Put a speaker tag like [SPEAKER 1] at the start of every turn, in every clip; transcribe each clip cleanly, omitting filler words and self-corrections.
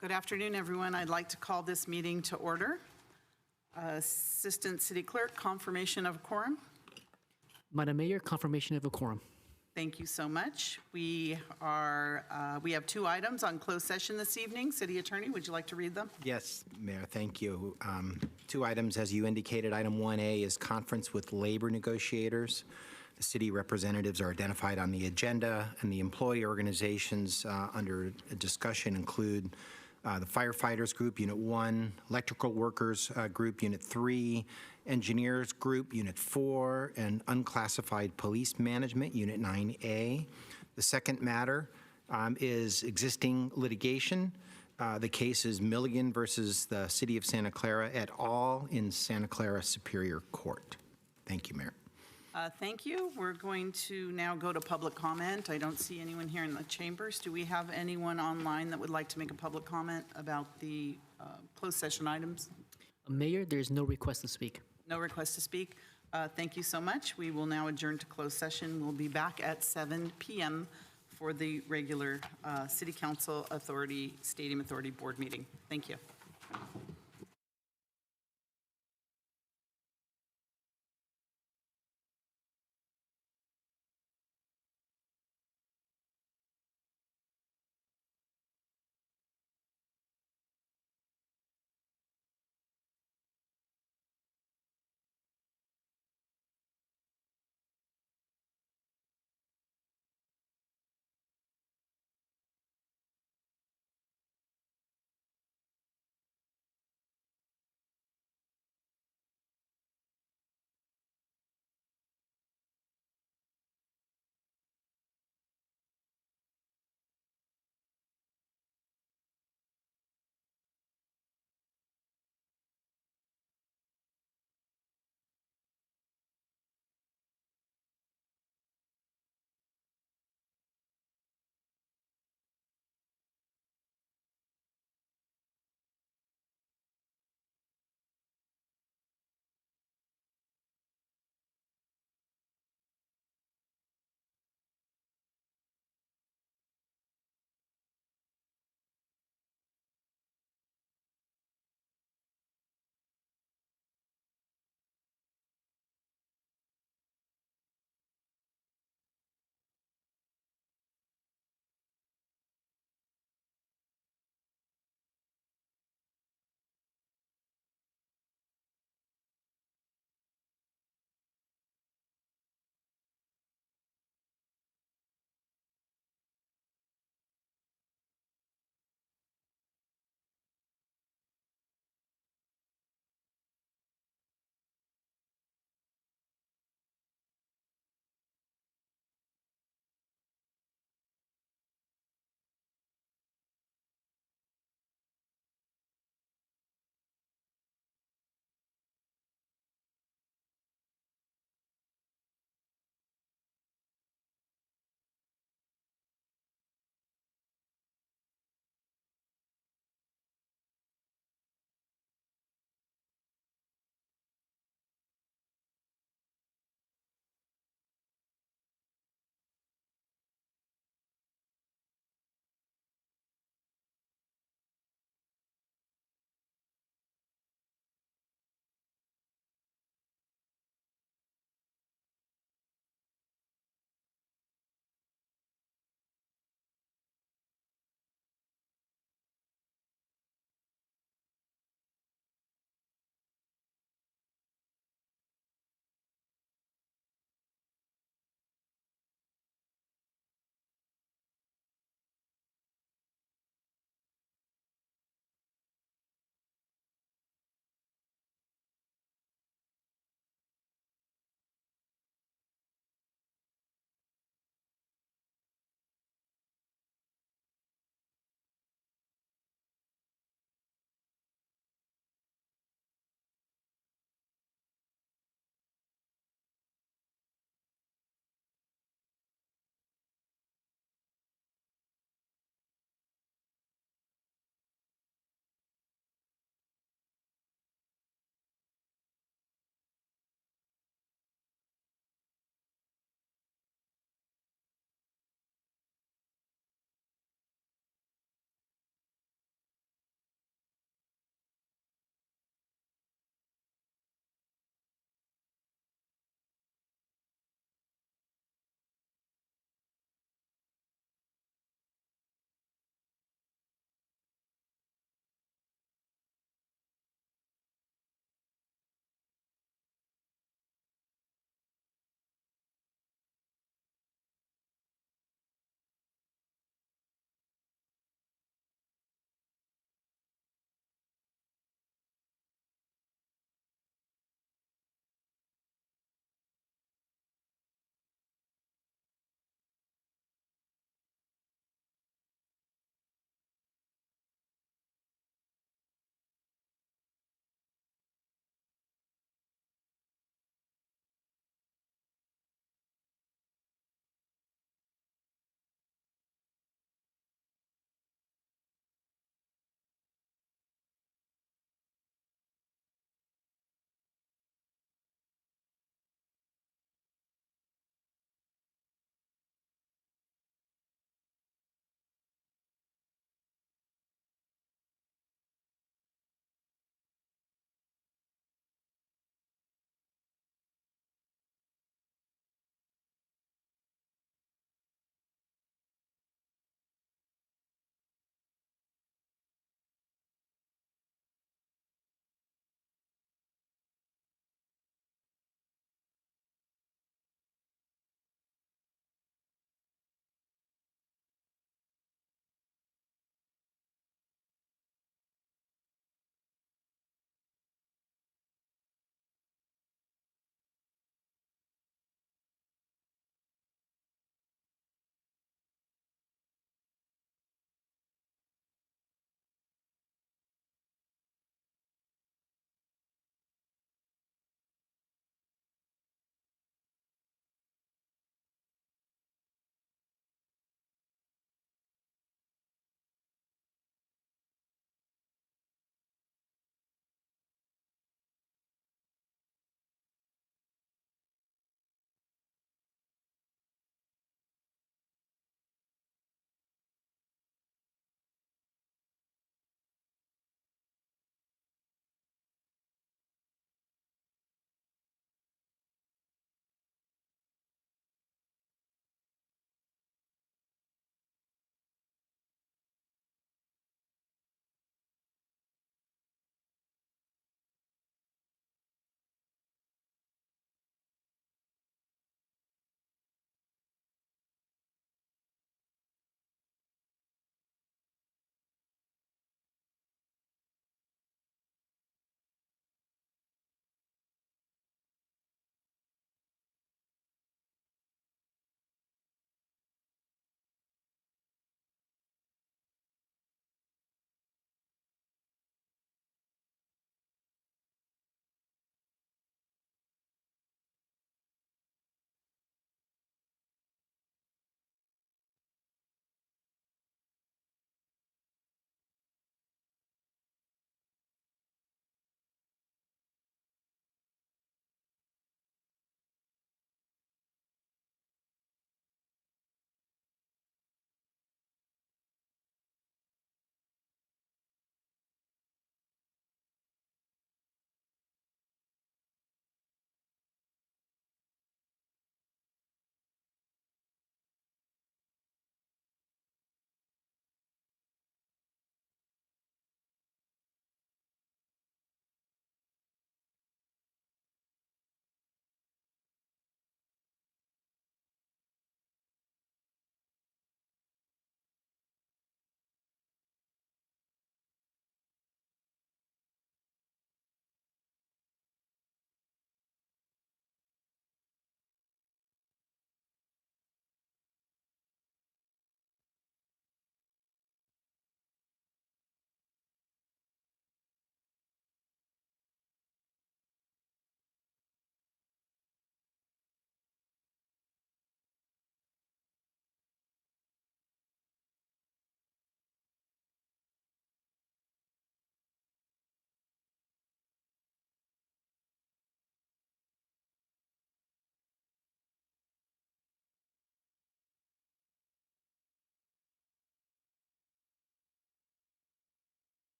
[SPEAKER 1] Good afternoon, everyone. I'd like to call this meeting to order. Assistant City Clerk, confirmation of quorum.
[SPEAKER 2] Madam Mayor, confirmation of a quorum.
[SPEAKER 1] Thank you so much. We have two items on closed session this evening. City Attorney, would you like to read them?
[SPEAKER 3] Yes, Mayor, thank you. Two items, as you indicated. Item 1A is conference with labor negotiators. The city representatives are identified on the agenda, and the employee organizations under discussion include the Firefighters Group, Unit 1, Electrical Workers Group, Unit 3, Engineers Group, Unit 4, and Unclassified Police Management, Unit 9A. The second matter is existing litigation. The case is Milligan versus the City of Santa Clara et al. In Santa Clara Superior Court. Thank you, Mayor.
[SPEAKER 1] Thank you. We're going to now go to public comment. I don't see anyone here in the chambers. Do we have anyone online that would like to make a public comment about the closed session items?
[SPEAKER 2] Mayor, there is no request to speak.
[SPEAKER 1] No request to speak. Thank you so much. We will now adjourn to closed session. We'll be back at 7 p.m. for the regular City Council Authority, Stadium Authority Board meeting. Thank you.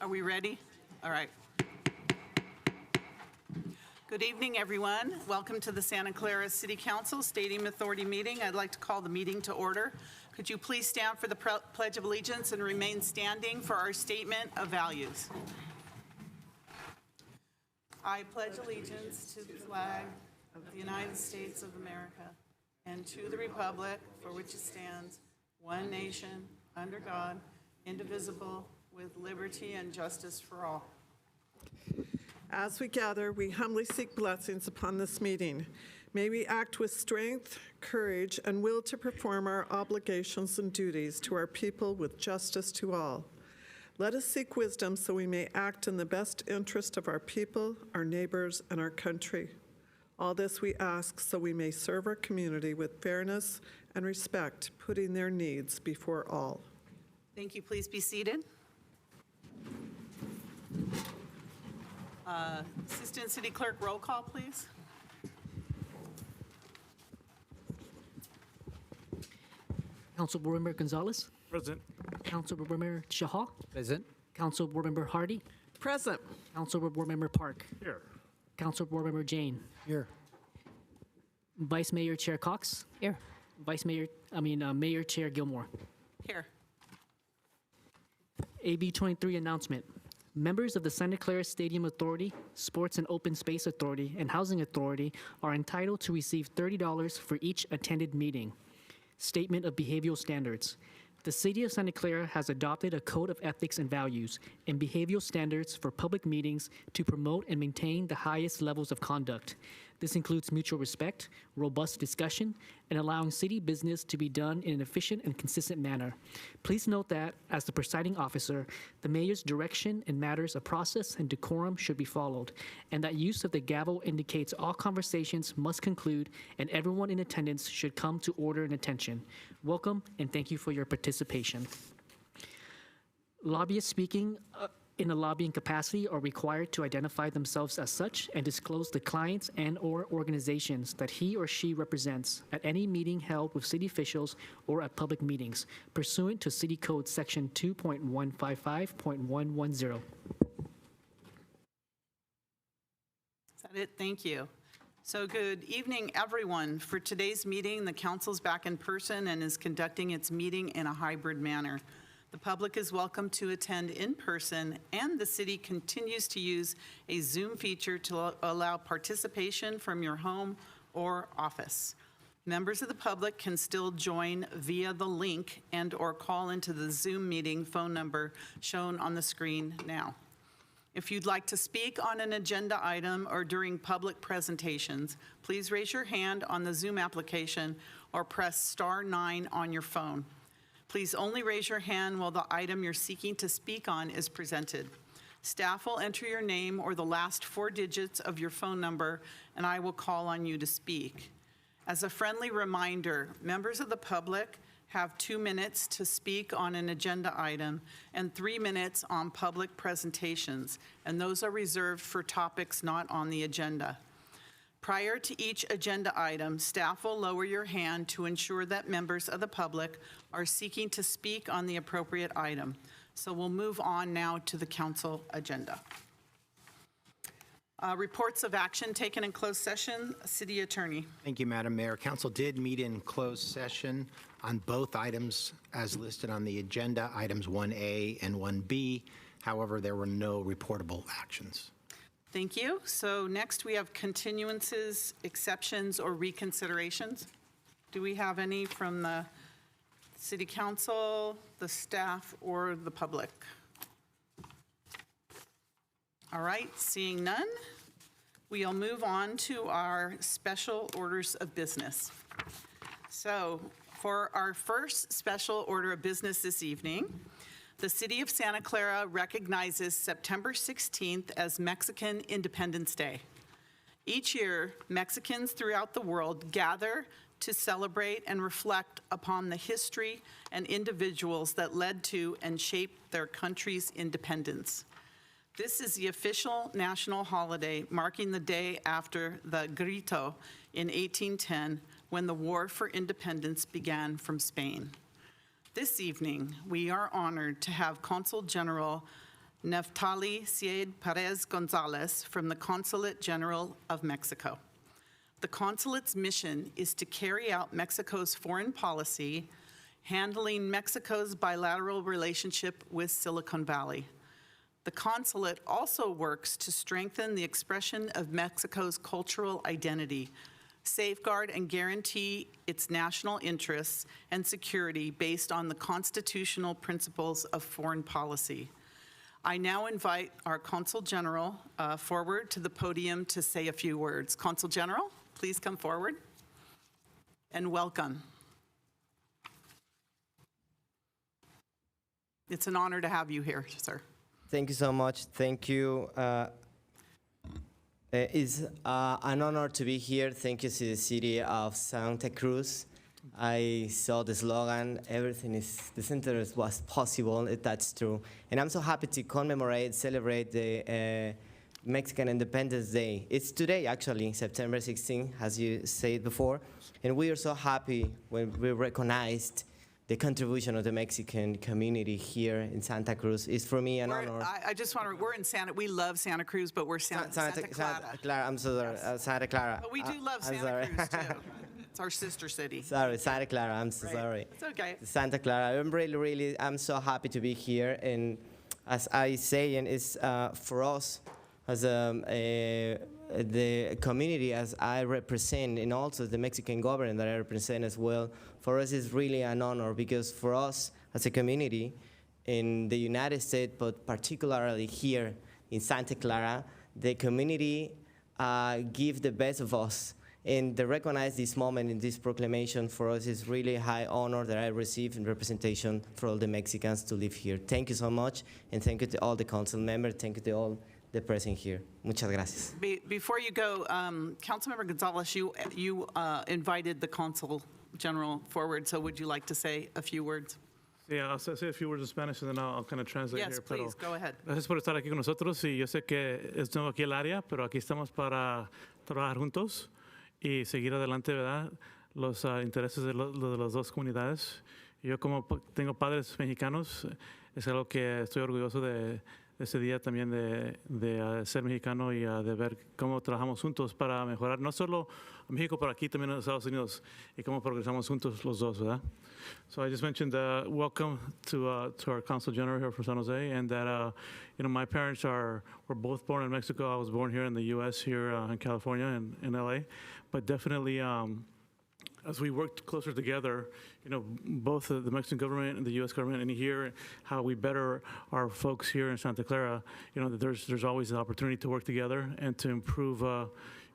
[SPEAKER 1] Are we ready? All right. Good evening, everyone. Welcome to the Santa Clara City Council Stadium Authority meeting. I'd like to call the meeting to order. Could you please stand for the Pledge of Allegiance and remain standing for our statement of values? I pledge allegiance to the flag of the United States of America and to the republic for which it stands, one nation, under God, indivisible, with liberty and justice for all.
[SPEAKER 4] As we gather, we humbly seek blessings upon this meeting. May we act with strength, courage, and will to perform our obligations and duties to our people with justice to all. Let us seek wisdom so we may act in the best interest of our people, our neighbors, and our country. All this we ask so we may serve our community with fairness and respect, putting their needs before all.
[SPEAKER 1] Thank you. Please be seated. Assistant City Clerk, roll call, please.
[SPEAKER 2] Councilboard Member Gonzalez,
[SPEAKER 5] Present.
[SPEAKER 2] Councilboard Member Shahal,
[SPEAKER 5] Present.
[SPEAKER 2] Councilboard Member Hardy,
[SPEAKER 4] Present.
[SPEAKER 2] Councilboard Member Park,
[SPEAKER 5] Here.
[SPEAKER 2] Councilboard Member Jane,
[SPEAKER 5] Here.
[SPEAKER 2] Vice Mayor Chair Cox,
[SPEAKER 6] Here.
[SPEAKER 2] Mayor Chair Gilmore.
[SPEAKER 1] Here.
[SPEAKER 2] AB 23 announcement. Members of the Santa Clara Stadium Authority, Sports and Open Space Authority, and Housing Authority are entitled to receive $30 for each attended meeting. Statement of Behavioral Standards. The City of Santa Clara has adopted a code of ethics and values and behavioral standards for public meetings to promote and maintain the highest levels of conduct. This includes mutual respect, robust discussion, and allowing city business to be done in an efficient and consistent manner. Please note that, as the presiding officer, the mayor's direction in matters of process and decorum should be followed, and that use of the gavel indicates all conversations must conclude and everyone in attendance should come to order and attention. Welcome, and thank you for your participation. Lobbyists speaking in a lobbying capacity are required to identify themselves as such and disclose the clients and/or organizations that he or she represents at any meeting held with city officials or at public meetings, pursuant to City Code Section 2.155.110.
[SPEAKER 1] Is that it? Thank you. So good evening, everyone. For today's meeting, the council's back in person and is conducting its meeting in a hybrid manner. The public is welcome to attend in person, and the city continues to use a Zoom feature to allow participation from your home or office. Members of the public can still join via the link and/or call into the Zoom meeting phone number shown on the screen now. If you'd like to speak on an agenda item or during public presentations, please raise your hand on the Zoom application or press *9 on your phone. Please only raise your hand while the item you're seeking to speak on is presented. Staff will enter your name or the last 4 digits of your phone number, and I will call on you to speak. As a friendly reminder, members of the public have 2 minutes to speak on an agenda item and 3 minutes on public presentations, and those are reserved for topics not on the agenda. Prior to each agenda item, staff will lower your hand to ensure that members of the public are seeking to speak on the appropriate item. So we'll move on now to the council agenda. Reports of action taken in closed session. City Attorney.
[SPEAKER 3] Thank you, Madam Mayor. Council did meet in closed session on both items as listed on the agenda, items 1A and 1B. However, there were no reportable actions.
[SPEAKER 1] Thank you. So next we have continuances, exceptions, or reconsiderations. Do we have any from the City Council, the staff, or the public? All right, seeing none, we'll move on to our special orders of business. So for our first special order of business this evening, the City of Santa Clara recognizes September 16th as Mexican Independence Day. Each year, Mexicans throughout the world gather to celebrate and reflect upon the history and individuals that led to and shaped their country's independence. This is the official national holiday marking the day after the Grito in 1810, when the War for Independence began from Spain. This evening, we are honored to have Consul General Neftali Cied Perez Gonzalez from the Consulate General of Mexico. The consulate's mission is to carry out Mexico's foreign policy, handling Mexico's bilateral relationship with Silicon Valley. The consulate also works to strengthen the expression of Mexico's cultural identity, safeguard and guarantee its national interests and security based on the constitutional principles of foreign policy. I now invite our Consul General forward to the podium to say a few words. Consul General, please come forward and welcome. It's an honor to have you here, sir.
[SPEAKER 5] Thank you so much. Thank you. It's an honor to be here. Thank you to the city of Santa Cruz. I saw the slogan, everything is, the center was possible, that's true. And I'm so happy to celebrate the Mexican Independence Day. It's today, actually, September 16, as you said before. And we are so happy when we recognized the contribution of the Mexican community here in Santa Cruz. It's for me an honor.
[SPEAKER 1] I just want to, we're in Santa, we love Santa Cruz, but we're Santa Clara.
[SPEAKER 5] I'm so sorry, Santa Clara.
[SPEAKER 1] But we do love
[SPEAKER 5] I'm
[SPEAKER 1] Santa
[SPEAKER 5] sorry.
[SPEAKER 1] Cruz, too. It's our sister city.
[SPEAKER 5] Sorry, Santa Clara, I'm so
[SPEAKER 1] Right.
[SPEAKER 5] sorry.
[SPEAKER 1] It's okay.
[SPEAKER 5] Santa Clara, I'm so happy to be here. And as I say, and it's for us, as the community as I represent, and also the Mexican government that I represent as well, for us it's really an honor, because for us as a community in the United States, but particularly here in Santa Clara, the community give the best of us. And to recognize this moment in this proclamation for us is really a high honor that I receive in representation for all the Mexicans to live here. Thank you so much, and thank you to all the council members, thank you to all the present here. Muchas gracias.
[SPEAKER 1] Before you go, Councilmember Gonzalez, you invited the Consul General forward, so would you like to say a few words?
[SPEAKER 6] Yeah, I'll say a few words in Spanish, and then I'll kind of translate
[SPEAKER 1] Yes,
[SPEAKER 6] here.
[SPEAKER 1] please, go ahead.
[SPEAKER 6] Gracias por estar aquí con nosotros, y yo sé que es nuevo aquí el área, pero aquí estamos para trabajar juntos y seguir adelante, ¿verdad? Los intereses de las dos comunidades. Yo como tengo padres mexicanos, es algo que estoy orgulloso de ese día también de ser mexicano y de ver cómo trabajamos juntos para mejorar no solo a México, pero aquí también en Estados Unidos, y cómo progresamos juntos los dos, ¿verdad? So I just mentioned welcome to our Consul General here from San Jose, and that my parents were both born in Mexico. I was born here in the U.S., here in California, in L.A., but definitely as we worked closer together, both the Mexican government and the U.S. government, and here how we better our folks here in Santa Clara, that there's always an opportunity to work together and to improve,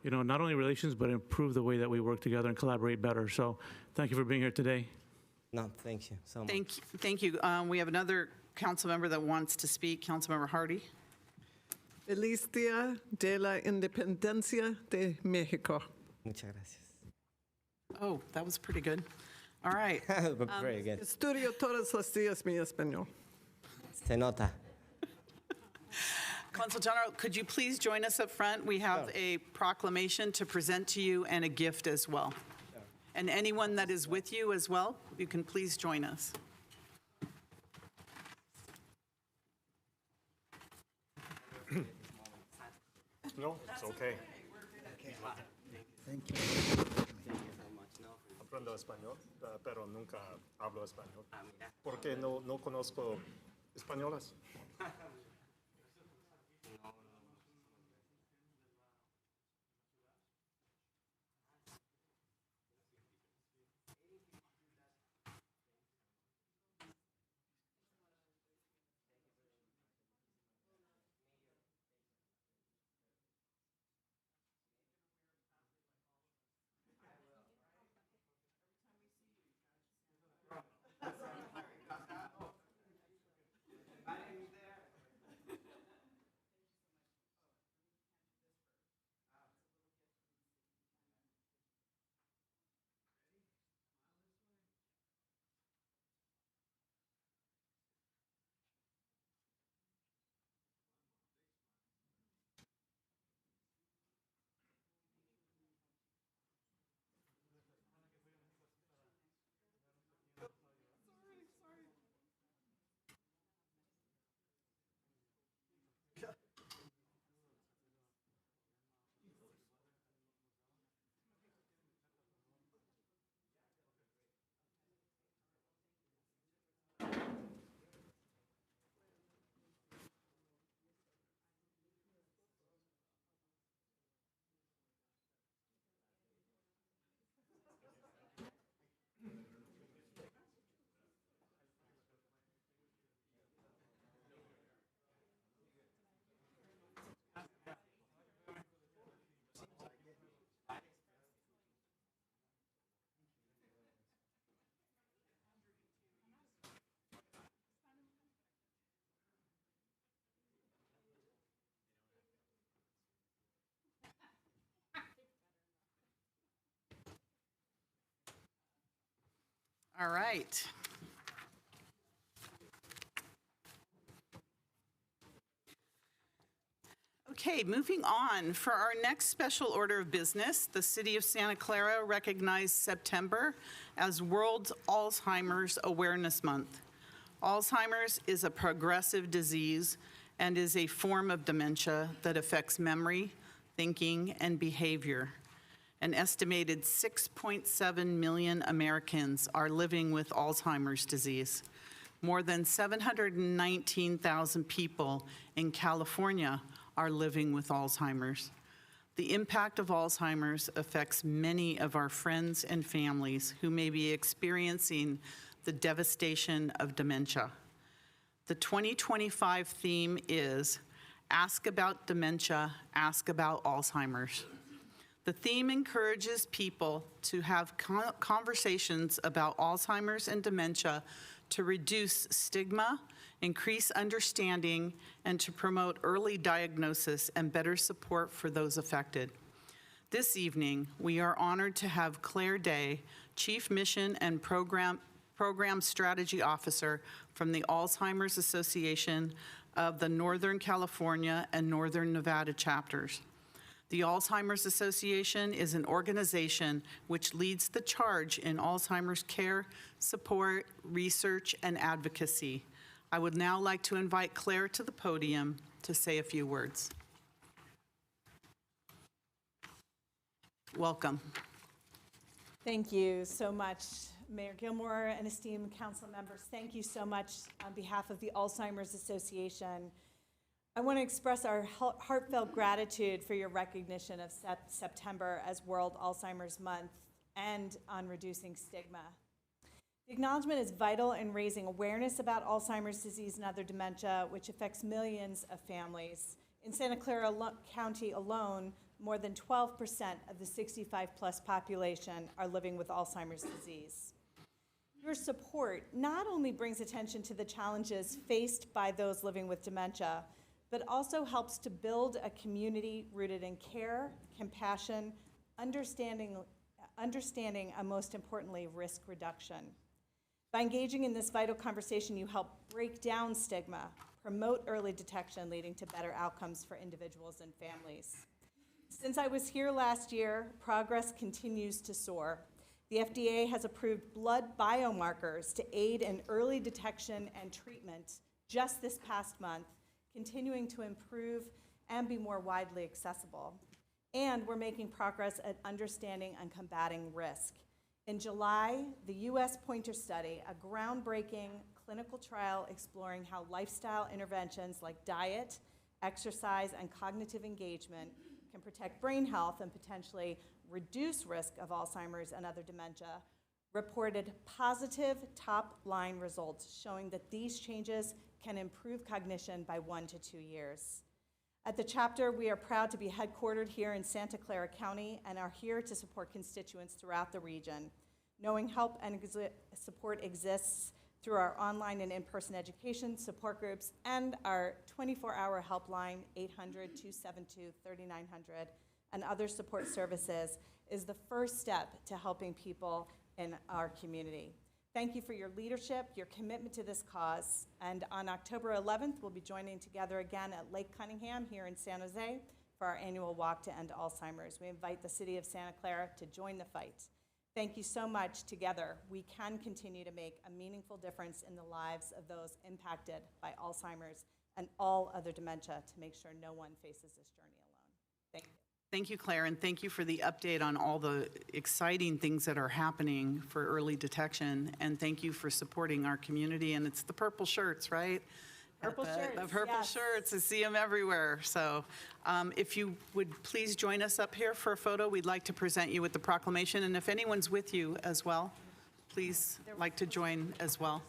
[SPEAKER 6] not only relations, but improve the way that we work together and collaborate better. So thank you for being here today.
[SPEAKER 5] No, thank you so much.
[SPEAKER 1] Thank you. We have another council member that wants to speak, Councilmember Hardy.
[SPEAKER 4] Feliz Día de la Independencia de México.
[SPEAKER 5] Muchas gracias.
[SPEAKER 1] Oh, that was pretty good. All right.
[SPEAKER 5] Very good.
[SPEAKER 4] Estudio todos los días mi español.
[SPEAKER 5] Se nota.
[SPEAKER 1] Consul General, could you please join us up front? We have a proclamation to present to you and a gift as well. And anyone that is with you as well, you can please join us.
[SPEAKER 7] No, it's okay.
[SPEAKER 8] Thank you.
[SPEAKER 7] Aprendo español, pero nunca hablo español. Porque no conozco españolas.
[SPEAKER 1] All right. Okay, moving on. For our next special order of business, the City of Santa Clara recognized September as World Alzheimer's Awareness Month. Alzheimer's is a progressive disease and is a form of dementia that affects memory, thinking, and behavior. An estimated 6.7 million Americans are living with Alzheimer's disease. More than 719,000 people in California are living with Alzheimer's. The impact of Alzheimer's affects many of our friends and families who may be experiencing the devastation of dementia. The 2025 theme is Ask About Dementia, Ask About Alzheimer's. The theme encourages people to have conversations about Alzheimer's and dementia to reduce stigma, increase understanding, and to promote early diagnosis and better support for those affected. This evening, we are honored to have Claire Day, Chief Mission and Program Strategy Officer from the Alzheimer's Association of the Northern California and Northern Nevada chapters. The Alzheimer's Association is an organization which leads the charge in Alzheimer's care, support, research, and advocacy. I would now like to invite Claire to the podium to say a few words. Welcome.
[SPEAKER 8] Thank you so much, Mayor Gilmore and esteemed council members. Thank you so much on behalf of the Alzheimer's Association. I want to express our heartfelt gratitude for your recognition of September as World Alzheimer's Month and on reducing stigma. The acknowledgement is vital in raising awareness about Alzheimer's disease and other dementia, which affects millions of families. In Santa Clara County alone, more than 12% of the 65-plus population are living with Alzheimer's disease. Your support not only brings attention to the challenges faced by those living with dementia, but also helps to build a community rooted in care, compassion, understanding, and most importantly, risk reduction. By engaging in this vital conversation, you help break down stigma, promote early detection, leading to better outcomes for individuals and families. Since I was here last year, progress continues to soar. The FDA has approved blood biomarkers to aid in early detection and treatment just this past month, continuing to improve and be more widely accessible. And we're making progress at understanding and combating risk. In July, the U.S. Pointer Study, a groundbreaking clinical trial exploring how lifestyle interventions like diet, exercise, and cognitive engagement can protect brain health and potentially reduce risk of Alzheimer's and other dementia, reported positive top-line results showing that these changes can improve cognition by 1 to 2 years. At the chapter, we are proud to be headquartered here in Santa Clara County and are here to support constituents throughout the region. Knowing help and support exists through our online and in-person education support groups and our 24-hour helpline, 800-272-3900, and other support services is the first step to helping people in our community. Thank you for your leadership, your commitment to this cause, and on October 11th, we'll be joining together again at Lake Cunningham here in San Jose for our annual Walk to End Alzheimer's. We invite the city of Santa Clara to join the fight. Thank you so much. Together, we can continue to make a meaningful difference in the lives of those impacted by Alzheimer's and all other dementia to make sure no one faces this journey alone. Thank you.
[SPEAKER 1] Thank you, Claire, and thank you for the update on all the exciting things that are happening for early detection. And thank you for supporting our community. And it's the purple shirts, right?
[SPEAKER 8] Purple shirts,
[SPEAKER 1] The purple
[SPEAKER 8] yes.
[SPEAKER 1] shirts, I see them everywhere. So if you would please join us up here for a photo, we'd like to present you with the proclamation. And if anyone's with you as well, please like to join as well.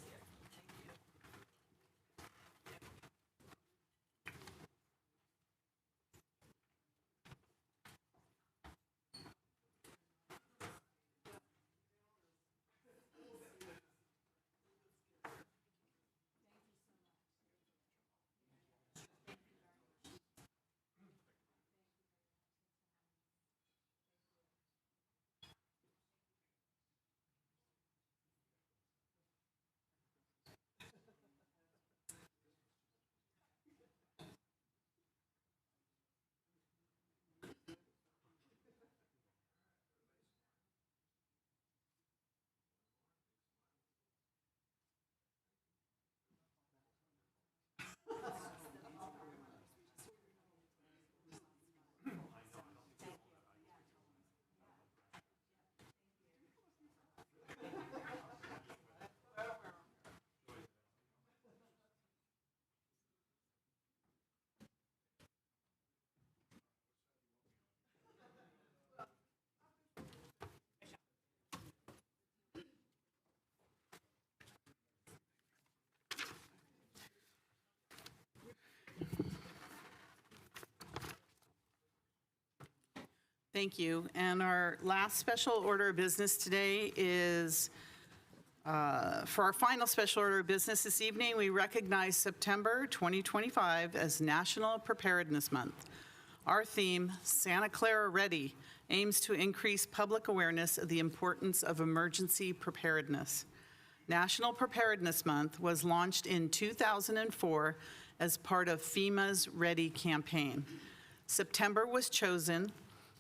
[SPEAKER 1] Thank you. And our last special order of business today is, for our final special order of business this evening, we recognize September 2025 as National Preparedness Month. Our theme, Santa Clara Ready, aims to increase public awareness of the importance of emergency preparedness. National Preparedness Month was launched in 2004 as part of FEMA's Ready campaign. September was chosen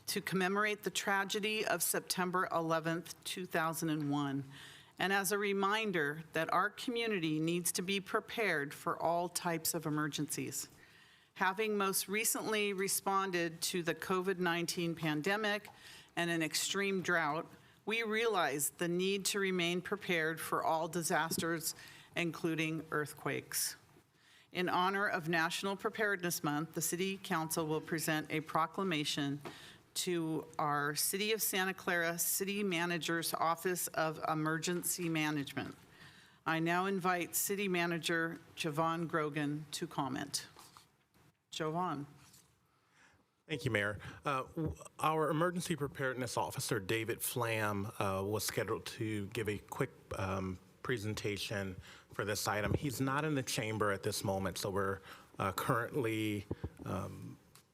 [SPEAKER 1] to commemorate the tragedy of September 11th, 2001, and as a reminder that our community needs to be prepared for all types of emergencies. Having most recently responded to the COVID-19 pandemic and an extreme drought, we realize the need to remain prepared for all disasters, including earthquakes. In honor of National Preparedness Month, the City Council will present a proclamation to our City of Santa Clara City Manager's Office of Emergency Management. I now invite City Manager Jovan Grogan to comment. Jovan.
[SPEAKER 9] Thank you, Mayor. Our Emergency Preparedness Officer, David Flam, was scheduled to give a quick presentation for this item. He's not in the chamber at this moment, so we're currently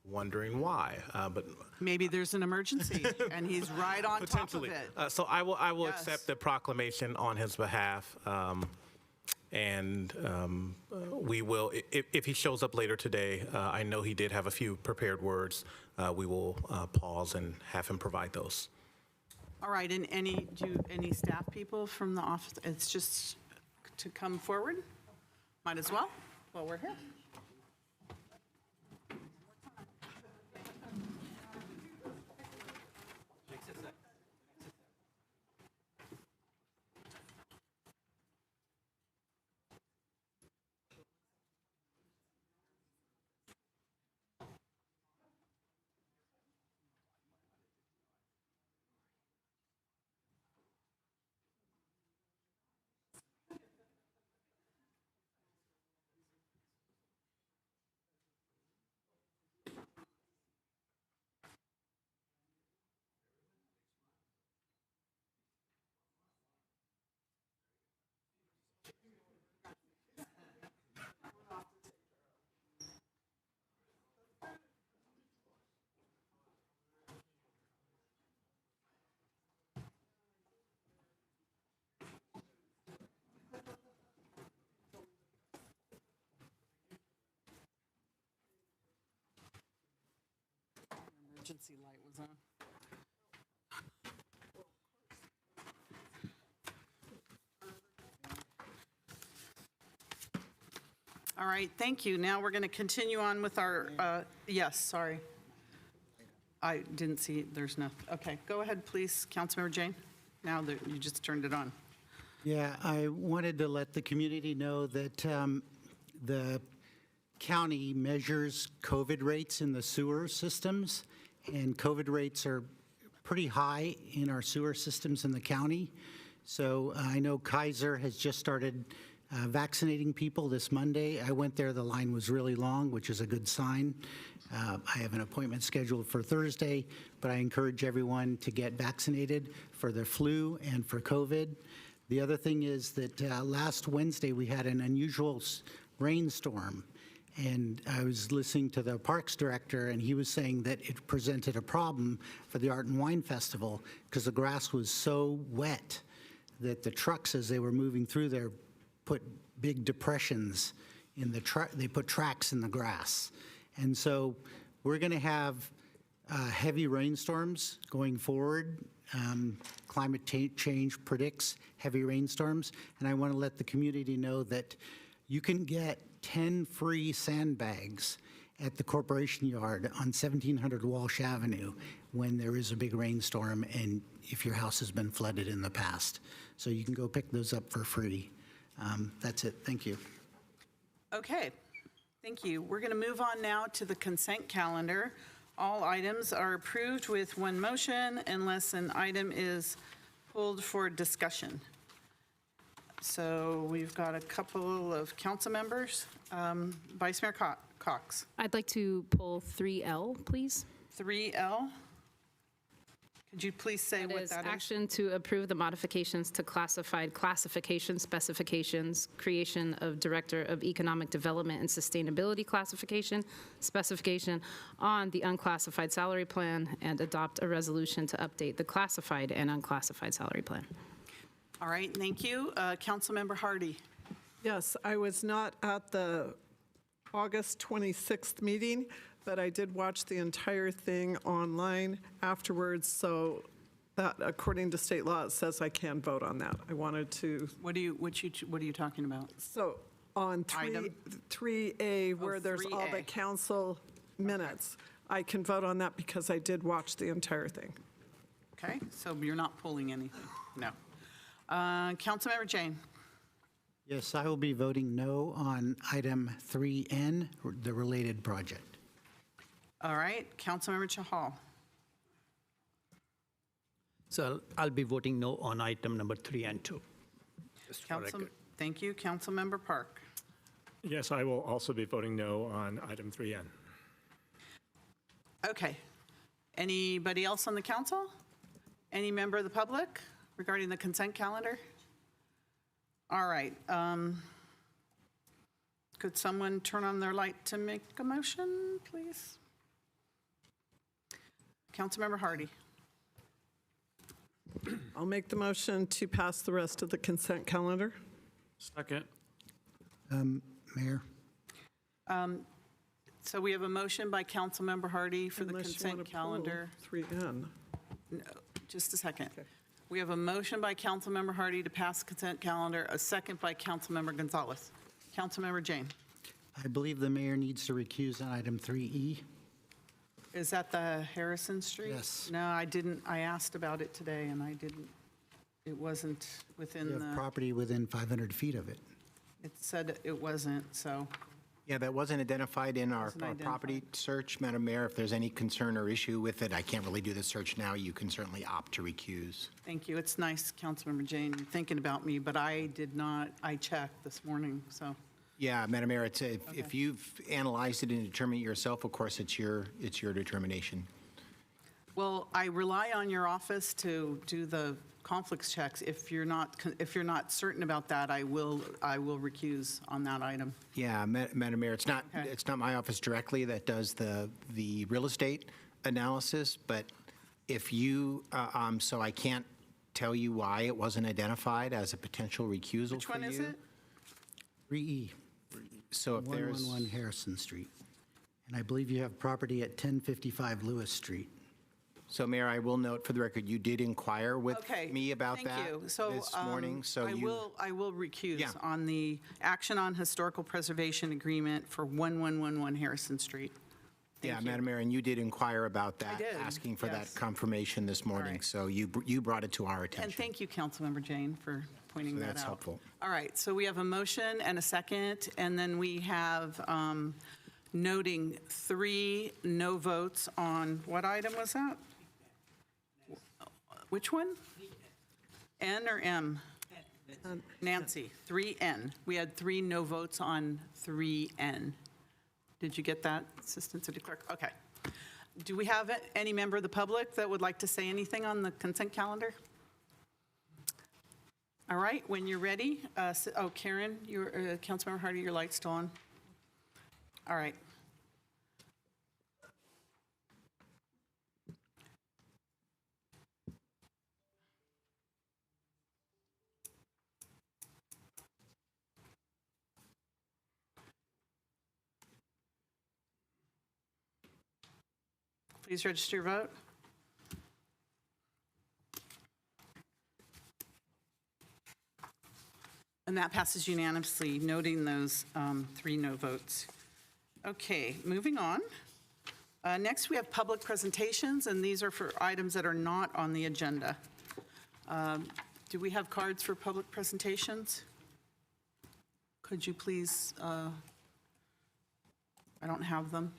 [SPEAKER 9] wondering why. But
[SPEAKER 1] Maybe there's an emergency and he's right on top of
[SPEAKER 9] potentially,
[SPEAKER 1] it.
[SPEAKER 9] so I will
[SPEAKER 1] Yes.
[SPEAKER 9] accept the proclamation on his behalf. And we will, if he shows up later today, I know he did have a few prepared words. We will pause and have him provide those.
[SPEAKER 1] All right, and any staff people from the office, it's just to come forward? Might as well, while we're here. Emergency light was on. All right, thank you. Now we're going to continue on with our, yes, sorry. I didn't see, there's nothing. Okay, go ahead, please, Councilmember Jane. Now that you just turned it on.
[SPEAKER 10] Yeah, I wanted to let the community know that the county measures COVID rates in the sewer systems, and COVID rates are pretty high in our sewer systems in the county. So I know Kaiser has just started vaccinating people this Monday. I went there, the line was really long, which is a good sign. I have an appointment scheduled for Thursday, but I encourage everyone to get vaccinated for the flu and for COVID. The other thing is that last Wednesday we had an unusual rainstorm, and I was listening to the parks director, and he was saying that it presented a problem for the Art and Wine Festival because the grass was so wet that the trucks, as they were moving through there, put big depressions in the truck. They put tracks in the grass. And so we're going to have heavy rainstorms going forward. Climate change predicts heavy rainstorms. And I want to let the community know that you can get 10 free sandbags at the Corporation Yard on 1700 Walsh Avenue when there is a big rainstorm and if your house has been flooded in the past. So you can go pick those up for free. That's it. Thank you.
[SPEAKER 1] Okay, thank you. We're going to move on now to the consent calendar. All items are approved with one motion unless an item is pulled for discussion. So we've got a couple of council members. Vice Mayor Cox,
[SPEAKER 11] I'd like to pull 3L, please.
[SPEAKER 1] 3L. Could you please say
[SPEAKER 11] That
[SPEAKER 1] what
[SPEAKER 11] is
[SPEAKER 1] that is?
[SPEAKER 11] action to approve the modifications to classified classification specifications, creation of Director of Economic Development and Sustainability classification, specification on the unclassified salary plan, and adopt a resolution to update the classified and unclassified salary plan.
[SPEAKER 1] All right, thank you. Councilmember Hardy.
[SPEAKER 4] Yes, I was not at the August 26th meeting, but I did watch the entire thing online afterwards, so that, according to state law, it says I can vote on that. I wanted to,
[SPEAKER 1] What are you talking about?
[SPEAKER 4] so on
[SPEAKER 1] Item?
[SPEAKER 4] 3A, where there's all the
[SPEAKER 1] 3A.
[SPEAKER 4] council minutes, I can vote on that because I did watch the entire thing.
[SPEAKER 1] Okay, so you're not pulling anything? No. Councilmember Jane.
[SPEAKER 10] Yes, I will be voting no on item 3N, the related project.
[SPEAKER 1] All right, Councilmember Chahal.
[SPEAKER 12] So I'll be voting no on item number 3 and 2. Just for record.
[SPEAKER 1] Thank you, Councilmember Park.
[SPEAKER 7] Yes, I will also be voting no on item 3N.
[SPEAKER 1] Okay. Anybody else on the council? Any member of the public regarding the consent calendar? All right. Could someone turn on their light to make a motion, please? Councilmember Hardy.
[SPEAKER 4] I'll make the motion to pass the rest of the consent calendar.
[SPEAKER 6] Second.
[SPEAKER 10] Mayor?
[SPEAKER 1] So we have a motion by Councilmember Hardy for the
[SPEAKER 4] Unless you
[SPEAKER 1] consent
[SPEAKER 4] wanna pull
[SPEAKER 1] calendar.
[SPEAKER 4] 3N.
[SPEAKER 1] No, just a second. We have a motion by Councilmember Hardy to pass consent calendar, a second by Councilmember Gonzalez. Councilmember Jane.
[SPEAKER 10] I believe the mayor needs to recuse on item 3E.
[SPEAKER 1] Is that the Harrison Street?
[SPEAKER 10] Yes.
[SPEAKER 1] No, I didn't. I asked about it today, and I didn't. It wasn't within
[SPEAKER 10] You have
[SPEAKER 1] the,
[SPEAKER 10] property within 500 feet of it.
[SPEAKER 1] it said it wasn't, so.
[SPEAKER 3] Yeah, that wasn't identified in our
[SPEAKER 1] Wasn't
[SPEAKER 3] our property search, Madam Mayor. If there's any concern or issue with it, I can't really do the search now. You can certainly opt to recuse.
[SPEAKER 1] Thank you. It's nice, Councilmember Jane, thinking about me, but I did not, I checked this morning, so.
[SPEAKER 3] Yeah, Madam Mayor, if you've analyzed it and determined it yourself, of course, it's your determination.
[SPEAKER 1] Well, I rely on your office to do the conflicts checks. If you're not certain about that, I will recuse on that item.
[SPEAKER 3] Yeah, Madam Mayor, it's not
[SPEAKER 1] Okay.
[SPEAKER 3] my office directly that does the real estate analysis, but if you, so I can't tell you why it wasn't identified as a potential recusal
[SPEAKER 1] Which
[SPEAKER 3] for
[SPEAKER 1] one is
[SPEAKER 3] you.
[SPEAKER 1] it?
[SPEAKER 10] 3E,
[SPEAKER 3] So if there's,
[SPEAKER 10] 111 Harrison Street. And I believe you have property at 1055 Lewis Street.
[SPEAKER 3] so Mayor, I will note for the record, you did inquire with
[SPEAKER 1] Okay.
[SPEAKER 3] me about that
[SPEAKER 1] Thank you. So,
[SPEAKER 3] this morning, so
[SPEAKER 1] I will recuse
[SPEAKER 3] Yeah.
[SPEAKER 1] on the action on historical preservation agreement for 1111 Harrison Street.
[SPEAKER 3] Yeah,
[SPEAKER 1] Thank you.
[SPEAKER 3] Madam Mayor, and you did inquire about that,
[SPEAKER 1] did,
[SPEAKER 3] asking for
[SPEAKER 1] yes.
[SPEAKER 3] that confirmation this morning.
[SPEAKER 1] right.
[SPEAKER 3] So you brought it to our attention.
[SPEAKER 1] And thank you, Councilmember Jane, for pointing
[SPEAKER 3] So
[SPEAKER 1] that out.
[SPEAKER 3] that's helpful.
[SPEAKER 1] All right, so we have a motion and a second, and then we have noting 3 no votes on, what item was that? Which one? N or M? Nancy, 3N. We had 3 no votes on 3N. Did you get that, Assistant City Clerk? Okay. Do we have any member of the public that would like to say anything on the consent calendar? All right, when you're ready, Karen, Councilmember Hardy, your light's still on? All right. Please register your vote. And that passes unanimously, noting those 3 no votes. Okay, moving on. Next, we have public presentations, and these are for items that are not on the agenda. Do we have cards for public presentations? Could you please, I don't have them.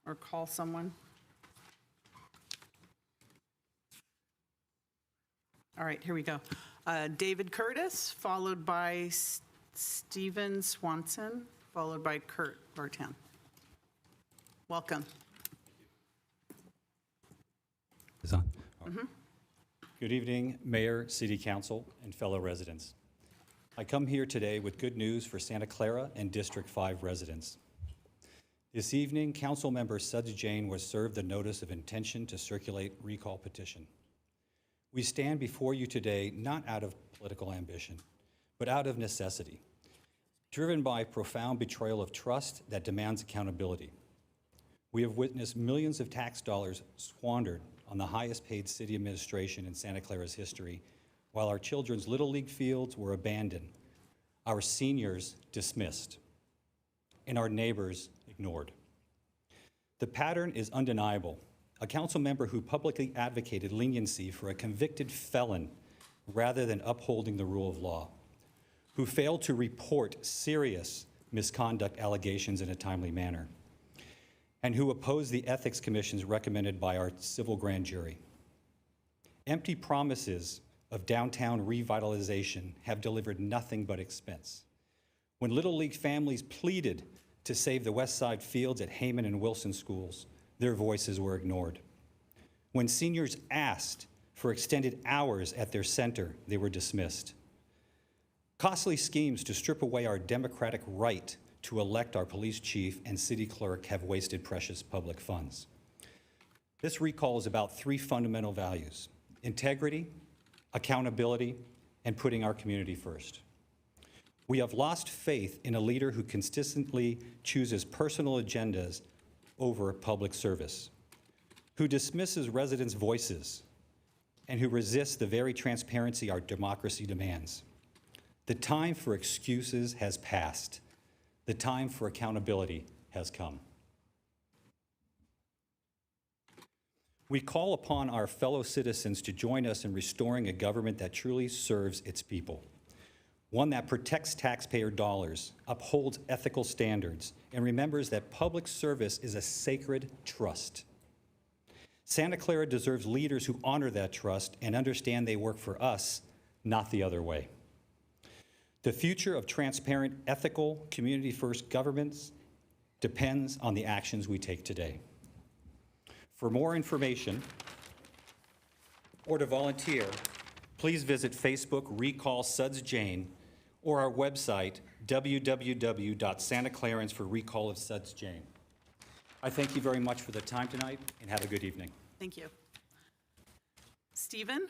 [SPEAKER 1] Or call someone. All right, here we go. David Curtis, followed by Stephen Swanson, followed by Kurt Vartan. Welcome.
[SPEAKER 13] Is on? Good evening, Mayor, City Council, and fellow residents. I come here today with good news for Santa Clara and District 5 residents. This evening, Councilmember Sudds Jane was served the notice of intention to circulate recall petition. We stand before you today not out of political ambition, but out of necessity, driven by profound betrayal of trust that demands accountability. We have witnessed millions of tax dollars squandered on the highest paid city administration in Santa Clara's history, while our children's Little League fields were abandoned, our seniors dismissed, and our neighbors ignored. The pattern is undeniable. A council member who publicly advocated leniency for a convicted felon rather than upholding the rule of law, who failed to report serious misconduct allegations in a timely manner, and who opposed the ethics commissions recommended by our civil grand jury. Empty promises of downtown revitalization have delivered nothing but expense. When Little League families pleaded to save the West Side fields at Heyman and Wilson schools, their voices were ignored. When seniors asked for extended hours at their center, they were dismissed. Costly schemes to strip away our democratic right to elect our police chief and city clerk have wasted precious public funds. This recall is about three fundamental values: integrity, accountability, and putting our community first. We have lost faith in a leader who consistently chooses personal agendas over public service, who dismisses residents' voices, and who resists the very transparency our democracy demands. The time for excuses has passed. The time for accountability has come. We call upon our fellow citizens to join us in restoring a government that truly serves its people, one that protects taxpayer dollars, upholds ethical standards, and remembers that public service is a sacred trust. Santa Clara deserves leaders who honor that trust and understand they work for us, not the other way. The future of transparent, ethical, community-first governments depends on the actions we take today. For more information or to volunteer, please visit Facebook Recall Sudds Jane or our website www.santaclarans for Recall of Sudds Jane. I thank you very much for the time tonight and have a good evening.
[SPEAKER 1] Thank you. Stephen,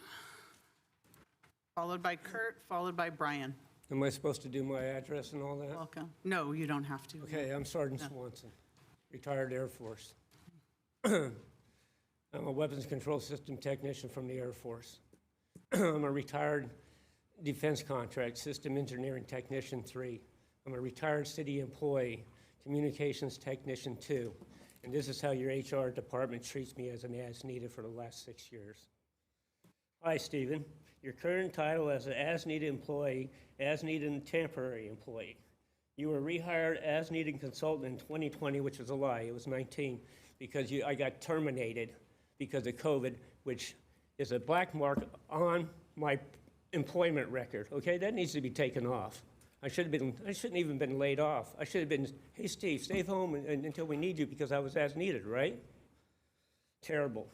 [SPEAKER 1] followed by Kurt, followed by Brian.
[SPEAKER 14] Am I supposed to do my address and all that?
[SPEAKER 1] Welcome. No, you don't have to.
[SPEAKER 14] Okay, I'm Sergeant Swanson, retired Air Force. I'm a weapons control system technician from the Air Force. I'm a retired defense contract system engineering technician 3. I'm a retired city employee, communications technician 2. And this is how your HR department treats me as an as-needed for the last 6 years. Hi, Stephen. Your current title as an as-needed employee, as-needed and temporary employee. You were rehired as-needed consultant in 2020, which was a lie. It was 19, because I got terminated because of COVID, which is a black mark on my employment record. Okay, that needs to be taken off. I shouldn't even been laid off. I should have been, hey, Steve, stay home until we need you, because I was as needed, right? Terrible.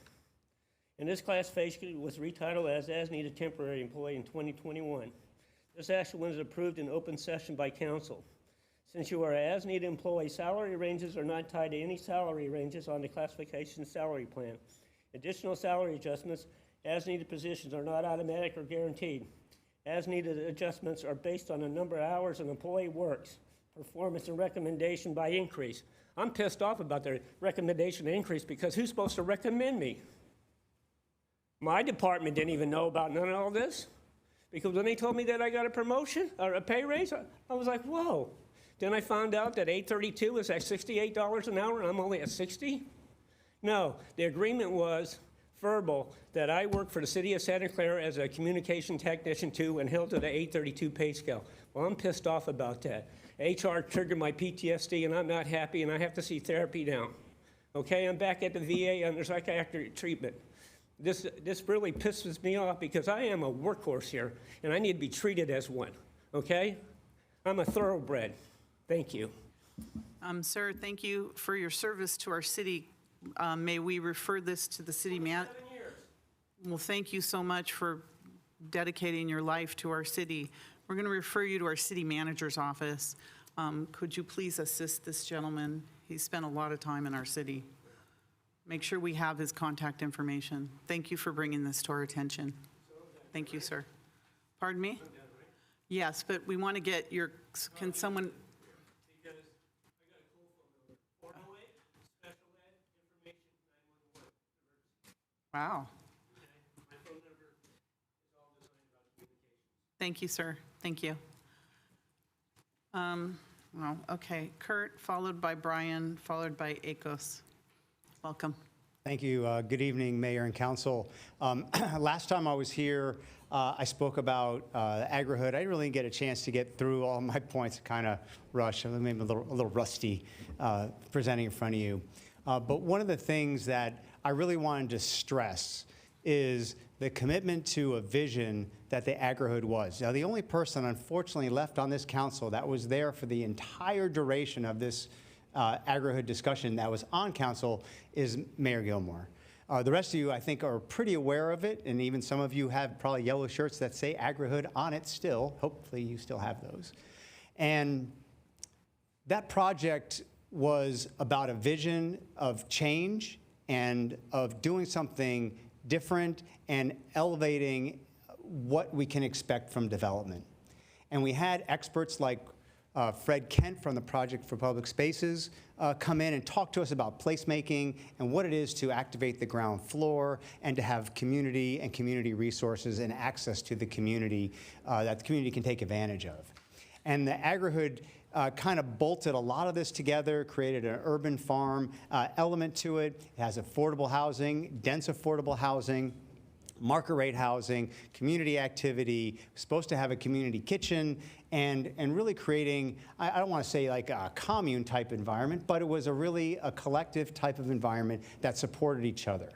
[SPEAKER 14] And this classification was retitled as needed temporary employee in 2021. This action was approved in open session by council. Since you are an as needed employee, salary ranges are not tied to any salary ranges on the classification salary plan. Additional salary adjustments, as needed positions are not automatic or guaranteed. As needed adjustments are based on the number of hours an employee works, performance and recommendation by increase. I'm pissed off about the recommendation increase, because who's supposed to recommend me? My department didn't even know about none of all this, because when they told me that I got a promotion or a pay raise, I was like, whoa. Then I found out that 832 is at $68 an hour and I'm only at 60? No, the agreement was verbal that I work for the city of Santa Clara as a communication technician 2 and held to the 832 pay scale. Well, I'm pissed off about that. HR triggered my PTSD and I'm not happy and I have to see therapy now. Okay, I'm back at the VA under psychiatric treatment. This really pisses me off, because I am a workhorse here and I need to be treated as one, okay? I'm a thoroughbred. Thank you.
[SPEAKER 1] Sir, thank you for your service to our city. May we refer this to the city manager? Well, thank you so much for dedicating your life to our city. We're going to refer you to our city manager's office. Could you please assist this gentleman? He's spent a lot of time in our city. Make sure we have his contact information. Thank you for bringing this to our attention. Thank you, sir. Pardon me? Yes, but we want to get your, can someone? Wow. Thank you, sir. Thank you. Well, okay. Kurt, followed by Brian, followed by Akos. Welcome.
[SPEAKER 15] Thank you. Good evening, Mayor and Council. Last time I was here, I spoke about agri-hood. I didn't really get a chance to get through all my points, kind of rushed. I'm maybe a little rusty presenting in front of you. But one of the things that I really wanted to stress is the commitment to a vision that the agri-hood was. Now, the only person, unfortunately, left on this council that was there for the entire duration of this agri-hood discussion that was on council is Mayor Gilmore. The rest of you, I think, are pretty aware of it, and even some of you have probably yellow shirts that say agri-hood on it still. Hopefully, you still have those. And that project was about a vision of change and of doing something different and elevating what we can expect from development. And we had experts like Fred Kent from the Project for Public Spaces come in and talk to us about placemaking and what it is to activate the ground floor and to have community and community resources and access to the community that the community can take advantage of. And the agri-hood kind of bolted a lot of this together, created an urban farm element to it. It has affordable housing, dense affordable housing, market rate housing, community activity, supposed to have a community kitchen, and really creating, I don't want to say like a commune type environment, but it was a collective type of environment that supported each other.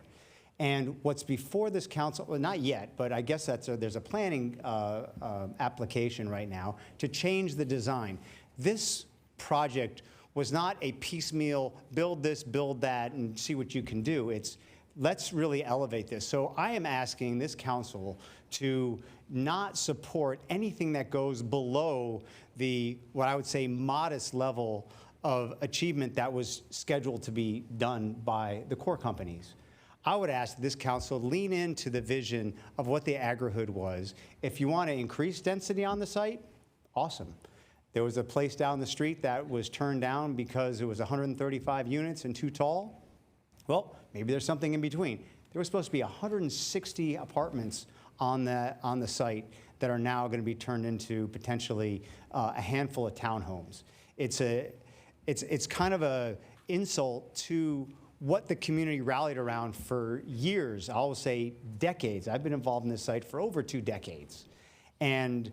[SPEAKER 15] And what's before this council, well, not yet, but I guess there's a planning application right now to change the design. This project was not a piecemeal, build this, build that, and see what you can do. It's let's really elevate this. So I am asking this council to not support anything that goes below the, what I would say, modest level of achievement that was scheduled to be done by the core companies. I would ask this council lean into the vision of what the agri-hood was. If you want to increase density on the site, awesome. There was a place down the street that was turned down because it was 135 units and too tall. Well, maybe there's something in between. There was supposed to be 160 apartments on the site that are now going to be turned into potentially a handful of townhomes. It's kind of an insult to what the community rallied around for years. I'll say decades. I've been involved in this site for over 2 decades. And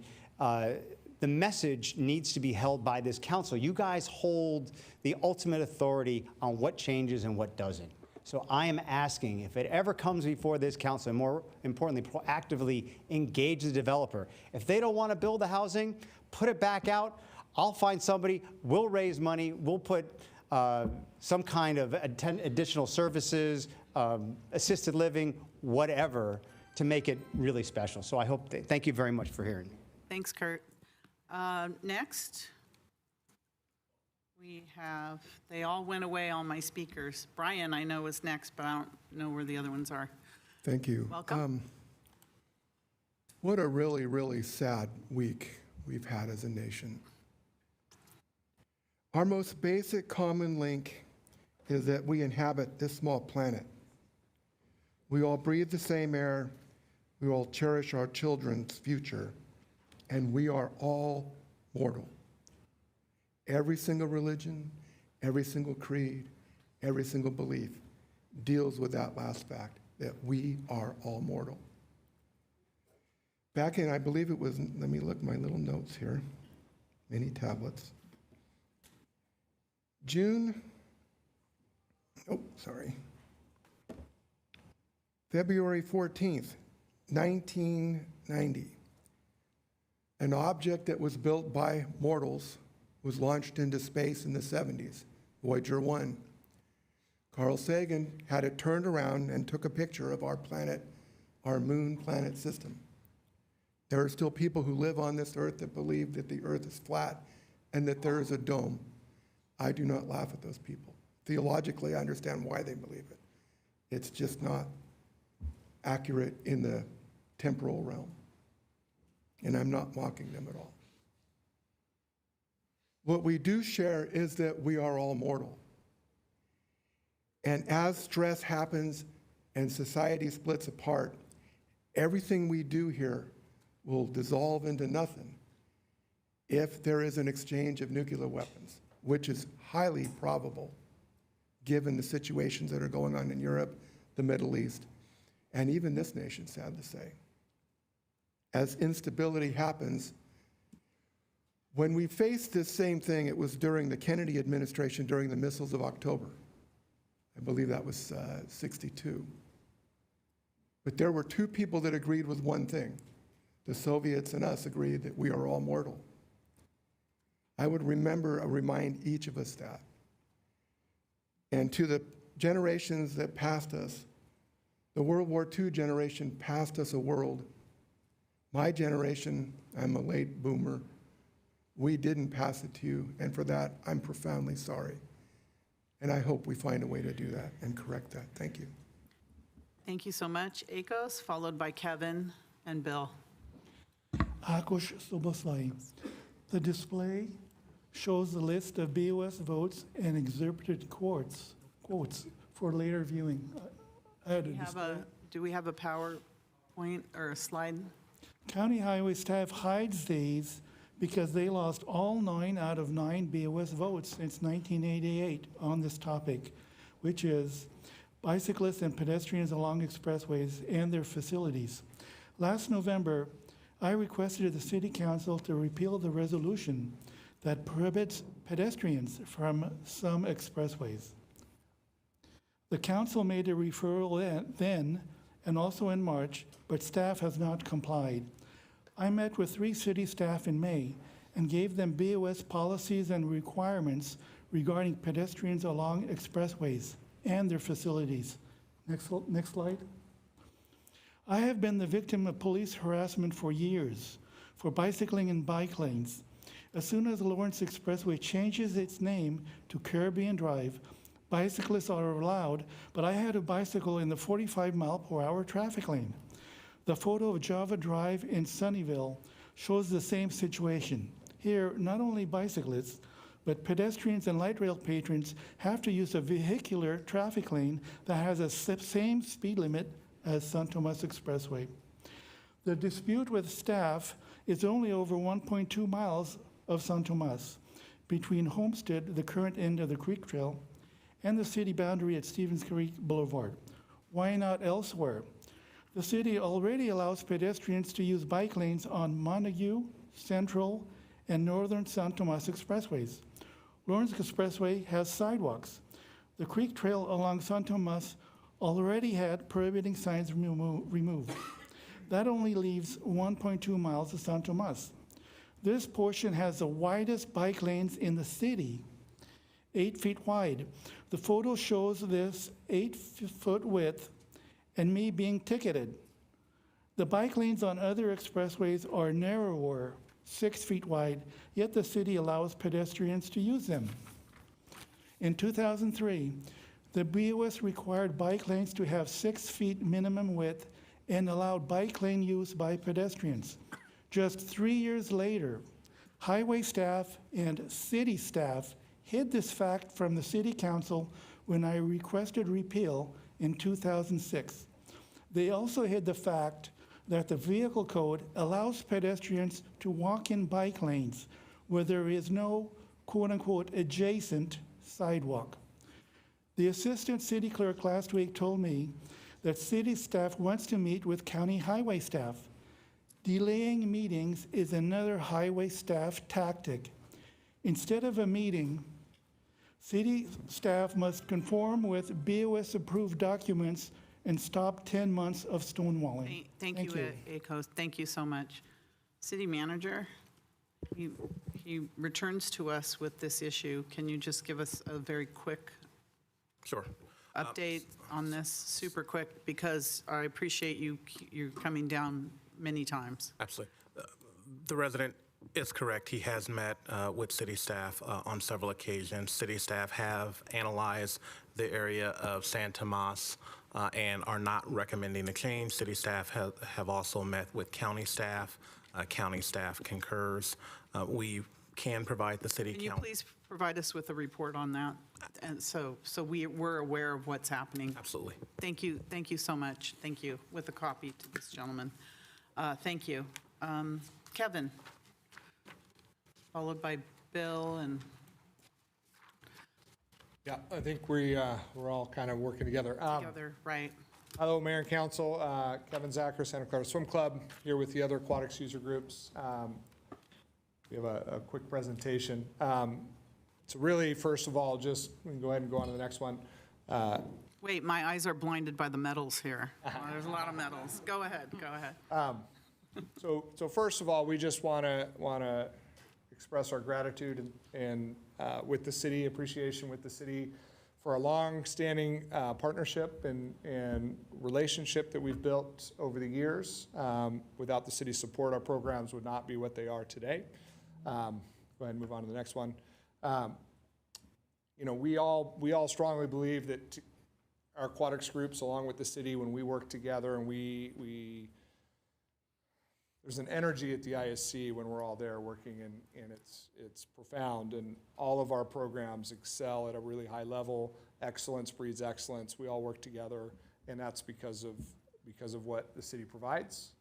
[SPEAKER 15] the message needs to be held by this council. You guys hold the ultimate authority on what changes and what doesn't. So I am asking, if it ever comes before this council, and more importantly, proactively engage the developer. If they don't want to build the housing, put it back out. I'll find somebody, we'll raise money, we'll put some kind of additional services, assisted living, whatever, to make it really special. So I hope, thank you very much for hearing me.
[SPEAKER 1] Thanks, Kurt. Next, we have, they all went away, all my speakers. Brian, I know, is next, but I don't know where the other ones are.
[SPEAKER 16] Thank you.
[SPEAKER 1] Welcome.
[SPEAKER 16] What a really, really sad week we've had as a nation. Our most basic common link is that we inhabit this small planet. We all breathe the same air, we all cherish our children's future, and we are all mortal. Every single religion, every single creed, every single belief deals with that last fact, that we are all mortal. Back in, I believe it was, let me look at my little notes here, mini tablets. February 14th, 1990. An object that was built by mortals was launched into space in the 70s, Voyager 1. Carl Sagan had it turned around and took a picture of our planet our moon planet system. There are still people who live on this earth that believe that the earth is flat and that there is a dome. I do not laugh at those people. Theologically, I understand why they believe it. It's just not accurate in the temporal realm. And I'm not mocking them at all. What we do share is that we are all mortal. And as stress happens and society splits apart, everything we do here will dissolve into nothing if there is an exchange of nuclear weapons, which is highly probable given the situations that are going on in Europe, the Middle East, and even this nation, sad to say. As instability happens, when we faced this same thing, it was during the Kennedy administration, during the missiles of October. I believe that was 62. But there were two people that agreed with one thing. The Soviets and us agreed that we are all mortal. I would remind each of us that. And to the generations that passed us, the World War II generation passed us a world. My generation, I'm a late boomer, we didn't pass it to you, and for that, I'm profoundly sorry. And I hope we find a way to do that and correct that. Thank you.
[SPEAKER 1] Thank you so much. Akos, followed by Kevin and Bill.
[SPEAKER 17] Akos Soboslai. The display shows the list of BOS votes and excerpted quotes for later viewing.
[SPEAKER 1] Do we have a PowerPoint or a slide?
[SPEAKER 17] County Highway staff hides these because they lost all 9 out of 9 BOS votes since 1988 on this topic, which is bicyclists and pedestrians along expressways and their facilities. Last November, I requested the City Council to repeal the resolution that prohibits pedestrians from some expressways. The council made a referral then and also in March, but staff has not complied. I met with 3 city staff in May and gave them BOS policies and requirements regarding pedestrians along expressways and their facilities. Next slide. I have been the victim of police harassment for years for bicycling in bike lanes. As soon as the Lawrence Expressway changes its name to Caribbean Drive, bicyclists are allowed, but I had a bicycle in the 45-mile-per-hour traffic lane. The photo of Java Drive in Sunnyvale shows the same situation. Here, not only bicyclists, but pedestrians and light rail patrons have to use a vehicular traffic lane that has the same speed limit as San Tomas Expressway. The dispute with staff is only over 1.2 miles of San Tomas, between Homestead, the current end of the Creek Trail, and the city boundary at Stevens Creek Boulevard. Why not elsewhere? The city already allows pedestrians to use bike lanes on Montague, Central, and Northern San Tomas Expressways. Lawrence Expressway has sidewalks. The Creek Trail along San Tomas already had prohibiting signs removed. That only leaves 1.2 miles of San Tomas. This portion has the widest bike lanes in the city, 8 feet wide. The photo shows this 8-foot width and me being ticketed. The bike lanes on other expressways are narrower, 6 feet wide, yet the city allows pedestrians to use them. In 2003, the BOS required bike lanes to have 6 feet minimum width and allowed bike lane use by pedestrians. Just 3 years later, highway staff and city staff hid this fact from the city council when I requested repeal in 2006. They also hid the fact that the vehicle code allows pedestrians to walk in bike lanes where there is no quote-unquote adjacent sidewalk. The assistant city clerk last week told me that city staff wants to meet with county highway staff. Delaying meetings is another highway staff tactic. Instead of a meeting, city staff must conform with BOS-approved documents and stop 10 months of stonewalling.
[SPEAKER 1] Thank you, Akos. Thank you so much. City manager, he returns to us with this issue. Can you just give us a very quick?
[SPEAKER 9] Sure.
[SPEAKER 1] update on this super quick, because I appreciate you're coming down many times.
[SPEAKER 9] Absolutely. The resident is correct. He has met with city staff on several occasions. City staff have analyzed the area of San Tomas and are not recommending a change. City staff have also met with county staff. County staff concurs. We can provide the city council.
[SPEAKER 1] Can you please provide us with a report on that? And so we're aware of what's happening.
[SPEAKER 9] Absolutely.
[SPEAKER 1] Thank you so much. Thank you, with a copy to this gentleman. Thank you. Kevin, followed by Bill and.
[SPEAKER 18] Yeah, I think we're all kind of working together.
[SPEAKER 1] Together, right.
[SPEAKER 18] Hello, Mayor and Council. Kevin Zacher, Santa Clara Swim Club, here with the other aquatics user groups. We have a quick presentation. So really, first of all, just we can go ahead and go on to the next one.
[SPEAKER 1] Wait, my eyes are blinded by the medals here. There's a lot of medals. Go ahead, go ahead.
[SPEAKER 18] So first of all, we just want to express our gratitude and with the city, appreciation with the city for a long-standing partnership and relationship that we've built over the years. Without the city's support, our programs would not be what they are today. Go ahead and move on to the next one. We all strongly believe that our aquatics groups, along with the city, when we work together, and there's an energy at the ISC when we're all there working, and it's profound. And all of our programs excel at a really high level. Excellence breeds excellence. We all work together, and that's because of what the city provides.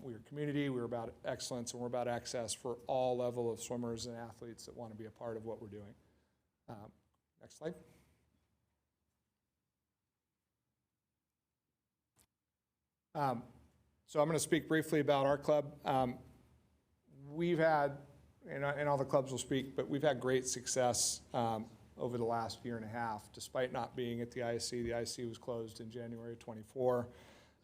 [SPEAKER 18] We're a community. We're about excellence, and we're about access for all level of swimmers and athletes that want to be a part of what we're doing. Next slide. So I'm going to speak briefly about our club. We've had, and all the clubs will speak, but we've had great success over the last year and a half, despite not being at the ISC. The ISC was closed in January of '24.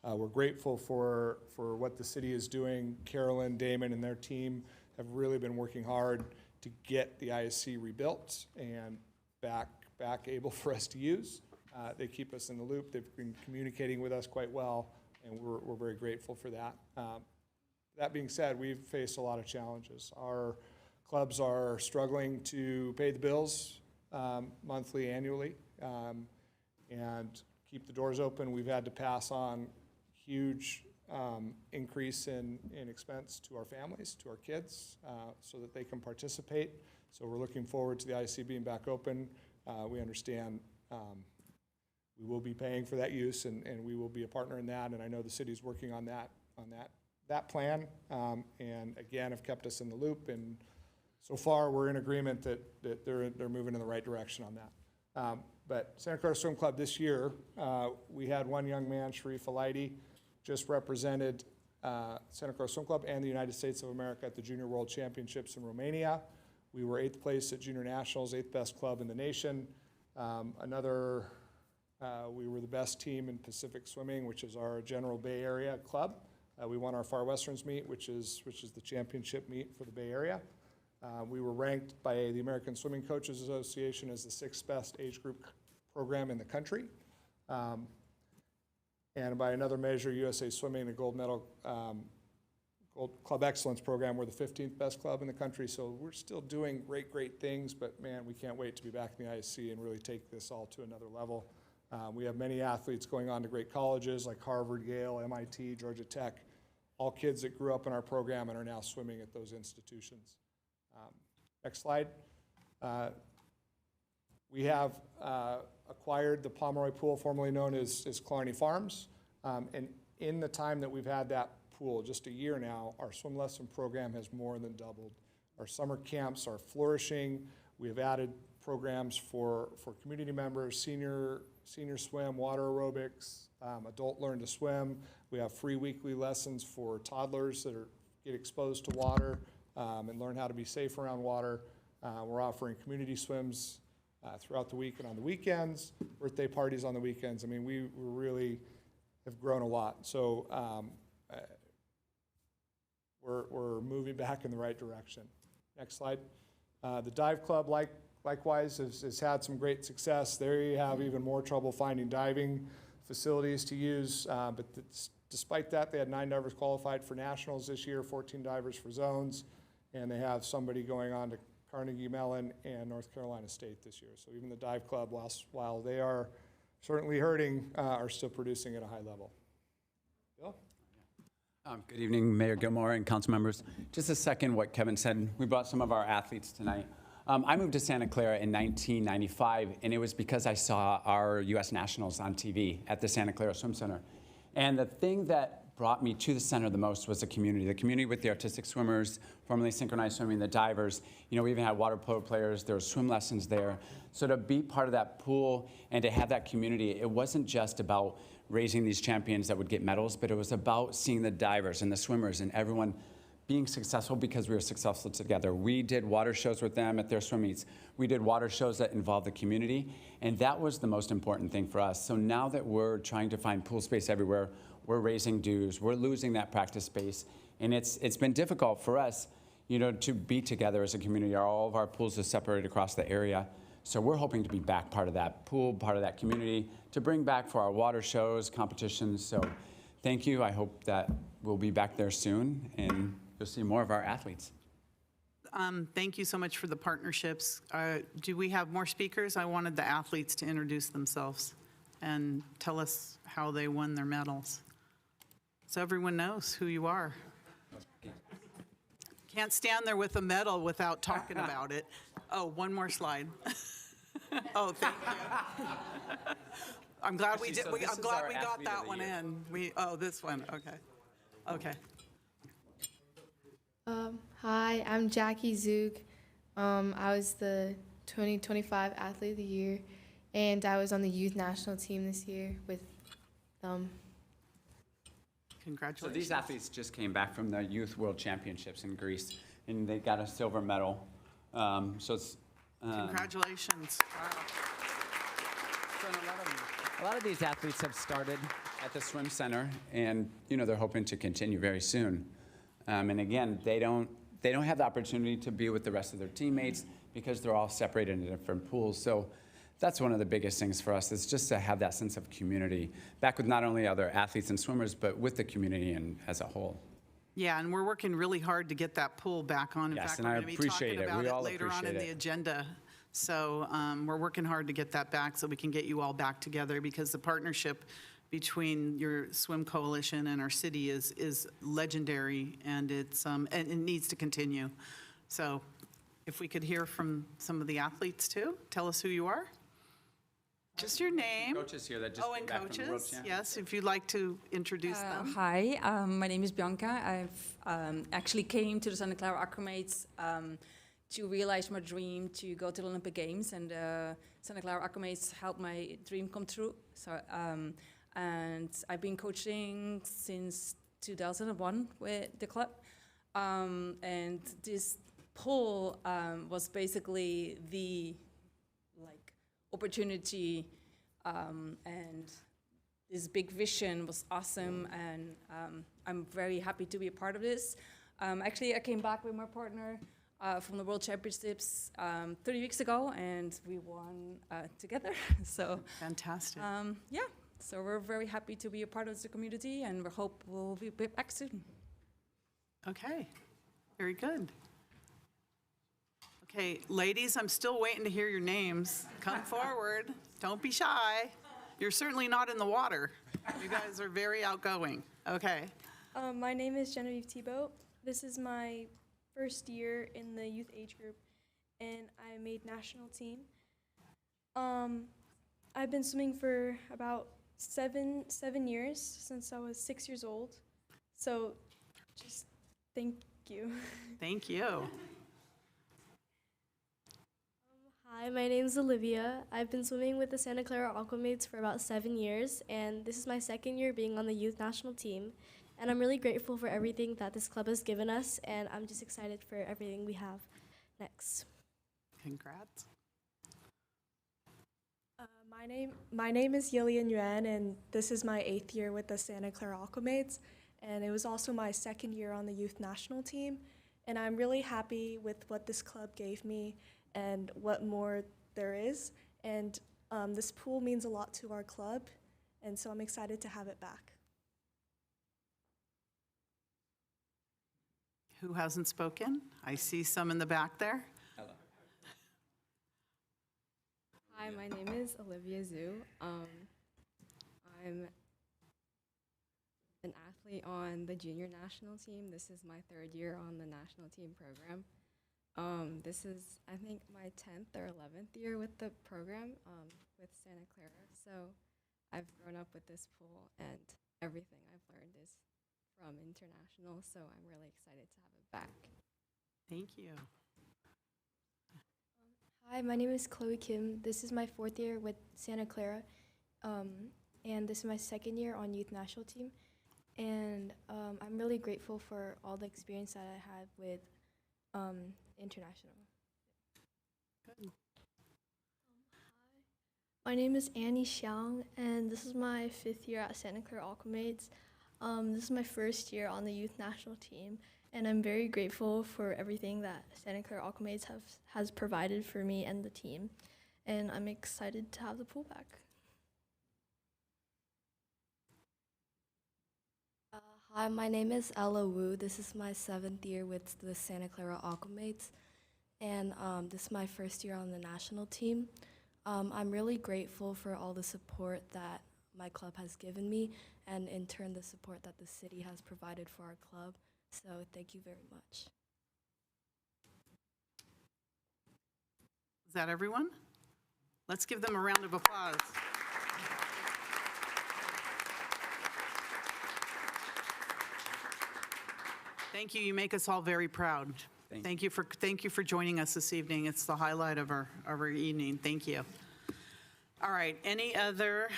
[SPEAKER 18] We're grateful for what the city is doing. Carolyn, Damon, and their team have really been working hard to get the ISC rebuilt and back able for us to use. They keep us in the loop. They've been communicating with us quite well, and we're very grateful for that. That being said, we've faced a lot of challenges. Our clubs are struggling to pay the bills monthly, annually, and keep the doors open. We've had to pass on huge increase in expense to our families, to our kids, so that they can participate. So we're looking forward to the IC being back open. We understand we will be paying for that use, and we will be a partner in that. And I know the city's working on that plan, and again, have kept us in the loop. And so far, we're in agreement that they're moving in the right direction on that. But Santa Clara Swim Club this year, we had one young man, Sharif Alaidi, just represented Santa Clara Swim Club and the United States of America at the Junior World Championships in Romania. We were 8th place at Junior Nationals, 8th best club in the nation. We were the best team in Pacific Swimming, which is our general Bay Area club. We won our Far Westerns meet, which is the championship meet for the Bay Area. We were ranked by the American Swimming Coaches Association as the 6th best age group program in the country. And by another measure, USA Swimming, the gold medal Gold Club Excellence program, we're the 15th best club in the country. So we're still doing great things, but man, we can't wait to be back in the ISC and really take this all to another level. We have many athletes going on to great colleges like Harvard, Yale, MIT, Georgia Tech, all kids that grew up in our program and are now swimming at those institutions. Next slide. We have acquired the Pomeroy Pool, formerly known as Clarny Farms. And in the time that we've had that pool, just a year now, our swim lesson program has more than doubled. Our summer camps are flourishing. We have added programs for community members, senior swim, water aerobics, adult learn to swim. We have free weekly lessons for toddlers that get exposed to water and learn how to be safe around water. We're offering community swims throughout the week and on the weekends, birthday parties on the weekends. I mean, we really have grown a lot. So we're moving back in the right direction. Next slide. The dive club, like likewise has had some great success. They have even more trouble finding diving facilities to use, but despite that, they had 9 divers qualified for nationals this year, 14 divers for zones, and they have somebody going on to Carnegie Mellon and North Carolina State this year. So even the dive club, while they are certainly hurting, are still producing at a high level. Bill?
[SPEAKER 19] Good evening, Mayor Gilmore and council members. Just to second what Kevin said, we brought some of our athletes tonight. I moved to Santa Clara in 1995, and it was because I saw our U.S. Nationals on TV at the Santa Clara Swim Center. And the thing that brought me to the center the most was the community with the artistic swimmers, formerly synchronized swimming, the divers. You know, we even had water polo players, there were swim lessons there. So to be part of that pool and to have that community, it wasn't just about raising these champions that would get medals, but it was about seeing the divers and the swimmers and everyone being successful because we were successful together. We did water shows with them at their swim meets. We did water shows that involved the community, and that was the most important thing for us. So now that we're trying to find pool space everywhere, we're raising dues, we're losing that practice space, and it's been difficult for us, you know, to be together as a community. All of our pools are separated across the area, so we're hoping to be back part of that pool, part of that community, to bring back for our water shows, competitions. So thank you. I hope that we'll be back there soon, and you'll see more of our athletes.
[SPEAKER 1] Thank you so much for the partnerships. Do we have more speakers? I wanted the athletes to introduce themselves and tell us how they won their medals, so everyone knows who you are. Can't stand there with a medal without talking about it. Oh, one more slide. Oh, thank you. I'm glad we did. I'm glad we got that one in. Oh, this one. Okay. Okay.
[SPEAKER 20] Hi, I'm Jackie Zook. I was the 2025 Athlete of the Year, and I was on the youth national team this year with them.
[SPEAKER 1] Congratulations.
[SPEAKER 19] So these athletes just came back from the Youth World Championships in Greece, and they got a silver medal. So it's...
[SPEAKER 1] Congratulations. Wow.
[SPEAKER 19] So a lot of these athletes have started at the swim center, and you know they're hoping to continue very soon. And again, they don't have the opportunity to be with the rest of their teammates because they're all separated into different pools. So that's one of the biggest things for us, is just to have that sense of community back with not only other athletes and swimmers, but with the community and as a whole.
[SPEAKER 1] Yeah, and we're working really hard to get that pool back on. In
[SPEAKER 19] Yes,
[SPEAKER 1] fact,
[SPEAKER 19] and
[SPEAKER 1] we're
[SPEAKER 19] I
[SPEAKER 1] going to be
[SPEAKER 19] appreciate
[SPEAKER 1] talking
[SPEAKER 19] it.
[SPEAKER 1] about
[SPEAKER 19] We
[SPEAKER 1] it
[SPEAKER 19] all
[SPEAKER 1] later on in
[SPEAKER 19] appreciate
[SPEAKER 1] the
[SPEAKER 19] it.
[SPEAKER 1] agenda. So we're working hard to get that back so we can get you all back together, because the partnership between your swim coalition and our city is legendary, and and it needs to continue. So if we could hear from some of the athletes too, tell us who you are. Just your name.
[SPEAKER 19] Coaches here that just
[SPEAKER 1] Oh,
[SPEAKER 19] came
[SPEAKER 1] and
[SPEAKER 19] back from the World
[SPEAKER 1] coaches,
[SPEAKER 19] Championships.
[SPEAKER 1] yes, if you'd like to introduce them.
[SPEAKER 21] Hi, my name is Bianca. I've actually came to the Santa Clara Aquamates to realize my dream to go to the Olympic Games, and Santa Clara Aquamates helped my dream come true. So, and I've been coaching since 2001 with the club, and this pool was basically the opportunity, and this big vision was awesome, and I'm very happy to be a part of this. Actually, I came back with my partner from the World Championships 30 weeks ago, and we won together. So
[SPEAKER 1] fantastic.
[SPEAKER 21] Yeah, so we're very happy to be a part of the community, and we hope we'll be back soon.
[SPEAKER 1] Okay, very good. Okay, ladies, I'm still waiting to hear your names. Come forward. Don't be shy. You're certainly not in the water. You guys are very outgoing. Okay.
[SPEAKER 22] My name is Genevieve Thibault. This is my first year in the youth age group, and I made national team. I've been swimming for about seven years, since I was 6 years old. So just thank you.
[SPEAKER 1] Thank you.
[SPEAKER 22] Hi, my name is Olivia. I've been swimming with the Santa Clara Aquamates for about 7 years, and this is my second year being on the youth national team. And I'm really grateful for everything that this club has given us, and I'm just excited for everything we have next.
[SPEAKER 1] Congrats.
[SPEAKER 22] My name is Yilian Yuan, and this is my 8th year with the Santa Clara Aquamates, and it was also my second year on the youth national team. And I'm really happy with what this club gave me,
[SPEAKER 2] and what more there is. And this pool means a lot to our club, and so I'm excited to have it back.
[SPEAKER 1] Who hasn't spoken? I see some in the back there.
[SPEAKER 5] Hi, my name is Olivia Zhu. I'm an athlete on the junior national team. This is my 3rd year on the national team program. This is, I think, my 10th or 11th year with the program with Santa Clara. So I've grown up with this pool, and everything I've learned is from international. So I'm really excited to have it back.
[SPEAKER 1] Thank you.
[SPEAKER 22] Hi, my name is Chloe Kim. This is my 4th year with Santa Clara, and this is my 2nd year on youth national team. And I'm really grateful for all the experience that I had with international.
[SPEAKER 1] Good.
[SPEAKER 22] My name is Annie Xiang, and this is my 5th year at Santa Clara Aquamates. This is my 1st year on the youth national team, and I'm very grateful for everything that Santa Clara Aquamates has provided for me and the team, and I'm excited to have the pool back.
[SPEAKER 20] Hi, my name is Ella Wu. This is my 7th year with the Santa Clara Aquamates, and this is my 1st year on the national team. I'm really grateful for all the support that my club has given me, and in turn the support that the city has provided for our club. So thank you very much.
[SPEAKER 1] Is that everyone? Let's give them a round of applause. Thank you. You make us all very proud. Thank you for joining us this evening. It's the highlight of our evening. Thank you. All right. Any other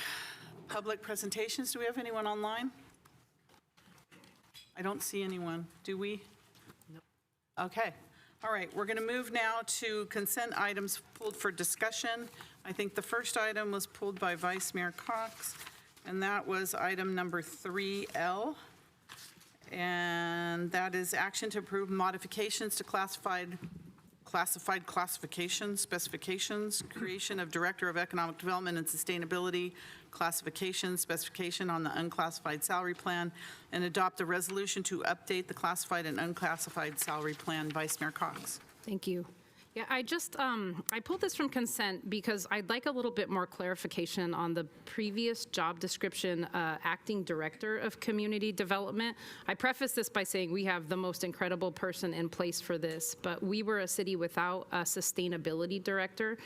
[SPEAKER 1] public presentations? Do we have anyone online? I don't see anyone. Do we? No. Okay. All right. We're going to move now to consent items pulled for discussion. I think the first item was pulled by Vice Mayor Cox, and that was item number 3L. And that is action to approve modifications to classified classification specifications, creation of Director of Economic Development and Sustainability classification specification on the unclassified salary plan, and adopt a resolution to update the classified and unclassified salary plan. Vice Mayor Cox.
[SPEAKER 11] Thank you. Yeah, I pulled this from consent because I'd like a little bit more clarification on the previous job description, Acting Director of Community Development. I preface this by saying we have the most incredible person in place for this, but we were a city without a sustainability director.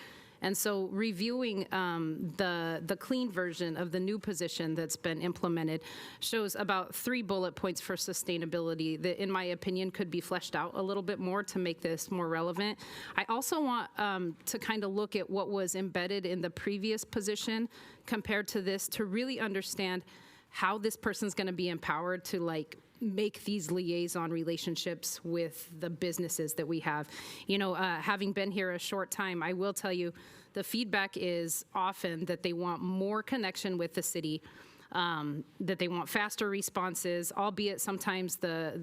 [SPEAKER 11] And so reviewing the clean version of the new position that's been implemented shows about 3 bullet points for sustainability that, in my opinion, could be fleshed out a little bit more to make this more relevant. I also want to kind of look at what was embedded in the previous position compared to this to really understand how this person's going to be empowered to make these liaison relationships with the businesses that we have. You know, having been here a short time, I will tell you the feedback is often that they want more connection with the city, that they want faster responses, albeit sometimes the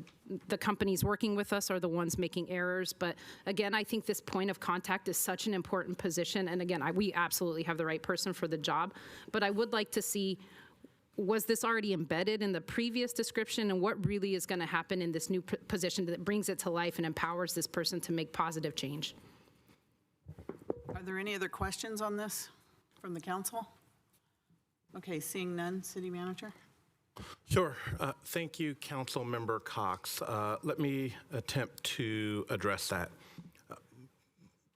[SPEAKER 11] companies working with us are the ones making errors. But again, I think this point of contact is such an important position. And again, we absolutely have the right person for the job. But I would like to see, was this already embedded in the previous description, and what really is going to happen in this new position that brings it to life and empowers this person to make positive change?
[SPEAKER 1] Are there any other questions on this from the council? Okay, seeing none, City Manager.
[SPEAKER 9] Sure. Thank you, Council Member Cox. Let me attempt to address that.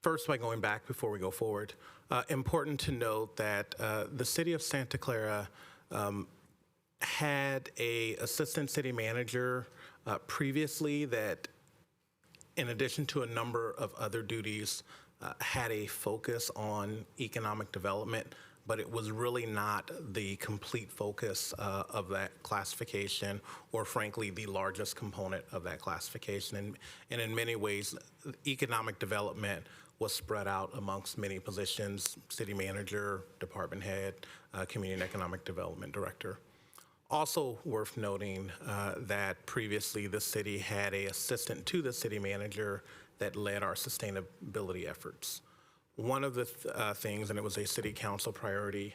[SPEAKER 9] First, by going back before we go forward, important to note that the City of Santa Clara had a assistant city manager previously that, in addition to a number of other duties, had a focus on economic development, but it was really not the complete focus of that classification, or frankly, the largest component of that classification. And in many ways, economic development was spread out amongst many positions: city manager, department head, community and economic development director. Also worth noting that previously the city had an assistant to the city manager that led our sustainability efforts. One of the things, and it was a city council priority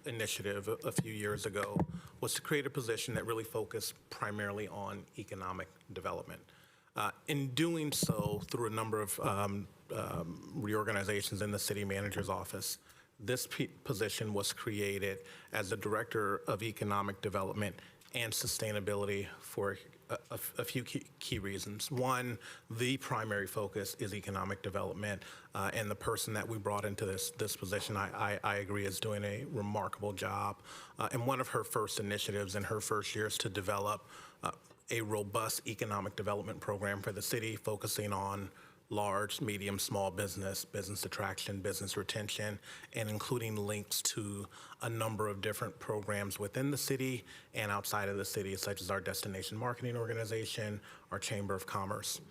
[SPEAKER 9] initiative a few years ago, was to create a position that really focused primarily on economic development. In doing so, through a number of reorganizations in the city manager's office, this position was created as the Director of Economic Development and Sustainability for a few key reasons. One, the primary focus is economic development, and the person that we brought into this position, I agree, is doing a remarkable job. And one of her first initiatives in her first year is to develop a robust economic development program for the city, focusing on large, medium, small business, business attraction, business retention, and including links to a number of different programs within the city and outside of the city, such as our destination marketing organization, our Chamber of Commerce.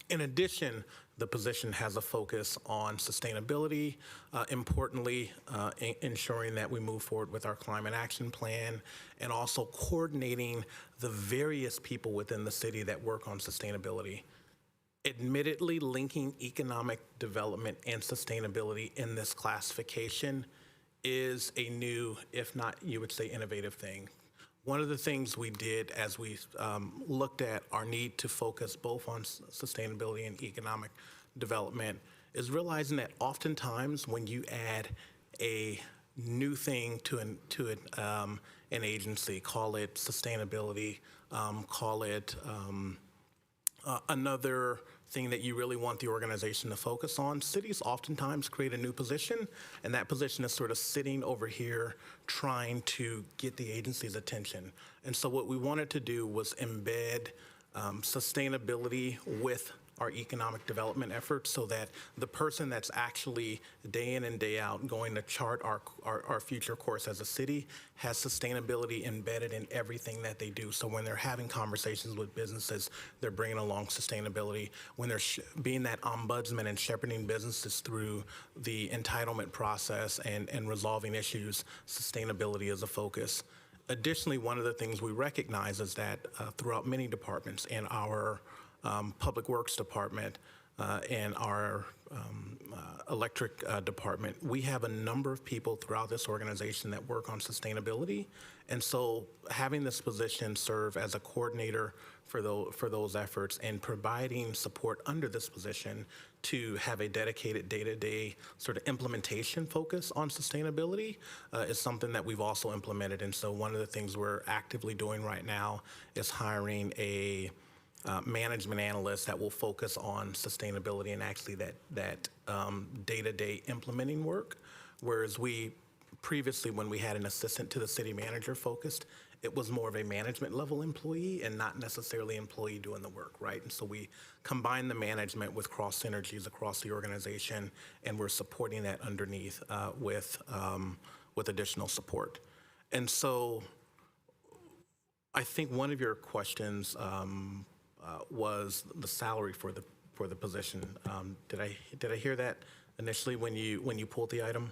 [SPEAKER 9] In addition, the position has a focus on sustainability, importantly, ensuring that we move forward with our climate action plan, and also coordinating the various people within the city that work on sustainability. Admittedly, linking economic development and sustainability in this classification is a new, if not, you would say, innovative thing. One of the things we did as we looked at our need to focus both on sustainability and economic development is realizing that oftentimes when you add a new thing to an agency, call it sustainability, call it another thing that you really want the organization to focus on, cities oftentimes create a new position, and that position is sort of sitting over here trying to get the agency's attention. And so what we wanted to do was embed sustainability with our economic development efforts so that the person that's actually day in and day out going to chart our future course as a city has sustainability embedded in everything that they do. So when they're having conversations with businesses, they're bringing along sustainability. When they're being that ombudsman and shepherding businesses through the entitlement process and resolving issues, sustainability is a focus. Additionally, one of the things we recognize is that throughout many departments in our Public Works Department and our electric department, we have a number of people throughout this organization that work on sustainability. And so having this position serve as a coordinator for those efforts and providing support under this position to have a dedicated day-to-day sort of implementation focus on sustainability is something that we've also implemented. And so one of the things we're actively doing right now is hiring a management analyst that will focus on sustainability and actually that day-to-day implementing work. Whereas we previously, when we had an assistant to the city manager focused, it was more of a management level employee and not necessarily employee doing the work, right? And so we combine the management with cross synergies across the organization, and we're supporting that underneath with additional support. And so I think one of your questions was the salary for the position. Did I hear that initially when you pulled the item?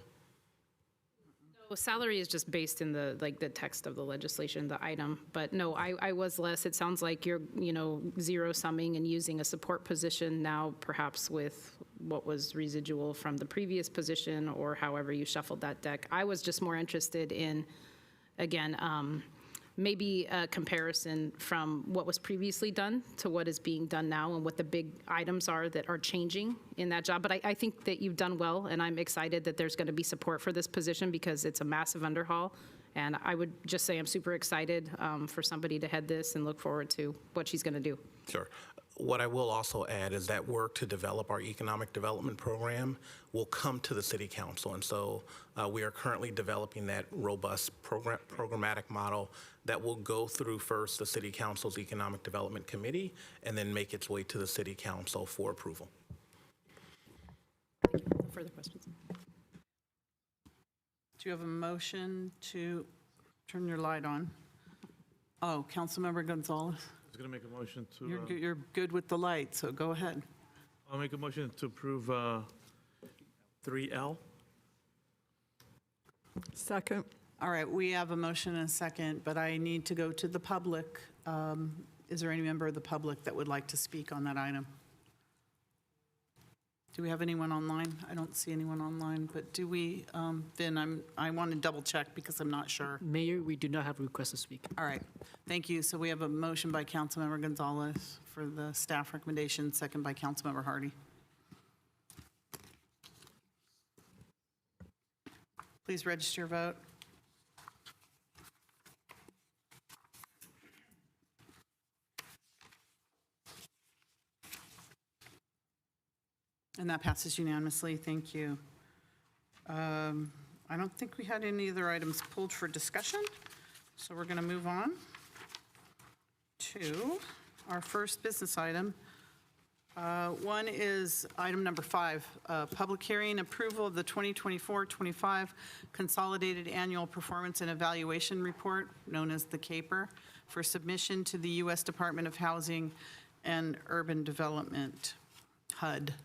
[SPEAKER 11] Well, salary is just based in the text of the legislation, the item. But no, I was less. It sounds like you're zero summing and using a support position now, perhaps with what was residual from the previous position or however you shuffled that deck. I was just more interested in, again, maybe a comparison from what was previously done to what is being done now and what the big items are that are changing in that job. But I think that you've done well, and I'm excited that there's going to be support for this position because it's a massive underhaul. And I would just say I'm super excited for somebody to head this and look forward to what she's going to do.
[SPEAKER 9] Sure. What I will also add is that work to develop our economic development program will come to the City Council. And so we are currently developing that robust programmatic model that will go through first the City Council's Economic Development Committee and then make its way to the City Council for approval.
[SPEAKER 11] Further questions?
[SPEAKER 1] Do you have a motion to turn your light on? Oh, Councilmember Gonzalez.
[SPEAKER 6] I was going to make a motion to...
[SPEAKER 1] You're good with the light, so go ahead.
[SPEAKER 6] I'll make a motion to approve 3L.
[SPEAKER 4] Second.
[SPEAKER 1] All right, we have a motion and a second, but I need to go to the public. Is there any member of the public that would like to speak on that item? Do we have anyone online? I don't see anyone online, but do we, Vin, I want to double check because I'm not sure.
[SPEAKER 8] Mayor, we do not have a request to speak.
[SPEAKER 1] All right, thank you. So we have a motion by Councilmember Gonzalez for the staff recommendation, second by Councilmember Hardy. Please register your vote. And that passes unanimously. Thank you. I don't think we had any other items pulled for discussion, so we're going to move on to our first business item. One is item number 5, public hearing approval of the 2024-25 Consolidated Annual Performance and Evaluation Report, known as the CAPER, for submission to the U.S. Department of Housing and Urban Development, HUD.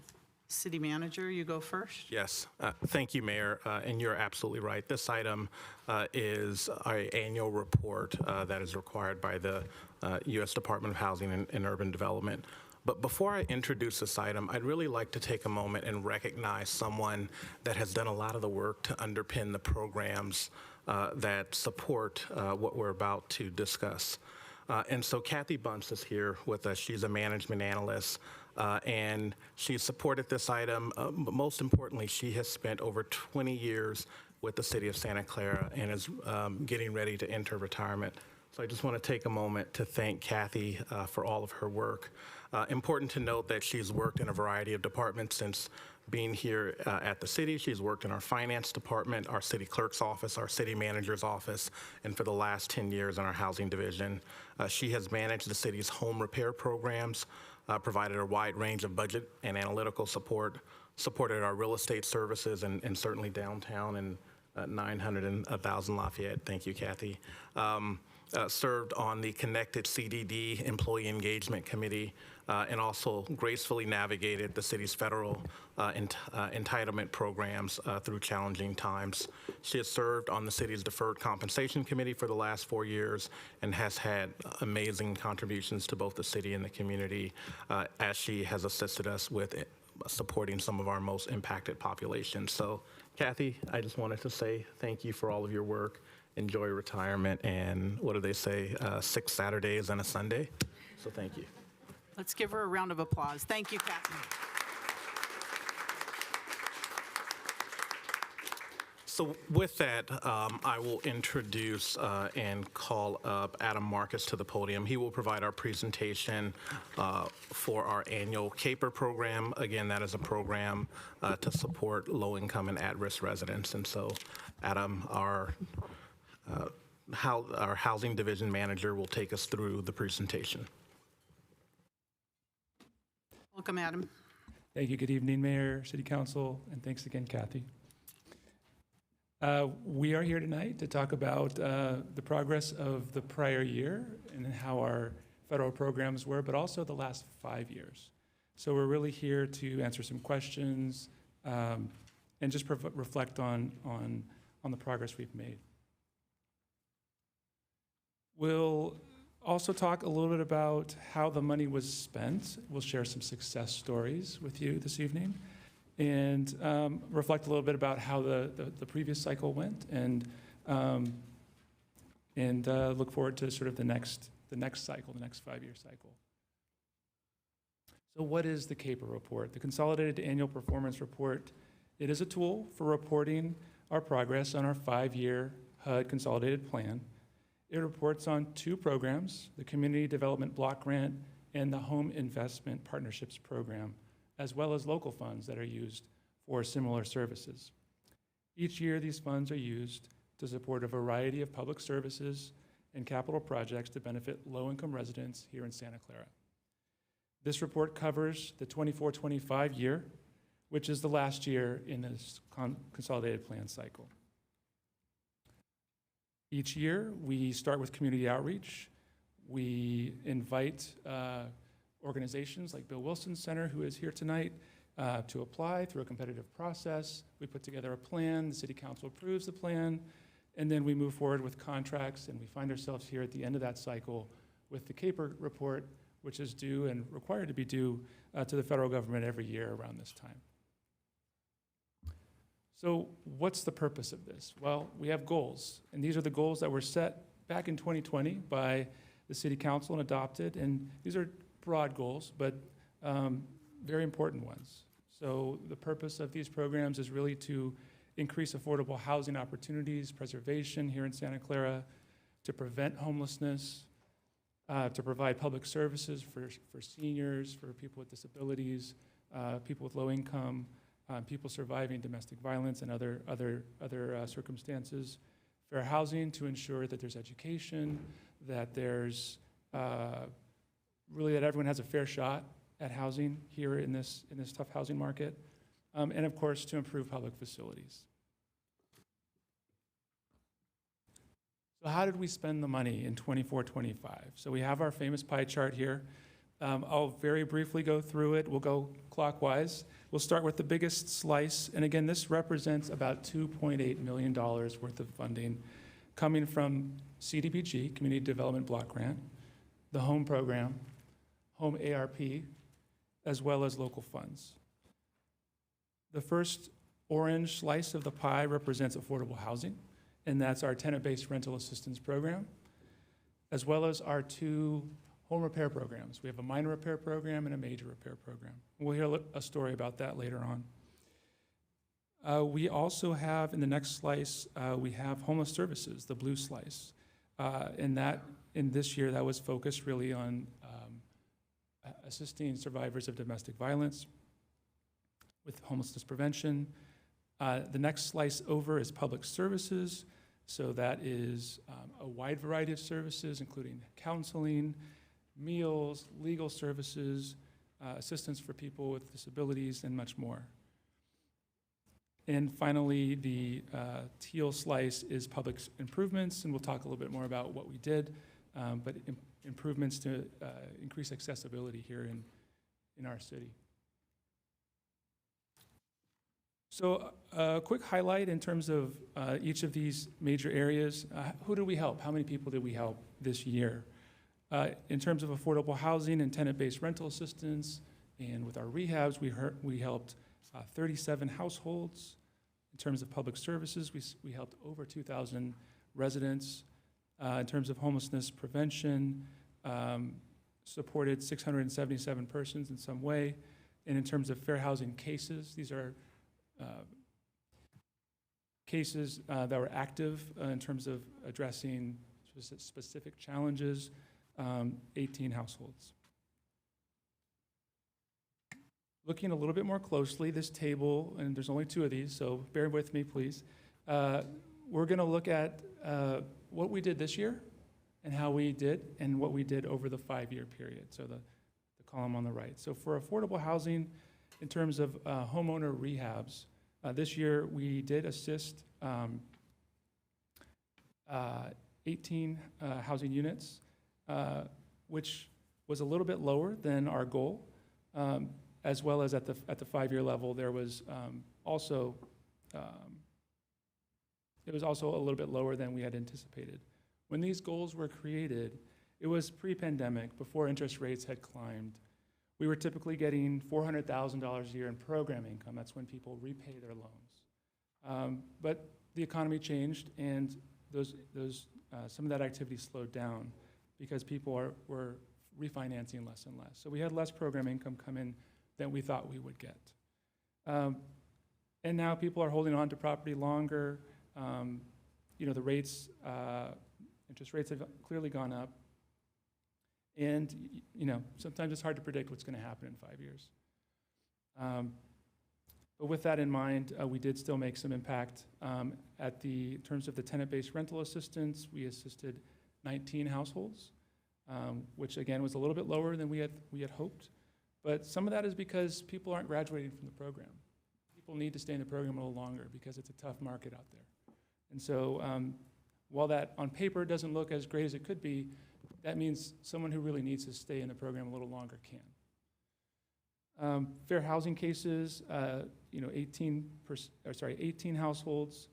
[SPEAKER 1] City Manager, you go first.
[SPEAKER 9] Yes, thank you, Mayor, and you're absolutely right. This item is our annual report that is required by the U.S. Department of Housing and Urban Development. But before I introduce this item, I'd really like to take a moment and recognize someone that has done a lot of the work to underpin the programs that support what we're about to discuss. And so Kathy Bunce is here with us. She's a management analyst, and she supported this item. But most importantly, she has spent over 20 years with the city of Santa Clara and is getting ready to enter retirement. So I just want to take a moment to thank Kathy for all of her work. Important to note that she's worked in a variety of departments since being here at the city. She's worked in our finance department, our city clerk's office, our city manager's office, and for the last 10 years in our housing division. She has managed the city's home repair programs, provided a wide range of budget and analytical support, supported our real estate services, and certainly downtown and 900 and 1,000 Lafayette. Thank you, Kathy. Served on the Connected CDD Employee Engagement Committee, and also gracefully navigated the city's federal entitlement programs through challenging times. She has served on the city's Deferred Compensation Committee for the last 4 years and has had amazing contributions to both the city and the community as she has assisted us with supporting some of our most impacted populations. So, Kathy, I just wanted to say thank you for all of your work. Enjoy retirement, and what do they say, 6 Saturdays and a Sunday? So thank you.
[SPEAKER 1] Let's give her a round of applause. Thank you, Kathy.
[SPEAKER 9] So with that, I will introduce and call up Adam Marcus to the podium. He will provide our presentation for our annual CAPER program. Again, that is a program to support low-income and at-risk residents. And so Adam, our housing division manager, will take us through the presentation.
[SPEAKER 1] Welcome, Adam.
[SPEAKER 12] Thank you. Good evening, Mayor, City Council, and thanks again, Kathy. We are here tonight to talk about the progress of the prior year and how our federal programs were, but also the last 5 years. So we're really here to answer some questions and just reflect on the progress we've made. We'll also talk a little bit about how the money was spent. We'll share some success stories with you this evening and reflect a little bit about how the previous cycle went and look forward to sort of the next cycle, the next 5-year cycle. So what is the CAPER report? The Consolidated Annual Performance Report. It is a tool for reporting our progress on our 5-year HUD consolidated plan. It reports on 2 programs, the Community Development Block Grant and the Home Investment Partnerships Program, as well as local funds that are used for similar services. Each year, these funds are used to support a variety of public services and capital projects to benefit low-income residents here in Santa Clara. This report covers the 24-25 year, which is the last year in this consolidated plan cycle. Each year, we start with community outreach. We invite organizations like Bill Wilson Center, who is here tonight, to apply through a competitive process. We put together a plan, the City Council approves the plan, And then we move forward with contracts, and we find ourselves here at the end of that cycle with the CAPER report, which is due and required to be due to the federal government every year around this time. So what's the purpose of this? Well, we have goals, and these are the goals that were set back in 2020 by the City Council and adopted, and these are broad goals, but very important ones. So the purpose of these programs is really to increase affordable housing opportunities, preservation here in Santa Clara, to prevent homelessness, to provide public services for seniors, for people with disabilities, people with low income, people surviving domestic violence and other circumstances. Fair housing to ensure that there's education, that there's really that everyone has a fair shot at housing here in this tough housing market, and of course to improve public facilities. So how did we spend the money in 24-25? So we have our famous pie chart here. I'll very briefly go through it. We'll go clockwise. We'll start with the biggest slice, and again, this represents about $2.8 million worth of funding coming from CDBG, Community Development Block Grant, the Home Program, Home ARP, as well as local funds. The first orange slice of the pie represents affordable housing, and that's our tenant-based rental assistance program, as well as our two home repair programs. We have a minor repair program and a major repair program. We'll hear a story about that later on. We also have, in the next slice, we have homeless services, the blue slice. And that, in this year, that was focused really on assisting survivors of domestic violence with homelessness prevention. The next slice over is public services. So that is a wide variety of services, including counseling, meals, legal services, assistance for people with disabilities, and much more. And finally, the teal slice is public improvements, and we'll talk a little bit more about what we did, but improvements to increase accessibility here in our city. So a quick highlight in terms of each of these major areas. Who did we help? How many people did we help this year? In terms of affordable housing and tenant-based rental assistance, and with our rehabs, we helped 37 households. In terms of public services, we helped over 2,000 residents. In terms of homelessness prevention, supported 677 persons in some way. And in terms of fair housing cases, these are cases that were active in terms of addressing specific challenges, 18 households. Looking a little bit more closely, this table, and there's only two of these, so bear with me, please. We're going to look at what we did this year and how we did, and what we did over the 5-year period, so the column on the right. So for affordable housing, in terms of homeowner rehabs, this year we did assist 18 housing units, which was a little bit lower than our goal, as well as at the 5-year level, there was also it was also a little bit lower than we had anticipated. When these goals were created, it was pre-pandemic, before interest rates had climbed. We were typically getting $400,000 a year in program income. That's when people repay their loans. But the economy changed, and some of that activity slowed down because people were refinancing less and less. So we had less program income come in than we thought we would get. And now people are holding on to property longer. The rates, interest rates have clearly gone up. And, sometimes it's hard to predict what's going to happen in 5 years. But with that in mind, we did still make some impact. In terms of the tenant-based rental assistance, we assisted 19 households, which again was a little bit lower than we had hoped. But some of that is because people aren't graduating from the program. People need to stay in the program a little longer because it's a tough market out there. And so while that on paper doesn't look as great as it could be, that means someone who really needs to stay in the program a little longer can. Fair housing cases, 18 households,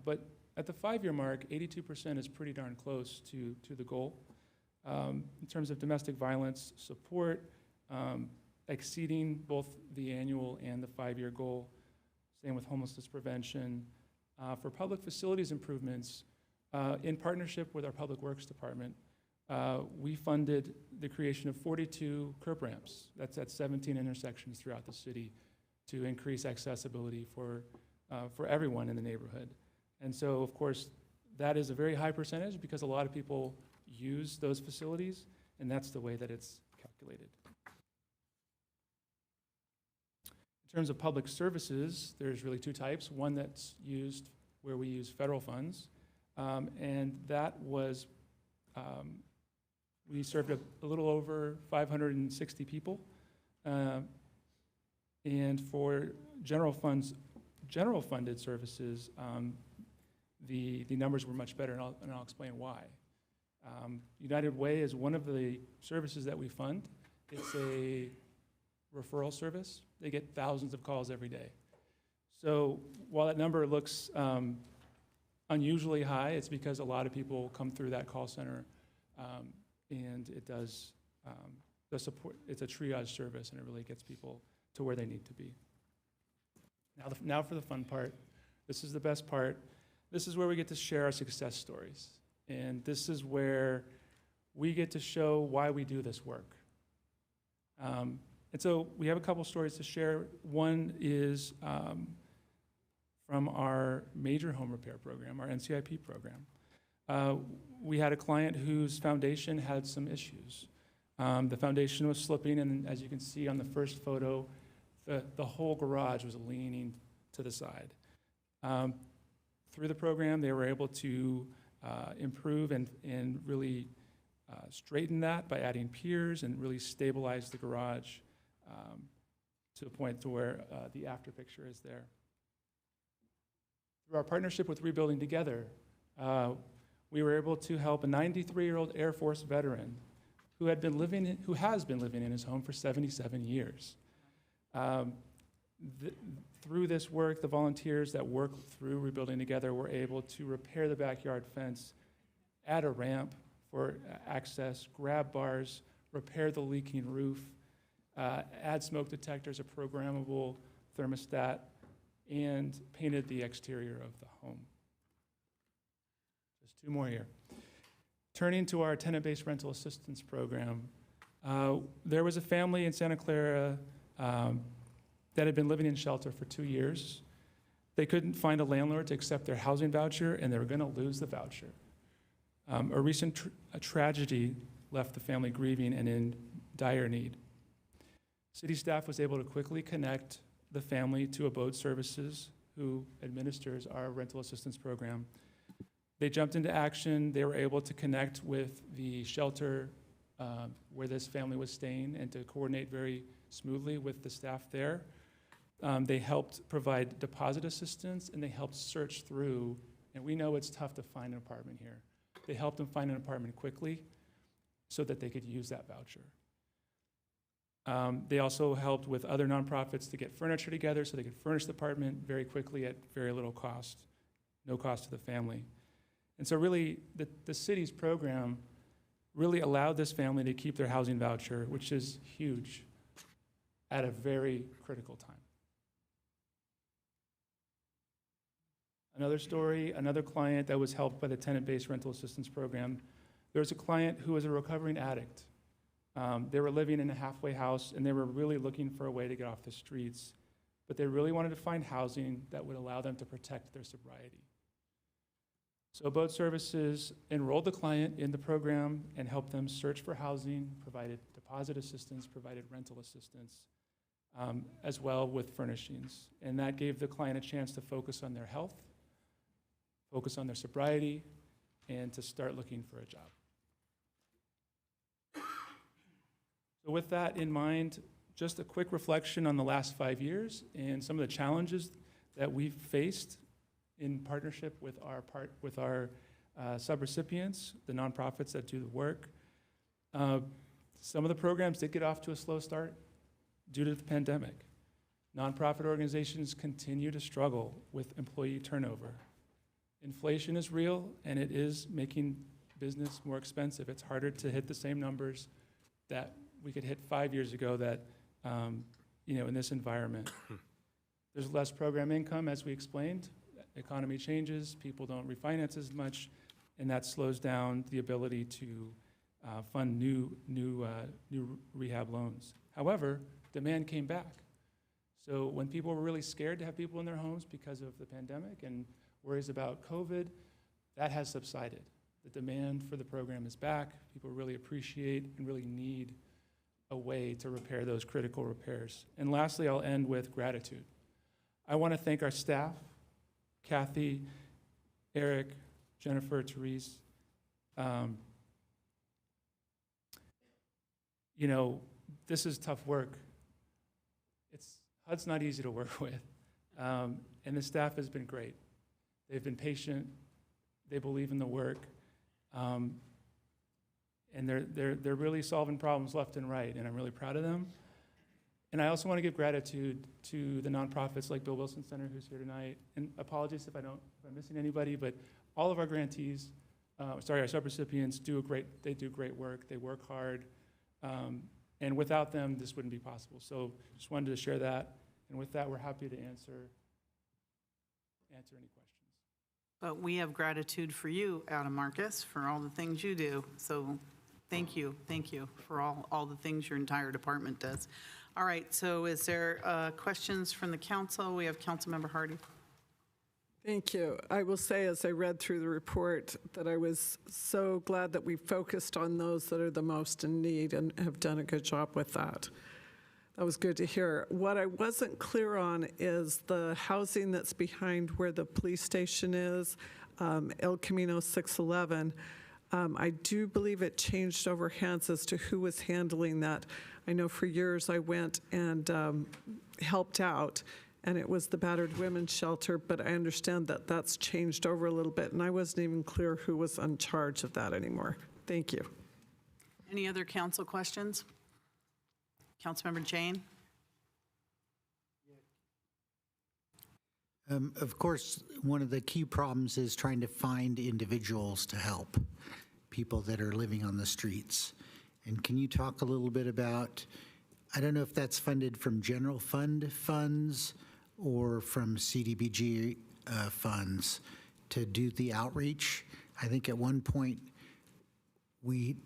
[SPEAKER 12] but At the 5-year mark, 82% is pretty darn close to the goal. In terms of domestic violence support, exceeding both the annual and the 5-year goal. Same with homelessness prevention. For public facilities improvements, in partnership with our Public Works Department, we funded the creation of 42 curb ramps. That's at 17 intersections throughout the city to increase accessibility for everyone in the neighborhood. And so, of course, that is a very high percentage because a lot of people use those facilities, and that's the way that it's calculated. In terms of public services, there's really 2 types. One that's used where we use federal funds, and that was, we served a little over 560 people. And for general funded services, the numbers were much better, and I'll explain why. United Way is one of the services that we fund. It's a referral service. They get thousands of calls every day. So while that number looks unusually high, it's because a lot of people come through that call center, and it does the support. It's a triage service, and it really gets people to where they need to be. Now for the fun part. This is the best part. This is where we get to share our success stories. And this is where we get to show why we do this work. And so we have a couple stories to share. One is from our major home repair program, our NCIP program. We had a client whose foundation had some issues. The foundation was slipping, and as you can see on the first photo, the whole garage was leaning to the side. Through the program, they were able to improve and really straighten that by adding piers and really stabilize the garage to a point to where the after picture is there. Through our partnership with Rebuilding Together, we were able to help a 93-year-old Air Force veteran who has been living in his home for 77 years. Through this work, the volunteers that work through Rebuilding Together were able to repair the backyard fence, add a ramp for access, grab bars, repair the leaking roof, add smoke detectors, a programmable thermostat, and painted the exterior of the home. Just 2 more here. Turning to our tenant-based rental assistance program, there was a family in Santa Clara that had been living in shelter for 2 years. They couldn't find a landlord to accept their housing voucher, and they were going to lose the voucher. A recent tragedy left the family grieving and in dire need. City staff was able to quickly connect the family to Abode Services, who administers our rental assistance program. They jumped into action. They were able to connect with the shelter where this family was staying and to coordinate very smoothly with the staff there. They helped provide deposit assistance, and they helped search through, and we know it's tough to find an apartment here. They helped them find an apartment quickly so that they could use that voucher. They also helped with other nonprofits to get furniture together so they could furnish the apartment very quickly at very little cost, no cost to the family. And so really, the city's program really allowed this family to keep their housing voucher, which is huge, at a very critical time. Another story, another client that was helped by the tenant-based rental assistance program. There was a client who was a recovering addict. They were living in a halfway house, and they were really looking for a way to get off the streets, but they really wanted to find housing that would allow them to protect their sobriety. So Abode Services enrolled the client in the program and helped them search for housing, provided deposit assistance, provided rental assistance, as well with furnishings. And that gave the client a chance to focus on their health, focus on their sobriety, and to start looking for a job. So with that in mind, just a quick reflection on the last 5 years and some of the challenges that we've faced in partnership with our subrecipients, the nonprofits that do the work. Some of the programs did get off to a slow start due to the pandemic. Nonprofit organizations continue to struggle with employee turnover. Inflation is real, and it is making business more expensive. It's harder to hit the same numbers that we could hit 5 years ago that, in this environment. There's less program income, as we explained. Economy changes, people don't refinance as much, and that slows down the ability to fund new rehab loans. However, demand came back. So when people were really scared to have people in their homes because of the pandemic and worries about COVID, that has subsided. The demand for the program is back. People really appreciate and really need a way to repair those critical repairs. And lastly, I'll end with gratitude. I want to thank our staff, Kathy, Eric, Jennifer, Therese. This is tough work. HUD's not easy to work with. And the staff has been great. They've been patient. They believe in the work. And they're really solving problems left and right, and I'm really proud of them. And I also want to give gratitude to the nonprofits like Bill Wilson Center, who's here tonight. And apologies if I'm missing anybody, but all of our grantees, our subrecipients do great work. They work hard. And without them, this wouldn't be possible. So just wanted to share that. And with that, we're happy to answer any questions.
[SPEAKER 1] But we have gratitude for you, Adam Marcus, for all the things you do. So thank you for all the things your entire department does. All right, so is there questions from the council? We have Councilmember Hardy.
[SPEAKER 4] Thank you. I will say, as I read through the report, that I was so glad that we focused on those that are the most in need and have done a good job with that. That was good to hear. What I wasn't clear on is the housing that's behind where the police station is, El Camino 611. I do believe it changed over hands as to who was handling that. I know for years I went and helped out, and it was the battered women's shelter, but I understand that that's changed over a little bit, and I wasn't even clear who was in charge of that anymore. Thank you.
[SPEAKER 1] Any other council questions? Councilmember Jane?
[SPEAKER 7] Of course, one of the key problems is trying to find individuals to help, people that are living on the streets. And can you talk a little bit about, I don't know if that's funded from general fund funds or from CDBG funds to do the outreach? I think at one point we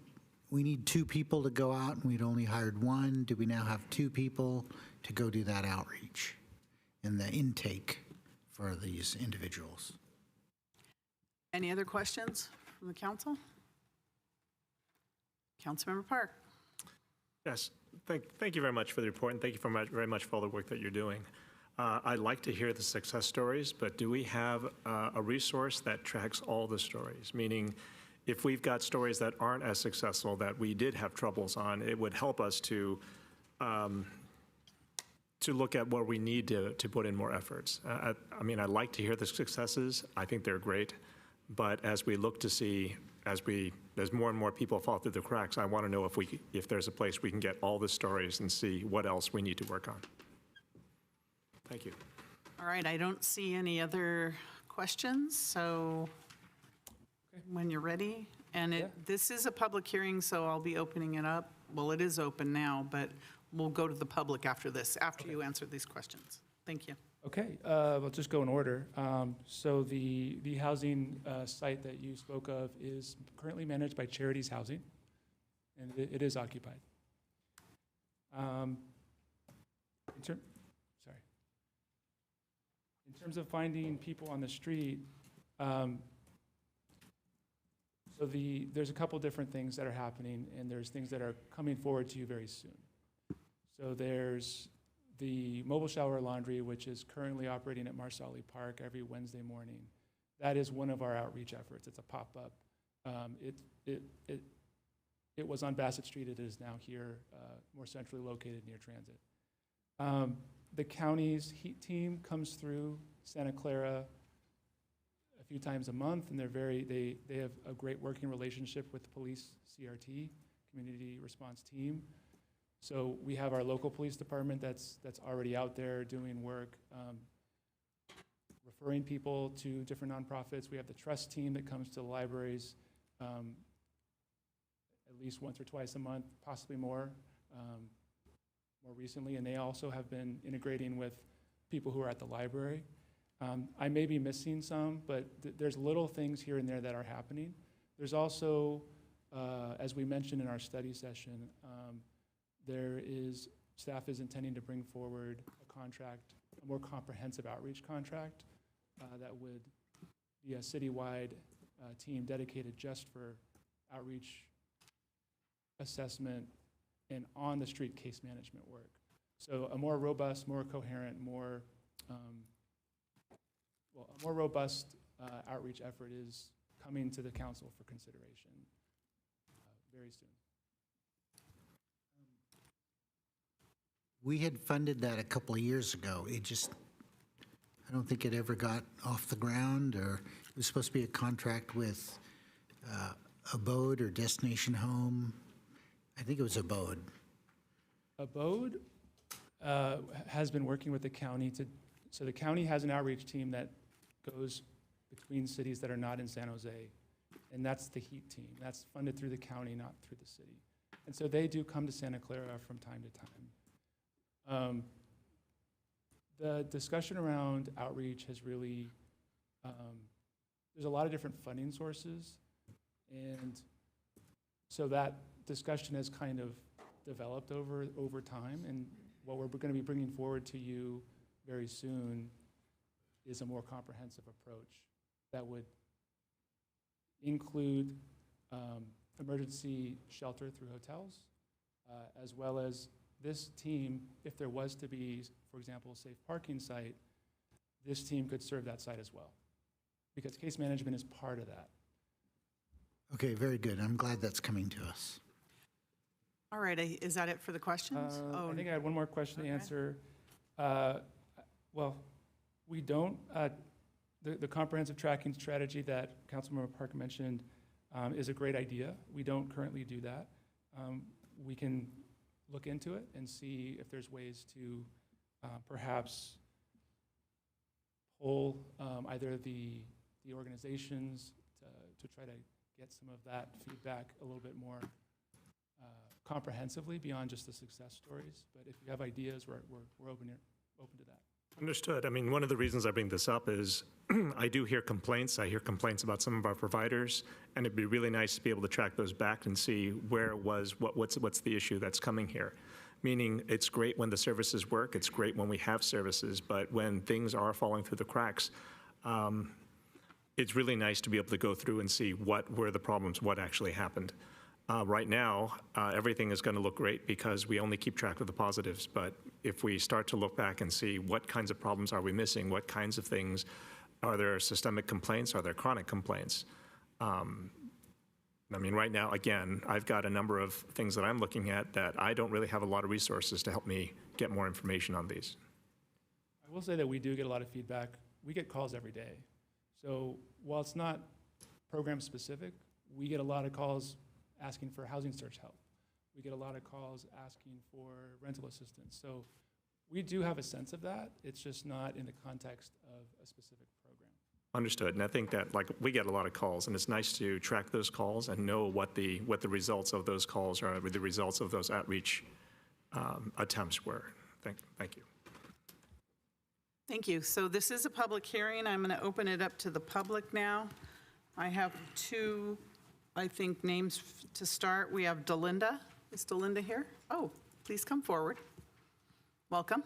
[SPEAKER 7] need 2 people to go out and we'd only hired 1. Do we now have 2 people to go do that outreach and the intake for these individuals?
[SPEAKER 1] Any other questions from the council? Councilmember Park.
[SPEAKER 10] Yes, thank you very much for the report, and thank you very much for all the work that you're doing. I'd like to hear the success stories, but do we have a resource that tracks all the stories? Meaning, if we've got stories that aren't as successful, that we did have troubles on, it would help us to look at where we need to put in more efforts. I mean, I'd like to hear the successes. I think they're great. But as we look to see, as more and more people fall through the cracks, I want to know if there's a place we can get all the stories and see what else we need to work on. Thank you.
[SPEAKER 1] All right, I don't see any other questions, so when you're ready. And this is a public hearing, so I'll be opening it up. Well, it is open now, but we'll go to the public after this, after you answer these questions. Thank you.
[SPEAKER 12] Okay, we'll just go in order. So the housing site that you spoke of is currently managed by Charities Housing, and it is occupied. In terms of finding people on the street, so there's a couple different things that are happening, and there's things that are coming forward to you very soon. So there's the mobile shower laundry, which is currently operating at Marsali Park every Wednesday morning. That is one of our outreach efforts. It's a pop-up. It was on Bassett Street. It is now here, more centrally located near transit. The county's heat team comes through Santa Clara a few times a month, and they have a great working relationship with the police CRT, Community Response Team. So we have our local police department that's already out there doing work, referring people to different nonprofits. We have the trust team that comes to the libraries at least once or twice a month, possibly more recently, and they also have been integrating with people who are at the library. I may be missing some, but there's little things here and there that are happening. There's also, as we mentioned in our study session, staff is intending to bring forward a contract, a more comprehensive outreach contract that would be a citywide team dedicated just for outreach, assessment, and on-the-street case management work. So a more robust, more coherent, a more robust outreach effort is coming to the council for consideration very soon.
[SPEAKER 7] We had funded that a couple of years ago. I don't think it ever got off the ground, or it was supposed to be a contract with Abode or Destination Home. I think it was Abode.
[SPEAKER 12] Abode has been working with the county so the county has an outreach team that goes between cities that are not in San Jose, and that's the HEAT team. That's funded through the county, not through the city. And so they do come to Santa Clara from time to time. The discussion around outreach has really, there's a lot of different funding sources, and so that discussion has kind of developed over time, and what we're going to be bringing forward to you very soon is a more comprehensive approach that would include emergency shelter through hotels, as well as this team, if there was to be, for example, a safe parking site, this team could serve that site as well, because case management is part of that.
[SPEAKER 7] Okay, very good. I'm glad that's coming to us.
[SPEAKER 1] All right, is that it for the questions?
[SPEAKER 12] I think I had one more question to answer. Well, we don't, the comprehensive tracking strategy that Councilmember Park mentioned is a great idea. We don't currently do that. We can look into it and see if there's ways to perhaps poll either the organizations to try to get some of that feedback a little bit more comprehensively beyond just the success stories. But if you have ideas, we're open to that.
[SPEAKER 10] Understood. I mean, one of the reasons I bring this up is I do hear complaints. I hear complaints about some of our providers, and it'd be really nice to be able to track those back and see where it was, what's the issue that's coming here. Meaning, it's great when the services work, it's great when we have services, but when things are falling through the cracks, it's really nice to be able to go through and see what were the problems, what actually happened. Right now, everything is going to look great because we only keep track of the positives. But if we start to look back and see what kinds of problems are we missing, what kinds of things, are there systemic complaints, are there chronic complaints? I mean, right now, again, I've got a number of things that I'm looking at that I don't really have a lot of resources to help me get more information on these.
[SPEAKER 12] I will say that we do get a lot of feedback. We get calls every day. So while it's not program specific, we get a lot of calls asking for housing search help. We get a lot of calls asking for rental assistance. So we do have a sense of that. It's just not in the context of a specific program.
[SPEAKER 10] Understood. And I think that, like, we get a lot of calls, and it's nice to track those calls and know what the results of those calls are, the results of those outreach attempts were. Thank you.
[SPEAKER 1] Thank you. So this is a public hearing. I'm going to open it up to the public now. I have two, I think, names to start. We have Delinda. Is Delinda here? Oh, please come forward. Welcome.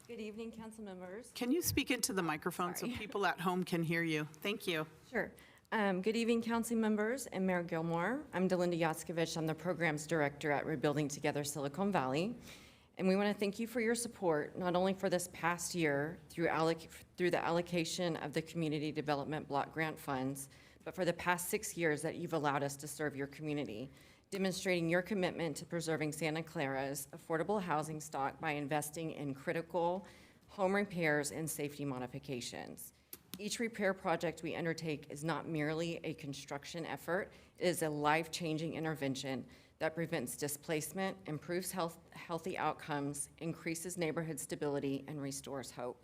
[SPEAKER 3] Good evening, council members.
[SPEAKER 1] Can you speak into the microphone so people at home can hear you? Thank you.
[SPEAKER 3] Sure. Good evening, council members and Mayor Gilmore. I'm Delinda Yatskovich. I'm the programs director at Rebuilding Together Silicon Valley. And we want to thank you for your support, not only for this past year through the allocation of the Community Development Block Grant funds, but for the past 6 years that you've allowed us to serve your community, demonstrating your commitment to preserving Santa Clara's affordable housing stock by investing in critical home repairs and safety modifications. Each repair project we undertake is not merely a construction effort, it is a life-changing intervention that prevents displacement, improves healthy outcomes, increases neighborhood stability, and restores hope.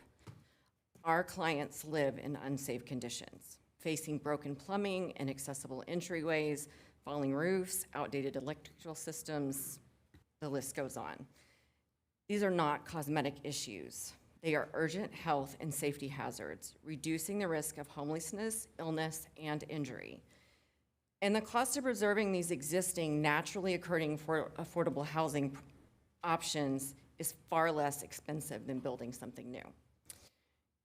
[SPEAKER 3] Our clients live in unsafe conditions, facing broken plumbing, inaccessible entryways, falling roofs, outdated electrical systems, the list goes on. These are not cosmetic issues. They are urgent health and safety hazards, reducing the risk of homelessness, illness, and injury. And the cost of preserving these existing, naturally occurring affordable housing options is far less expensive than building something new.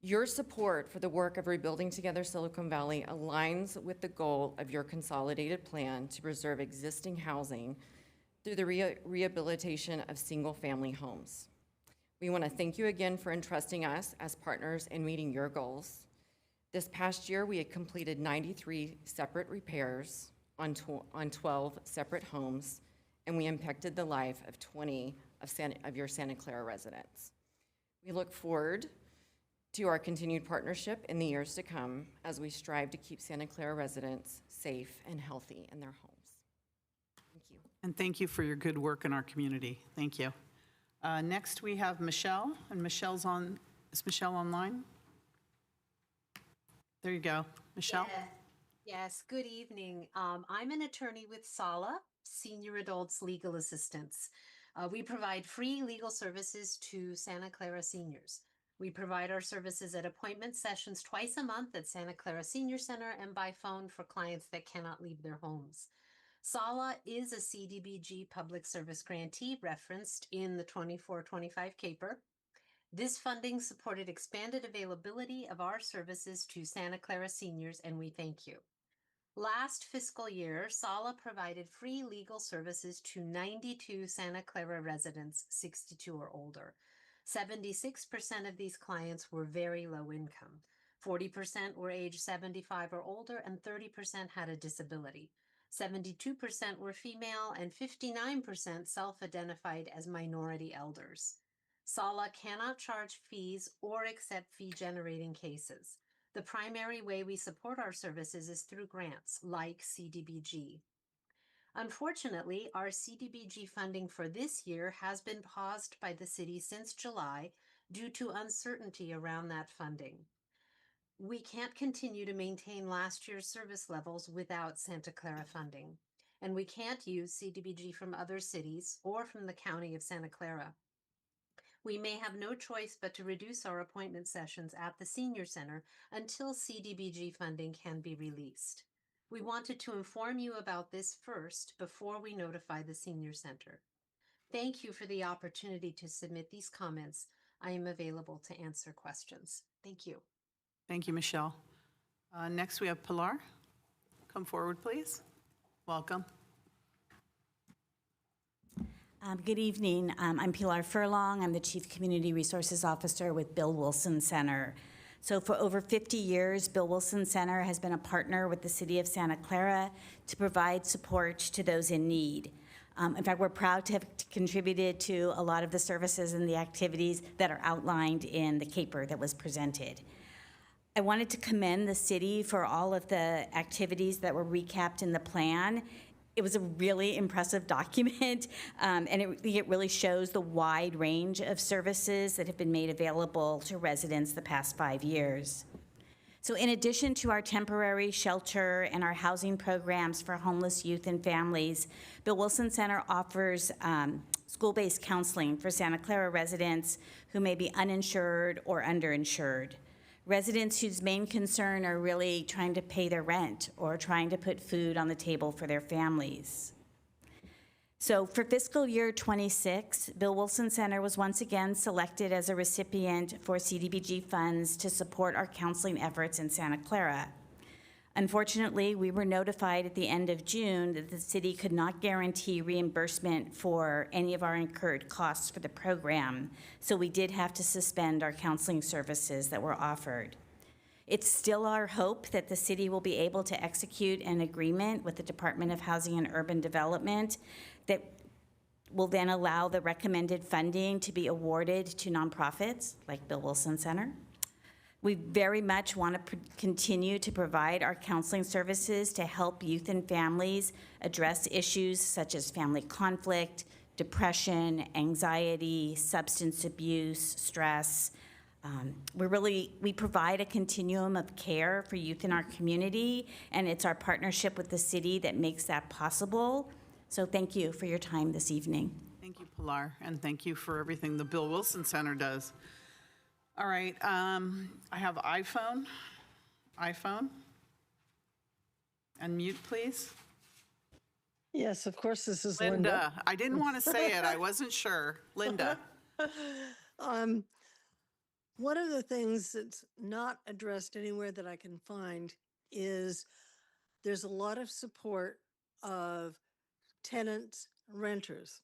[SPEAKER 3] Your support for the work of Rebuilding Together Silicon Valley aligns with the goal of your consolidated plan to preserve existing housing through the rehabilitation of single-family homes. We want to thank you again for entrusting us as partners in meeting your goals. This past year, we had completed 93 separate repairs on 12 separate homes, and we impacted the life of 20 of your Santa Clara residents. We look forward to our continued partnership in the years to come as we strive to keep Santa Clara residents safe and healthy in their homes. Thank you.
[SPEAKER 1] And thank you for your good work in our community. Thank you. Next, we have Michelle, and is Michelle online? There you go. Michelle?
[SPEAKER 13] Yes, good evening. I'm an attorney with SALA, Senior Adults Legal Assistance. We provide free legal services to Santa Clara seniors. We provide our services at appointment sessions twice a month at Santa Clara Senior Center and by phone for clients that cannot leave their homes. SALA is a CDBG public service grantee referenced in the 24-25 CAPER. This funding supported expanded availability of our services to Santa Clara seniors, and we thank you. Last fiscal year, SALA provided free legal services to 92 Santa Clara residents 62 or older. 76% of these clients were very low income. 40% were age 75 or older, and 30% had a disability. 72% were female, and 59% self-identified as minority elders. SALA cannot charge fees or accept fee-generating cases. The primary way we support our services is through grants like CDBG. Unfortunately, our CDBG funding for this year has been paused by the city since July due to uncertainty around that funding. We can't continue to maintain last year's service levels without Santa Clara funding, and we can't use CDBG from other cities or from the county of Santa Clara. We may have no choice but to reduce our appointment sessions at the Senior Center until CDBG funding can be released. We wanted to inform you about this first before we notify the Senior Center. Thank you for the opportunity to submit these comments. I am available to answer questions. Thank you.
[SPEAKER 1] Thank you, Michelle. Next, we have Pilar. Come forward, please. Welcome.
[SPEAKER 14] Good evening. I'm Pilar Furlong. I'm the Chief Community Resources Officer with Bill Wilson Center. So for over 50 years, Bill Wilson Center has been a partner with the City of Santa Clara to provide support to those in need. In fact, we're proud to have contributed to a lot of the services and the activities that are outlined in the CAPER that was presented. I wanted to commend the city for all of the activities that were recapped in the plan. It was a really impressive document, and it really shows the wide range of services that have been made available to residents the past 5 years. So in addition to our temporary shelter and our housing programs for homeless youth and families, Bill Wilson Center offers school-based counseling for Santa Clara residents who may be uninsured or underinsured. Residents whose main concern are really trying to pay their rent or trying to put food on the table for their families. So for fiscal year 26, Bill Wilson Center was once again selected as a recipient for CDBG funds to support our counseling efforts in Santa Clara. Unfortunately, we were notified at the end of June that the city could not guarantee reimbursement for any of our incurred costs for the program, so we did have to suspend our counseling services that were offered. It's still our hope that the city will be able to execute an agreement with the Department of Housing and Urban Development that will then allow the recommended funding to be awarded to nonprofits like Bill Wilson Center. We very much want to continue to provide our counseling services to help youth and families address issues such as family conflict, depression, anxiety, substance abuse, stress, We provide a continuum of care for youth in our community, and it's our partnership with the city that makes that possible. So thank you for your time this evening.
[SPEAKER 1] Thank you, Pilar, and thank you for everything the Bill Wilson Center does. All right, I have iPhone. Unmute, please.
[SPEAKER 15] Yes, of course, this is
[SPEAKER 1] Linda.
[SPEAKER 15] Linda.
[SPEAKER 1] I didn't want to say it. I wasn't sure. Linda.
[SPEAKER 15] One of the things that's not addressed anywhere that I can find is there's a lot of support of tenants, renters.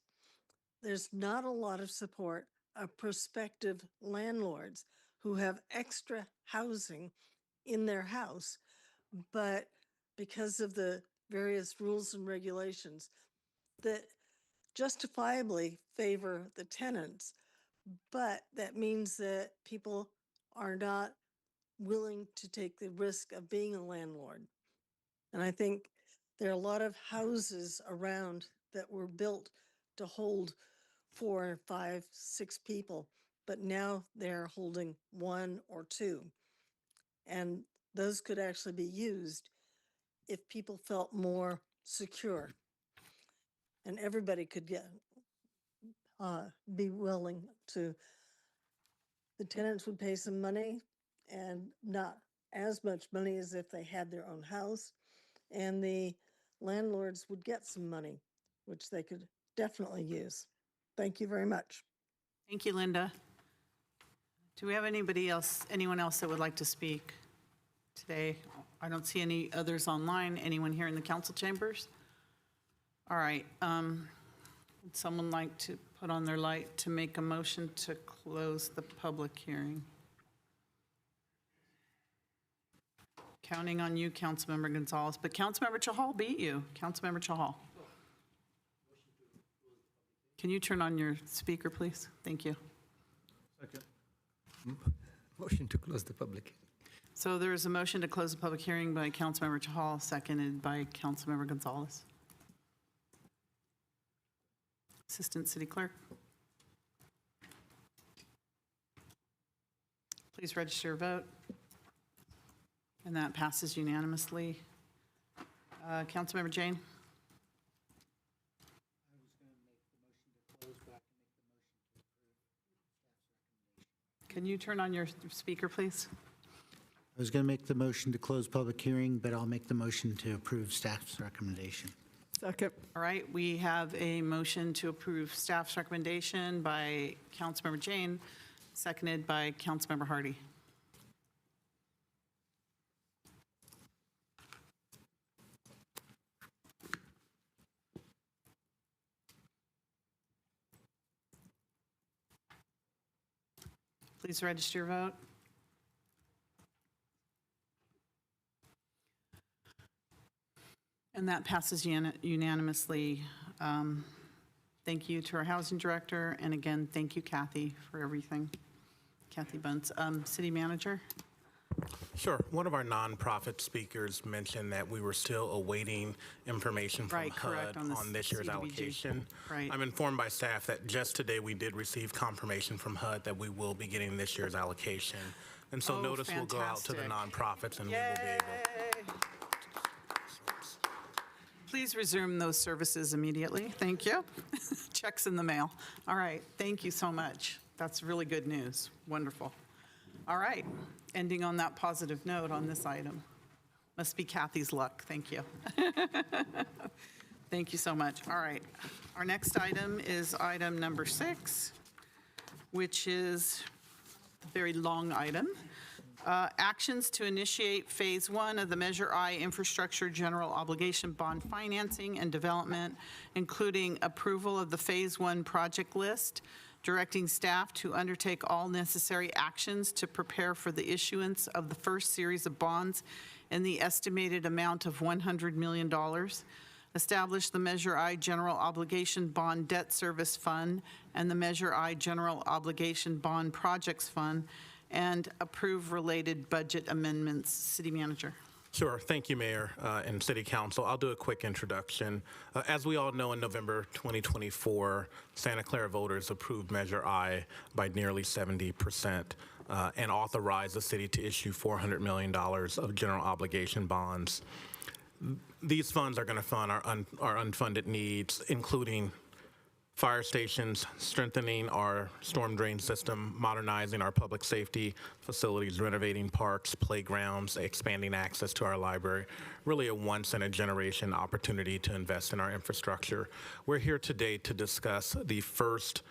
[SPEAKER 15] There's not a lot of support of prospective landlords who have extra housing in their house, but because of the various rules and regulations that justifiably favor the tenants, but that means that people are not willing to take the risk of being a landlord. And I think there are a lot of houses around that were built to hold 4, 5, 6 people, but now they're holding 1 or 2. And those could actually be used if people felt more secure. And everybody could be willing to, the tenants would pay some money and not as much money as if they had their own house. And the landlords would get some money, which they could definitely use. Thank you very much.
[SPEAKER 1] Thank you, Linda. Do we have anyone else that would like to speak today? I don't see any others online. Anyone here in the council chambers? All right. Would someone like to put on their light to make a motion to close the public hearing? Counting on you, Councilmember Gonzalez, but Councilmember Chahal beat you. Councilmember Chahal. Can you turn on your speaker, please? Thank you.
[SPEAKER 16] Second. Motion to close the public.
[SPEAKER 1] So there is a motion to close the public hearing by Councilmember Chahal, seconded by Councilmember Gonzalez. Assistant City Clerk. Please register your vote. And that passes unanimously. Councilmember Jane? Can you turn on your speaker, please?
[SPEAKER 7] I was going to make the motion to close public hearing, but I'll make the motion to approve staff's recommendation.
[SPEAKER 4] Second.
[SPEAKER 1] All right, we have a motion to approve staff's recommendation by Councilmember Jane, seconded by Councilmember Hardy. Please register your vote. And that passes unanimously. Thank you to our housing director, and again, thank you, Kathy, for everything. Kathy Bunce. City Manager?
[SPEAKER 9] Sure. One of our nonprofit speakers mentioned that we were still awaiting information from HUD on this year's allocation.
[SPEAKER 1] Right.
[SPEAKER 9] I'm informed by staff that just today we did receive confirmation from HUD that we will be getting this year's allocation. And so notice will go out to the nonprofits, and we will be able.
[SPEAKER 1] Please resume those services immediately. Thank you. Checks in the mail. All right. Thank you so much. That's really good news. Wonderful. All right. Ending on that positive note on this item. Must be Kathy's luck. Thank you. Thank you so much. All right. Our next item is item number 6, which is a very long item. Actions to initiate Phase 1 of the Measure I Infrastructure General Obligation Bond Financing and Development, including approval of the Phase 1 project list, directing staff to undertake all necessary actions to prepare for the issuance of the first series of bonds in the estimated amount of $100 million, establish the Measure I General Obligation Bond Debt Service Fund and the Measure I General Obligation Bond Projects Fund, and approve related budget amendments. City Manager.
[SPEAKER 9] Sure. Thank you, Mayor and City Council. I'll do a quick introduction. As we all know, in November 2024, Santa Clara voters approved Measure I by nearly 70% and authorized the city to issue $400 million of general obligation bonds. These funds are going to fund our unfunded needs, including fire stations, strengthening our storm drain system, modernizing our public safety facilities, renovating parks, playgrounds, expanding access to our library. Really a once-in-a-generation opportunity to invest in our infrastructure. We're here today to discuss the first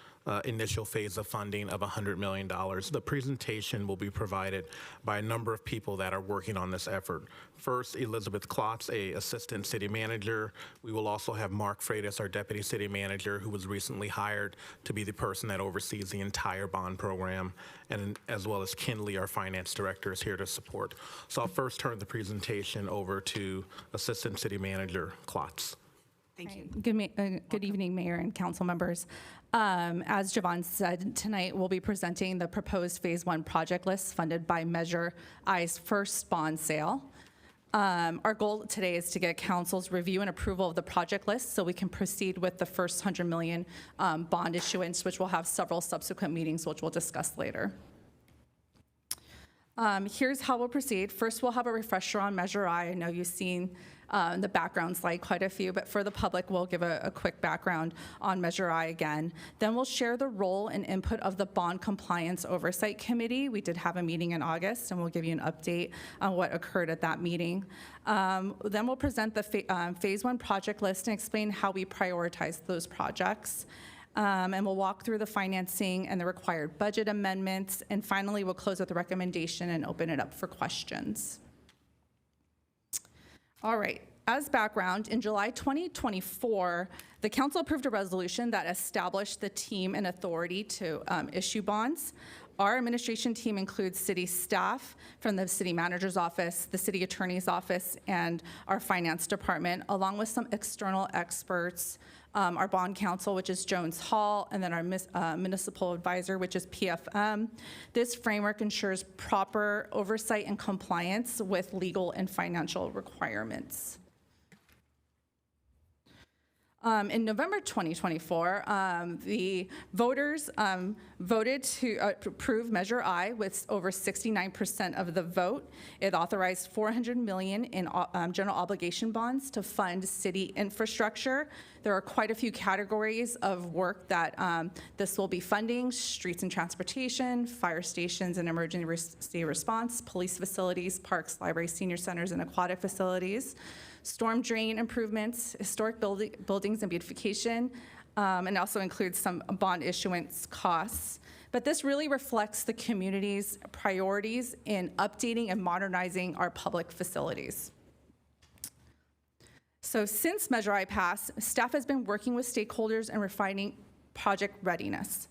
[SPEAKER 9] initial phase of funding of $100 million. The presentation will be provided by a number of people that are working on this effort. First, Elizabeth Klotz, a assistant city manager. We will also have Mark Freitas, our deputy city manager, who was recently hired to be the person that oversees the entire bond program, and as well as Ken Lee, our finance director, is here to support. So I'll first turn the presentation over to assistant city manager Klotz.
[SPEAKER 1] Thank you.
[SPEAKER 17] Good evening, Mayor and council members. As Javon said, tonight we'll be presenting the proposed Phase 1 project list funded by Measure I's first bond sale. Our goal today is to get council's review and approval of the project list so we can proceed with the first $100 million bond issuance, which will have several subsequent meetings, which we'll discuss later. Here's how we'll proceed. First, we'll have a refresher on Measure I. I know you've seen the background slide quite a few, but for the public, we'll give a quick background on Measure I again. Then we'll share the role and input of the Bond Compliance Oversight Committee. We did have a meeting in August, and we'll give you an update on what occurred at that meeting. Then we'll present the Phase 1 project list and explain how we prioritize those projects. And we'll walk through the financing and the required budget amendments. And finally, we'll close with the recommendation and open it up for questions. All right. As background, in July 2024, the council approved a resolution that established the team and authority to issue bonds. Our administration team includes city staff from the city manager's office, the city attorney's office, and our finance department, along with some external experts, our bond counsel, which is Jones Hall, and then our municipal advisor, which is PFM. This framework ensures proper oversight and compliance with legal and financial requirements. In November 2024, the voters voted to approve Measure I with over 69% of the vote. It authorized $400 million in general obligation bonds to fund city infrastructure. There are quite a few categories of work that this will be funding: streets and transportation, fire stations and emergency response, police facilities, parks, libraries, senior centers, and aquatic facilities, storm drain improvements, historic buildings and beautification, and also includes some bond issuance costs. But this really reflects the community's priorities in updating and modernizing our public facilities. So since Measure I passed, staff has been working with stakeholders and refining project readiness.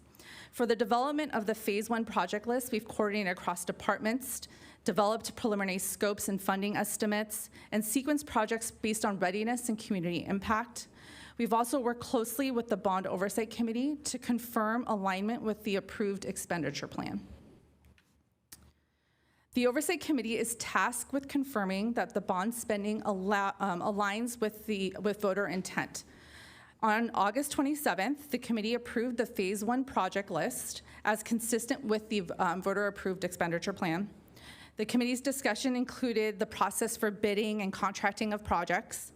[SPEAKER 17] For the development of the Phase 1 project list, we've coordinated across departments, developed preliminary scopes and funding estimates, and sequenced projects based on readiness and community impact. We've also worked closely with the Bond Oversight Committee to confirm alignment with the approved expenditure plan. The Oversight Committee is tasked with confirming that the bond spending aligns with voter intent. On August 27th, the committee approved the Phase 1 project list as consistent with the voter-approved expenditure plan. The committee's discussion included the process for bidding and contracting of projects,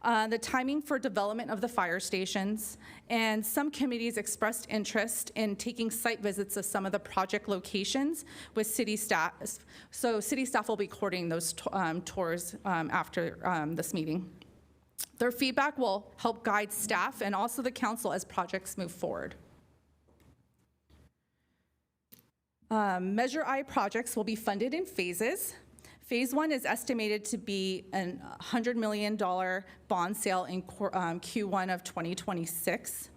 [SPEAKER 17] the timing for development of the fire stations, and some committees expressed interest in taking site visits of some of the project locations with city staff. So city staff will be coordinating those tours after this meeting. Their feedback will help guide staff and also the council as projects move forward. Measure I projects will be funded in phases. Phase 1 is estimated to be a $100 million bond sale in Q1 of 2026.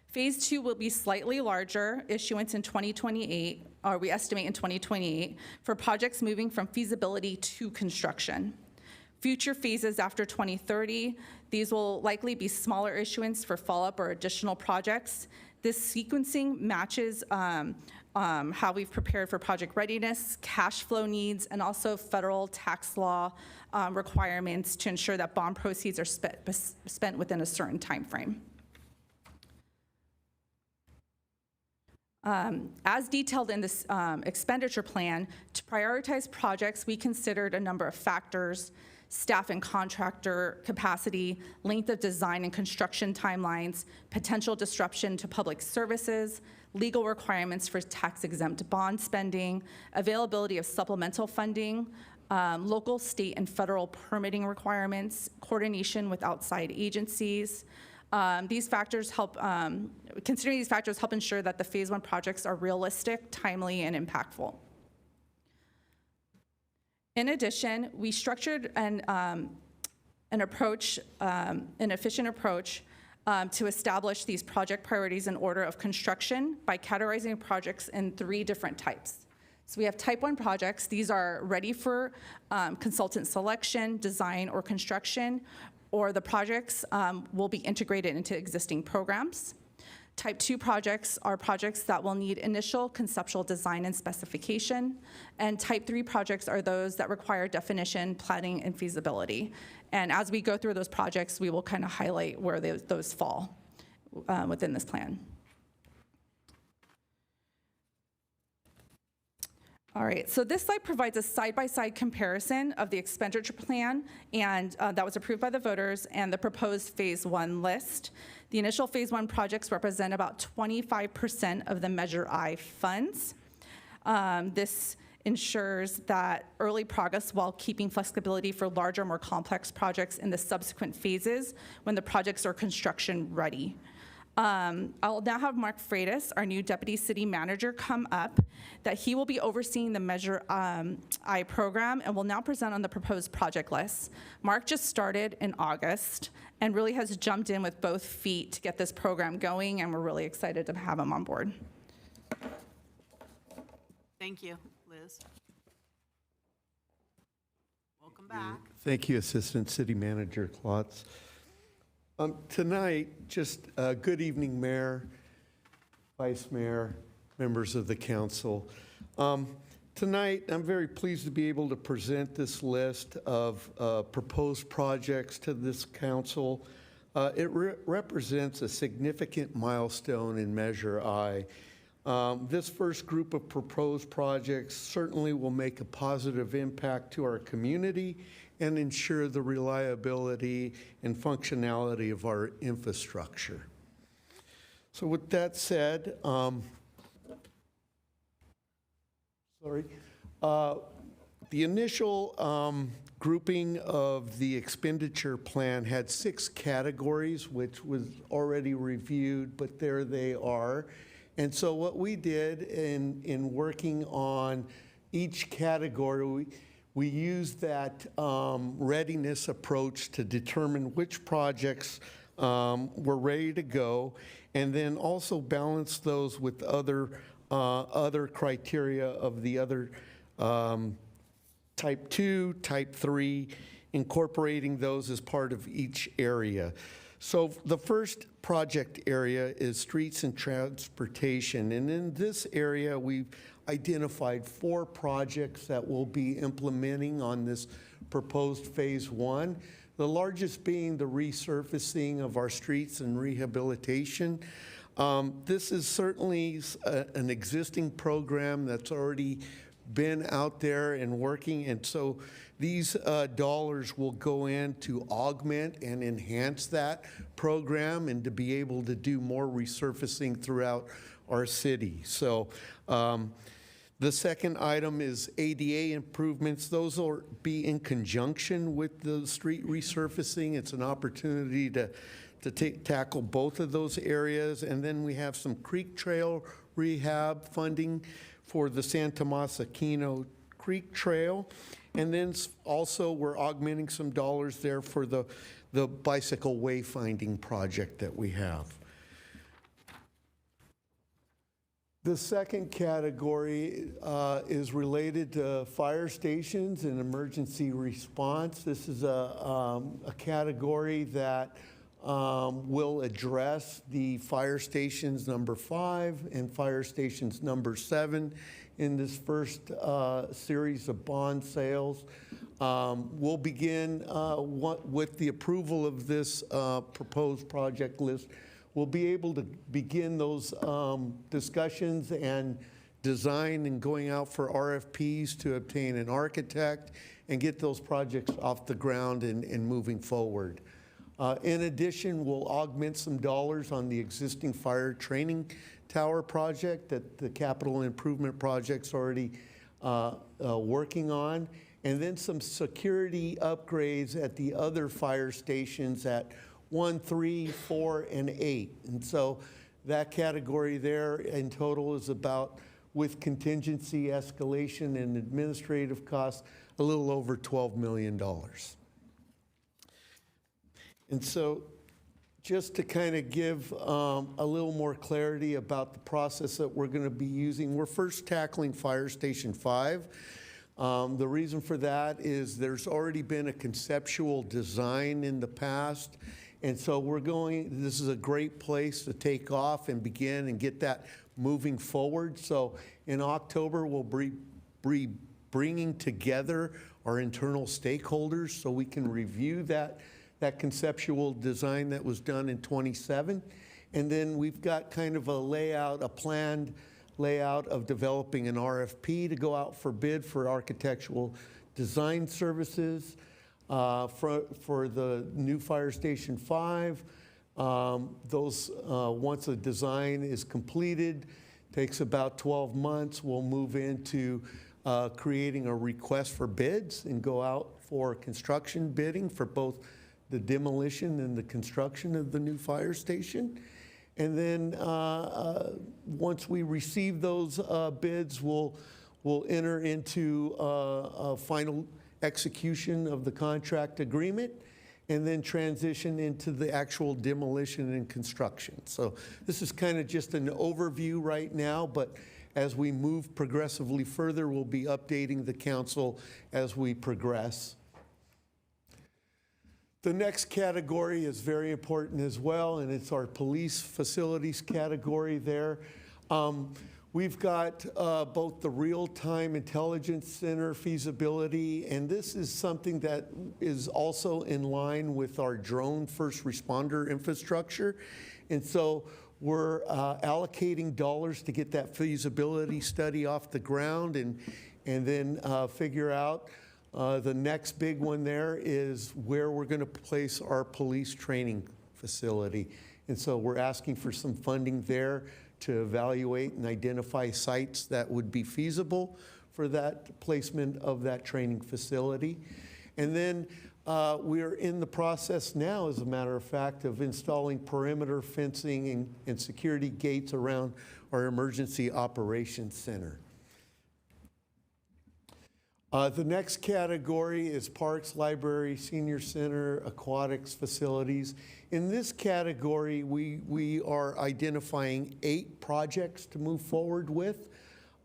[SPEAKER 17] Phase 2 will be slightly larger, issuance in 2028, or we estimate in 2028, for projects moving from feasibility to construction. Future phases after 2030, These will likely be smaller issuance for follow-up or additional projects. This sequencing matches how we've prepared for project readiness, cash flow needs, and also federal tax law requirements to ensure that bond proceeds are spent within a certain time frame. As detailed in this expenditure plan, to prioritize projects, we considered a number of factors: staff and contractor capacity, length of design and construction timelines, potential disruption to public services, legal requirements for tax-exempt bond spending, availability of supplemental funding, local, state, and federal permitting requirements, coordination with outside agencies. These factors help, considering these factors help ensure that the Phase 1 projects are realistic, timely, and impactful. In addition, we structured an efficient approach to establish these project priorities in order of construction by categorizing projects in 3 different types. So we have type 1 projects. These are ready for consultant selection, design, or construction, or the projects will be integrated into existing programs. Type 2 projects are projects that will need initial conceptual design and specification. And type 3 projects are those that require definition, planning, and feasibility. And as we go through those projects, we will kind of highlight where those fall within this plan. All right, so this slide provides a side-by-side comparison of the expenditure plan and that was approved by the voters and the proposed Phase 1 list. The initial Phase 1 projects represent about 25% of the Measure I funds. This ensures that early progress while keeping flexibility for larger, more complex projects in the subsequent phases when the projects are construction ready. I'll now have Mark Freitas, our new Deputy City Manager, come up, that he will be overseeing the Measure I program and will now present on the proposed project list. Mark just started in August and really has jumped in with both feet to get this program going, and we're really excited to have him on board.
[SPEAKER 1] Thank you, Liz. Welcome back.
[SPEAKER 18] Thank you, Assistant City Manager Klotz. Tonight, just good evening, Mayor, Vice Mayor, members of the council. Tonight, I'm very pleased to be able to present this list of proposed projects to this council. It represents a significant milestone in Measure I. This first group of proposed projects certainly will make a positive impact to our community and ensure the reliability and functionality of our infrastructure. So with that said, the initial grouping of the expenditure plan had 6 categories, which was already reviewed, but there they are. And so what we did in working on each category, we used that readiness approach to determine which projects were ready to go, and then also balance those with other criteria of the other type 2, type 3, incorporating those as part of each area. So the first project area is streets and transportation, and in this area we've identified 4 projects that we'll be implementing on this proposed Phase 1. The largest being the resurfacing of our streets and rehabilitation. This is certainly an existing program that's already been out there and working, and so these dollars will go in to augment and enhance that program and to be able to do more resurfacing throughout our city. So the second item is ADA improvements. Those will be in conjunction with the street resurfacing. It's an opportunity to tackle both of those areas. And then we have some creek trail rehab funding for the San Tomas Aquino Creek Trail. And then also we're augmenting some dollars there for the bicycle wayfinding project that we have. The second category is related to fire stations and emergency response. This is a category that will address the fire stations number 5 and fire stations number 7 in this first series of bond sales. We'll begin with the approval of this proposed project list. We'll be able to begin those discussions and design and going out for RFPs to obtain an architect and get those projects off the ground and moving forward. In addition, we'll augment some dollars on the existing fire training tower project that the capital improvement project's already working on, and then some security upgrades at the other fire stations at 1, 3, 4, and 8. And so that category there in total is about, with contingency, escalation, and administrative costs, a little over $12 million. And so just to kind of give a little more clarity about the process that we're going to be using, we're first tackling Fire Station 5. The reason for that is there's already been a conceptual design in the past. And so this is a great place to take off and begin and get that moving forward. So in October, we'll be bringing together our internal stakeholders so we can review that conceptual design that was done in 27. And then we've got kind of a planned layout of developing an RFP to go out for bid for architectural design services. For the new Fire Station 5, once a design is completed, takes about 12 months, we'll move into creating a request for bids and go out for construction bidding for both the demolition and the construction of the new fire station. And then once we receive those bids, we'll enter into a final execution of the contract agreement, and then transition into the actual demolition and construction. So this is kind of just an overview right now, but as we move progressively further, we'll be updating the council as we progress. The next category is very important as well, and it's our police facilities category there. We've got both the real-time intelligence center feasibility, and this is something that is also in line with our drone first responder infrastructure. And so we're allocating dollars to get that feasibility study off the ground and then figure out the next big one there is where we're going to place our police training facility. And so we're asking for some funding there to evaluate and identify sites that would be feasible for that placement of that training facility. And then we're in the process now, as a matter of fact, of installing perimeter fencing and security gates around our emergency operations center. The next category is parks, library, senior center, aquatics facilities. In this category, we are identifying 8 projects to move forward with.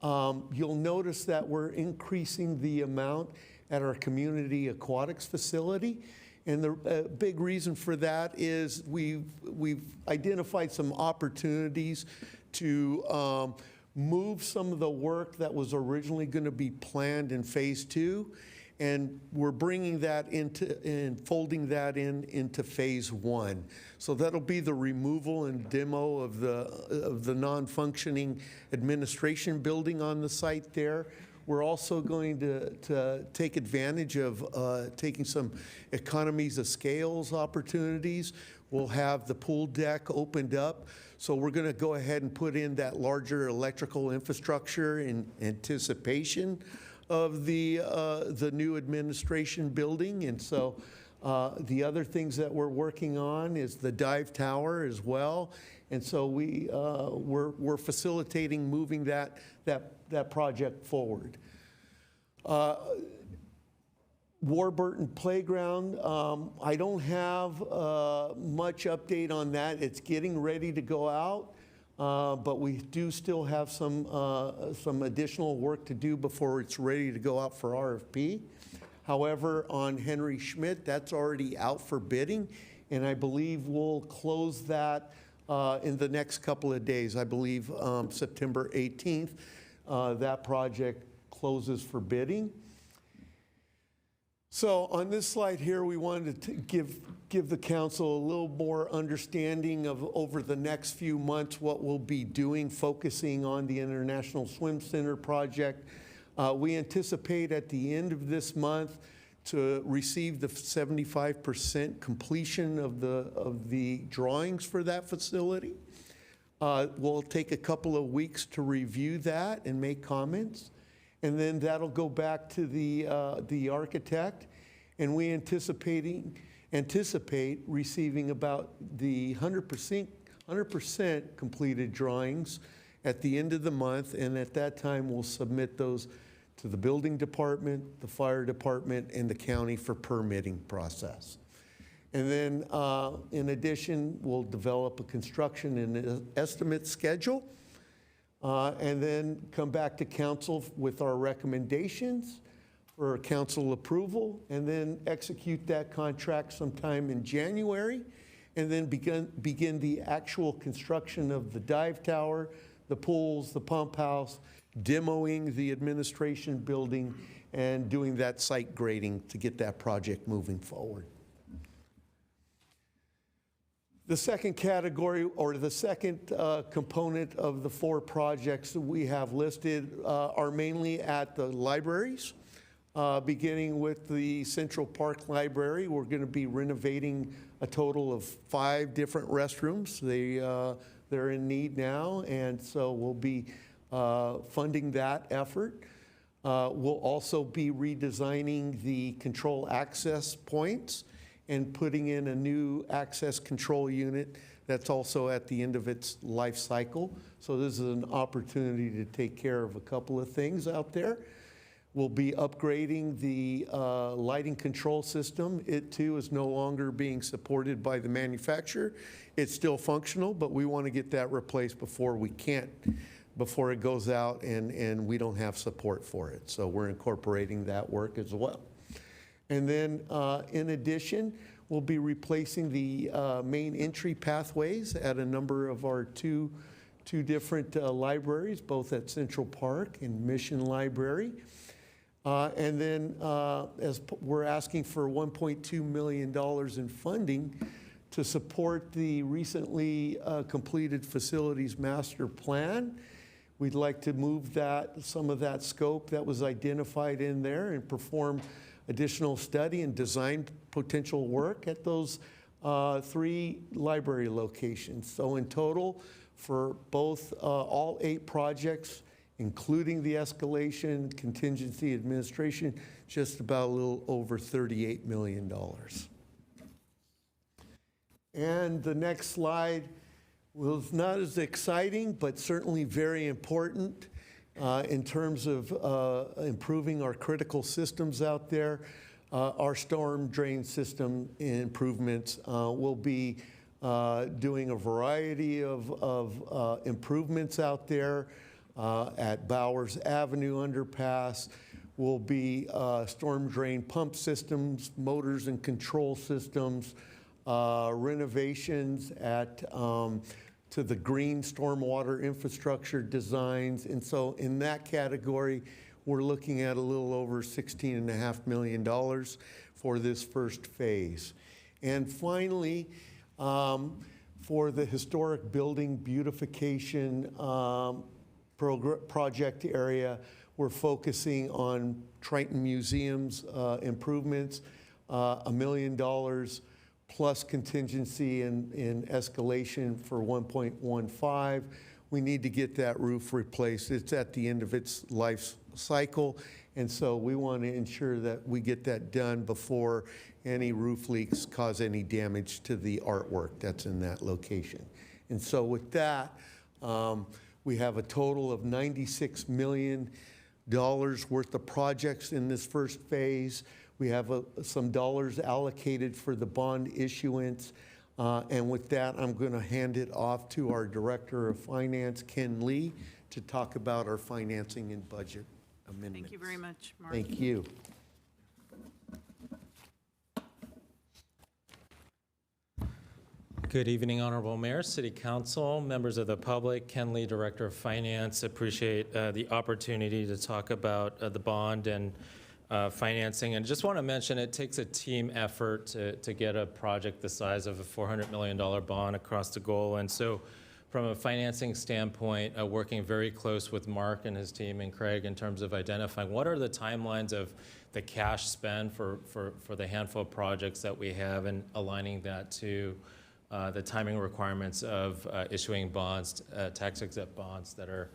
[SPEAKER 18] You'll notice that we're increasing the amount at our community aquatics facility. And the big reason for that is we've identified some opportunities to move some of the work that was originally going to be planned in phase 2, and we're bringing that into and folding that into phase 1. So that'll be the removal and demo of the non-functioning administration building on the site there. We're also going to take advantage of taking some economies of scales opportunities. We'll have the pool deck opened up. So we're going to go ahead and put in that larger electrical infrastructure in anticipation of the new administration building. And so the other things that we're working on is the dive tower as well. And so we're facilitating moving that project forward. Warburton Playground, I don't have much update on that. It's getting ready to go out. but we do still have some additional work to do before it's ready to go out for RFP. However, on Henry Schmidt, that's already out for bidding, and I believe we'll close that in the next couple of days. I believe September 18th, that project closes for bidding. So on this slide here, we wanted to give the council a little more understanding of over the next few months what we'll be doing, focusing on the International Swim Center project. We anticipate at the end of this month to receive the 75% completion of the drawings for that facility. We'll take a couple of weeks to review that and make comments. And then that'll go back to the architect, and we anticipate receiving about the 100% completed drawings at the end of the month, and at that time we'll submit those to the building department, the fire department, and the county for permitting process. And then in addition, we'll develop a construction and estimate schedule. And then come back to council with our recommendations for council approval, and then execute that contract sometime in January, and then begin the actual construction of the dive tower, the pools, the pump house, demoing the administration building, and doing that site grading to get that project moving forward. The second category, or the second component of the 4 projects that we have listed are mainly at the libraries. Beginning with the Central Park Library, we're going to be renovating a total of 5 different restrooms. They're in need now, and so we'll be funding that effort. We'll also be redesigning the control access points and putting in a new access control unit that's also at the end of its life cycle. So this is an opportunity to take care of a couple of things out there. We'll be upgrading the lighting control system. It too is no longer being supported by the manufacturer. It's still functional, but we want to get that replaced before it goes out and we don't have support for it. So we're incorporating that work as well. And then in addition, we'll be replacing the main entry pathways at a number of our two different libraries, both at Central Park and Mission Library. And then as we're asking for $1.2 million in funding to support the recently completed facilities master plan. We'd like to move some of that scope that was identified in there and perform additional study and design potential work at those 3 library locations. So in total, for both all 8 projects, including the escalation, contingency, administration, just about a little over $38 million. And the next slide was not as exciting, but certainly very important. In terms of improving our critical systems out there, our storm drain system improvements. We'll be doing a variety of improvements out there at Bowers Avenue underpass. We'll be storm drain pump systems, motors and control systems, renovations at to the green stormwater infrastructure designs. And so in that category, we're looking at a little over $16.5 million for this first phase. And finally, for the historic building beautification project area, we're focusing on Triton Museum's improvements, $1 million plus contingency in escalation for 1.15. We need to get that roof replaced. It's at the end of its life cycle, and so we want to ensure that we get that done before any roof leaks cause any damage to the artwork that's in that location. And so with that, we have a total of $96 million worth of projects in this first phase. We have some dollars allocated for the bond issuance. And with that, I'm going to hand it off to our Director of Finance, Ken Lee, to talk about our financing and budget amendments.
[SPEAKER 1] Thank you very much, Mark.
[SPEAKER 18] Thank you.
[SPEAKER 19] Good evening, Honorable Mayor, City Council, members of the public. Ken Lee, Director of Finance. Appreciate the opportunity to talk about the bond and financing. And just want to mention it takes a team effort to get a project the size of a $400 million bond across the goal. And so from a financing standpoint, working very close with Mark and his team and Craig in terms of identifying what are the timelines of the cash spend for the handful of projects that we have and aligning that to the timing requirements of issuing bonds, tax-exempt bonds that are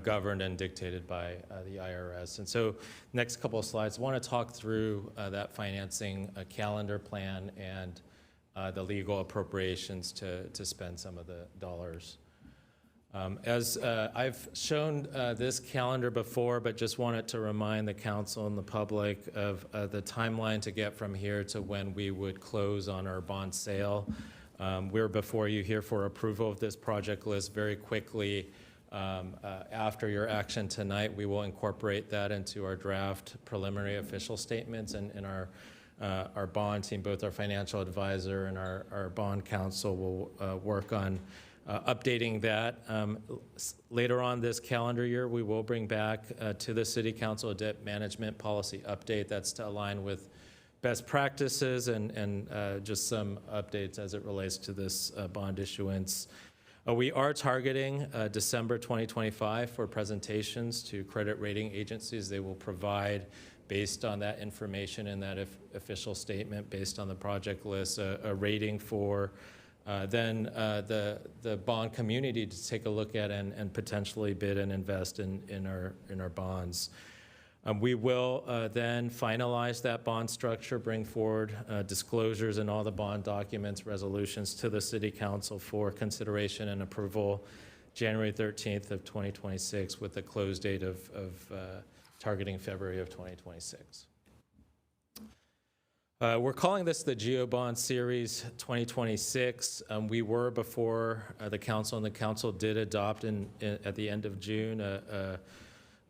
[SPEAKER 19] governed and dictated by the IRS. And so next couple of slides, I want to talk through that financing calendar plan and the legal appropriations to spend some of the dollars. As I've shown this calendar before, but just wanted to remind the council and the public of the timeline to get from here to when we would close on our bond sale. We're before you here for approval of this project list very quickly. After your action tonight, we will incorporate that into our draft preliminary official statements, and our bond team, both our financial advisor and our bond counsel, will work on updating that. Later on this calendar year, we will bring back to the City Council a debt management policy update that's to align with best practices and just some updates as it relates to this bond issuance. We are targeting December 2025 for presentations to credit rating agencies. They will provide, based on that information and that official statement, based on the project list, a rating for then the bond community to take a look at and potentially bid and invest in our bonds. We will then finalize that bond structure, bring forward disclosures and all the bond documents, resolutions to the City Council for consideration and approval January 13th of 2026 with the close date of targeting February of 2026. We're calling this the GeoBond Series 2026. We were before the council, and the council did adopt at the end of June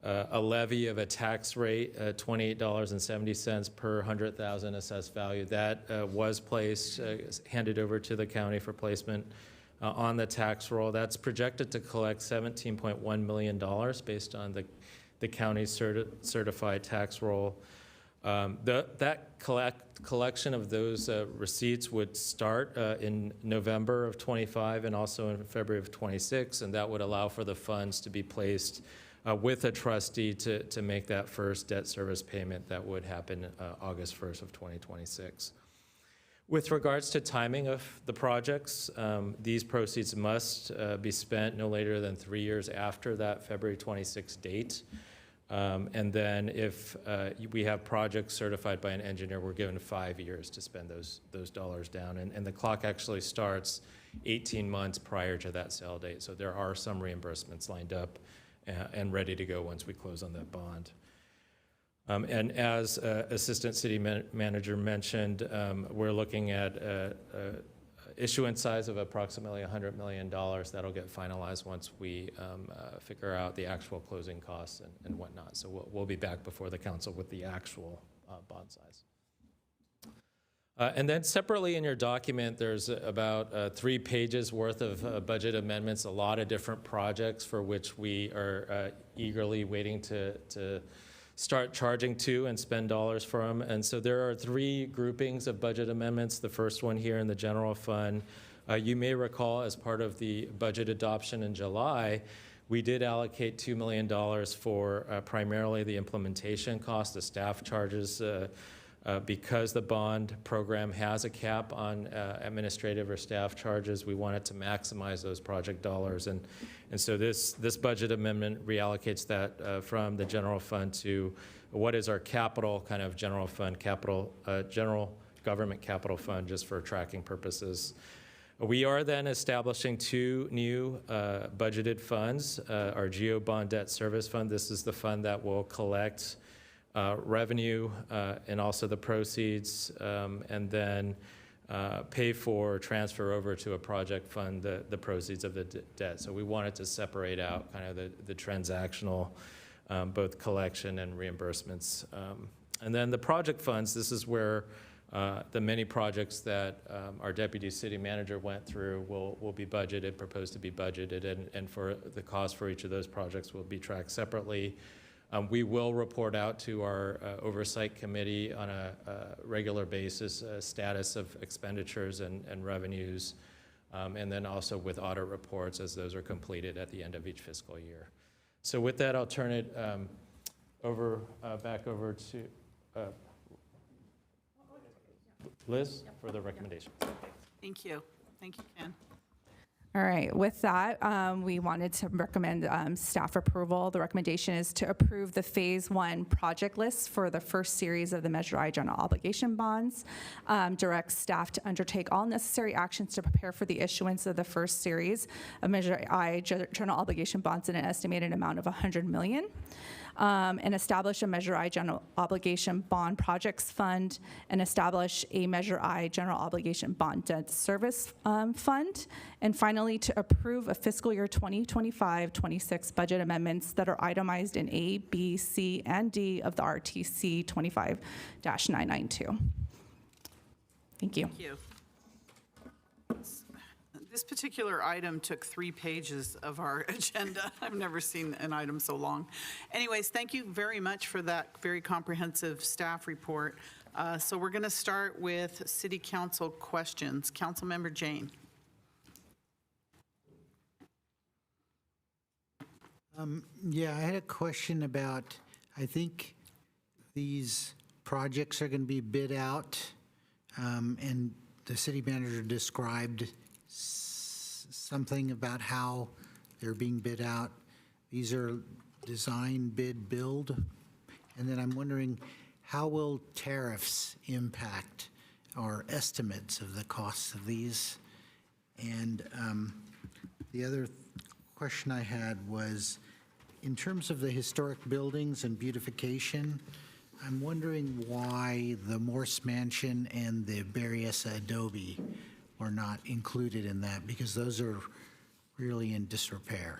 [SPEAKER 19] a levy of a tax rate, $28.70 per 100,000 assessed value. That was placed, handed over to the county for placement on the tax roll. That's projected to collect $17.1 million based on the county's certified tax roll. That collection of those receipts would start in November of 25 and also in February of 26, and that would allow for the funds to be placed with a trustee to make that first debt service payment that would happen August 1st of 2026. With regards to timing of the projects, these proceeds must be spent no later than 3 years after that February 26th date. And then if we have projects certified by an engineer, we're given 5 years to spend those dollars down. And the clock actually starts 18 months prior to that sale date. So there are some reimbursements lined up and ready to go once we close on that bond. And as Assistant City Manager mentioned, we're looking at issuance size of approximately $100 million. That'll get finalized once we figure out the actual closing costs and whatnot. So we'll be back before the council with the actual bond size. And then separately in your document, there's about 3 pages worth of budget amendments, a lot of different projects for which we are eagerly waiting to start charging to and spend dollars for them. And so there are 3 groupings of budget amendments. The first one here in the general fund, you may recall as part of the budget adoption in July, we did allocate $2 million for primarily the implementation cost, the staff charges, because the bond program has a cap on administrative or staff charges. We wanted to maximize those project dollars. And so this budget amendment reallocates that from the general fund to what is our capital kind of general fund, general government capital fund, just for tracking purposes. We are then establishing 2 new budgeted funds, our GeoBond Debt Service Fund. This is the fund that will collect revenue and also the proceeds, and then pay for, transfer over to a project fund the proceeds of the debt. So we wanted to separate out kind of the transactional, both collection and reimbursements. And then the project funds, this is where the many projects that our deputy city manager went through will be budgeted, proposed to be budgeted, and for the cost for each of those projects will be tracked separately. We will report out to our oversight committee on a regular basis, status of expenditures and revenues, and then also with audit reports as those are completed at the end of each fiscal year. So with that, I'll turn it back over to Liz for the recommendation.
[SPEAKER 1] Thank you. Thank you, Ken.
[SPEAKER 17] All right, with that, we wanted to recommend staff approval. The recommendation is to approve the Phase 1 project list for the first series of the Measure I general obligation bonds, direct staff to undertake all necessary actions to prepare for the issuance of the first series of Measure I general obligation bonds in an estimated amount of $100 million. And establish a Measure I general obligation bond projects fund, and establish a Measure I general obligation bond debt service fund, and finally to approve a fiscal year 2025-26 budget amendments that are itemized in A, B, C, and D of the RTC 25-992. Thank you.
[SPEAKER 1] Thank you. This particular item took 3 pages of our agenda. I've never seen an item so long. Anyways, thank you very much for that very comprehensive staff report. So we're going to start with City Council questions. Councilmember Jane.
[SPEAKER 7] Yeah, I had a question about, I think these projects are going to be bid out, and the city manager described something about how they're being bid out. These are design, bid, build. And then I'm wondering, how will tariffs impact our estimates of the costs of these? And the other question I had was, in terms of the historic buildings and beautification, I'm wondering why the Morse Mansion and the Berryessa Adobe were not included in that, because those are really in disrepair.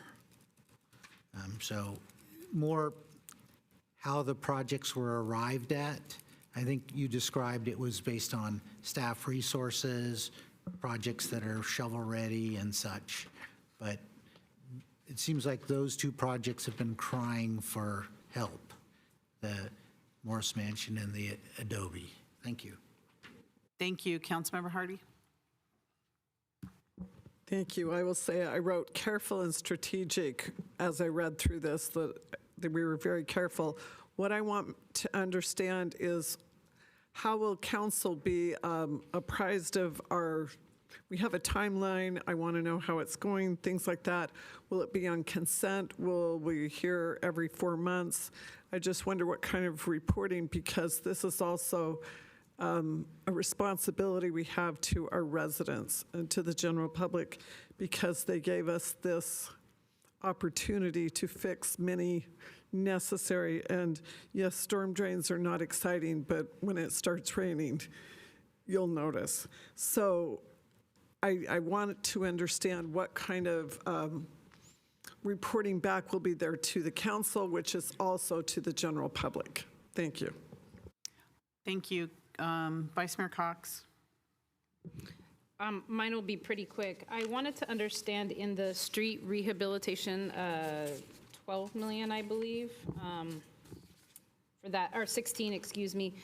[SPEAKER 7] So more how the projects were arrived at. I think you described it was based on staff resources, projects that are shovel-ready and such. But it seems like those 2 projects have been crying for help, the Morse Mansion and the Adobe. Thank you.
[SPEAKER 1] Thank you. Councilmember Hardy.
[SPEAKER 4] Thank you. I will say I wrote careful and strategic as I read through this, that we were very careful. What I want to understand is, how will council be apprised of we have a timeline. I want to know how it's going, things like that. Will it be on consent? Will we hear every 4 months? I just wonder what kind of reporting, because this is also a responsibility we have to our residents and to the general public, because they gave us this opportunity to fix many necessary, and yes, storm drains are not exciting, but when it starts raining, you'll notice. So I wanted to understand what kind of reporting back will be there to the council, which is also to the general public. Thank you.
[SPEAKER 1] Thank you. Vice Mayor Cox.
[SPEAKER 11] Mine will be pretty quick. I wanted to understand in the street rehabilitation, 12 million, I believe, for that, or 16, excuse me.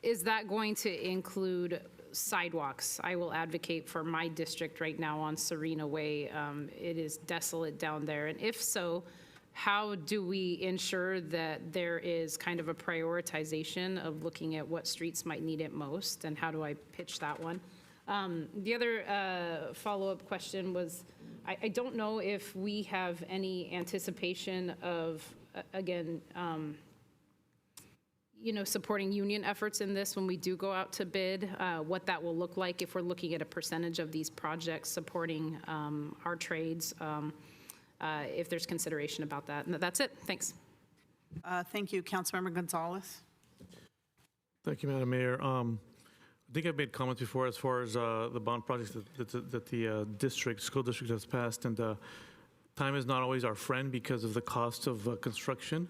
[SPEAKER 11] Is that going to include sidewalks? I will advocate for my district right now on Serena Way. It is desolate down there. And if so, how do we ensure that there is kind of a prioritization of looking at what streets might need it most, and how do I pitch that one? The other follow-up question was, I don't know if we have any anticipation of, again, supporting union efforts in this when we do go out to bid, what that will look like if we're looking at a percentage of these projects supporting our trades, if there's consideration about that. And that's it. Thanks.
[SPEAKER 1] Thank you. Councilmember Gonzalez.
[SPEAKER 6] Thank you, Madam Mayor. I think I've made comments before as far as the bond projects that the school district has passed, and time is not always our friend because of the cost of construction.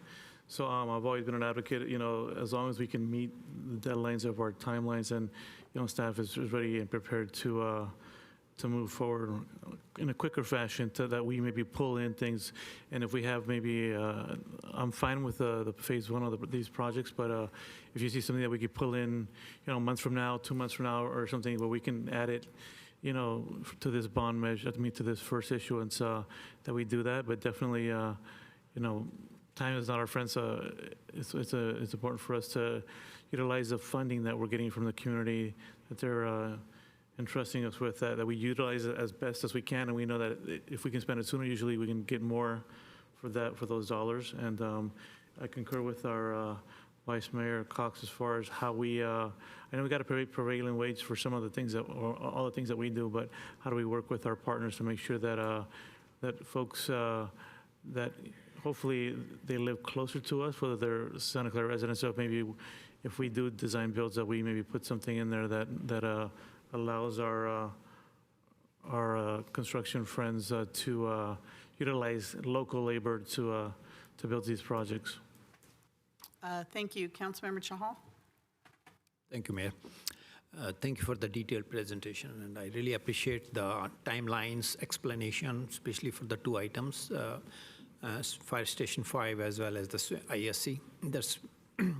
[SPEAKER 6] So I've always been an advocate, as long as we can meet the deadlines of our timelines, and staff is ready and prepared to move forward in a quicker fashion, so that we maybe pull in things. And if we have maybe, I'm fine with the phase one of these projects, but if you see something that we could pull in, months from now, 2 months from now, or something where we can add it, to this bond measure, to this first issuance, that we do that. But definitely, time is not our friend, so it's important for us to utilize the funding that we're getting from the community, that they're entrusting us with, that we utilize it as best as we can, and we know that if we can spend it sooner, usually we can get more for those dollars. And I concur with our Vice Mayor Cox as far as how we, I know we got to pay prevailing wage for some of the things or all the things that we do, but how do we work with our partners to make sure that that folks that hopefully they live closer to us, whether they're Santa Clara residents, so maybe if we do design builds, that we maybe put something in there that allows our construction friends to utilize local labor to build these projects.
[SPEAKER 1] Thank you. Councilmember Chahal.
[SPEAKER 16] Thank you, Mayor. Thank you for the detailed presentation, and I really appreciate the timelines explanation, especially for the two items, Fire Station 5 as well as the ISC. That's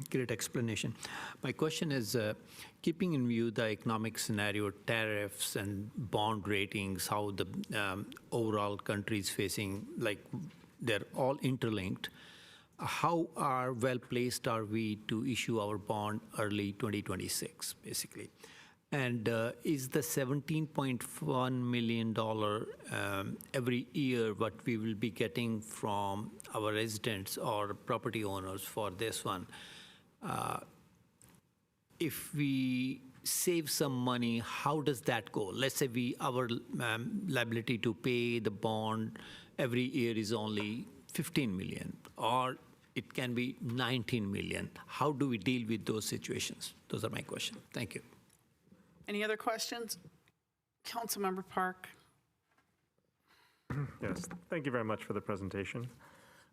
[SPEAKER 16] great explanation. My question is, keeping in view the economic scenario, tariffs and bond ratings, how the overall country is facing, like they're all interlinked, how well-placed are we to issue our bond early 2026, basically? And is the $17.1 million every year what we will be getting from our residents or property owners for this one? If we save some money, how does that go? Let's say our liability to pay the bond every year is only 15 million, or it can be 19 million. How do we deal with those situations? Those are my questions. Thank you.
[SPEAKER 1] Any other questions? Councilmember Park.
[SPEAKER 10] Yes, thank you very much for the presentation.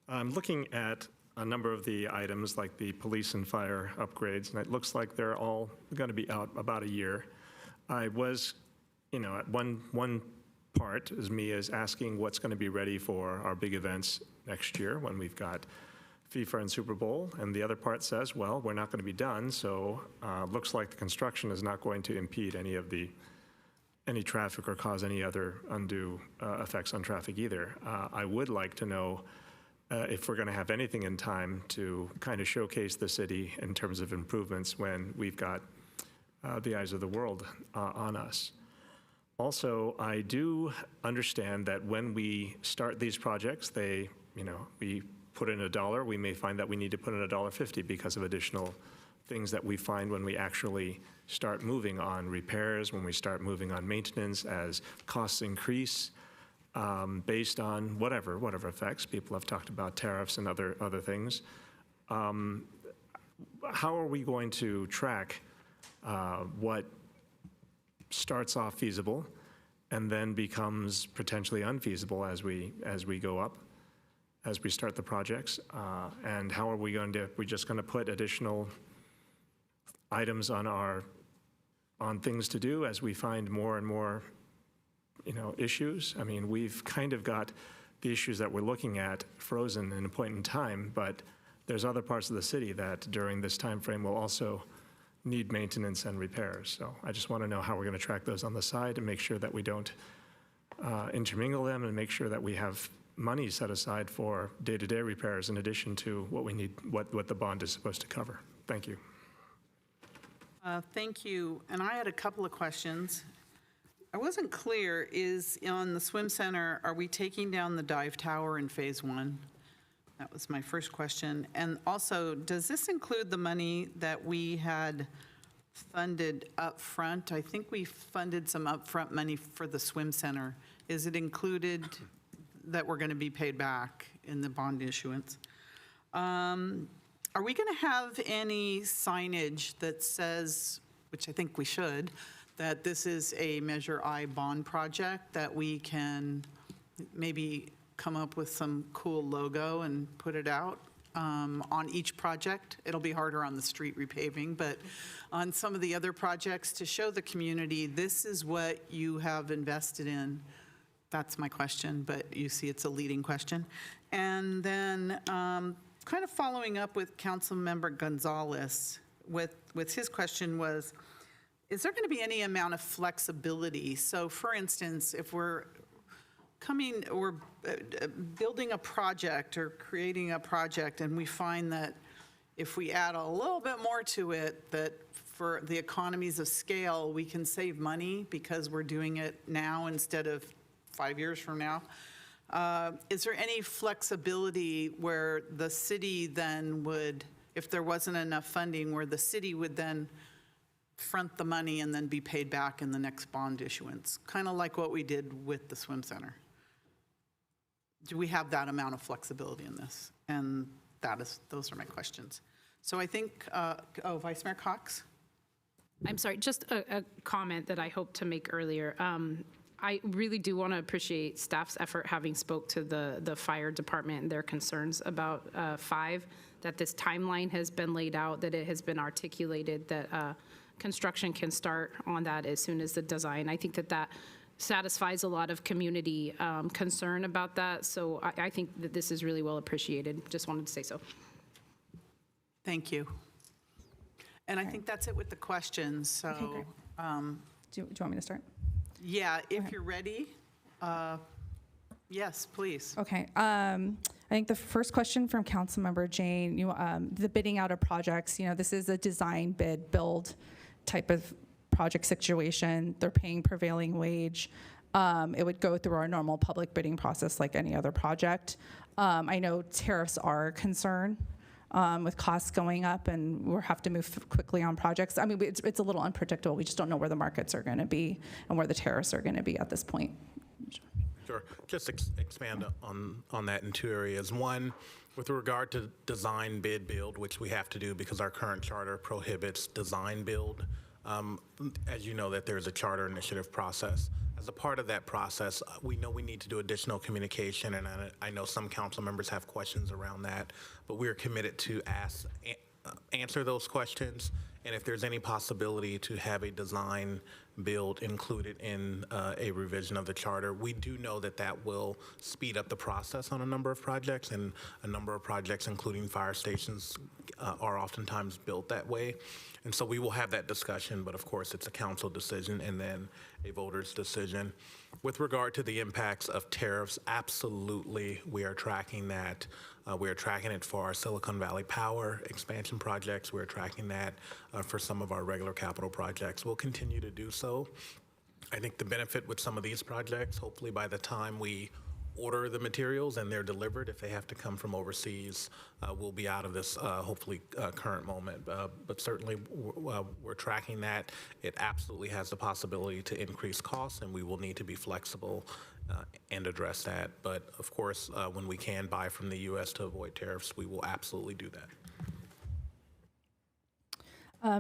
[SPEAKER 10] I'm looking at a number of the items, like the police and fire upgrades, and it looks like they're all going to be out about a year. I was, at one part is asking what's going to be ready for our big events next year when we've got FIFA and Super Bowl, and the other part says, well, we're not going to be done, so looks like the construction is not going to impede any traffic or cause any other undue effects on traffic either. I would like to know if we're going to have anything in time to kind of showcase the city in terms of improvements when we've got the eyes of the world on us. Also, I do understand that when we start these projects, we put in $1, we may find that we need to put in $1.50 because of additional things that we find when we actually start moving on repairs, when we start moving on maintenance as costs increase based on whatever effects. People have talked about tariffs and other things. How are we going to track what starts off feasible and then becomes potentially unfeasible as we go up, as we start the projects? And how are we just going to put additional items on things to do as we find more and more, issues? I mean, we've kind of got the issues that we're looking at frozen in a point in time, but there's other parts of the city that during this time frame will also need maintenance and repairs. So I just want to know how we're going to track those on the side and make sure that we don't intermingle them, and make sure that we have money set aside for day-to-day repairs in addition to what we need, what the bond is supposed to cover. Thank you.
[SPEAKER 1] Thank you. And I had a couple of questions. I wasn't clear, is on the swim center, are we taking down the dive tower in phase 1? That was my first question. And also, does this include the money that we had funded up front? I think we funded some upfront money for the swim center. Is it included that we're going to be paid back in the bond issuance? Are we going to have any signage that says which I think we should, that this is a Measure I bond project, that we can maybe come up with some cool logo and put it out on each project. It'll be harder on the street repaving, but on some of the other projects, to show the community, this is what you have invested in. That's my question, but you see it's a leading question. And then kind of following up with Councilmember Gonzalez, with his question was, is there going to be any amount of flexibility? So for instance, if we're building a project or creating a project, and we find that if we add a little bit more to it, that for the economies of scale, we can save money because we're doing it now instead of 5 years from now. Is there any flexibility where the city then would, if there wasn't enough funding, where the city would then front the money and then be paid back in the next bond issuance? Kind of like what we did with the swim center. Do we have that amount of flexibility in this? And those are my questions. So I think, Vice Mayor Cox?
[SPEAKER 11] I'm sorry, just a comment that I hoped to make earlier. I really do want to appreciate staff's effort, having spoke to the fire department and their concerns about 5, that this timeline has been laid out, that it has been articulated, that construction can start on that as soon as the design. I think that satisfies a lot of community concern about that. So I think that this is really well appreciated. Just wanted to say so.
[SPEAKER 1] Thank you. And I think that's it with the questions. So,
[SPEAKER 17] Okay, great. Do you want me to start?
[SPEAKER 1] Yeah, if you're ready, yes, please.
[SPEAKER 17] Okay. I think the first question from Councilmember Jane, the bidding out of projects, this is a design bid build type of project situation. They're paying prevailing wage. It would go through our normal public bidding process like any other project. I know tariffs are a concern with costs going up, and we'll have to move quickly on projects. I mean, it's a little unpredictable. We just don't know where the markets are going to be and where the tariffs are going to be at this point.
[SPEAKER 9] Sure. Just expand on that in 2 areas. One, with regard to design, bid, build, which we have to do because our current charter prohibits design build. As you know, that there's a charter initiative process. As a part of that process, we know we need to do additional communication, and I know some council members have questions around that, but we are committed to answer those questions, and if there's any possibility to have a design build included in a revision of the charter, we do know that that will speed up the process on a number of projects, and a number of projects, including fire stations, are oftentimes built that way. And so we will have that discussion, but of course it's a council decision and then a voter's decision. With regard to the impacts of tariffs, absolutely we are tracking that. We are tracking it for our Silicon Valley Power expansion projects. We're tracking that for some of our regular capital projects. We'll continue to do so. I think the benefit with some of these projects, hopefully by the time we order the materials and they're delivered, if they have to come from overseas, we'll be out of this hopefully current moment. But certainly we're tracking that. It absolutely has the possibility to increase costs, and we will need to be flexible and address that. But of course, when we can buy from the U.S. to avoid tariffs, we will absolutely do that.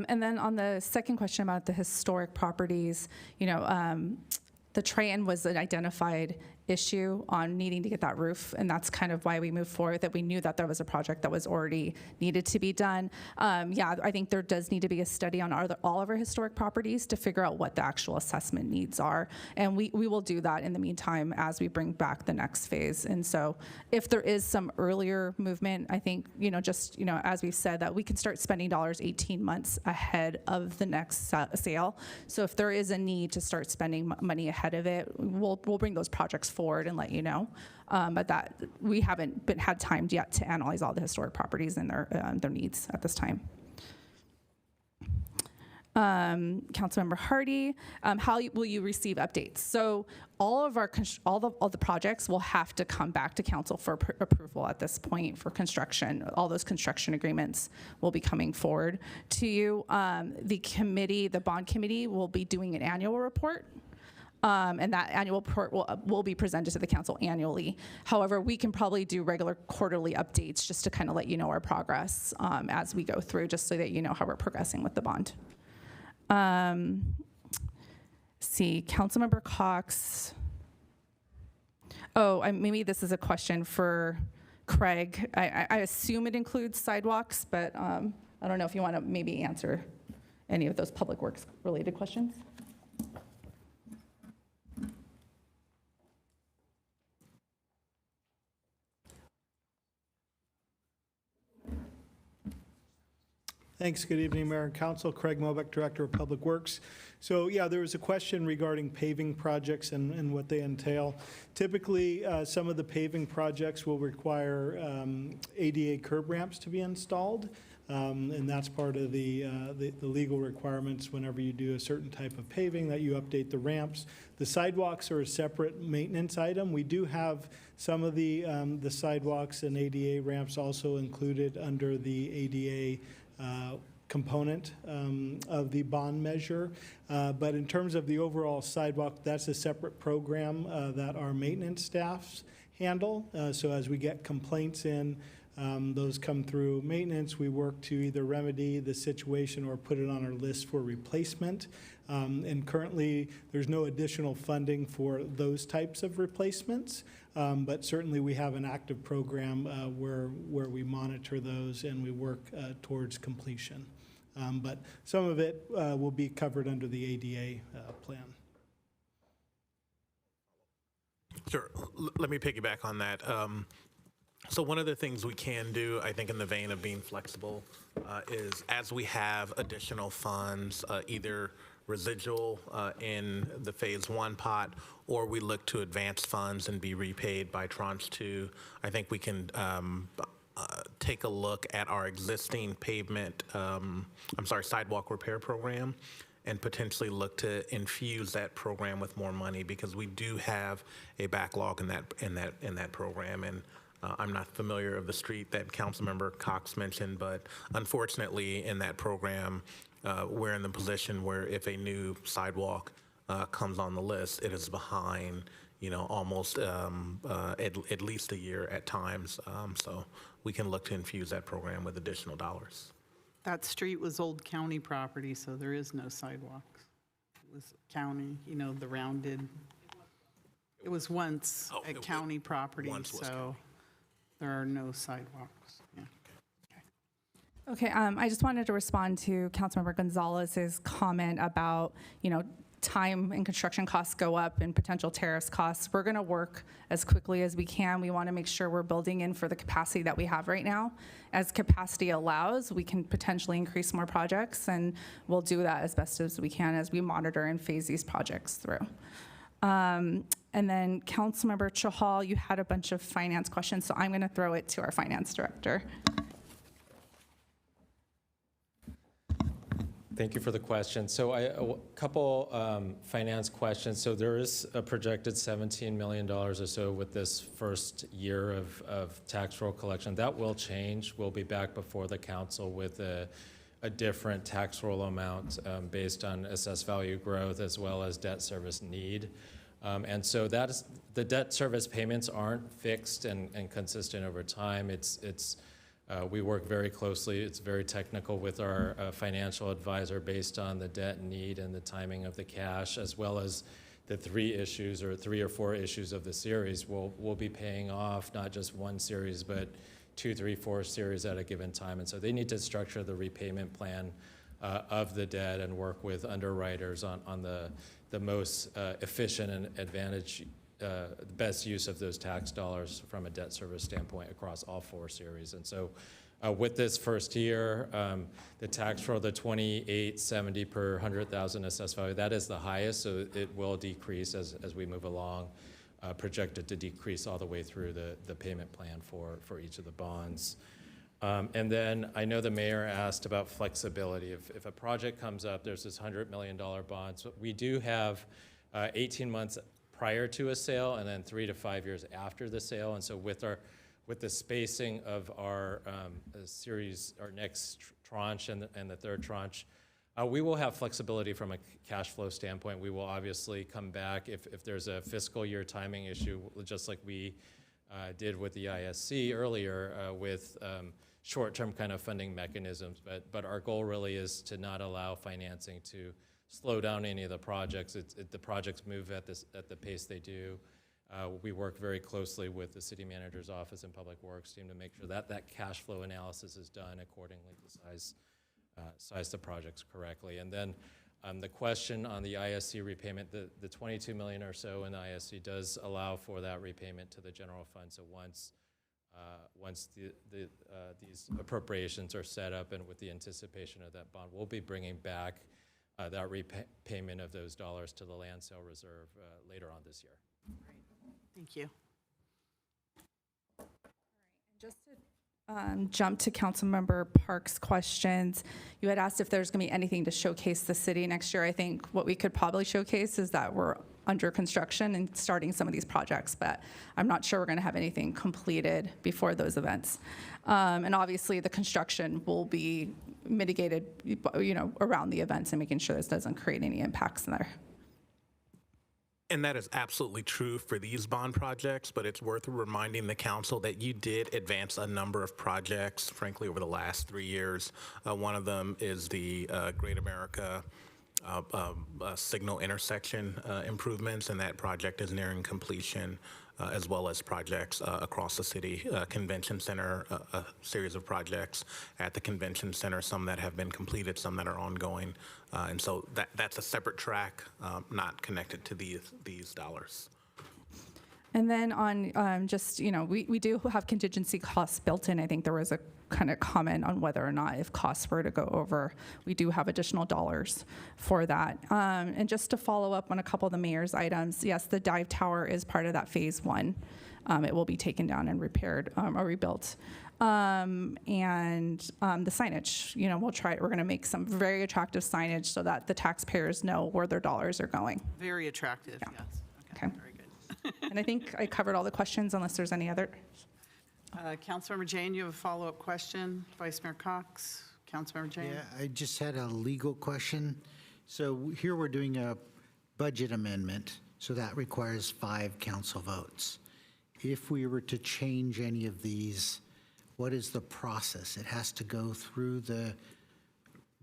[SPEAKER 17] And then on the second question about the historic properties, the Triton was an identified issue on needing to get that roof, and that's kind of why we moved forward, that we knew that there was a project that was already needed to be done. Yeah, I think there does need to be a study on all of our historic properties to figure out what the actual assessment needs are, and we will do that in the meantime as we bring back the next phase. And so if there is some earlier movement, I think, as we've said, that we can start spending dollars 18 months ahead of the next sale. So if there is a need to start spending money ahead of it, we'll bring those projects forward and let you know. But that we haven't had time yet to analyze all the historic properties and their needs at this time. Councilmember Hardy, how will you receive updates? So all the projects will have to come back to council for approval at this point for construction. All those construction agreements will be coming forward to you. The bond committee will be doing an annual report. And that annual report will be presented to the council annually. However, we can probably do regular quarterly updates just to kind of let you know our progress as we go through, just so that you know how we're progressing with the bond. See, Councilmember Cox. Oh, maybe this is a question for Craig. I assume it includes sidewalks, but I don't know if you want to maybe answer any of those public works related questions.
[SPEAKER 2] Thanks. Good evening, Mayor and Council. Craig Mobeck, Director of Public Works. So yeah, there was a question regarding paving projects and what they entail. Typically, some of the paving projects will require ADA curb ramps to be installed. And that's part of the legal requirements whenever you do a certain type of paving, that you update the ramps. The sidewalks are a separate maintenance item. We do have some of the sidewalks and ADA ramps also included under the ADA component of the bond measure. But in terms of the overall sidewalk, that's a separate program that our maintenance staffs handle. So as we get complaints in, those come through maintenance. We work to either remedy the situation or put it on our list for replacement. And currently, there's no additional funding for those types of replacements. But certainly, we have an active program where we monitor those and we work towards completion. But some of it will be covered under the ADA plan.
[SPEAKER 9] Sure. Let me piggyback on that. So one of the things we can do, I think in the vein of being flexible, is as we have additional funds, either residual in the phase 1 pot, or we look to advance funds and be repaid by tranche 2, I think we can take a look at our existing sidewalk repair program and potentially look to infuse that program with more money, because we do have a backlog in that program. And I'm not familiar of the street that Councilmember Cox mentioned, but unfortunately in that program, we're in the position where if a new sidewalk comes on the list, it is behind, almost at least a year at times. So we can look to infuse that program with additional dollars.
[SPEAKER 1] That street was old county property, so there is no sidewalks. It was county, the rounded. It was once a county property, so there are no sidewalks. Yeah.
[SPEAKER 17] Okay, I just wanted to respond to Councilmember Gonzalez's comment about, time and construction costs go up and potential tariffs costs. We're going to work as quickly as we can. We want to make sure we're building in for the capacity that we have right now. As capacity allows, we can potentially increase more projects, and we'll do that as best as we can as we monitor and phase these projects through. And then Councilmember Chahal, you had a bunch of finance questions, so I'm going to throw it to our finance director.
[SPEAKER 19] Thank you for the question. So a couple finance questions. So there is a projected $17 million or so with this first year of tax roll collection. That will change. We'll be back before the council with a different tax roll amount based on assessed value growth as well as debt service need. And so that is, the debt service payments aren't fixed and consistent over time. We work very closely. It's very technical with our financial advisor based on the debt need and the timing of the cash, as well as the 3 or 4 issues of the series. We'll be paying off not just one series, but 2, 3, 4 series at a given time. And so they need to structure the repayment plan of the debt and work with underwriters on the most efficient and best use of those tax dollars from a debt service standpoint across all 4 series. And so with this first year, the tax roll, the $28.70 per 100,000 assessed value, that is the highest, so it will decrease as we move along, projected to decrease all the way through the payment plan for each of the bonds. And then I know the mayor asked about flexibility. If a project comes up, there's this $100 million bond. So we do have 18 months prior to a sale, and then 3 to 5 years after the sale. And so with the spacing of our series, our next tranche and the third tranche, we will have flexibility from a cash flow standpoint. We will obviously come back if there's a fiscal year timing issue, just like we did with the ISC earlier with short-term kind of funding mechanisms, but our goal really is to not allow financing to slow down any of the projects. The projects move at the pace they do. We work very closely with the city manager's office and Public Works team to make sure that that cash flow analysis is done accordingly to size the projects correctly. And then the question on the ISC repayment, the 22 million or so in the ISC does allow for that repayment to the general fund. So once these appropriations are set up and with the anticipation of that bond, we'll be bringing back that repayment of those dollars to the land sale reserve later on this year.
[SPEAKER 1] Thank you.
[SPEAKER 17] Just to jump to Councilmember Park's questions, you had asked if there's going to be anything to showcase the city next year. I think what we could probably showcase is that we're under construction and starting some of these projects, but I'm not sure we're going to have anything completed before those events. And obviously, the construction will be mitigated, around the events and making sure this doesn't create any impacts in there.
[SPEAKER 9] And that is absolutely true for these bond projects, but it's worth reminding the council that you did advance a number of projects, frankly, over the last 3 years. One of them is the Great America signal intersection improvements, and that project is nearing completion, as well as projects across the city. Convention Center, a series of projects at the Convention Center, some that have been completed, some that are ongoing. And so that's a separate track, not connected to these dollars.
[SPEAKER 17] And then on we do have contingency costs built in. I think there was a kind of comment on whether or not if costs were to go over, we do have additional dollars for that. And just to follow up on a couple of the mayor's items, yes, the dive tower is part of that phase 1. It will be taken down and repaired or rebuilt. And the signage, we're going to make some very attractive signage so that the taxpayers know where their dollars are going.
[SPEAKER 1] Very attractive, yes.
[SPEAKER 17] Okay.
[SPEAKER 1] Very good.
[SPEAKER 17] And I think I covered all the questions unless there's any other.
[SPEAKER 1] Councilmember Jane, you have a follow-up question. Vice Mayor Cox, Councilmember Jane.
[SPEAKER 7] Yeah, I just had a legal question. So here we're doing a budget amendment, so that requires 5 council votes. If we were to change any of these, what is the process? It has to go through the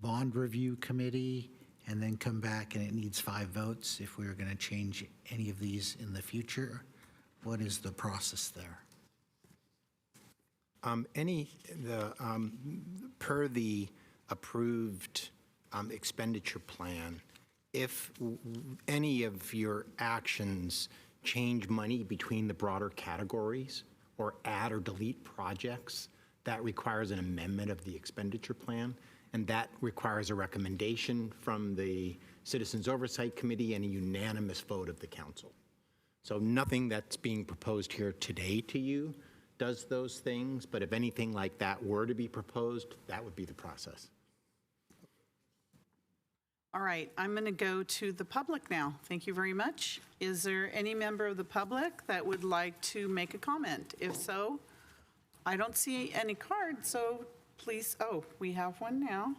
[SPEAKER 7] bond review committee and then come back, and it needs 5 votes if we were going to change any of these in the future. What is the process there?
[SPEAKER 5] Per the approved expenditure plan, if any of your actions change money between the broader categories or add or delete projects, that requires an amendment of the expenditure plan, and that requires a recommendation from the Citizens Oversight Committee and a unanimous vote of the council. So nothing that's being proposed here today to you does those things, but if anything like that were to be proposed, that would be the process.
[SPEAKER 1] All right, I'm going to go to the public now. Thank you very much. Is there any member of the public that would like to make a comment? If so, I don't see any cards, so please, we have one now.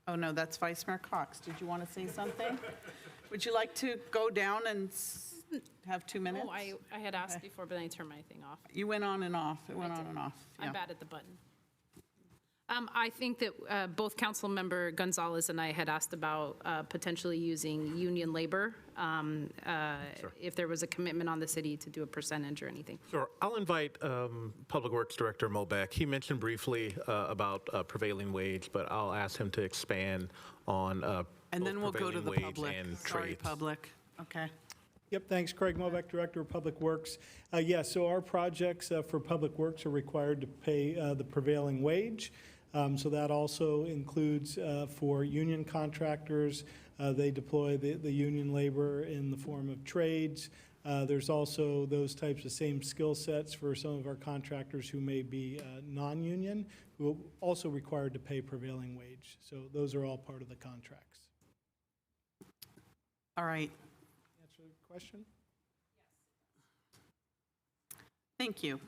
[SPEAKER 1] Oh, no, that's Vice Mayor Cox. Did you want to say something? Would you like to go down and have 2 minutes?
[SPEAKER 11] Oh, I had asked before, but then I turned my thing off.
[SPEAKER 1] You went on and off. It went on and off.
[SPEAKER 11] I'm bad at the button. I think that both Councilmember Gonzalez and I had asked about potentially using union labor, if there was a commitment on the city to do a percentage or anything.
[SPEAKER 9] Sure. I'll invite Public Works Director Mobeck. He mentioned briefly about prevailing wage, but I'll ask him to expand on
[SPEAKER 1] and then we'll go to the public. Sorry,
[SPEAKER 9] trades.
[SPEAKER 1] public. Okay.
[SPEAKER 2] Yep, thanks. Craig Mobeck, Director of Public Works. So our projects for Public Works are required to pay the prevailing wage. So that also includes for union contractors. They deploy the union labor in the form of trades. There's also those types of same skill sets for some of our contractors who may be non-union, who are also required to pay prevailing wage. So those are all part of the contracts.
[SPEAKER 1] All right.
[SPEAKER 2] Answer the question?
[SPEAKER 1] Thank you.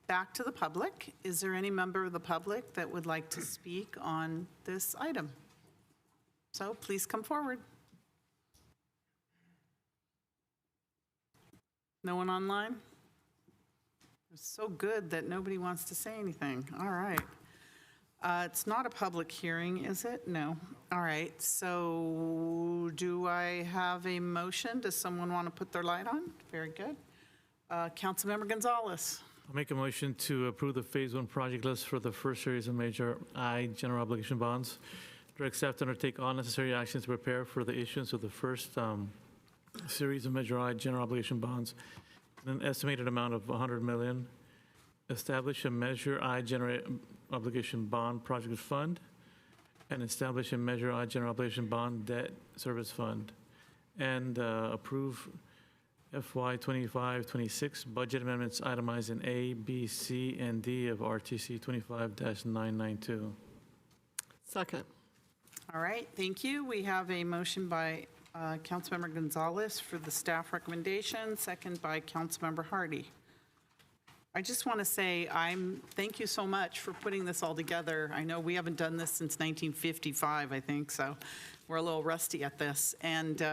[SPEAKER 1] Back to the public. Is there any member of the public that would like to speak on this item? So please come forward. No one online? It's so good that nobody wants to say anything. All right. It's not a public hearing, is it? No. All right. So do I have a motion? Does someone want to put their light on? Very good. Councilmember Gonzalez.
[SPEAKER 6] I'll make a motion to approve the Phase 1 project list for the first series of Major I general obligation bonds. Direct staff to undertake all necessary actions to prepare for the issuance of the first series of Measure I general obligation bonds in an estimated amount of $100 million. Establish a Measure I general obligation bond project fund, and establish a Measure I general obligation bond debt service fund, and approve FY 25-26 budget amendments itemized in A, B, C, and D of RTC 25-992.
[SPEAKER 4] Second.
[SPEAKER 1] All right, thank you. We have a motion by Councilmember Gonzalez for the staff recommendation, second by Councilmember Hardy. I just want to say thank you so much for putting this all together. I know we haven't done this since 1955, I think, so we're a little rusty at this. And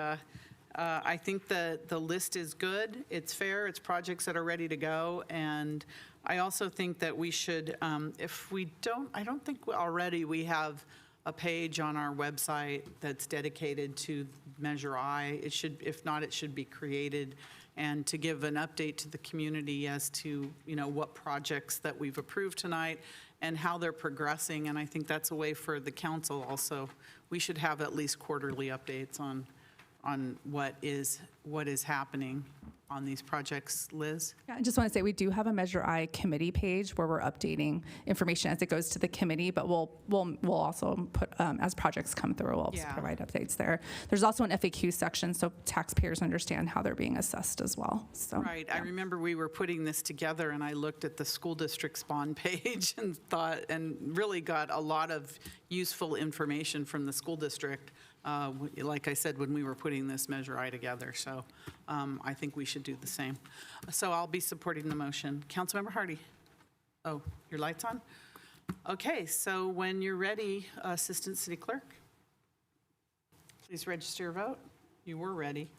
[SPEAKER 1] I think the list is good, it's fair, it's projects that are ready to go, and I also think that we should, if we don't, I don't think already we have a page on our website that's dedicated to Measure I. It should, if not, it should be created, and to give an update to the community as to, what projects that we've approved tonight and how they're progressing, and I think that's a way for the council also. We should have at least quarterly updates on what is happening on these projects. Liz?
[SPEAKER 17] Yeah, I just want to say we do have a Measure I committee page where we're updating information as it goes to the committee, but we'll also put, as projects come through, we'll also provide updates there. There's also an FAQ section so taxpayers understand how they're being assessed as well. So,
[SPEAKER 1] right. Yeah. I remember we were putting this together and I looked at the school district's bond page and thought, and really got a lot of useful information from the school district. Like I said, when we were putting this Measure I together. So I think we should do the same. So I'll be supporting the motion. Councilmember Hardy. Oh, your light's on? Okay, so when you're ready, Assistant City Clerk, please register your vote. You were ready.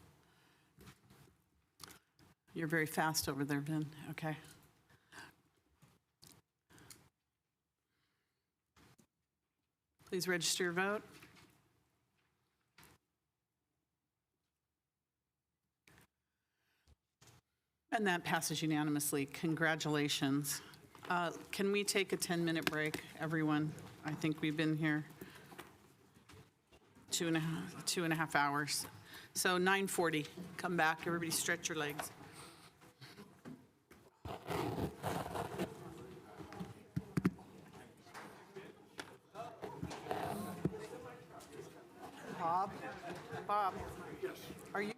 [SPEAKER 1] You're very fast over there, Ben. Okay. Please register your vote. And that passes unanimously. Congratulations. Can we take a 10-minute break, everyone? I think we've been here two and a half hours. So 9:40, come back. Everybody stretch your legs. Bob, are you?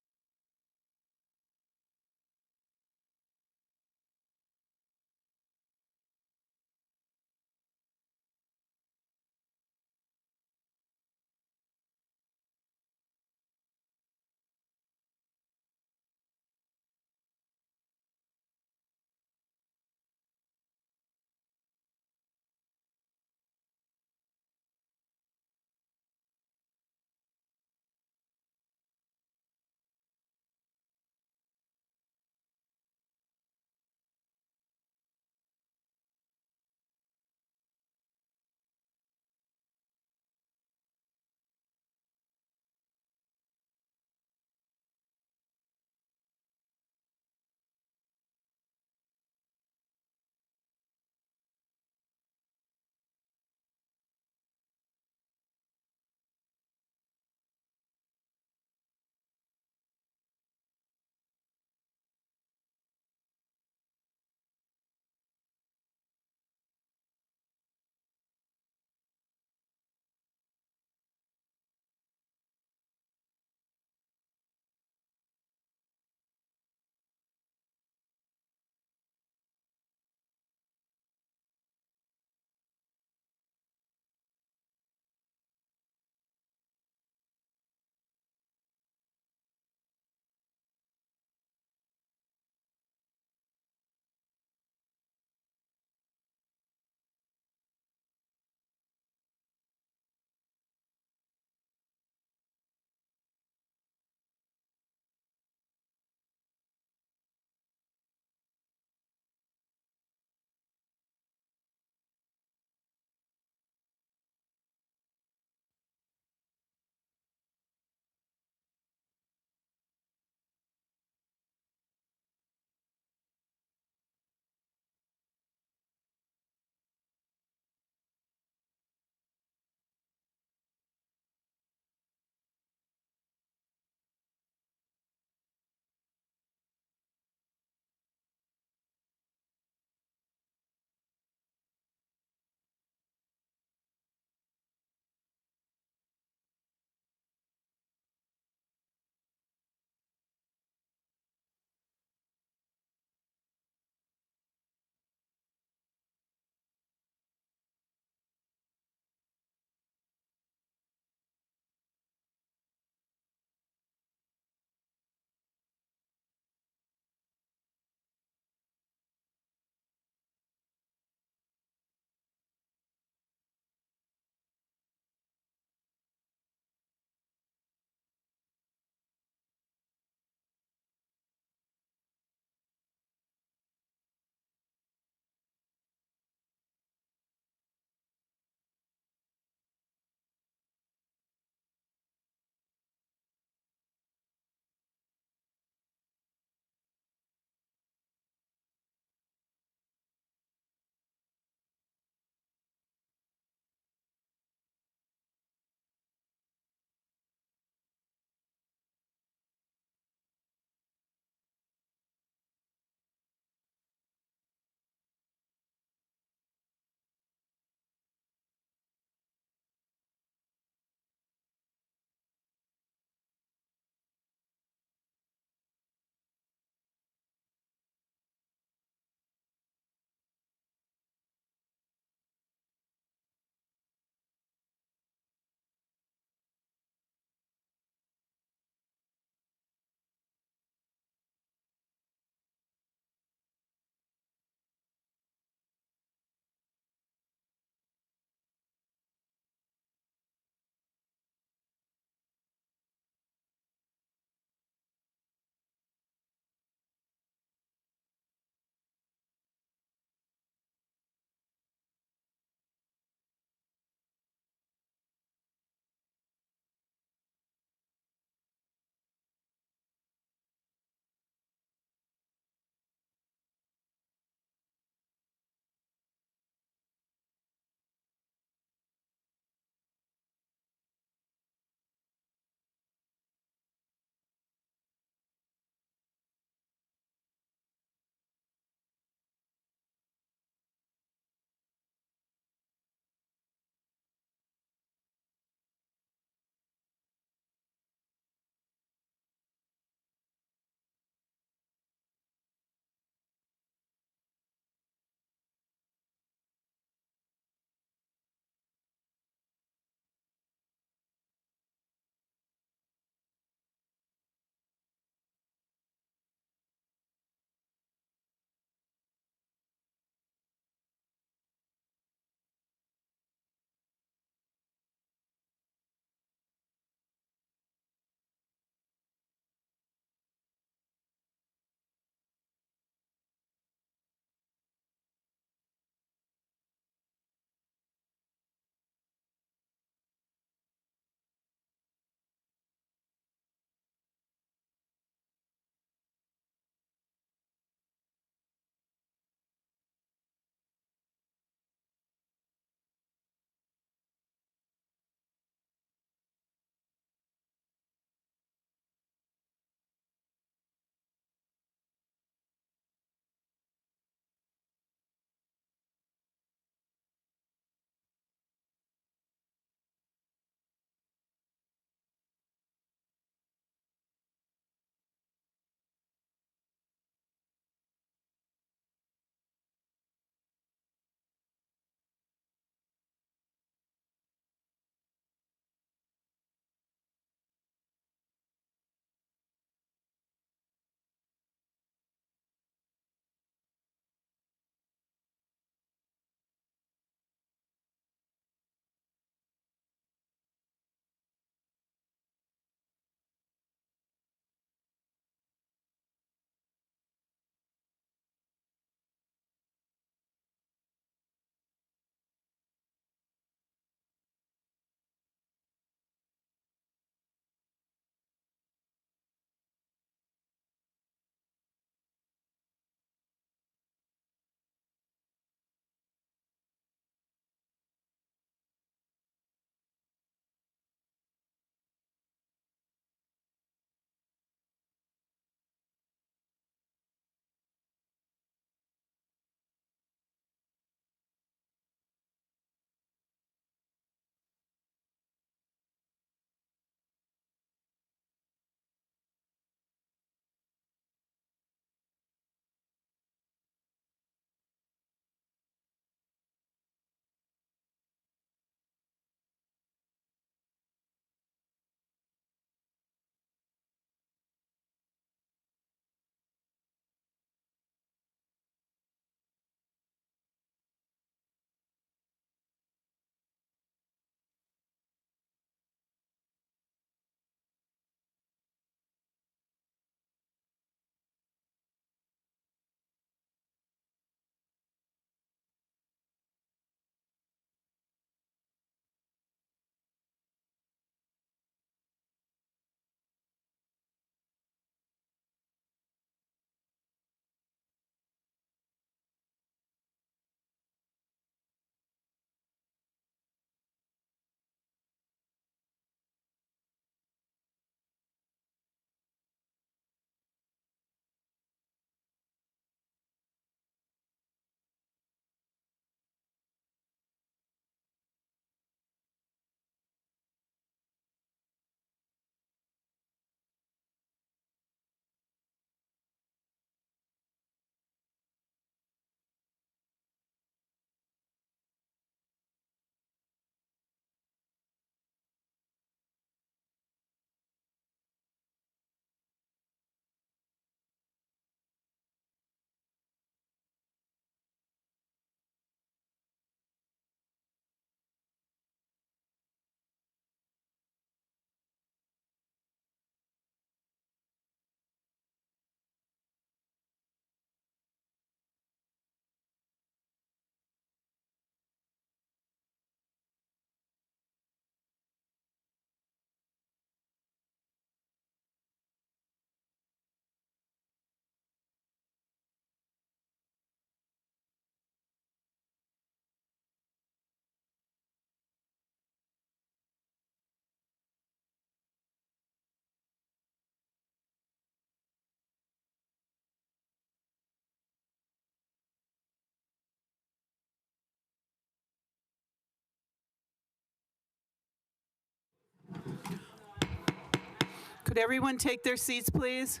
[SPEAKER 1] Could everyone take their seats, please?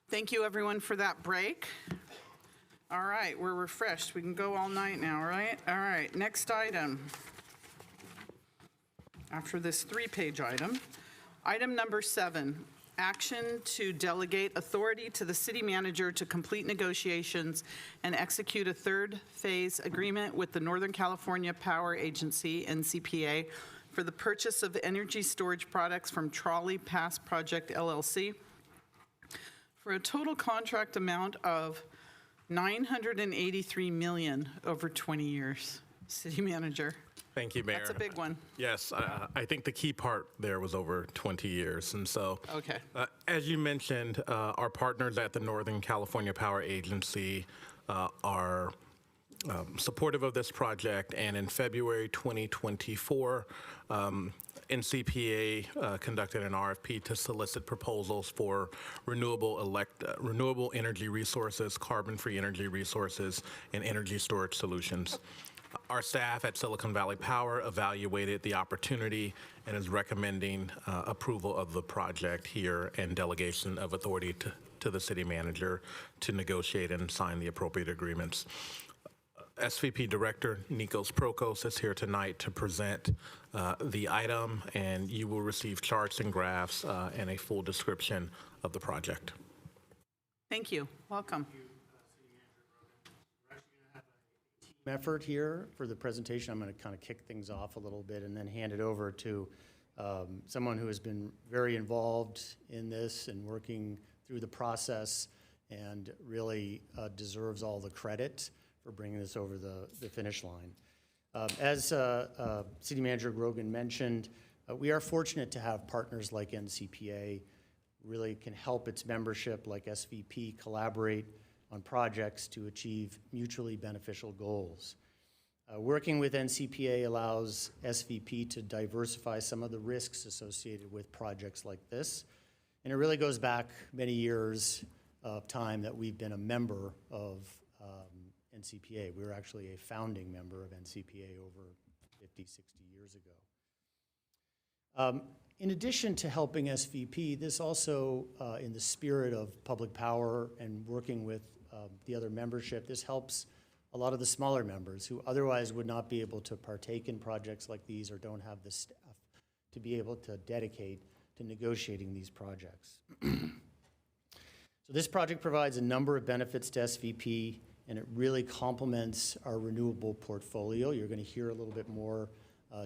[SPEAKER 1] Thank you, everyone, for that break. All right, we're refreshed. We can go all night now, right? All right, next item. After this 3-page item, item number 7, action to delegate authority to the city manager to complete negotiations and execute a third-phase agreement with the Northern California Power Agency, NCPA, for the purchase of energy storage products from Trolley Pass Project LLC for a total contract amount of $983 million over 20 years. City manager.
[SPEAKER 9] Thank you, Mayor.
[SPEAKER 1] That's a big one.
[SPEAKER 9] Yes, I think the key part there was over 20 years. And so,
[SPEAKER 1] Okay.
[SPEAKER 9] As you mentioned, our partners at the Northern California Power Agency are supportive of this project. And in February 2024, NCPA conducted an RFP to solicit proposals for renewable energy resources, carbon-free energy resources, and energy storage solutions. Our staff at Silicon Valley Power evaluated the opportunity and is recommending approval of the project here and delegation of authority to the city manager to negotiate and sign the appropriate agreements. SVP Director Nikos Prokos is here tonight to present the item, and you will receive charts and graphs and a full description of the project.
[SPEAKER 1] Thank you. Welcome.
[SPEAKER 21] Effort here for the presentation. I'm going to kind of kick things off a little bit and then hand it over to someone who has been very involved in this and working through the process and really deserves all the credit for bringing this over the finish line. As City Manager Grogan mentioned, we are fortunate to have partners like NCPA really can help its membership like SVP collaborate on projects to achieve mutually beneficial goals. Working with NCPA allows SVP to diversify some of the risks associated with projects like this. And it really goes back many years of time that we've been a member of NCPA. We were actually a founding member of NCPA over 50, 60 years ago. In addition to helping SVP, this also, in the spirit of public power and working with the other membership, this helps a lot of the smaller members who otherwise would not be able to partake in projects like these or don't have the staff to be able to dedicate to negotiating these projects. So this project provides a number of benefits to SVP, and it really complements our renewable portfolio. You're going to hear a little bit more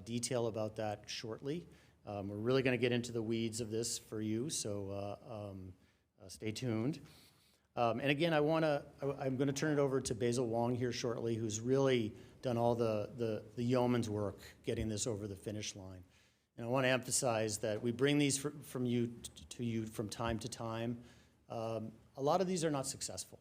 [SPEAKER 21] detail about that shortly. We're really going to get into the weeds of this for you, so stay tuned. And again, I'm going to turn it over to Basil Wong here shortly, who's really done all the yeoman's work getting this over the finish line. And I want to emphasize that we bring these from you to you from time to time. A lot of these are not successful,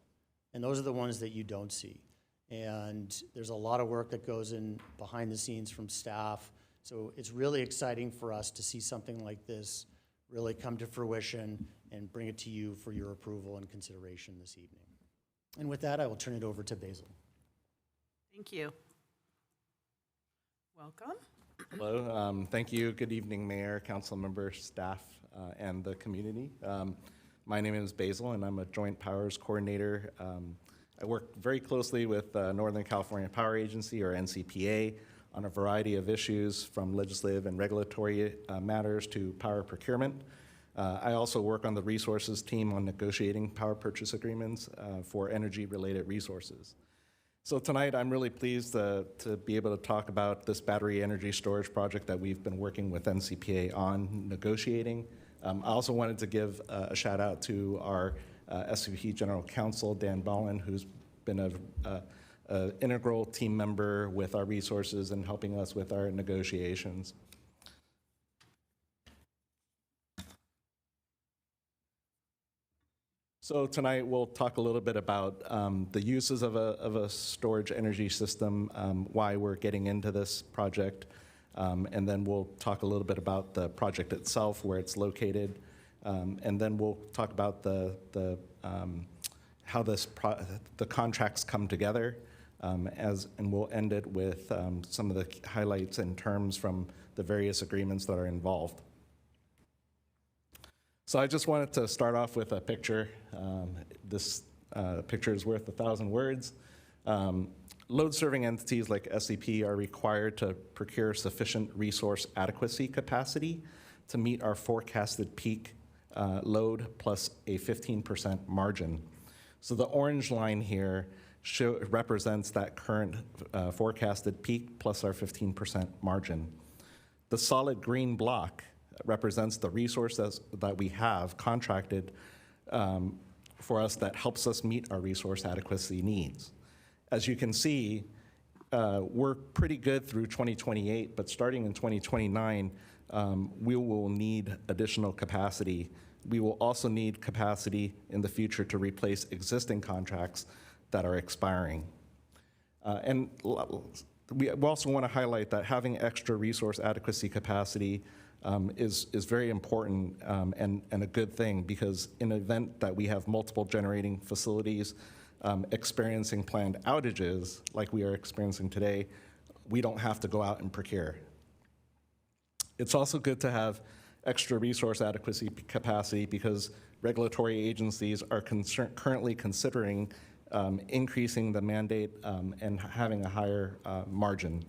[SPEAKER 21] and those are the ones that you don't see. And there's a lot of work that goes in behind the scenes from staff. So it's really exciting for us to see something like this really come to fruition and bring it to you for your approval and consideration this evening. And with that, I will turn it over to Basil.
[SPEAKER 1] Thank you. Welcome.
[SPEAKER 22] Hello. Thank you. Good evening, Mayor, council members, staff, and the community. My name is Basil, and I'm a Joint Powers Coordinator. I work very closely with Northern California Power Agency, or NCPA, on a variety of issues from legislative and regulatory matters to power procurement. I also work on the resources team on negotiating power purchase agreements for energy-related resources. So tonight, I'm really pleased to be able to talk about this battery energy storage project that we've been working with NCPA on negotiating. I also wanted to give a shout out to our SVP General Counsel, Dan Ballin, who's been an integral team member with our resources and helping us with our negotiations. So tonight we'll talk a little bit about the uses of a storage energy system, why we're getting into this project, and then we'll talk a little bit about the project itself, where it's located, and then we'll talk about how the contracts come together, and we'll end it with some of the highlights and terms from the various agreements that are involved. So I just wanted to start off with a picture. This picture is worth 1,000 words. Load-serving entities like SCP are required to procure sufficient resource adequacy capacity to meet our forecasted peak load plus a 15% margin. So the orange line here represents that current forecasted peak plus our 15% margin. The solid green block represents the resources that we have contracted for us that helps us meet our resource adequacy needs. As you can see, we're pretty good through 2028, but starting in 2029, we will need additional capacity. We will also need capacity in the future to replace existing contracts that are expiring. And we also want to highlight that having extra resource adequacy capacity is very important and a good thing, because in the event that we have multiple generating facilities experiencing planned outages like we are experiencing today, we don't have to go out and procure. It's also good to have extra resource adequacy capacity because regulatory agencies are currently considering increasing the mandate and having a higher margin.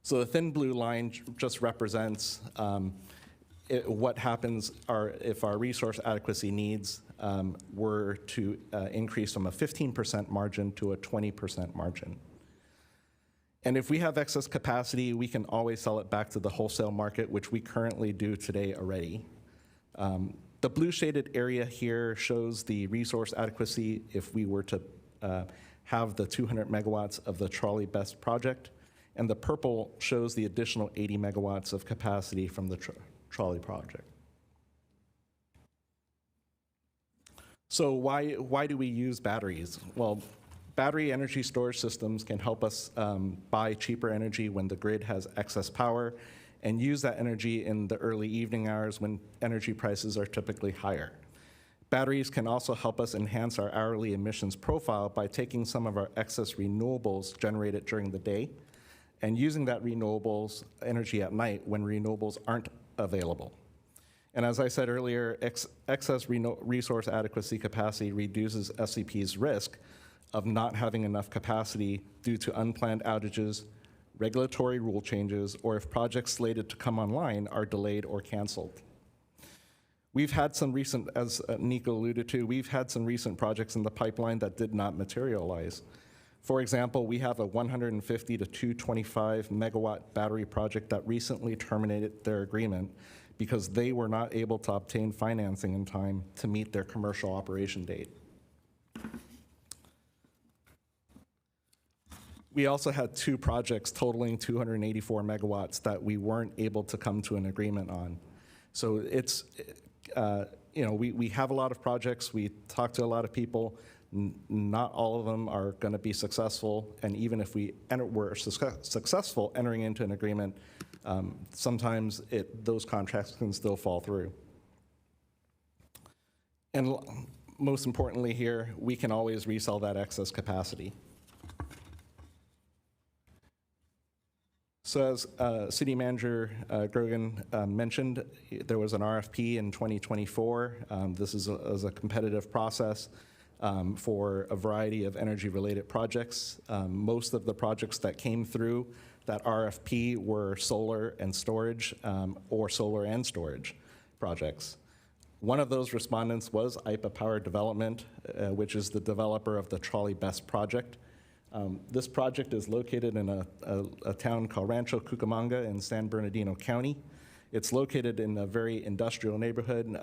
[SPEAKER 22] So the thin blue line just represents what happens if our resource adequacy needs were to increase from a 15% margin to a 20% margin. And if we have excess capacity, we can always sell it back to the wholesale market, which we currently do today already. The blue shaded area here shows the resource adequacy if we were to have the 200 megawatts of the Trolley BESS project, and the purple shows the additional 80 megawatts of capacity from the Trolley project. So why do we use batteries? Well, battery energy storage systems can help us buy cheaper energy when the grid has excess power and use that energy in the early evening hours when energy prices are typically higher. Batteries can also help us enhance our hourly emissions profile by taking some of our excess renewables generated during the day and using that renewables energy at night when renewables aren't available. And as I said earlier, excess resource adequacy capacity reduces SCP's risk of not having enough capacity due to unplanned outages, regulatory rule changes, or if projects slated to come online are delayed or canceled. We've had some recent, as Nico alluded to, we've had some recent projects in the pipeline that did not materialize. For example, we have a 150 to 225 megawatt battery project that recently terminated their agreement because they were not able to obtain financing in time to meet their commercial operation date. We also had two projects totaling 284 megawatts that we weren't able to come to an agreement on. So it's, we have a lot of projects, we talk to a lot of people, not all of them are going to be successful, and even if we're successful entering into an agreement, sometimes those contracts can still fall through. And most importantly here, we can always resell that excess capacity. So as City Manager Grogan mentioned, there was an RFP in 2024. This is a competitive process for a variety of energy-related projects. Most of the projects that came through that RFP were solar and storage or solar and storage projects. One of those respondents was IPA Power Development, which is the developer of the Trolley BESS project. This project is located in a town called Rancho Cucamonga in San Bernardino County. It's located in a very industrial neighborhood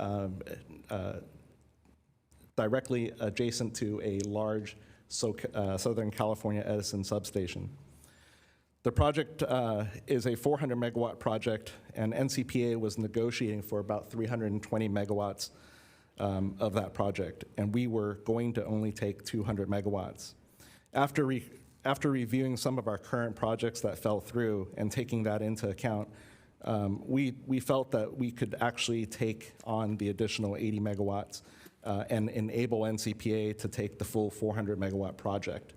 [SPEAKER 22] directly adjacent to a large Southern California Edison substation. The project is a 400 megawatt project, and NCPA was negotiating for about 320 megawatts of that project, and we were going to only take 200 megawatts. After reviewing some of our current projects that fell through and taking that into account, we felt that we could actually take on the additional 80 megawatts and enable NCPA to take the full 400 megawatt project.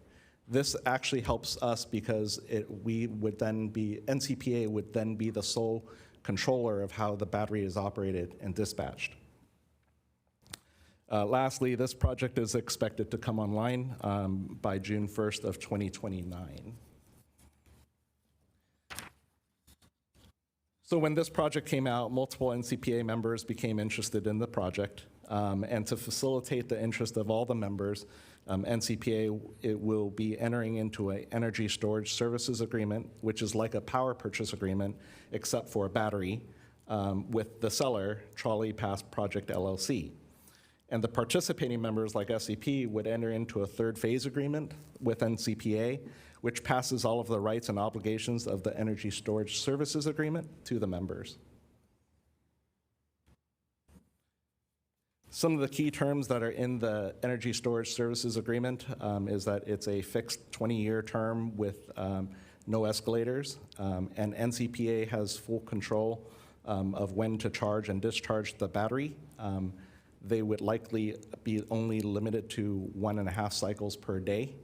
[SPEAKER 22] This actually helps us because NCPA would then be the sole controller of how the battery is operated and dispatched. Lastly, this project is expected to come online by June 1st of 2029. So when this project came out, multiple NCPA members became interested in the project. And to facilitate the interest of all the members, NCPA will be entering into an energy storage services agreement, which is like a power purchase agreement, except for a battery, with the seller, Trolley Pass Project LLC. And the participating members, like SCP, would enter into a third phase agreement with NCPA, which passes all of the rights and obligations of the energy storage services agreement to the members. Some of the key terms that are in the energy storage services agreement is that it's a fixed 20-year term with no escalators, and NCPA has full control of when to charge and discharge the battery. They would likely be only limited to 1.5 cycles per day.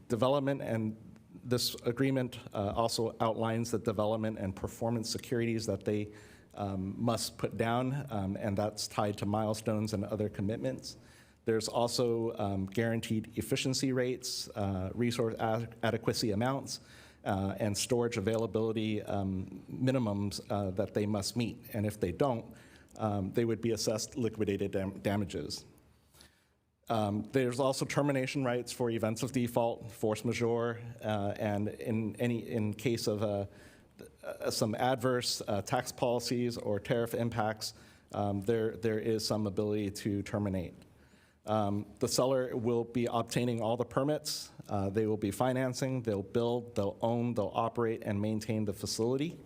[SPEAKER 22] Development, and this agreement also outlines the development and performance securities that they must put down, and that's tied to milestones and other commitments. There's also guaranteed efficiency rates, resource adequacy amounts, and storage availability minimums that they must meet. And if they don't, they would be assessed liquidated damages. There's also termination rights for events of default, force majeure, and in case of some adverse tax policies or tariff impacts, there is some ability to terminate. The seller will be obtaining all the permits. They will be financing, they'll build, they'll own, they'll operate, and maintain the facility.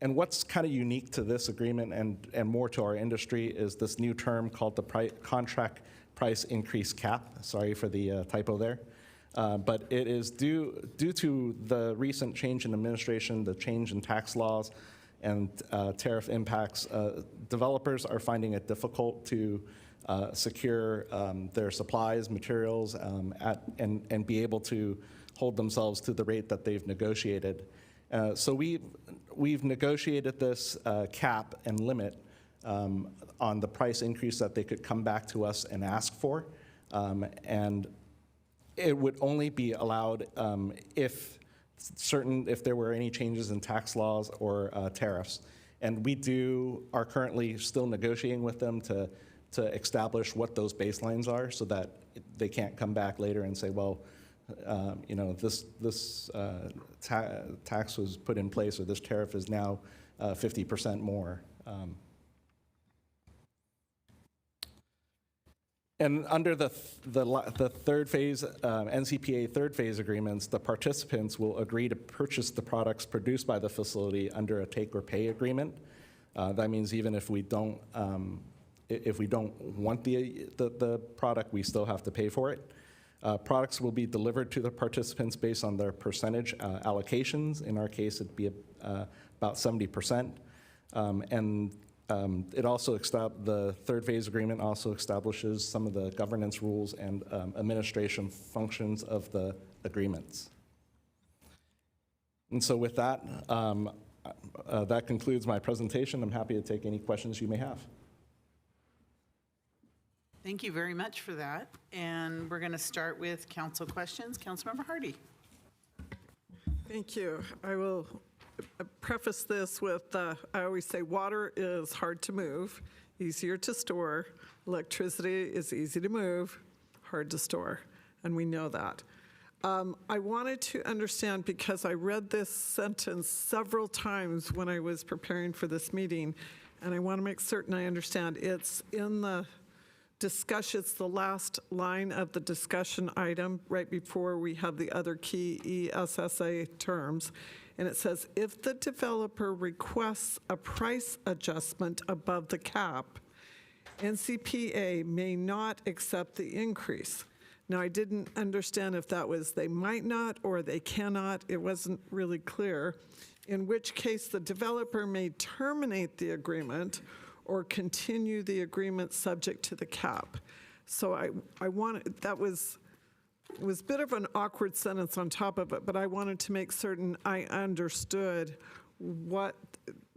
[SPEAKER 22] And what's kind of unique to this agreement and more to our industry is this new term called the contract price increase cap. Sorry for the typo there. But it is due to the recent change in administration, the change in tax laws, and tariff impacts. Developers are finding it difficult to secure their supplies, materials, and be able to hold themselves to the rate that they've negotiated. So we've negotiated this cap and limit on the price increase that they could come back to us and ask for. And it would only be allowed if there were any changes in tax laws or tariffs. And we are currently still negotiating with them to establish what those baselines are so that they can't come back later and say, well, this tax was put in place, or this tariff is now 50% more. And under the third phase, NCPA third phase agreements, the participants will agree to purchase the products produced by the facility under a take or pay agreement. That means even if we don't want the product, we still have to pay for it. Products will be delivered to the participants based on their percentage allocations. In our case, it'd be about 70%. It also the third phase agreement also establishes some of the governance rules and administration functions of the agreements. And so with that, that concludes my presentation. I'm happy to take any questions you may have.
[SPEAKER 1] Thank you very much for that. And we're going to start with council questions. Councilmember Hardy.
[SPEAKER 4] Thank you. I will preface this with, I always say water is hard to move, easier to store. Electricity is easy to move, hard to store, and we know that. I wanted to understand, because I read this sentence several times when I was preparing for this meeting, and I want to make certain I understand. It's in the discussion, it's the last line of the discussion item right before we have the other key ESSA terms. and it says, if the developer requests a price adjustment above the cap, NCPA may not accept the increase. Now, I didn't understand if that was they might not or they cannot. It wasn't really clear, in which case the developer may terminate the agreement or continue the agreement subject to the cap. So I wanted, that was, it was a bit of an awkward sentence on top of it, but I wanted to make certain I understood what,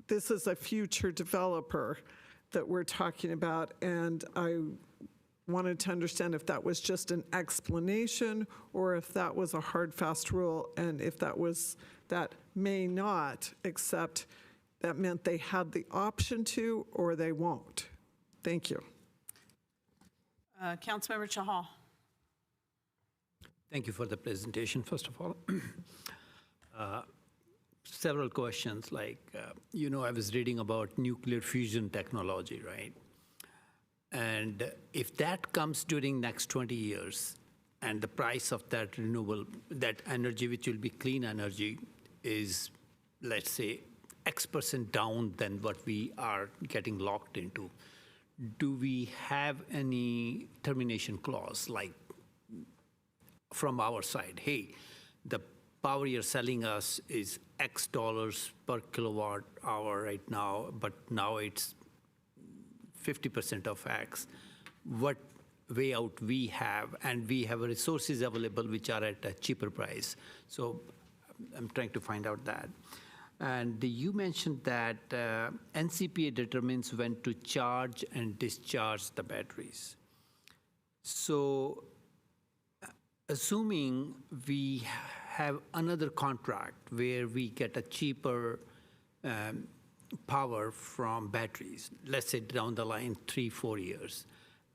[SPEAKER 4] this is a future developer that we're talking about, and I wanted to understand if that was just an explanation or if that was a hard, fast rule, and if that was, that may not accept, that meant they had the option to or they won't. Thank you.
[SPEAKER 1] Councilmember Chahal.
[SPEAKER 16] Thank you for the presentation, first of all. Several questions, like, I was reading about nuclear fusion technology, right? And if that comes during next 20 years, and the price of that renewable, that energy, which will be clean energy, is, let's say, X% down than what we are getting locked into, do we have any termination clause, like from our side? Hey, the power you're selling us is X dollars per kilowatt hour right now, but now it's 50% of X. What way out we have, and we have resources available which are at a cheaper price. So I'm trying to find out that. And you mentioned that NCPA determines when to charge and discharge the batteries. So assuming we have another contract where we get a cheaper power from batteries, let's say down the line 3-4 years,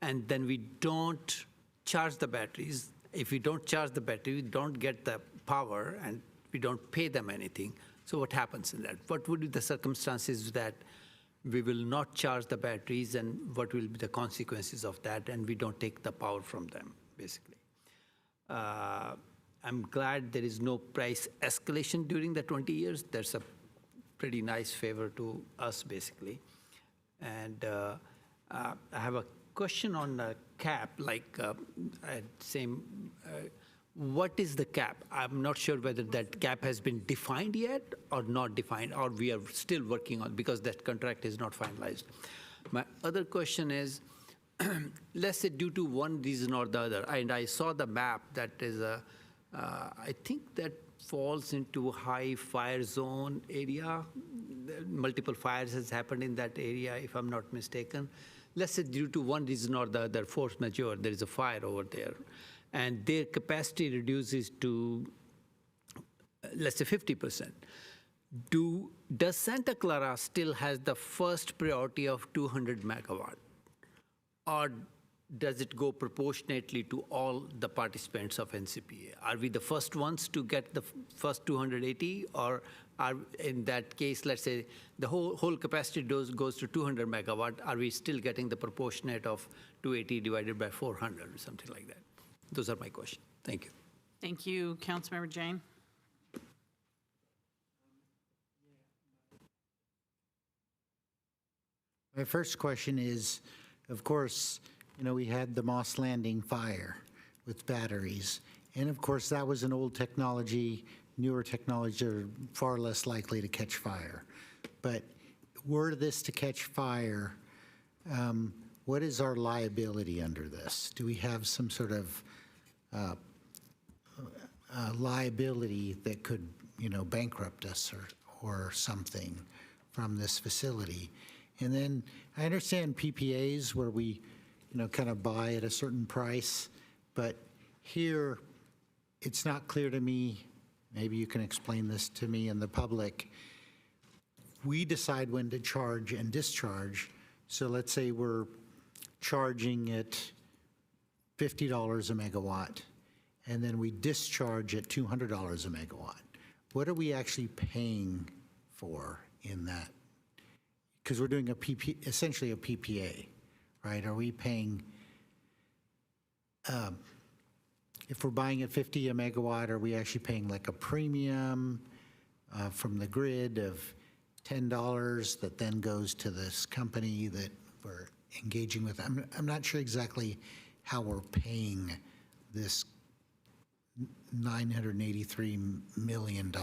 [SPEAKER 16] and then we don't charge the batteries. If we don't charge the battery, we don't get the power and we don't pay them anything. So what happens in that? What would be the circumstances that we will not charge the batteries, and what will be the consequences of that, and we don't take the power from them, basically? I'm glad there is no price escalation during the 20 years. That's a pretty nice favor to us, basically. And I have a question on the cap, like what is the cap? I'm not sure whether that cap has been defined yet or not defined, or we are still working on, because that contract is not finalized. My other question is, let's say due to one reason or the other, and I saw the map that is I think that falls into high fire zone area. Multiple fires has happened in that area, if I'm not mistaken. Let's say due to one reason or the other, force majeure, there is a fire over there, and their capacity reduces to, let's say, 50%. Does Santa Clara still has the first priority of 200 megawatt? Or does it go proportionately to all the participants of NCPA? Are we the first ones to get the first 280, or are, in that case, let's say the whole capacity goes to 200 megawatt, are we still getting the proportionate of 280 divided by 400 or something like that? Those are my questions. Thank you.
[SPEAKER 1] Thank you, Councilmember Jane.
[SPEAKER 7] My first question is, of course, we had the Moss Landing fire with batteries. And of course, that was an old technology. Newer technologies are far less likely to catch fire. But were this to catch fire, what is our liability under this? Do we have some sort of liability that could, bankrupt us or something from this facility? And then I understand PPAs where we, kind of buy at a certain price, but here it's not clear to me, maybe you can explain this to me and the public. We decide when to charge and discharge. So let's say we're charging at $50 a megawatt, and then we discharge at $200 a megawatt. What are we actually paying for in that? Because we're doing essentially a PPA, right? Are we paying, if we're buying at 50 a megawatt, are we actually paying like a premium? from the grid of $10 that then goes to this company that we're engaging with. I'm not sure exactly how we're paying this $983 million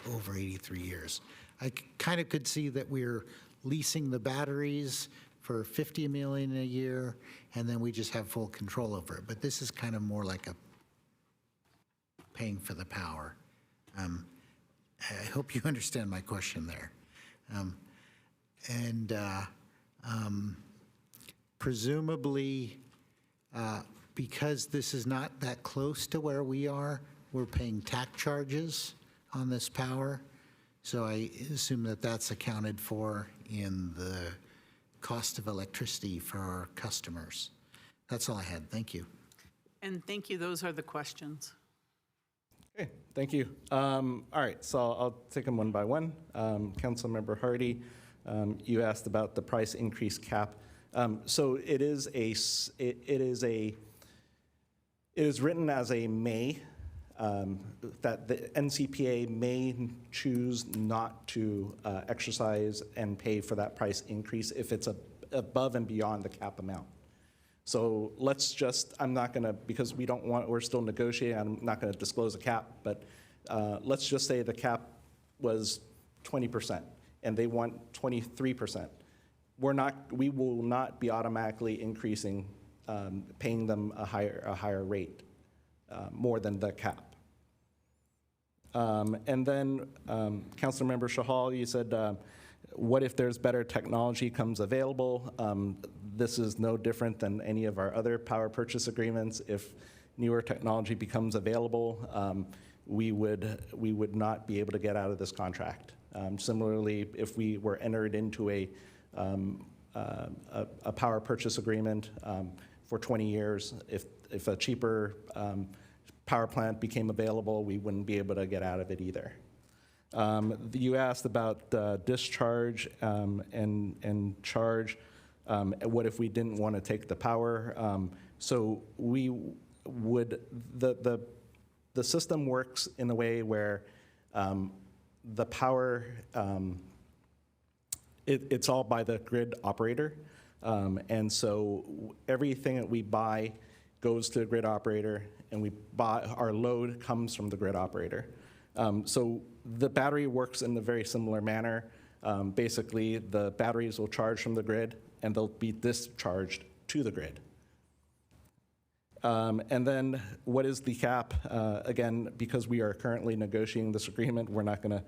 [SPEAKER 7] over 83 years. I kind of could see that we're leasing the batteries for $50 million a year, and then we just have full control over it. But this is kind of more like a paying for the power. I hope you understand my question there. Presumably, because this is not that close to where we are, we're paying tax charges on this power. So I assume that that's accounted for in the cost of electricity for our customers. That's all I had. Thank you.
[SPEAKER 1] And thank you. Those are the questions.
[SPEAKER 22] Okay, thank you. All right, so I'll take them one by one. Councilmember Hardy, you asked about the price increase cap. So it is written as a may, that the NCPA may choose not to exercise and pay for that price increase if it's above and beyond the cap amount. So let's just, I'm not gonna, because we're still negotiating, I'm not gonna disclose a cap, but let's just say the cap was 20% and they want 23%. We will not be automatically increasing, paying them a higher rate, more than the cap. And then Councilmember Shahal, you said, what if there's better technology comes available? This is no different than any of our other power purchase agreements. If newer technology becomes available, we would not be able to get out of this contract. Similarly, if we were entered into a power purchase agreement for 20 years, if a cheaper power plant became available, we wouldn't be able to get out of it either. You asked about discharge and charge. What if we didn't want to take the power? So we would, the system works in a way where the power, it's all by the grid operator. And so everything that we buy goes to the grid operator, and our load comes from the grid operator. So the battery works in a very similar manner. Basically, the batteries will charge from the grid, and they'll be discharged to the grid. And then what is the cap? Again, because we are currently negotiating this agreement, we're not going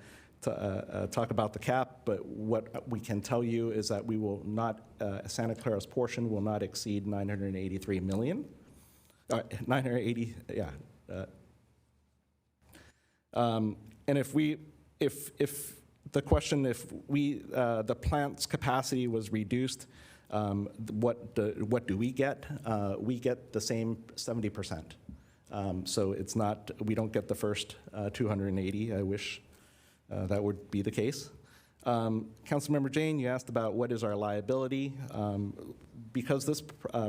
[SPEAKER 22] to talk about the cap, but what we can tell you is that we will not, Santa Clara's portion will not exceed 983 million. 980, yeah. And if the question, if the plant's capacity was reduced, what do we get? We get the same 70%. So it's not, we don't get the first 280. I wish that would be the case. Councilmember Jane, you asked about what is our liability. Because this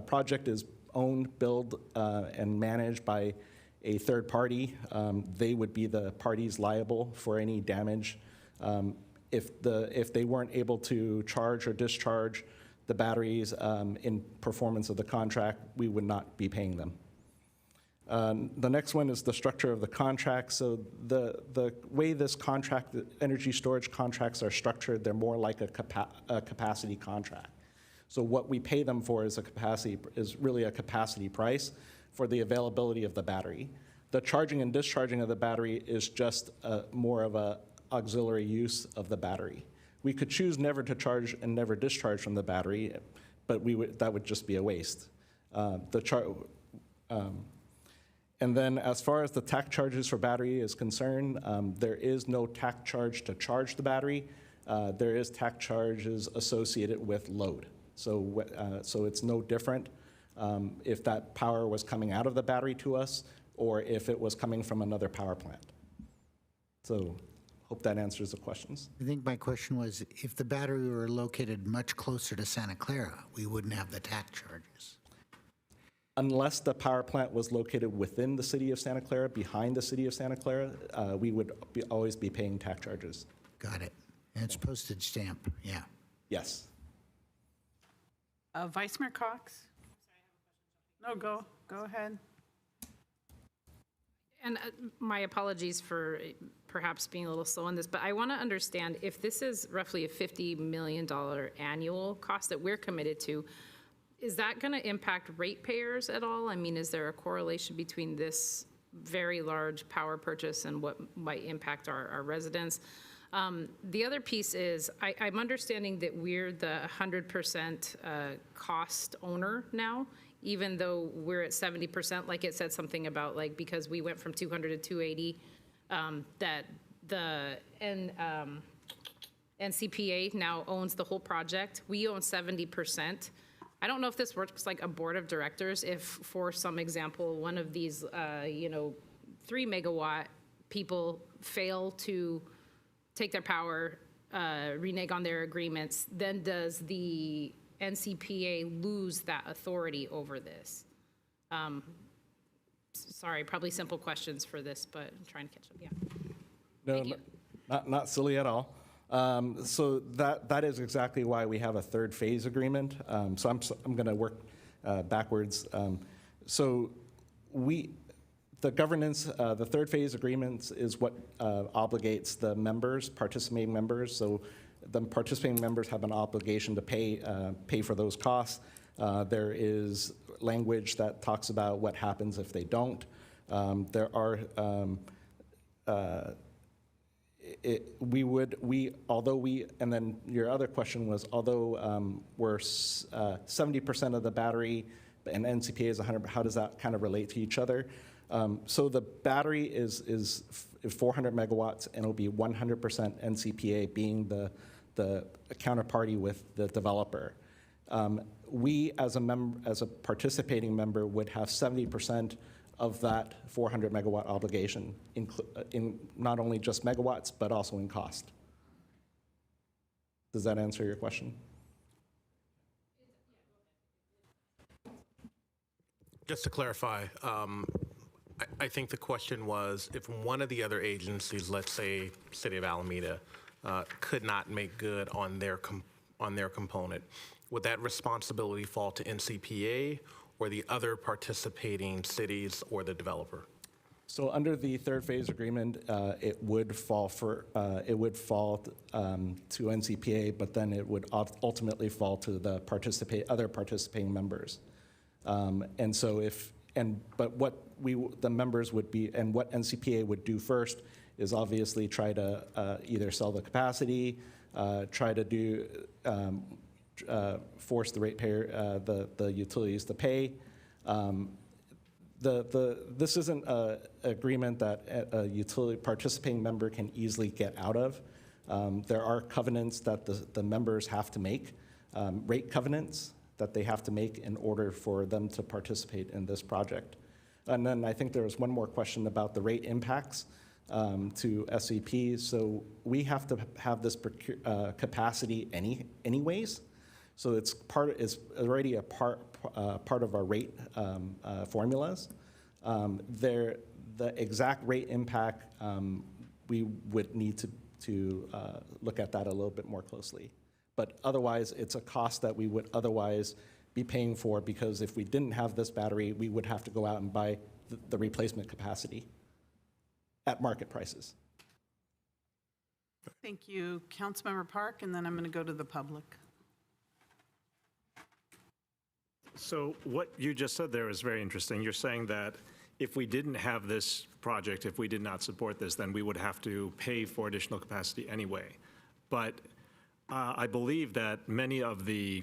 [SPEAKER 22] project is owned, built, and managed by a third party, they would be the parties liable for any damage. If they weren't able to charge or discharge the batteries in performance of the contract, we would not be paying them. The next one is the structure of the contract. So the way this contract, energy storage contracts are structured, they're more like a capacity contract. So what we pay them for is really a capacity price for the availability of the battery. The charging and discharging of the battery is just more of a auxiliary use of the battery. We could choose never to charge and never discharge from the battery, but that would just be a waste. And then as far as the tax charges for battery is concerned, there is no tax charge to charge the battery. There is tax charges associated with load. So it's no different if that power was coming out of the battery to us or if it was coming from another power plant. So hope that answers the questions.
[SPEAKER 7] I think my question was, if the battery were located much closer to Santa Clara, we wouldn't have the tax charges.
[SPEAKER 22] unless the power plant was located within the city of Santa Clara, behind the city of Santa Clara, we would always be paying tax charges.
[SPEAKER 7] Got it. And it's postage stamp, yeah.
[SPEAKER 22] Yes.
[SPEAKER 1] Vice Mayor Cox? No, go ahead.
[SPEAKER 11] And my apologies for perhaps being a little slow on this, but I want to understand if this is roughly a $50 million annual cost that we're committed to, is that going to impact ratepayers at all? I mean, is there a correlation between this very large power purchase and what might impact our residents? The other piece is I'm understanding that we're the 100% cost owner now, even though we're at 70%, like it said something about like, because we went from 200 to 280, that the NCPA now owns the whole project. We own 70%. I don't know if this works like a board of directors, if for some example, one of these, 3 megawatt people fail to take their power, renege on their agreements, then does the NCPA lose that authority over this? Sorry, probably simple questions for this, but I'm trying to catch up, yeah.
[SPEAKER 22] No, not silly at all. So that is exactly why we have a third phase agreement. So I'm going to work backwards. The governance, the third phase agreements is what obligates the members, participating members. So the participating members have an obligation to pay for those costs. There is language that talks about what happens if they don't. There are, and then your other question was, although we're 70% of the battery and NCPA is 100, how does that kind of relate to each other? So the battery is 400 megawatts, and it'll be 100% NCPA, being the counterparty with the developer. We, as a participating member, would have 70% of that 400 megawatt obligation, in not only just megawatts, but also in cost. Does that answer your question?
[SPEAKER 9] Just to clarify, I think the question was if one of the other agencies, let's say City of Alameda, could not make good on their component, would that responsibility fall to NCPA or the other participating cities or the developer?
[SPEAKER 22] So under the third phase agreement, it would fall to NCPA, but then it would ultimately fall to the other participating members. And so but what the members would be, and what NCPA would do first is obviously try to either sell the capacity, try to do force the ratepayer, the utilities to pay. This isn't an agreement that a utility participating member can easily get out of. There are covenants that the members have to make, rate covenants that they have to make in order for them to participate in this project. And then I think there was one more question about the rate impacts to SCP. So we have to have this capacity anyways. So it's already a part of our rate formulas. The exact rate impact, we would need to look at that a little bit more closely. But otherwise, it's a cost that we would otherwise be paying for, because if we didn't have this battery, we would have to go out and buy the replacement capacity at market prices.
[SPEAKER 1] Thank you, Councilmember Park, and then I'm going to go to the public.
[SPEAKER 10] So what you just said there is very interesting. You're saying that if we didn't have this project, if we did not support this, then we would have to pay for additional capacity anyway. But I believe that many of the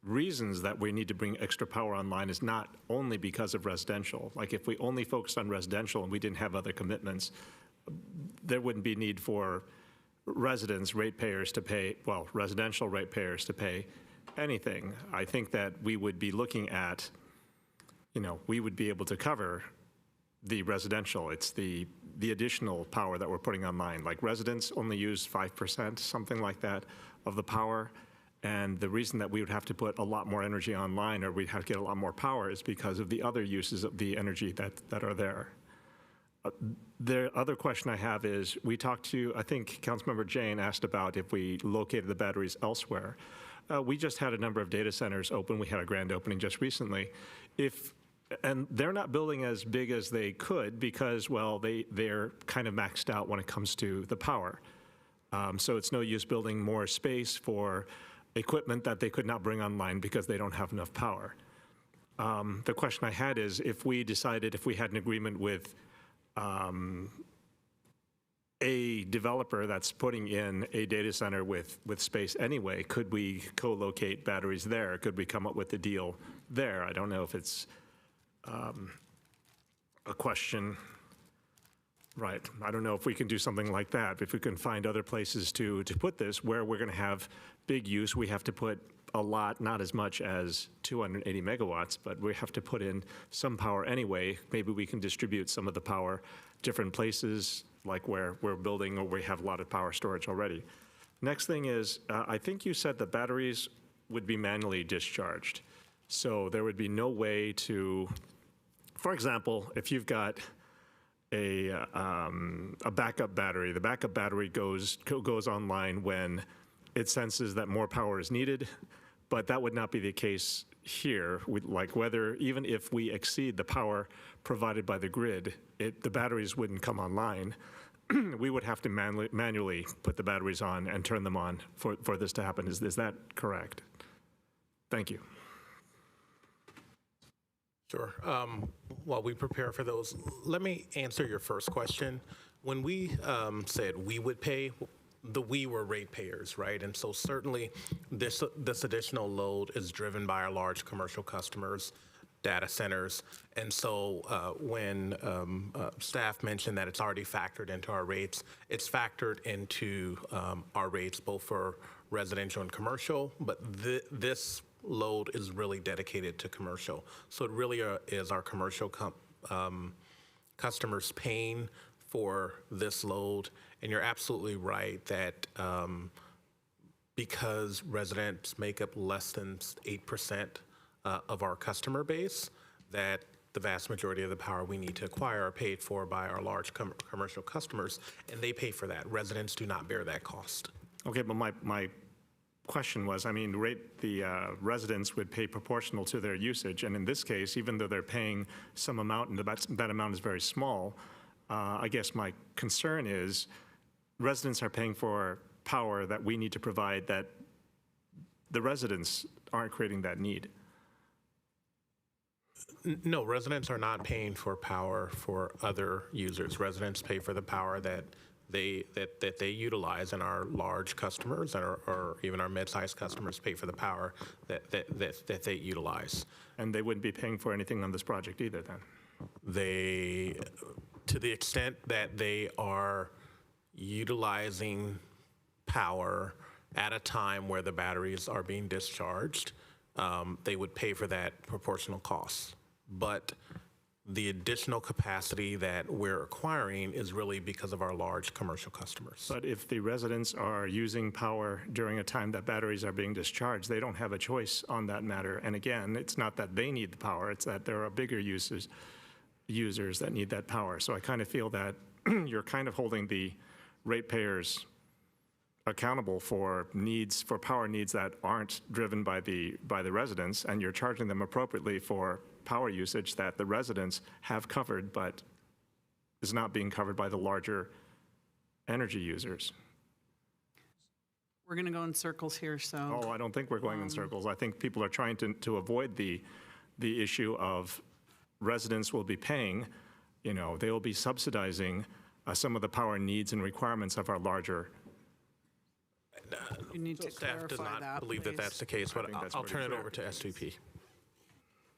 [SPEAKER 10] reasons that we need to bring extra power online is not only because of residential. Like if we only focused on residential and we didn't have other commitments, there wouldn't be need for ratepayers to pay anything. I think that we would be looking at, we would be able to cover the residential. It's the additional power that we're putting online. Like residents only use 5%, something like that, of the power. And the reason that we would have to put a lot more energy online, or we'd have to get a lot more power, is because of the other uses of the energy that are there. The other question I have is, we talked to, I think Councilmember Jane asked about if we located the batteries elsewhere. We just had a number of data centers open. We had a grand opening just recently. And they're not building as big as they could because, well, they're kind of maxed out when it comes to the power. So it's no use building more space for equipment that they could not bring online because they don't have enough power. The question I had is, if we decided, if we had an agreement with a developer that's putting in a data center with space anyway, could we co-locate batteries there? Could we come up with a deal there? I don't know if it's a question, right? I don't know if we can do something like that. If we can find other places to put this where we're going to have big use, we have to put a lot, not as much as 280 megawatts, but we have to put in some power anyway. Maybe we can distribute some of the power different places, like where we're building or we have a lot of power storage already. Next thing is, I think you said the batteries would be manually discharged. So there would be no way to, for example, if you've got a backup battery, the backup battery goes online when it senses that more power is needed, but that would not be the case here. Like whether, even if we exceed the power provided by the grid, the batteries wouldn't come online. We would have to manually put the batteries on and turn them on for this to happen. Is that correct? Thank you.
[SPEAKER 9] Sure. While we prepare for those, let me answer your first question. When we said we would pay, we were ratepayers, right? And so certainly this additional load is driven by our large commercial customers, data centers. And so when staff mentioned that it's already factored into our rates, it's factored into our rates both for residential and commercial, but this load is really dedicated to commercial. So it really is our commercial customers paying for this load. And you're absolutely right that because residents make up less than 8% of our customer base, that the vast majority of the power we need to acquire are paid for by our large commercial customers, and they pay for that. Residents do not bear that cost.
[SPEAKER 10] Okay, but my question was, I mean, the residents would pay proportional to their usage, and in this case, even though they're paying some amount, and that amount is very small, I guess my concern is residents are paying for power that we need to provide that the residents aren't creating that need.
[SPEAKER 9] No, residents are not paying for power for other users. Residents pay for the power that they utilize, and our large customers or even our mid-sized customers pay for the power that they utilize.
[SPEAKER 10] And they wouldn't be paying for anything on this project either then?
[SPEAKER 9] To the extent that they are utilizing power at a time where the batteries are being discharged, they would pay for that proportional cost. But the additional capacity that we're acquiring is really because of our large commercial customers.
[SPEAKER 10] But if the residents are using power during a time that batteries are being discharged, they don't have a choice on that matter. And again, it's not that they need the power, it's that there are bigger users that need that power. So I kind of feel that you're kind of holding the ratepayers accountable for power needs that aren't driven by the residents, and you're charging them appropriately for power usage that the residents have covered but is not being covered by the larger energy users.
[SPEAKER 1] We're going to go in circles here, so.
[SPEAKER 10] Oh, I don't think we're going in circles. I think people are trying to avoid the issue of residents will be paying, they will be subsidizing some of the power needs and requirements of our larger.
[SPEAKER 1] You need to
[SPEAKER 9] Staff does
[SPEAKER 1] clarify
[SPEAKER 9] not
[SPEAKER 1] that,
[SPEAKER 9] believe
[SPEAKER 1] please.
[SPEAKER 9] that that's the case, but I'll turn it over to SVP.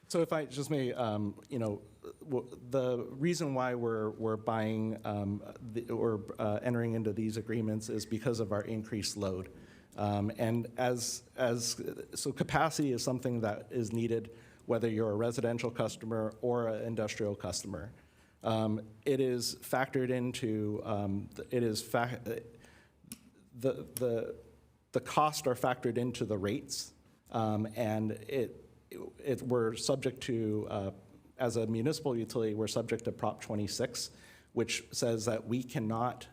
[SPEAKER 22] So if I just may, the reason why we're buying or entering into these agreements is because of our increased load. And so capacity is something that is needed whether you're a residential customer or an industrial customer. It is factored into, the the costs are factored into the rates, and we're subject to, as a municipal utility, we're subject to Prop 26, which says that we cannot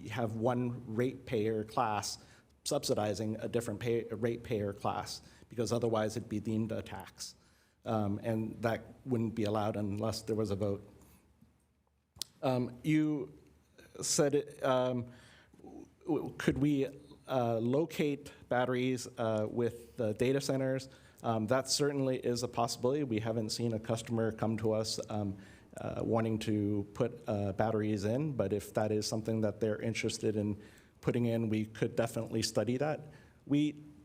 [SPEAKER 22] have one ratepayer class subsidizing a different ratepayer class, because otherwise it'd be deemed a tax. And that wouldn't be allowed unless there was a vote. You said, could we locate batteries with the data centers? That certainly is a possibility. We haven't seen a customer come to us wanting to put batteries in, but if that is something that they're interested in putting in, we could definitely study that.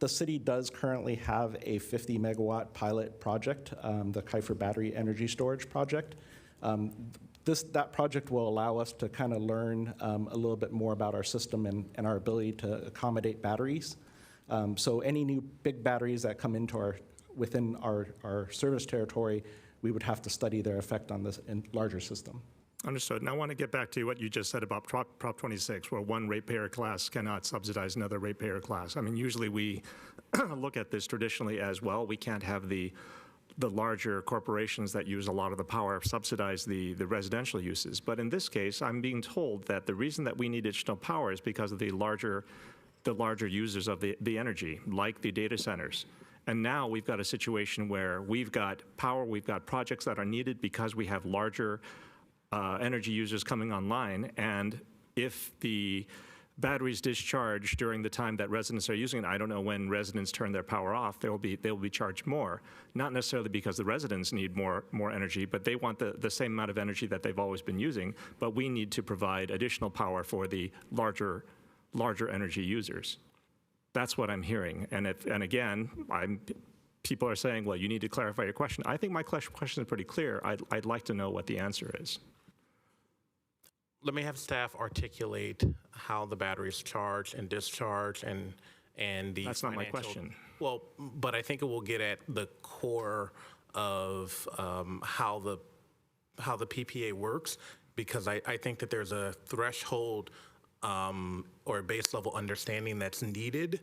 [SPEAKER 22] The city does currently have a 50 megawatt pilot project, the Kiefer Battery Energy Storage Project. That project will allow us to kind of learn a little bit more about our system and our ability to accommodate batteries. So any new big batteries that come into within our service territory, we would have to study their effect on this larger system.
[SPEAKER 10] Understood. And I want to get back to what you just said about Prop 26, where one ratepayer class cannot subsidize another ratepayer class. I mean, usually we look at this traditionally as, well, we can't have the larger corporations that use a lot of the power subsidize the residential uses. But in this case, I'm being told that the reason that we need additional power is because of the larger users of the energy, like the data centers. And now we've got a situation where we've got power, we've got projects that are needed because we have larger energy users coming online, and if the batteries discharge during the time that residents are using it, I don't know when residents turn their power off, they will be charged more. Not necessarily because the residents need more energy, but they want the same amount of energy that they've always been using, but we need to provide additional power for the larger energy users. That's what I'm hearing. And again, people are saying, well, you need to clarify your question. I think my question is pretty clear. I'd like to know what the answer is.
[SPEAKER 9] Let me have staff articulate how the batteries charge and discharge and the
[SPEAKER 10] That's not my
[SPEAKER 9] financial-
[SPEAKER 10] question.
[SPEAKER 9] Well, but I think it will get at the core of how the PPA works, because I think that there's a threshold or a base level understanding that's needed,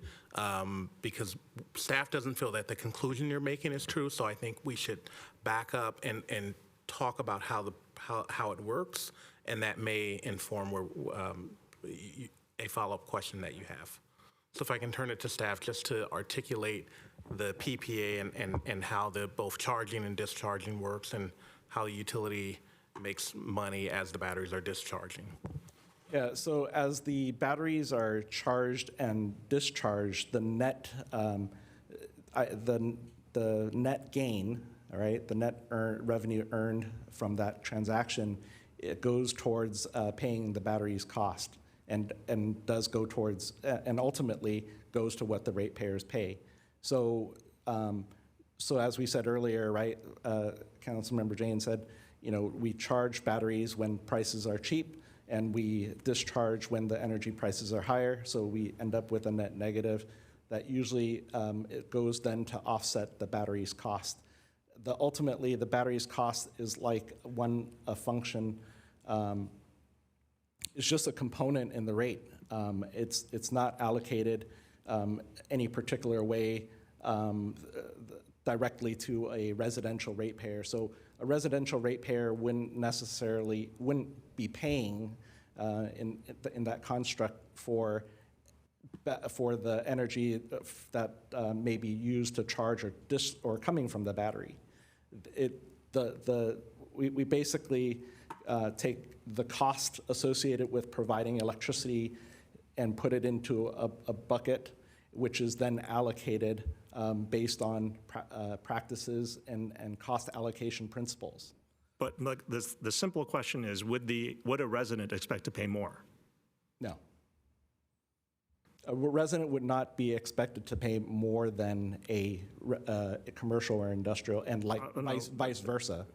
[SPEAKER 9] because staff doesn't feel that the conclusion you're making is true. So I think we should back up and talk about how it works, and that may inform a follow-up question that you have. So if I can turn it to staff just to articulate the PPA and how the both charging and discharging works, and how the utility makes money as the batteries are discharging.
[SPEAKER 22] Yeah, so as the batteries are charged and discharged, the net gain, all right, the net revenue earned from that transaction, it goes towards paying the battery's cost, and does go towards, and ultimately goes to what the ratepayers pay. So, as we said earlier, right, Councilmember Jane said, we charge batteries when prices are cheap, and we discharge when the energy prices are higher, so we end up with a net negative. That usually it goes then to offset the battery's cost. Ultimately, the battery's cost is like a function. It's just a component in the rate. It's not allocated any particular way directly to a residential ratepayer. So a residential ratepayer wouldn't be paying in that construct for the energy that may be used to charge or coming from the battery. We basically take the cost associated with providing electricity and put it into a bucket, which is then allocated based on practices and cost allocation principles.
[SPEAKER 10] But look, the simple question is, would a resident expect to pay more?
[SPEAKER 22] No. A resident would not be expected to pay more than a commercial or industrial, and vice versa.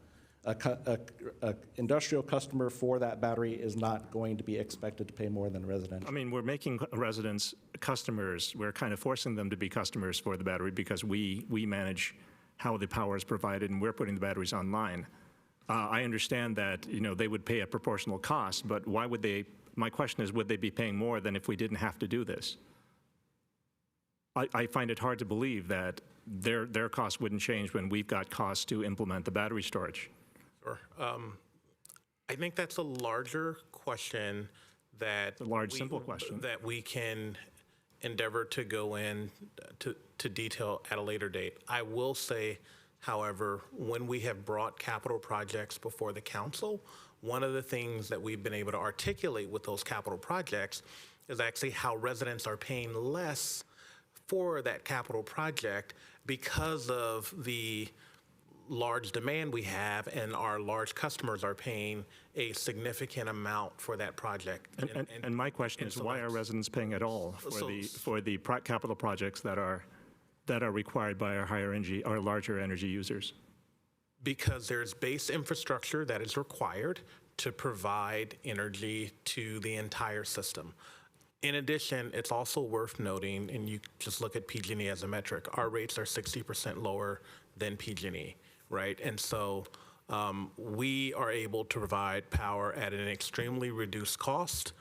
[SPEAKER 22] A industrial customer for that battery is not going to be expected to pay more than a residential.
[SPEAKER 10] I mean, we're making residents customers. We're kind of forcing them to be customers for the battery because we manage how the power is provided, and we're putting the batteries online. I understand that they would pay a proportional cost, but why would they? My question is, would they be paying more than if we didn't have to do this? I find it hard to believe that their costs wouldn't change when we've got costs to implement the battery storage.
[SPEAKER 9] Sure. I think that's a larger question that
[SPEAKER 10] simple question
[SPEAKER 9] that we can endeavor to go in to detail at a later date. I will say, however, when we have brought capital projects before the council, one of the things that we've been able to articulate with those capital projects is actually how residents are paying less for that capital project because of the large demand we have, and our large customers are paying a significant amount for that project.
[SPEAKER 10] And my question is, why are residents paying at all for the capital projects that are required by our larger energy users?
[SPEAKER 9] Because there's base infrastructure that is required to provide energy to the entire system. In addition, it's also worth noting, and you just look at PG&E as a metric, our rates are 60% lower than PG&E, right? And so we are able to provide power at an extremely reduced cost,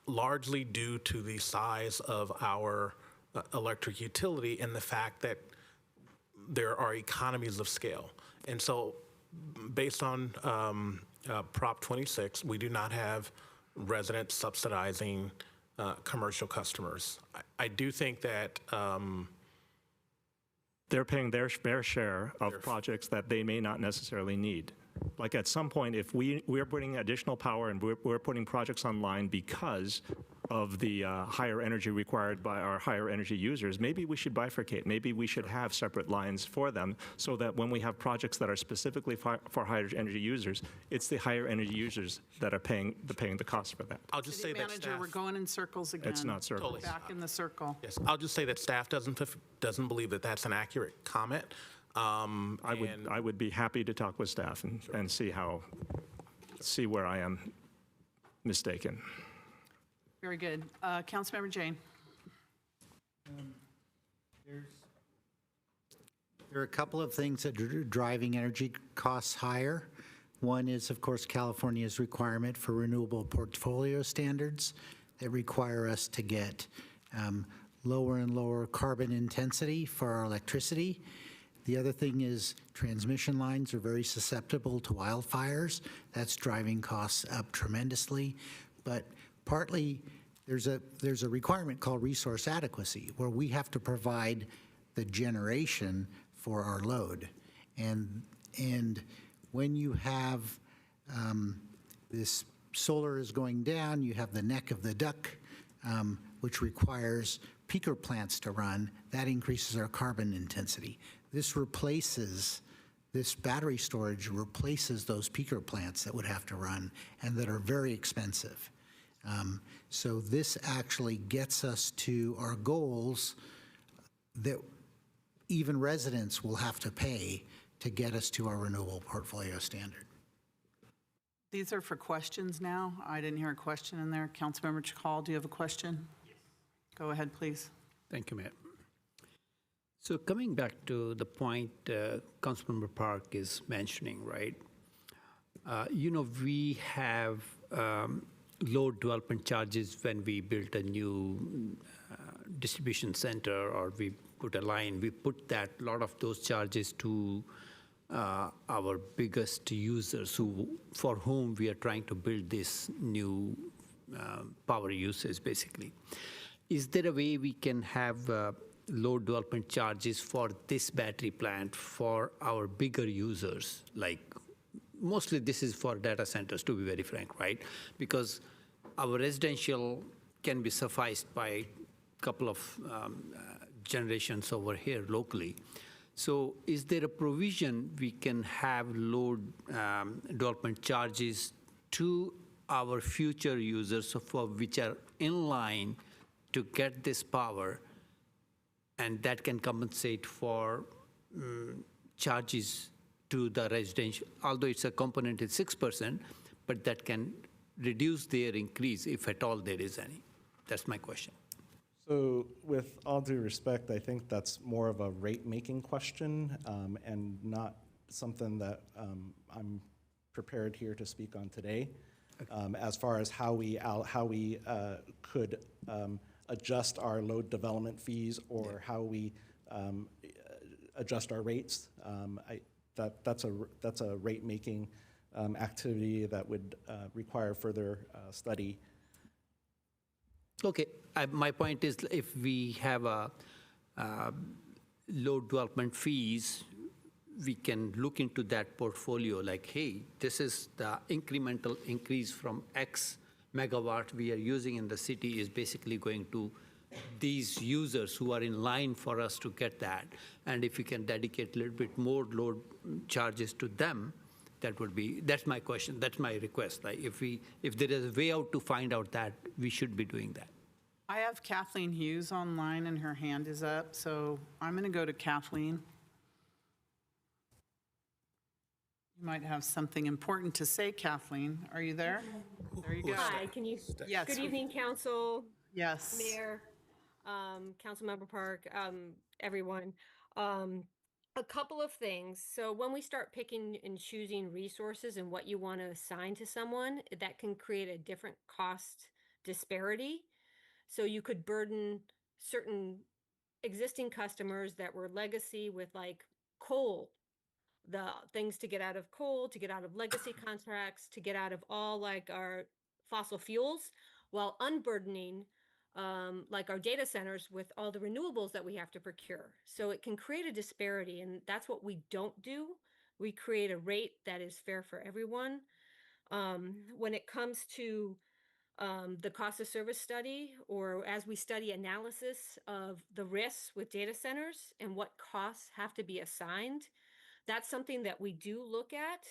[SPEAKER 9] largely due to the size of our electric utility and the fact that there are economies of scale. And so based on Prop 26, we do not have residents subsidizing commercial customers. I do think that
[SPEAKER 10] they're paying their fair share of projects that they may not necessarily need. Like at some point, if we're putting additional power and we're putting projects online because of the higher energy required by our higher energy users, maybe we should bifurcate. Maybe we should have separate lines for them so that when we have projects that are specifically for higher energy users, it's the higher energy users that are paying the cost for that.
[SPEAKER 9] I'll just say that
[SPEAKER 1] Manager, we're going in circles again.
[SPEAKER 10] It's not circles.
[SPEAKER 1] Back in the circle.
[SPEAKER 9] Yes, I'll just say that staff doesn't believe that that's an accurate comment.
[SPEAKER 10] I would be happy to talk with staff and see where I am mistaken.
[SPEAKER 1] Very good. Councilmember Jane.
[SPEAKER 7] There are a couple of things that are driving energy costs higher. One is, of course, California's requirement for renewable portfolio standards that require us to get lower and lower carbon intensity for our electricity. The other thing is transmission lines are very susceptible to wildfires. That's driving costs up tremendously. But partly, there's a requirement called resource adequacy, where we have to provide the generation for our load. And when you have this solar is going down, you have the neck of the duck, which requires peaker plants to run. That increases our carbon intensity. This battery storage replaces those peaker plants that would have to run and that are very expensive. So this actually gets us to our goals that even residents will have to pay to get us to our renewable portfolio standard.
[SPEAKER 1] These are for questions now. I didn't hear a question in there. Councilmember Chakal, do you have a question? Yes. Go ahead, please.
[SPEAKER 16] Thank you, Mayor. So coming back to the point Councilmember Park is mentioning, right? We have load development charges when we built a new distribution center or we put a line. We put a lot of those charges to our biggest users for whom we are trying to build this new power usage, basically. Is there a way we can have load development charges for this battery plant for our bigger users? Like, mostly this is for data centers, to be very frank, right? Because our residential can be sufficed by a couple of generations over here locally. So is there a provision we can have load development charges to our future users for which are in line to get this power, and that can compensate for charges to the residential, although it's a component is 6%, but that can reduce their increase if at all there is any? That's my question.
[SPEAKER 22] So with all due respect, I think that's more of a rate-making question and not something that I'm prepared here to speak on today. As far as how we could adjust our load development fees or how we adjust our rates. That's a rate-making activity that would require further study.
[SPEAKER 16] Okay, my point is if we have a load development fees, we can look into that portfolio like, hey, this is the incremental increase from X megawatt we are using in the city is basically going to these users who are in line for us to get that. And if we can dedicate a little bit more load charges to them, that's my question, that's my request. Like if there is a way out to find out that, we should be doing that.
[SPEAKER 1] I have Kathleen Hughes online and her hand is up, so I'm going to go to Kathleen. You might have something important to say, Kathleen. Are you there? There you go.
[SPEAKER 8] Hi, can you?
[SPEAKER 1] Yes.
[SPEAKER 8] Good evening, council.
[SPEAKER 1] Yes.
[SPEAKER 8] Mayor, Councilmember Park, everyone. A couple of things. So when we start picking and choosing resources and what you want to assign to someone, that can create a different cost disparity. So you could burden certain existing customers that were legacy with like coal, the things to get out of coal, to get out of legacy contracts, to get out of all like our fossil fuels, while unburdening like our data centers with all the renewables that we have to procure. So it can create a disparity, and that's what we don't do. We create a rate that is fair for everyone. When it comes to the cost of service study, or as we study analysis of the risks with data centers and what costs have to be assigned, that's something that we do look at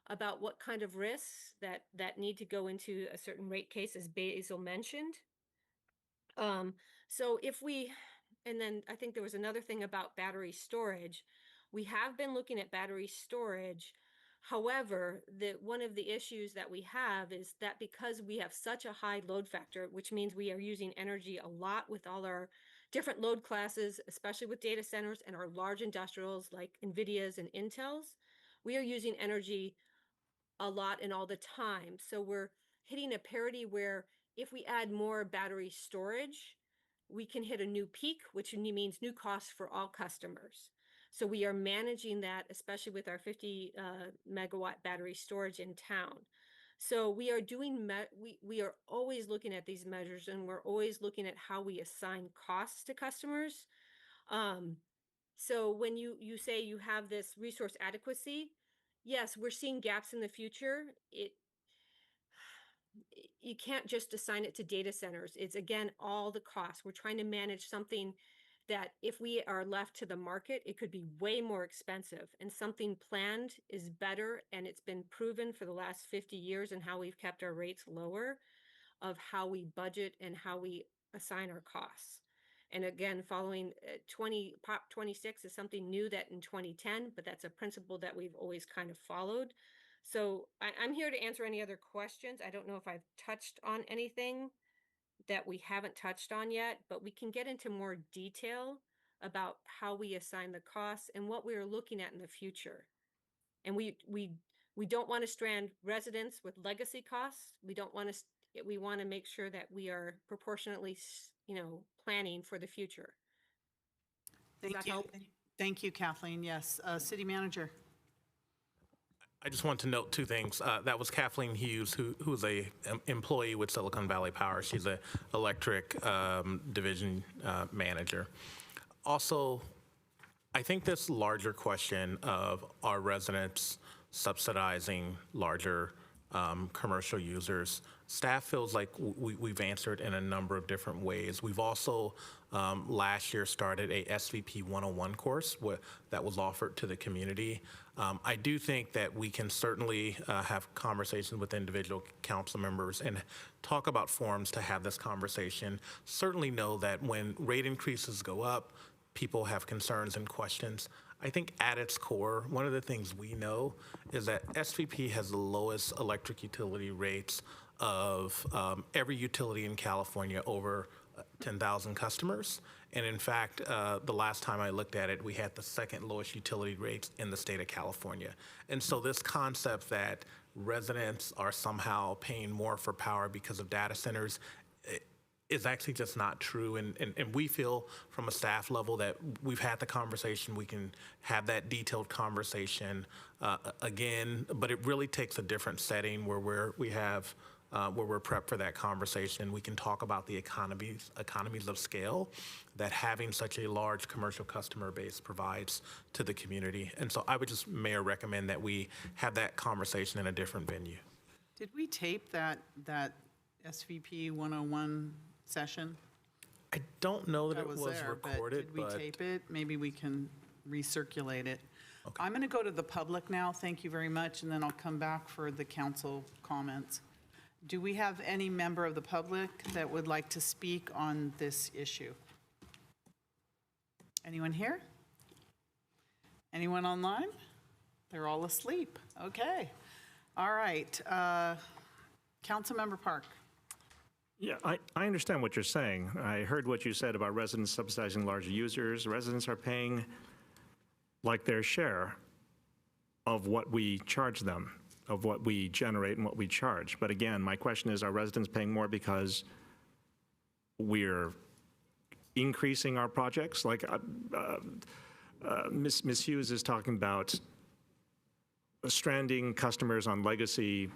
[SPEAKER 8] about what kind of risks that need to go into a certain rate case, as Basil mentioned. So if we, and then I think there was another thing about battery storage. We have been looking at battery storage. However, one of the issues that we have is that because we have such a high load factor, which means we are using energy a lot with all our different load classes, especially with data centers and our large industrials like NVIDIA's and Intel's, we are using energy a lot and all the time. So we're hitting a parity where if we add more battery storage, we can hit a new peak, which means new costs for all customers. So we are managing that, especially with our 50 megawatt battery storage in town. So we are doing, we are always looking at these measures, and we're always looking at how we assign costs to customers. So when you say you have this resource adequacy, yes, we're seeing gaps in the future. You can't just assign it to data centers. It's, again, all the costs. We're trying to manage something that if we are left to the market, it could be way more expensive, and something planned is better. And it's been proven for the last 50 years and how we've kept our rates lower of how we budget and how we assign our costs. And again, following Prop 26 is something new that in 2010, but that's a principle that we've always kind of followed. So I'm here to answer any other questions. I don't know if I've touched on anything that we haven't touched on yet, but we can get into more detail about how we assign the costs and what we are looking at in the future. And we don't want to strand residents with legacy costs. We want to make sure that we are proportionately, planning for the future. Does that help?
[SPEAKER 1] Thank you, Kathleen. Yes, City Manager.
[SPEAKER 9] I just want to note two things. That was Kathleen Hughes, who's a employee with Silicon Valley Power. She's a electric division manager. Also, I think this larger question of our residents subsidizing larger commercial users, staff feels like we've answered in a number of different ways. We've also last year started a SVP 101 course that was offered to the community. I do think that we can certainly have conversations with individual council members and talk about forums to have this conversation. Certainly know that when rate increases go up, people have concerns and questions. I think at its core, one of the things we know is that SVP has the lowest electric utility rates of every utility in California over 10,000 customers. And in fact, the last time I looked at it, we had the second lowest utility rates in the state of California. And so this concept that residents are somehow paying more for power because of data centers, is actually just not true. And we feel from a staff level that we've had the conversation, we can have that detailed conversation again, but it really takes a different setting where we're prepped for that conversation. We can talk about the economies of scale that having such a large commercial customer base provides to the community. And so I would just, Mayor, recommend that we have that conversation in a different venue.
[SPEAKER 1] Did we tape that SVP 101 session?
[SPEAKER 9] I don't know that it was
[SPEAKER 1] there,
[SPEAKER 9] recorded,
[SPEAKER 1] but did we tape it? Maybe we can recirculate it. Okay. I'm going to go to the public now. Thank you very much, and then I'll come back for the council comments. Do we have any member of the public that would like to speak on this issue? Anyone here? Anyone online? They're all asleep. Okay. All right. Councilmember Park.
[SPEAKER 10] Yeah, I understand what you're saying. I heard what you said about residents subsidizing larger users. Residents are paying like their share of what we charge them, of what we generate and what we charge. But again, my question is, are residents paying more because we're increasing our projects? Like Ms. Hughes is talking about stranding customers on legacy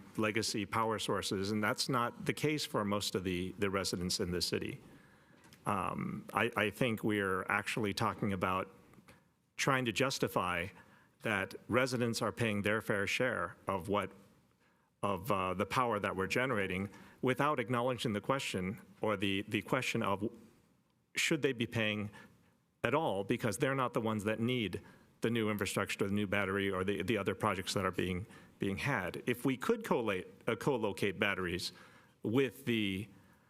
[SPEAKER 10] power sources, and that's not the case for most of the residents in the city. I think we're actually talking about trying to justify that residents are paying their fair share of the power that we're generating without acknowledging the question, or the question of should they be paying at all, because they're not the ones that need the new infrastructure, the new battery, or the other projects that are being had. If we could co-locate batteries with the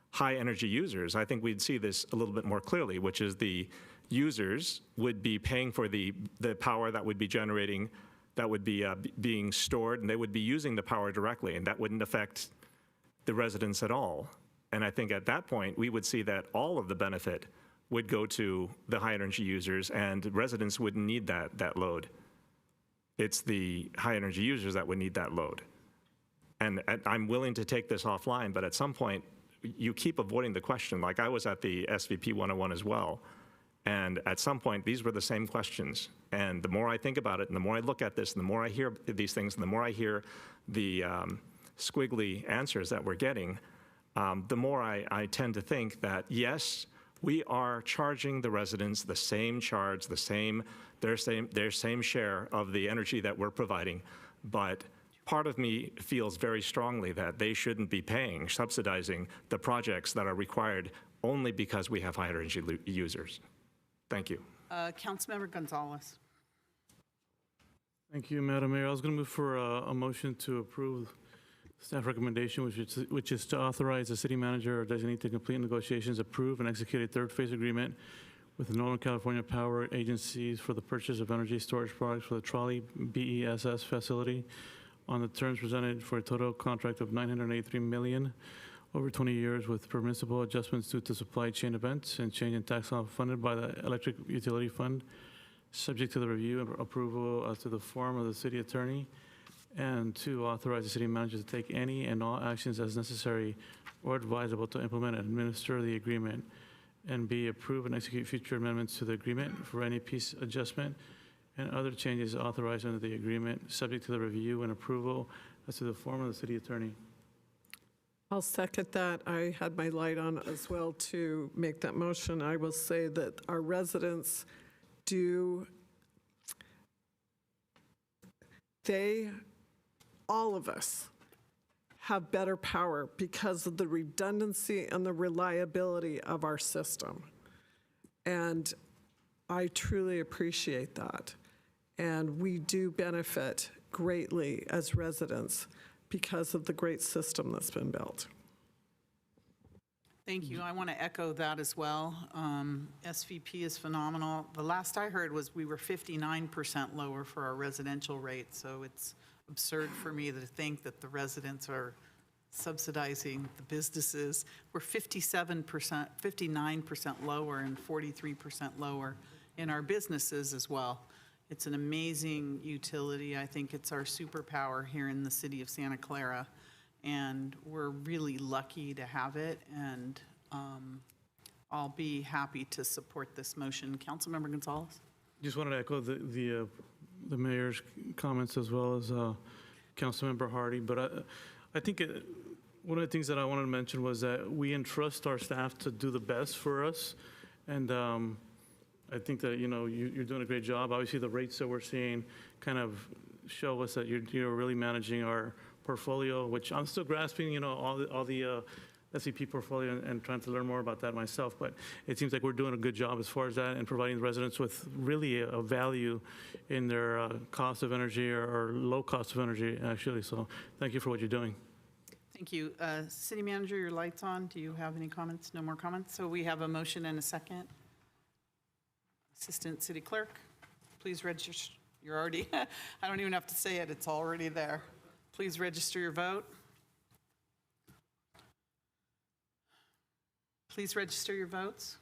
[SPEAKER 10] high energy users, I think we'd see this a little bit more clearly, which is the users would be paying for the power that would be generating, that would be being stored, and they would be using the power directly, and that wouldn't affect the residents at all. And I think at that point, we would see that all of the benefit would go to the high energy users, and residents wouldn't need that load. It's the high energy users that would need that load. And I'm willing to take this offline, but at some point, you keep avoiding the question. Like I was at the SVP 101 as well, and at some point, these were the same questions. And the more I think about it, and the more I look at this, and the more I hear these things, and the more I hear the squiggly answers that we're getting, the more I tend to think that, yes, we are charging the residents the same charge, their same share of the energy that we're providing, but part of me feels very strongly that they shouldn't be subsidizing the projects that are required only because we have high energy users. Thank you.
[SPEAKER 1] Councilmember Gonzalez.
[SPEAKER 6] Thank you, Madam Mayor. I was going to move for a motion to approve staff recommendation, which is to authorize the city manager or designate to complete negotiations, approve, and execute a third phase agreement with the Northern California Power Agencies for the purchase of energy storage products for the Trolley BESS facility on the terms presented for a total contract of $983 million over 20 years with permissible adjustments due to supply chain events and change in tax law funded by the Electric Utility Fund, subject to the review and approval as to the form of the city attorney, and to authorize the city manager to take any and all actions as necessary or advisable to implement and administer the agreement, and B, approve and execute future amendments to the agreement for any piece adjustment and other changes authorized under the agreement, subject to the review and approval as to the form of the city attorney.
[SPEAKER 4] I'll second that. I had my light on as well to make that motion. I will say that our residents all of us have better power because of the redundancy and the reliability of our system. And I truly appreciate that. And we do benefit greatly as residents because of the great system that's been built.
[SPEAKER 1] Thank you. I want to echo that as well. SVP is phenomenal. The last I heard was we were 59% lower for our residential rate, so it's absurd for me to think that the residents are subsidizing the businesses. We're 57%, 59% lower and 43% lower in our businesses as well. It's an amazing utility. I think it's our superpower here in the city of Santa Clara, and we're really lucky to have it. And I'll be happy to support this motion. Councilmember Gonzalez?
[SPEAKER 6] Just wanted to echo the mayor's comments as well as Councilmember Hardy. But I think one of the things that I wanted to mention was that we entrust our staff to do the best for us. And I think that, you're doing a great job. Obviously, the rates that we're seeing kind of show us that you're really managing our portfolio, which I'm still grasping, all the SCP portfolio and trying to learn more about that myself. But it seems like we're doing a good job as far as that and providing the residents with really a value in their cost of energy or low cost of energy, actually. So thank you for what you're doing.
[SPEAKER 1] Thank you. City Manager, your light's on. Do you have any comments? No more comments? So we have a motion and a second. Assistant City Clerk, please register. You're already, I don't even have to say it. It's already there. Please register your vote. Please register your votes.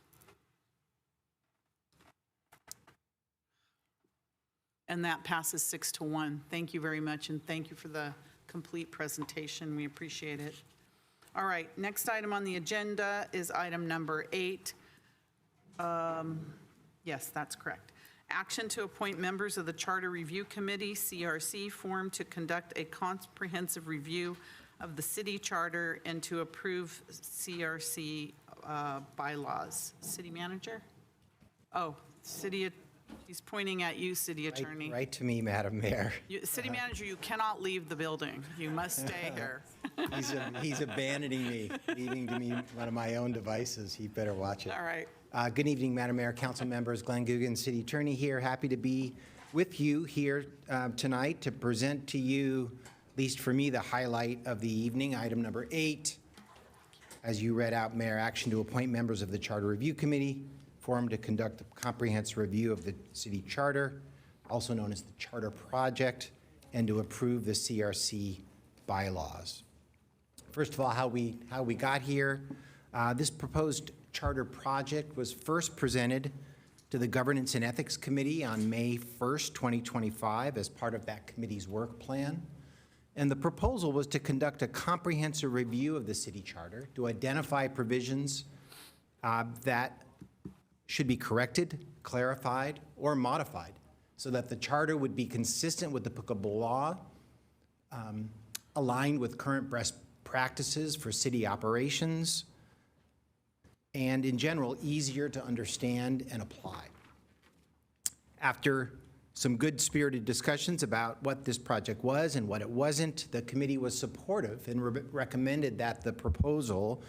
[SPEAKER 1] And that passes 6-1. Thank you very much, and thank you for the complete presentation. We appreciate it. All right, next item on the agenda is item number 8. Yes, that's correct. Action to appoint members of the Charter Review Committee, CRC, formed to conduct a comprehensive review of the city charter and to approve CRC bylaws. City Manager? Oh, he's pointing at you, City Attorney.
[SPEAKER 5] Right to me, Madam Mayor.
[SPEAKER 1] City Manager, you cannot leave the building. You must stay here.
[SPEAKER 5] He's abandoning me, leaving to me one of my own devices. He better watch it.
[SPEAKER 1] All right.
[SPEAKER 5] Good evening, Madam Mayor, council members. Glenn Guggen, City Attorney here. Happy to be with you here tonight to present to you, at least for me, the highlight of the evening, item number 8. As you read out, Mayor, action to appoint members of the Charter Review Committee, formed to conduct a comprehensive review of the city charter, also known as the Charter Project, and to approve the CRC bylaws. First of all, how we got here. This proposed charter project was first presented to the Governance and Ethics Committee on May 1st, 2025, as part of that committee's work plan. And the proposal was to conduct a comprehensive review of the city charter to identify provisions that should be corrected, clarified, or modified so that the charter would be consistent with applicable law, aligned with current best practices for city operations, and in general, easier to understand and apply. After some good-spirited discussions about what this project was and what it wasn't, the committee was supportive and recommended that the proposal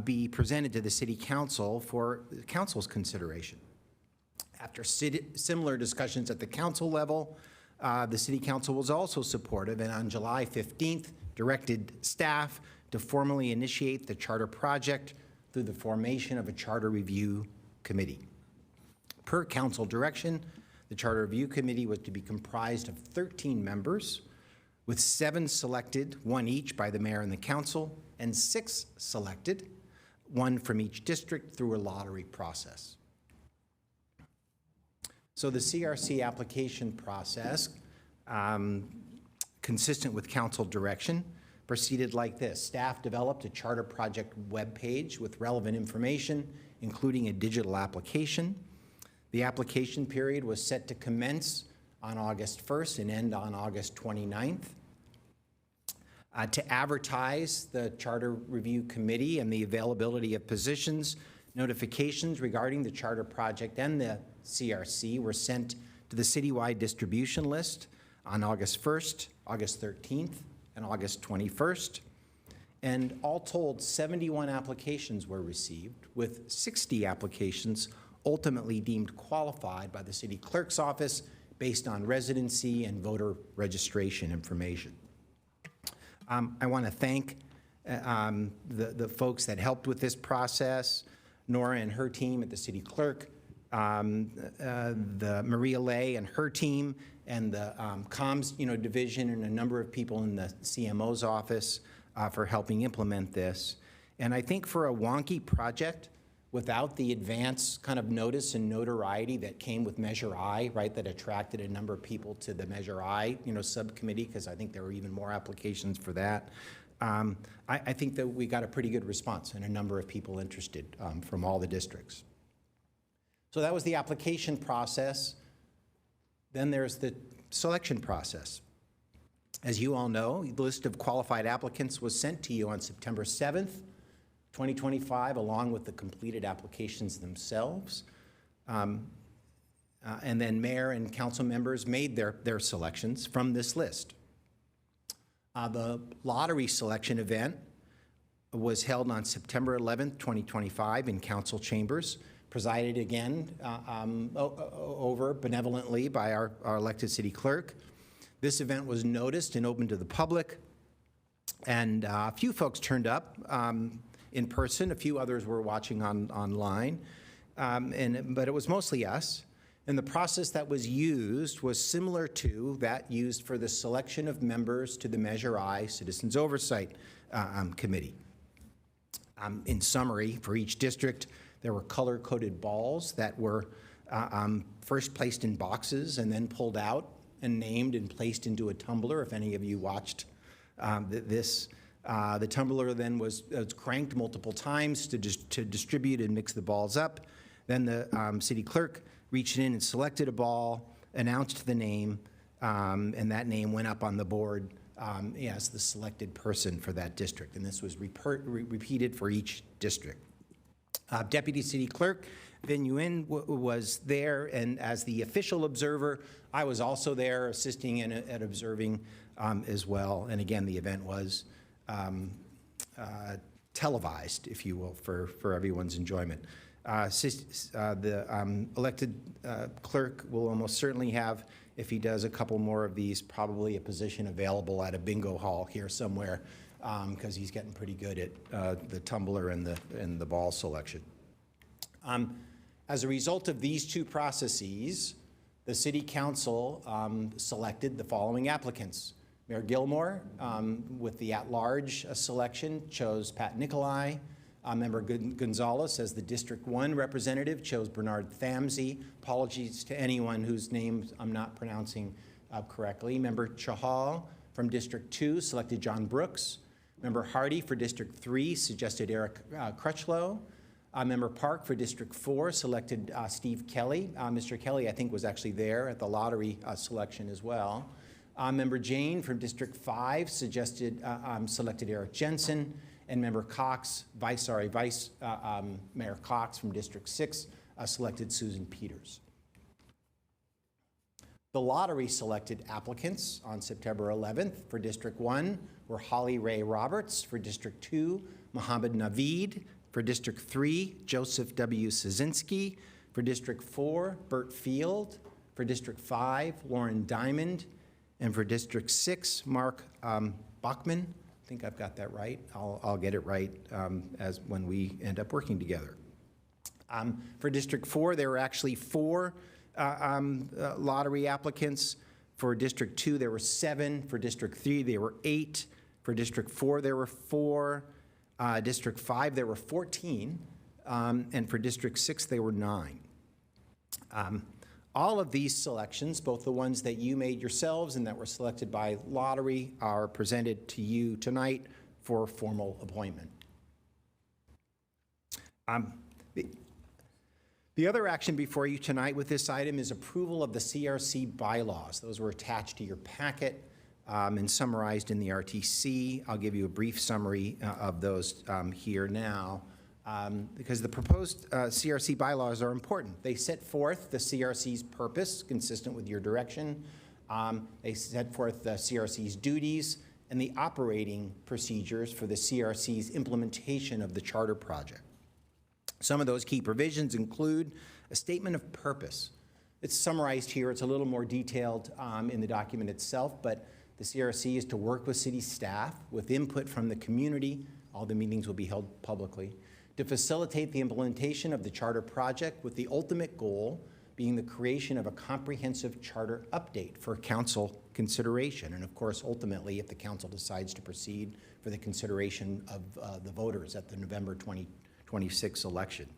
[SPEAKER 5] be presented to the City Council for the Council's consideration. After similar discussions at the Council level, the City Council was also supportive, and on July 15th, directed staff to formally initiate the charter project through the formation of a Charter Review Committee. Per Council direction, the Charter Review Committee was to be comprised of 13 members, with 7 selected, 1 each by the mayor and the council, and 6 selected, 1 from each district through a lottery process. So the CRC application process, consistent with council direction, proceeded like this. Staff developed a charter project webpage with relevant information, including a digital application. The application period was set to commence on August 1st and end on August 29th. To advertise the Charter Review Committee and the availability of positions, notifications regarding the charter project and the CRC were sent to the citywide distribution list on August 1st, August 13th, and August 21st. And all told, 71 applications were received, with 60 applications ultimately deemed qualified by the city clerk's office based on residency and voter registration information. I want to thank the folks that helped with this process, Nora and her team at the city clerk, the Maria Lay and her team, and the comms division, and a number of people in the CMO's office for helping implement this. And I think for a wonky project, without the advance kind of notice and notoriety that came with Measure I, right, that attracted a number of people to the Measure I, subcommittee, because I think there were even more applications for that. I think that we got a pretty good response and a number of people interested from all the districts. So that was the application process. Then there's the selection process. As you all know, the list of qualified applicants was sent to you on September 7th, 2025, along with the completed applications themselves. And then mayor and council members made their selections from this list. The lottery selection event was held on September 11th, 2025 in council chambers, presided again over benevolently by our elected city clerk. This event was noticed and open to the public, and a few folks turned up in person. A few others were watching online, but it was mostly us. And the process that was used was similar to that used for the selection of members to the Measure I Citizens Oversight Committee. In summary, for each district, there were color-coded balls that were first placed in boxes and then pulled out and named and placed into a tumbler. If any of you watched this, the tumbler then was cranked multiple times to distribute and mix the balls up. Then the city clerk reached in and selected a ball, announced the name, and that name went up on the board as the selected person for that district. And this was repeated for each district. Deputy City Clerk Vin Nguyen was there, and as the official observer, I was also there assisting and observing as well. And again, the event was televised, if you will, for everyone's enjoyment. The elected clerk will almost certainly have, if he does a couple more of these, probably a position available at a bingo hall here somewhere, because he's getting pretty good at the tumbler and the ball selection. As a result of these two processes, the City Council selected the following applicants. Mayor Gilmore, with the at-large selection, chose Pat Nicolai. Member Gonzalez, as the District 1 representative, chose Bernard Thamsey. Apologies to anyone whose names I'm not pronouncing correctly. Member Chahal from District 2 selected John Brooks. Member Hardy for District 3 suggested Eric Crutchlow. Member Park for District 4 selected Steve Kelly. Mr. Kelly, I think, was actually there at the lottery selection as well. Member Jane from District 5 selected Eric Jensen. And Member Cox, Vice Mayor Cox from District 6 selected Susan Peters. The lottery selected applicants on September 11th for District 1 were Holly Ray Roberts. For District 2, Mohammed Naveed. For District 3, Joseph W. Szynski. For District 4, Bert Field. For District 5, Lauren Diamond. And for District 6, Mark Bachman. I think I've got that right. I'll get it right as when we end up working together. For District 4, there were actually 4 lottery applicants. For District 2, there were 7. For District 3, there were 8. For District 4, there were 4. District 5, there were 14. And for District 6, there were 9. All of these selections, both the ones that you made yourselves and that were selected by lottery, are presented to you tonight for formal appointment. The other action before you tonight with this item is approval of the CRC bylaws. Those were attached to your packet and summarized in the RTC. I'll give you a brief summary of those here now. Because the proposed CRC bylaws are important. They set forth the CRC's purpose, consistent with your direction. They set forth the CRC's duties and the operating procedures for the CRC's implementation of the charter project. Some of those key provisions include a statement of purpose. It's summarized here. It's a little more detailed in the document itself, but the CRC is to work with city staff with input from the community. All the meetings will be held publicly, to facilitate the implementation of the charter project with the ultimate goal being the creation of a comprehensive charter update for council consideration. And of course, ultimately, if the council decides to proceed, for the consideration of the voters at the November 2026 election.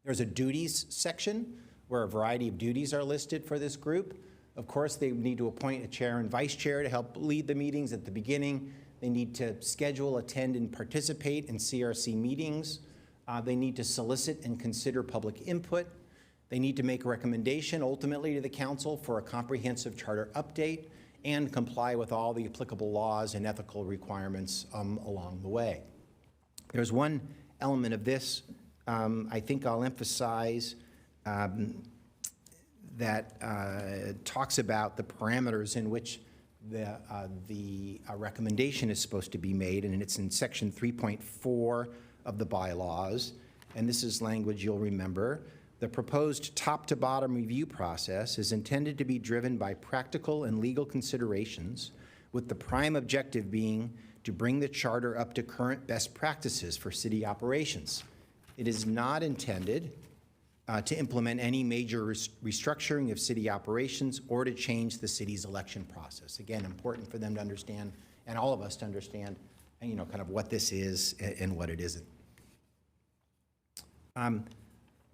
[SPEAKER 5] There's a duties section where a variety of duties are listed for this group. Of course, they need to appoint a chair and vice chair to help lead the meetings at the beginning. They need to schedule, attend, and participate in CRC meetings. They need to solicit and consider public input. They need to make a recommendation ultimately to the council for a comprehensive charter update and comply with all the applicable laws and ethical requirements along the way. There's one element of this I think I'll emphasize that talks about the parameters in which the recommendation is supposed to be made, and it's in section 3.4 of the bylaws, and this is language you'll remember. The proposed top-to-bottom review process is intended to be driven by practical and legal considerations, with the prime objective being to bring the charter up to current best practices for city operations. It is not intended to implement any major restructuring of city operations or to change the city's election process. Again, important for them to understand, and all of us to understand, you know, kind of what this is and what it isn't.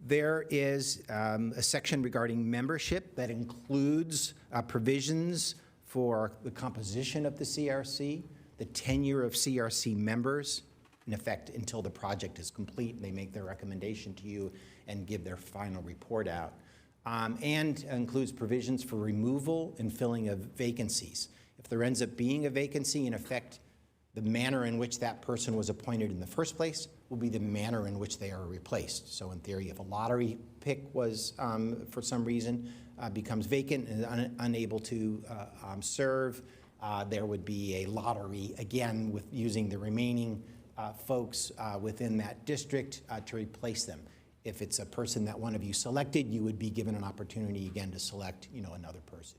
[SPEAKER 5] There is a section regarding membership that includes provisions for the composition of the CRC, the tenure of CRC members, in effect until the project is complete and they make their recommendation to you and give their final report out, and includes provisions for removal and filling of vacancies. If there ends up being a vacancy, in effect, the manner in which that person was appointed in the first place will be the manner in which they are replaced. So in theory, if a lottery pick was, for some reason, becomes vacant and unable to serve, there would be a lottery, again, with using the remaining folks within that district to replace them. If it's a person that one of you selected, you would be given an opportunity again to select, you know, another person.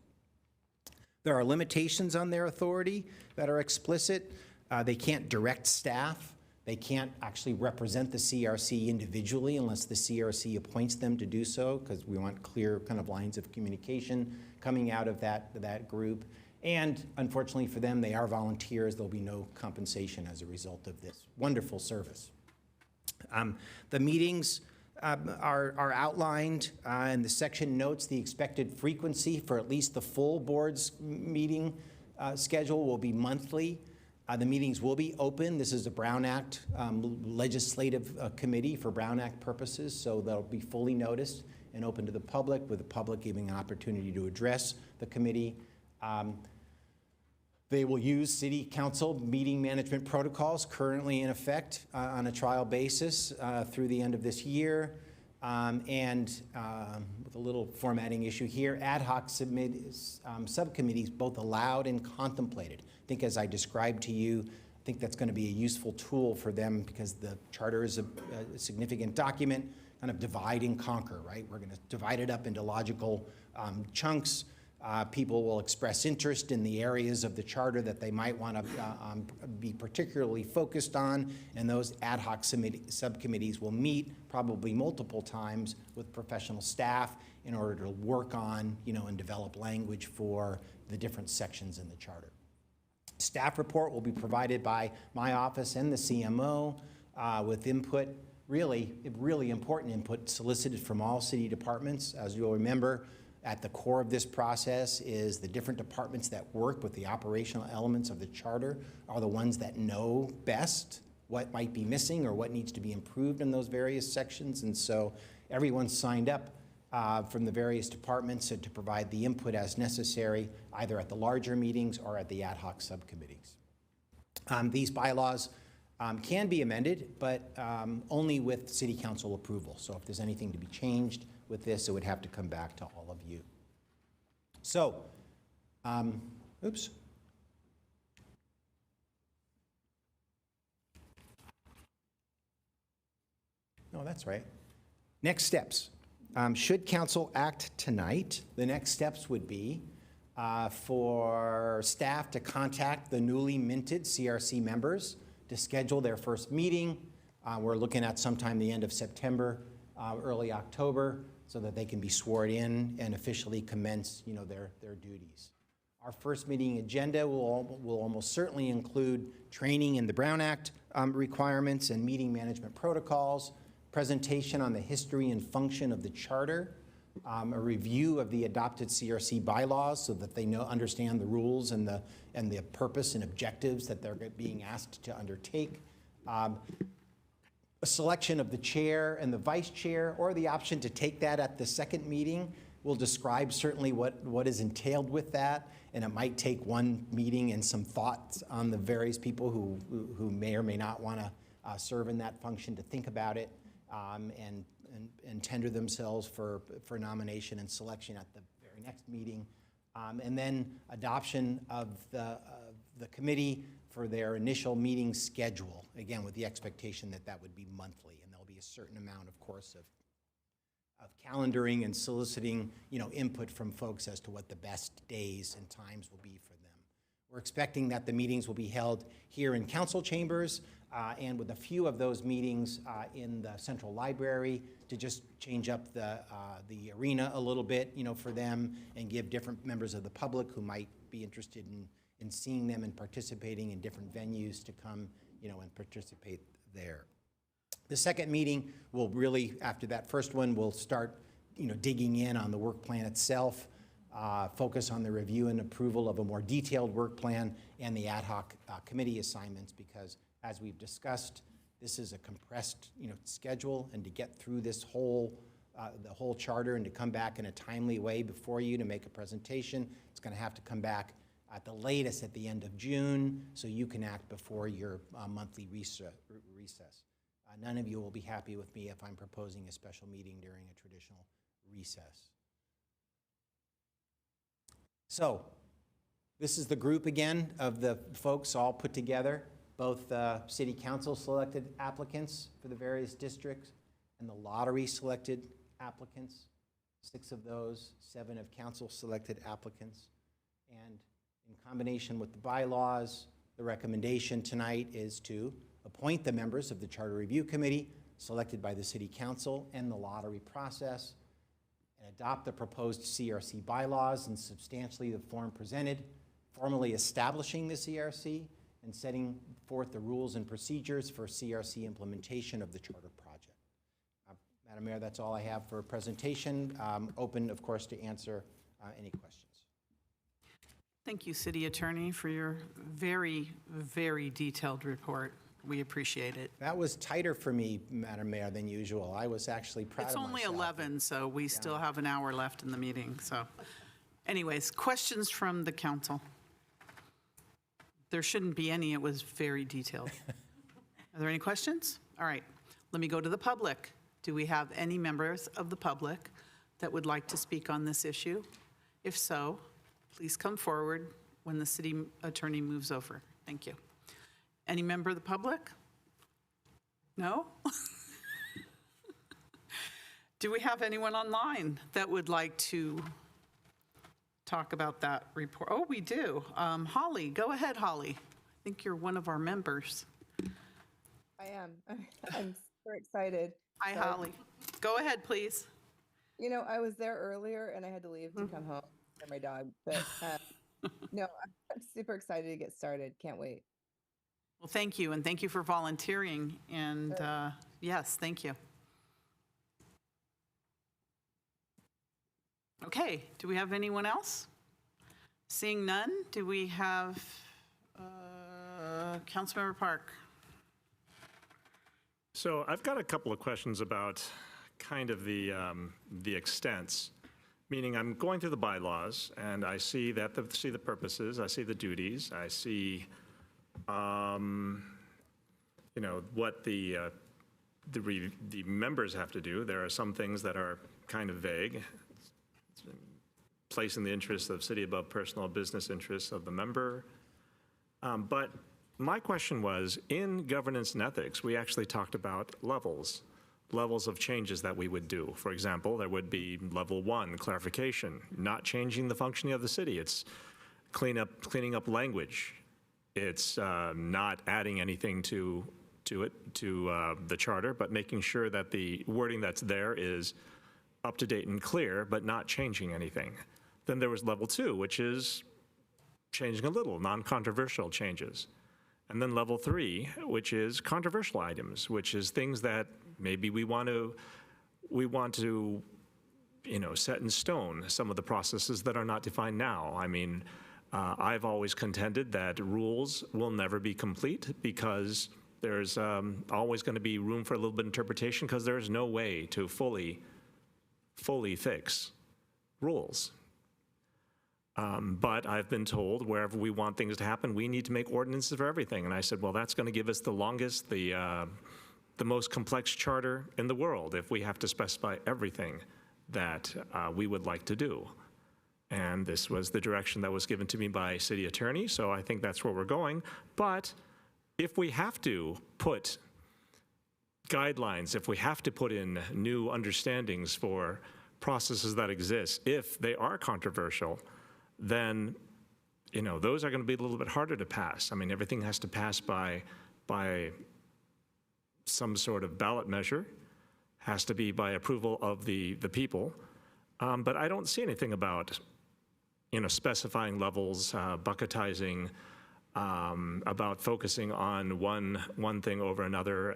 [SPEAKER 5] There are limitations on their authority that are explicit. They can't direct staff. They can't actually represent the CRC individually unless the CRC appoints them to do so, because we want clear kind of lines of communication coming out of that group. And unfortunately for them, they are volunteers. There'll be no compensation as a result of this wonderful service. The meetings are outlined, and the section notes the expected frequency for at least the full board's meeting schedule will be monthly. The meetings will be open. This is a Brown Act legislative committee for Brown Act purposes, so they'll be fully noticed and open to the public, with the public giving an opportunity to address the committee. They will use City Council meeting management protocols currently in effect on a trial basis through the end of this year. And with a little formatting issue here, ad hoc subcommittees both allowed and contemplated. I think as I described to you, I think that's going to be a useful tool for them because the charter is a significant document, kind of divide and conquer, right? We're going to divide it up into logical chunks. People will express interest in the areas of the charter that they might want to be particularly focused on, and those ad hoc subcommittees will meet probably multiple times with professional staff in order to work on, you know, and develop language for the different sections in the charter. Staff report will be provided by my office and the CMO with input, really important input solicited from all city departments. As you'll remember, at the core of this process is the different departments that work with the operational elements of the charter are the ones that know best what might be missing or what needs to be improved in those various sections. And so everyone's signed up from the various departments to provide the input as necessary, either at the larger meetings or at the ad hoc subcommittees. These bylaws can be amended, but only with City Council approval. So if there's anything to be changed with this, it would have to come back to all of you. So, oops. No, that's right. Next steps. Should council act tonight, the next steps would be for staff to contact the newly minted CRC members to schedule their first meeting. We're looking at sometime the end of September, early October, so that they can be sworn in and officially commence, you know, their duties. Our first meeting agenda will almost certainly include training in the Brown Act requirements and meeting management protocols, presentation on the history and function of the charter, a review of the adopted CRC bylaws so that they understand the rules and the purpose and objectives that they're being asked to undertake. A selection of the chair and the vice chair, or the option to take that at the second meeting. We'll describe certainly what is entailed with that, and it might take one meeting and some thoughts on the various people who may or may not want to serve in that function to think about it and tender themselves for nomination and selection at the very next meeting. And then adoption of the committee for their initial meeting schedule, again, with the expectation that that would be monthly, and there'll be a certain amount, of course, of calendaring and soliciting, input from folks as to what the best days and times will be for them. We're expecting that the meetings will be held here in council chambers, and with a few of those meetings in the central library to just change up the arena a little bit, for them, and give different members of the public who might be interested in seeing them and participating in different venues to come, and participate there. The second meeting will really, after that first one, we'll start, digging in on the work plan itself, focus on the review and approval of a more detailed work plan and the ad hoc committee assignments, because as we've discussed, this is a compressed, schedule, and to get through this whole, the whole charter and to come back in a timely way before you to make a presentation, it's going to have to come back at the latest at the end of June, so you can act before your monthly recess. None of you will be happy with me if I'm proposing a special meeting during a traditional recess. So, this is the group again of the folks all put together, both the city council selected applicants for the various districts and the lottery selected applicants, 6 of those, 7 of council selected applicants. And in combination with the bylaws, the recommendation tonight is to appoint the members of the Charter Review Committee selected by the City Council and the lottery process, and adopt the proposed CRC bylaws in substantially the form presented, formally establishing the CRC and setting forth the rules and procedures for CRC implementation of the Charter project. Madam Mayor, that's all I have for a presentation. Open, of course, to answer any questions.
[SPEAKER 1] Thank you, City Attorney, for your very, very detailed report. We appreciate it.
[SPEAKER 5] That was tighter for me, Madam Mayor, than usual. I was actually proud of myself.
[SPEAKER 1] It's only 11, so we still have an hour left in the meeting. So anyways, questions from the council? There shouldn't be any. It was very detailed. Are there any questions? All right. Let me go to the public. Do we have any members of the public that would like to speak on this issue? If so, please come forward when the city attorney moves over. Thank you. Any member of the public? No? Do we have anyone online that would like to talk about that report? Oh, we do. Holly, go ahead, Holly. I think you're one of our members.
[SPEAKER 12] I am. I'm super excited.
[SPEAKER 1] Hi, Holly. Go ahead, please.
[SPEAKER 12] I was there earlier and I had to leave to come home for my dog. But no, I'm super excited to get started. Can't wait.
[SPEAKER 1] Well, thank you, and thank you for volunteering. And yes, thank you. Okay, do we have anyone else? Seeing none, do we have Councilmember Park?
[SPEAKER 10] So I've got a couple of questions about kind of the extents. Meaning, I'm going through the bylaws and I see that see the purposes, I see the duties, I see what the members have to do. There are some things that are kind of vague. Placing the interests of city above personal business interests of the member. But my question was, in governance and ethics, we actually talked about levels of changes that we would do. For example, there would be level 1, clarification, not changing the functioning of the city. It's cleaning up language. It's not adding anything to the charter, but making sure that the wording that's there is up to date and clear, but not changing anything. Then there was level 2, which is changing a little, non-controversial changes. And then level 3, which is controversial items, which is things that maybe we want to set in stone some of the processes that are not defined now. I mean, I've always contended that rules will never be complete because there's always going to be room for a little bit of interpretation because there is no way to fully fix rules. But I've been told wherever we want things to happen, we need to make ordinances for everything. And I said, well, that's going to give us the longest, the most complex charter in the world if we have to specify everything that we would like to do. And this was the direction that was given to me by city attorney, so I think that's where we're going. But if we have to put guidelines, if we have to put in new understandings for processes that exist, if they are controversial, then those are going to be a little bit harder to pass. I mean, everything has to pass by some sort of ballot measure, has to be by approval of the people. But I don't see anything about specifying levels, bucketizing, about focusing on one thing over another,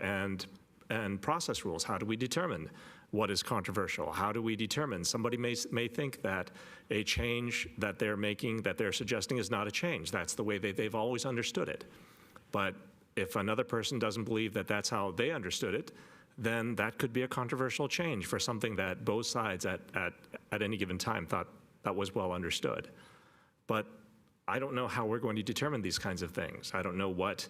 [SPEAKER 10] and process rules. How do we determine what is controversial? How do we determine? Somebody may think that a change that they're making, that they're suggesting, is not a change. That's the way they've always understood it. But if another person doesn't believe that that's how they understood it, then that could be a controversial change for something that both sides at any given time thought that was well understood. But I don't know how we're going to determine these kinds of things. I don't know what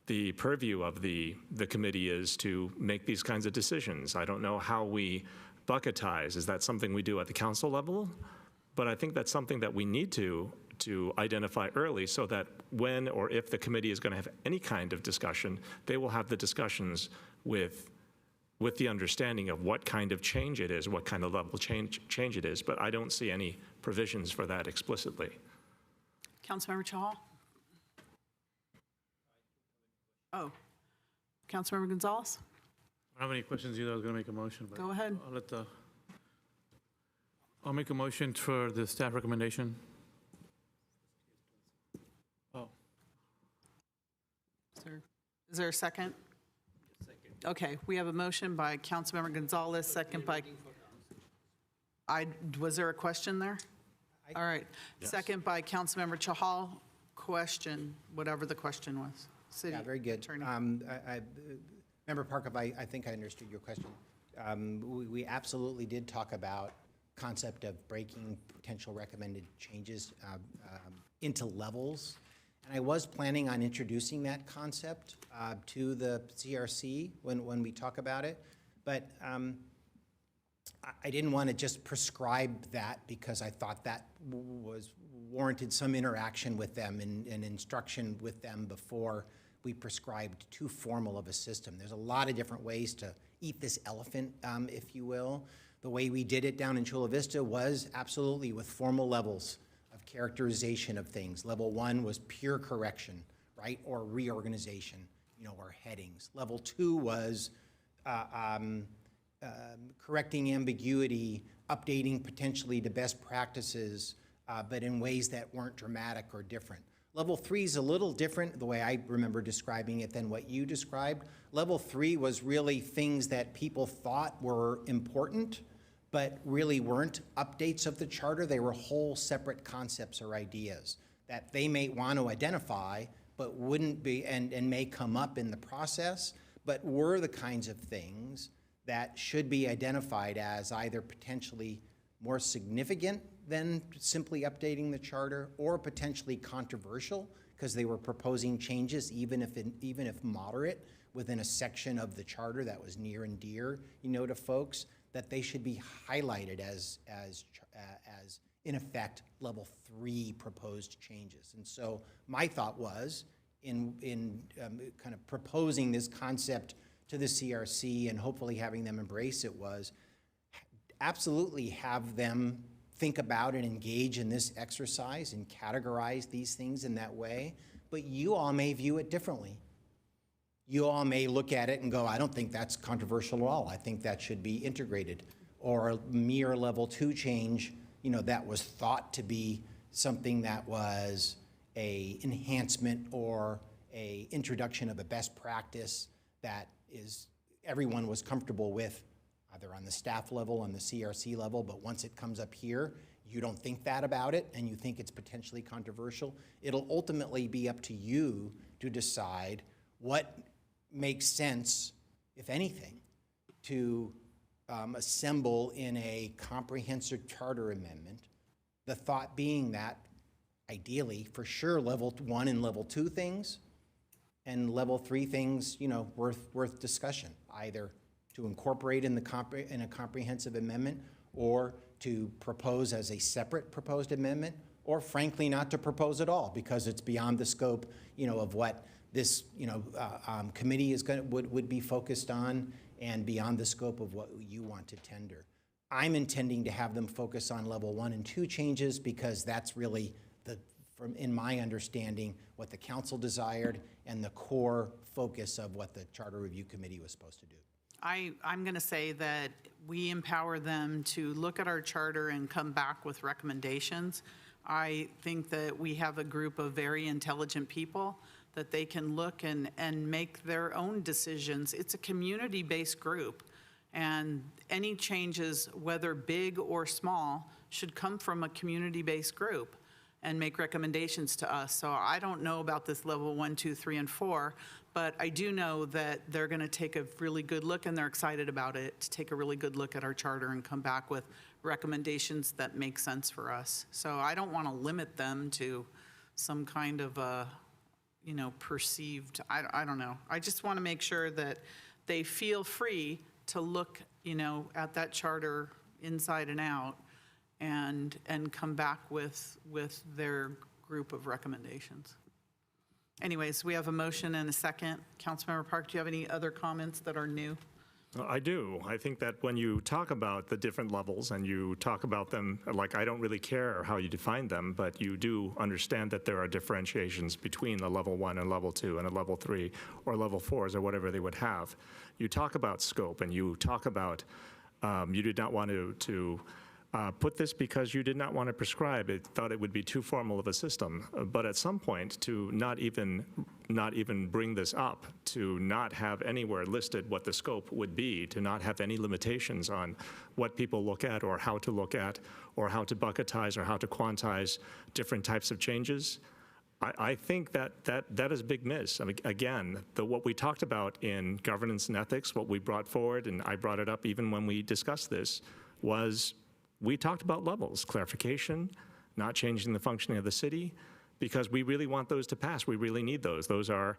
[SPEAKER 10] the purview of the committee is to make these kinds of decisions. I don't know how we bucketize. Is that something we do at the council level? But I think that's something that we need to identify early so that when or if the committee is going to have any kind of discussion, they will have the discussions with the understanding of what kind of change it is, what kind of level change it is. But I don't see any provisions for that explicitly.
[SPEAKER 1] Councilmember Chahal? Oh, Councilmember Gonzalez?
[SPEAKER 6] I don't have any questions either. I was going to make a motion. But
[SPEAKER 1] Go ahead.
[SPEAKER 6] I'll make a motion for the staff recommendation. Oh.
[SPEAKER 1] Is there a second? Okay, we have a motion by Councilmember Gonzalez, second by, was there a question there? All right,
[SPEAKER 5] Yes.
[SPEAKER 1] Second by Councilmember Chahal. Question, whatever the question was. City
[SPEAKER 5] Yeah, very good.
[SPEAKER 1] Attorney.
[SPEAKER 5] Member Parkov, I think I understood your question. We absolutely did talk about concept of breaking potential recommended changes into levels. And I was planning on introducing that concept to the CRC when we talk about it. But I didn't want to just prescribe that because I thought that warranted some interaction with them and instruction with them before we prescribed too formal of a system. There's a lot of different ways to eat this elephant, if you will. The way we did it down in Chula Vista was absolutely with formal levels of characterization of things. Level 1 was pure correction, right, or reorganization, or headings. Level 2 was correcting ambiguity, updating potentially to best practices, but in ways that weren't dramatic or different. Level 3 is a little different, the way I remember describing it, than what you described. Level 3 was really things that people thought were important, but really weren't updates of the charter. They were whole separate concepts or ideas that they may want to identify, but wouldn't be, and may come up in the process, but were the kinds of things that should be identified as either potentially more significant than simply updating the charter, or potentially controversial because they were proposing changes, even if moderate, within a section of the charter that was near and dear, to folks, that they should be highlighted as in effect level 3 proposed changes. And so my thought was in kind of proposing this concept to the CRC and hopefully having them embrace it was absolutely have them think about and engage in this exercise and categorize these things in that way, but you all may view it differently. You all may look at it and go, I don't think that's controversial at all. I think that should be integrated. Or a mere level 2 change, that was thought to be something that was a enhancement or a introduction of a best practice that everyone was comfortable with. either on the staff level, on the CRC level, but once it comes up here, you don't think that about it and you think it's potentially controversial, it'll ultimately be up to you to decide what makes sense, if anything, to assemble in a comprehensive charter amendment. The thought being that ideally, for sure, level 1 and level 2 things, and level 3 things, you know, worth discussion, either to incorporate in a comprehensive amendment, or to propose as a separate proposed amendment, or frankly not to propose at all because it's beyond the scope, you know, of what this, you know, committee is would be focused on, and beyond the scope of what you want to tender. I'm intending to have them focus on level 1 and 2 changes because that's really in my understanding, what the council desired and the core focus of what the Charter Review Committee was supposed to do.
[SPEAKER 1] I'm going to say that we empower them to look at our charter and come back with recommendations. I think that we have a group of very intelligent people that they can look and make their own decisions. It's a community-based group, and any changes, whether big or small, should come from a community-based group and make recommendations to us. So I don't know about this level 1, 2, 3, and 4, but I do know that they're going to take a really good look, and they're excited about it, to take a really good look at our charter and come back with recommendations that make sense for us. So I don't want to limit them to some kind of a, you know, perceived, I don't know. I just want to make sure that they feel free to look, you know, at that charter inside and out, and come back with their group of recommendations. Anyways, we have a motion and a second. Councilmember Park, do you have any other comments that are new?
[SPEAKER 10] I do. I think that when you talk about the different levels and you talk about them, like, I don't really care how you define them, but you do understand that there are differentiations between a level 1 and level 2 and a level 3 or level 4s or whatever they would have. You talk about scope, and you talk about you did not want to put this because you did not want to prescribe it, thought it would be too formal of a system. But at some point, to not even bring this up, to not have anywhere listed what the scope would be, to not have any limitations on what people look at or how to look at or how to bucketize or how to quantize different types of changes, I think that is a big miss. I mean, again, what we talked about in governance and ethics, what we brought forward, and I brought it up even when we discussed this, was we talked about levels, clarification, not changing the functioning of the city, because we really want those to pass. We really need those. Those are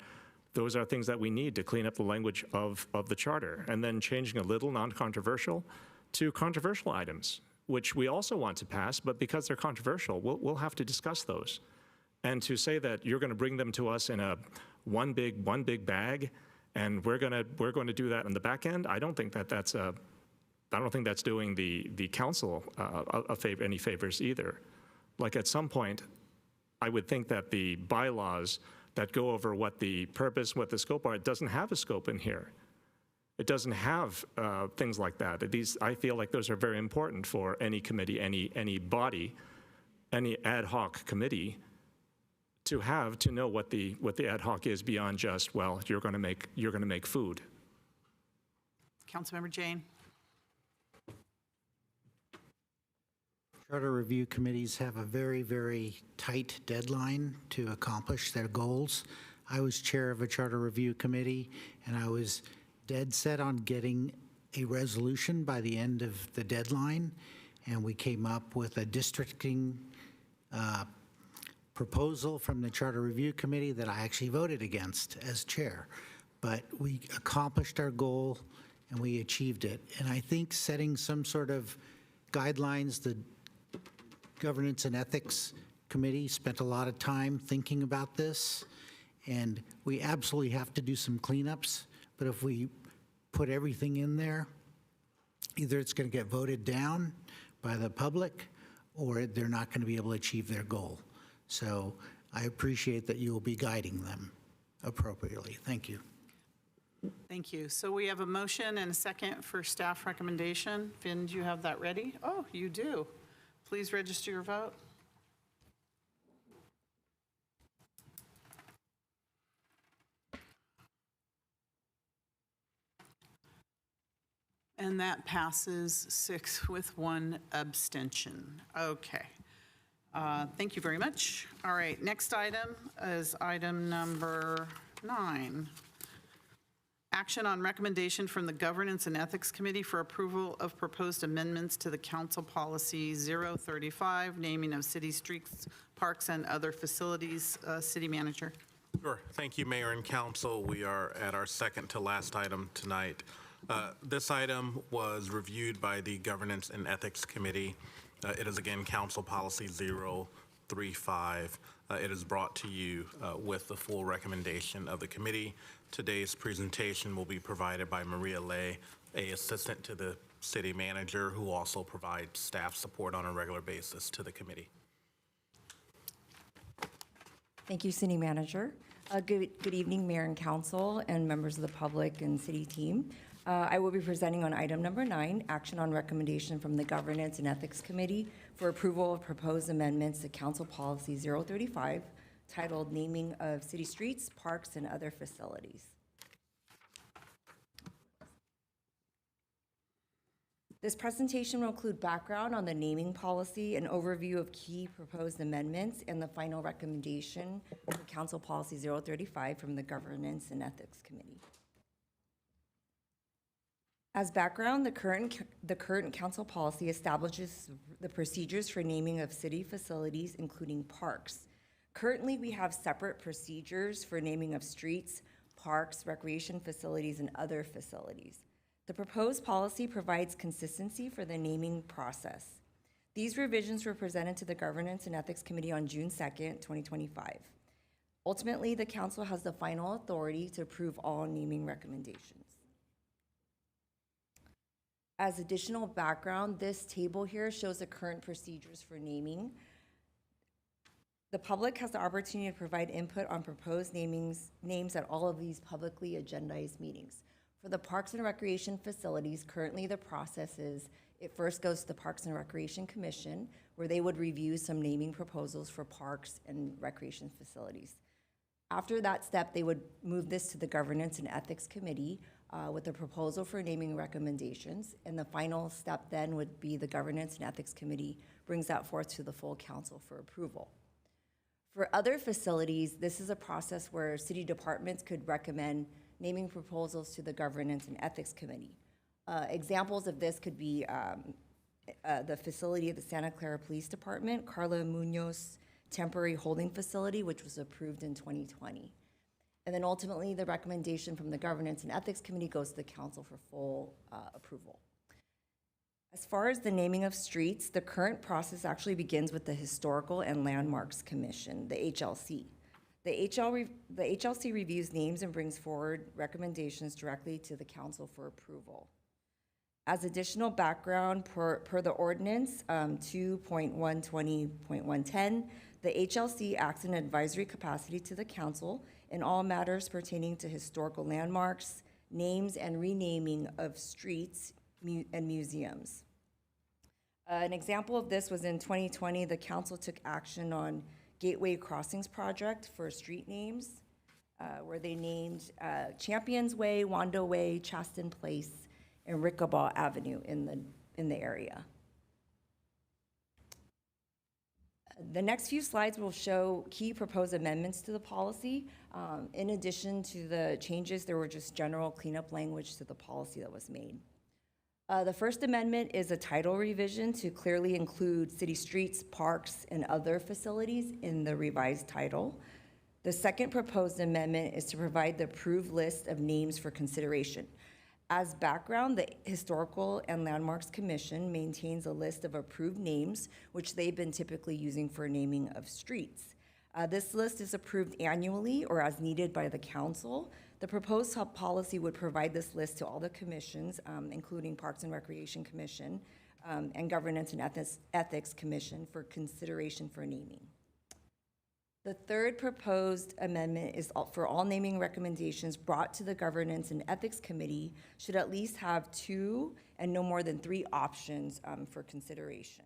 [SPEAKER 10] things that we need to clean up the language of the charter. And then changing a little non-controversial to controversial items, which we also want to pass, but because they're controversial, we'll have to discuss those. And to say that you're going to bring them to us in a one big bag, and we're going to do that on the back end, I don't think that's doing the council any favors either. Like, at some point, I would think that the bylaws that go over what the purpose, what the scope are, it doesn't have a scope in here. It doesn't have things like that. I feel like those are very important for any committee, any body, any ad hoc committee to know what the ad hoc is beyond just, well, you're going to make food.
[SPEAKER 1] Councilmember Jane.
[SPEAKER 7] Charter review committees have a very, very tight deadline to accomplish their goals. I was chair of a charter review committee, and I was dead set on getting a resolution by the end of the deadline, and we came up with a districting proposal from the charter review committee that I actually voted against as chair. But we accomplished our goal, and we achieved it. And I think setting some sort of guidelines, the Governance and Ethics Committee spent a lot of time thinking about this, and we absolutely have to do some cleanups, but if we put everything in there, either it's going to get voted down by the public or they're not going to be able to achieve their goal. So I appreciate that you will be guiding them appropriately. Thank you.
[SPEAKER 1] Thank you. So we have a motion and a second for staff recommendation. Finn, do you have that ready? Oh, you do. Please register your vote. And that passes 6 with 1 abstention. Okay. Thank you very much. All right, next item is item number 9. Action on recommendation from the Governance and Ethics Committee for approval of proposed amendments to the Council Policy 035, naming of city streets, parks, and other facilities. City Manager.
[SPEAKER 9] Sure. Thank you, Mayor and Council. We are at our second to last item tonight. This item was reviewed by the Governance and Ethics Committee. It is again Council Policy 035. It is brought to you with the full recommendation of the committee. Today's presentation will be provided by Maria Lay, an assistant to the city manager, who also provides staff support on a regular basis to the committee.
[SPEAKER 3] Thank you, City Manager. Good evening, Mayor and Council, and members of the public and city team. I will be presenting on item number 9, action on recommendation from the Governance and Ethics Committee for approval of proposed amendments to Council Policy 035, titled Naming of City Streets, Parks, and Other Facilities. This presentation will include background on the naming policy, an overview of key proposed amendments, and the final recommendation for Council Policy 035 from the Governance and Ethics Committee. As background, the current council policy establishes the procedures for naming of city facilities, including parks. Currently, we have separate procedures for naming of streets, parks, recreation facilities, and other facilities. The proposed policy provides consistency for the naming process. These revisions were presented to the Governance and Ethics Committee on June 2nd, 2025. Ultimately, the council has the final authority to approve all naming recommendations. As additional background, this table here shows the current procedures for naming. The public has the opportunity to provide input on proposed names at all of these publicly agendized meetings. For the Parks and Recreation facilities, currently the process is it first goes to the Parks and Recreation Commission, where they would review some naming proposals for parks and recreation facilities. After that step, they would move this to the Governance and Ethics Committee with a proposal for naming recommendations. And the final step then would be the Governance and Ethics Committee brings that forth to the full council for approval. For other facilities, this is a process where city departments could recommend naming proposals to the Governance and Ethics Committee. Examples of this could be the facility of the Santa Clara Police Department, Carla Munoz Temporary Holding Facility, which was approved in 2020. And then ultimately, the recommendation from the Governance and Ethics Committee goes to the council for full approval. As far as the naming of streets, the current process actually begins with the Historical and Landmarks Commission, the HLC. The HLC reviews names and brings forward recommendations directly to the council for approval. As additional background, per the ordinance 2.120.110, the HLC acts in advisory capacity to the council in all matters pertaining to historical landmarks, names, and renaming of streets and museums. An example of this was in 2020, the council took action on Gateway Crossings project for street names, where they named Champions Way, Wando Way, Chaston Place, and Rickabaugh Avenue in the area. The next few slides will show key proposed amendments to the policy. In addition to the changes, there were just general cleanup language to the policy that was made. The first amendment is a title revision to clearly include city streets, parks, and other facilities in the revised title. The second proposed amendment is to provide the approved list of names for consideration. As background, the Historical and Landmarks Commission maintains a list of approved names, which they've been typically using for naming of streets. This list is approved annually or as needed by the council. The proposed policy would provide this list to all the commissions, including Parks and Recreation Commission and Governance and Ethics Commission, for consideration for naming. The third proposed amendment is for all naming recommendations brought to the Governance and Ethics Committee should at least have 2 and no more than 3 options for consideration.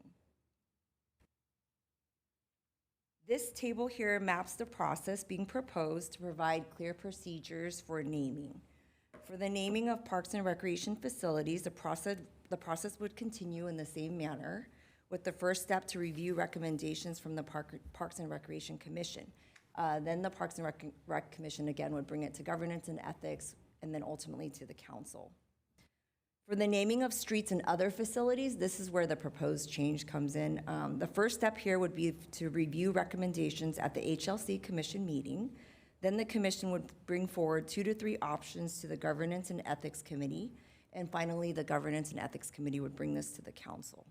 [SPEAKER 3] This table here maps the process being proposed to provide clear procedures for naming. For the naming of parks and recreation facilities, the process would continue in the same manner, with the first step to review recommendations from the Parks and Recreation Commission. Then the Parks and Rec Commission again would bring it to governance and ethics, and then ultimately to the council. For the naming of streets and other facilities, this is where the proposed change comes in. The first step here would be to review recommendations at the HLC Commission meeting. Then the commission would bring forward 2 to 3 options to the Governance and Ethics Committee. And finally, the Governance and Ethics Committee would bring this to the council.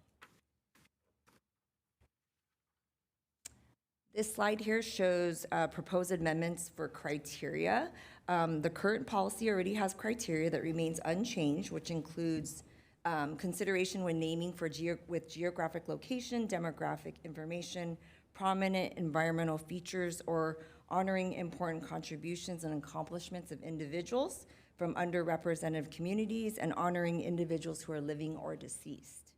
[SPEAKER 3] This slide here shows proposed amendments for criteria. The current policy already has criteria that remains unchanged, which includes consideration when naming with geographic location, demographic information, prominent environmental features, or honoring important contributions and accomplishments of individuals from underrepresented communities, and honoring individuals who are living or deceased.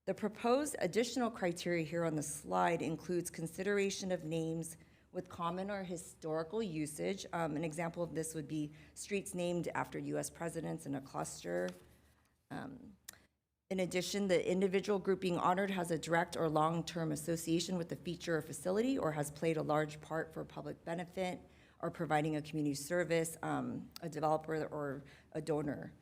[SPEAKER 3] The proposed additional criteria here on the slide includes consideration of names with common or historical usage. An example of this would be streets named after US presidents in a cluster. In addition, the individual group being honored has a direct or long-term association with the feature or facility, or has played a large part for public benefit, or providing a community service, a developer or a donor.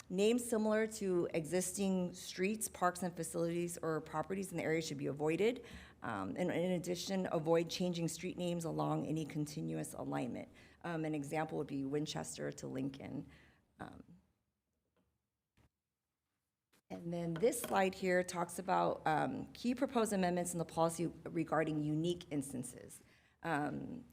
[SPEAKER 3] Names similar to existing streets, parks, and facilities or properties in the area should be avoided. And in addition, avoid changing street names along any continuous alignment. An example would be Winchester to Lincoln. And then this slide here talks about key proposed amendments in the policy regarding unique instances.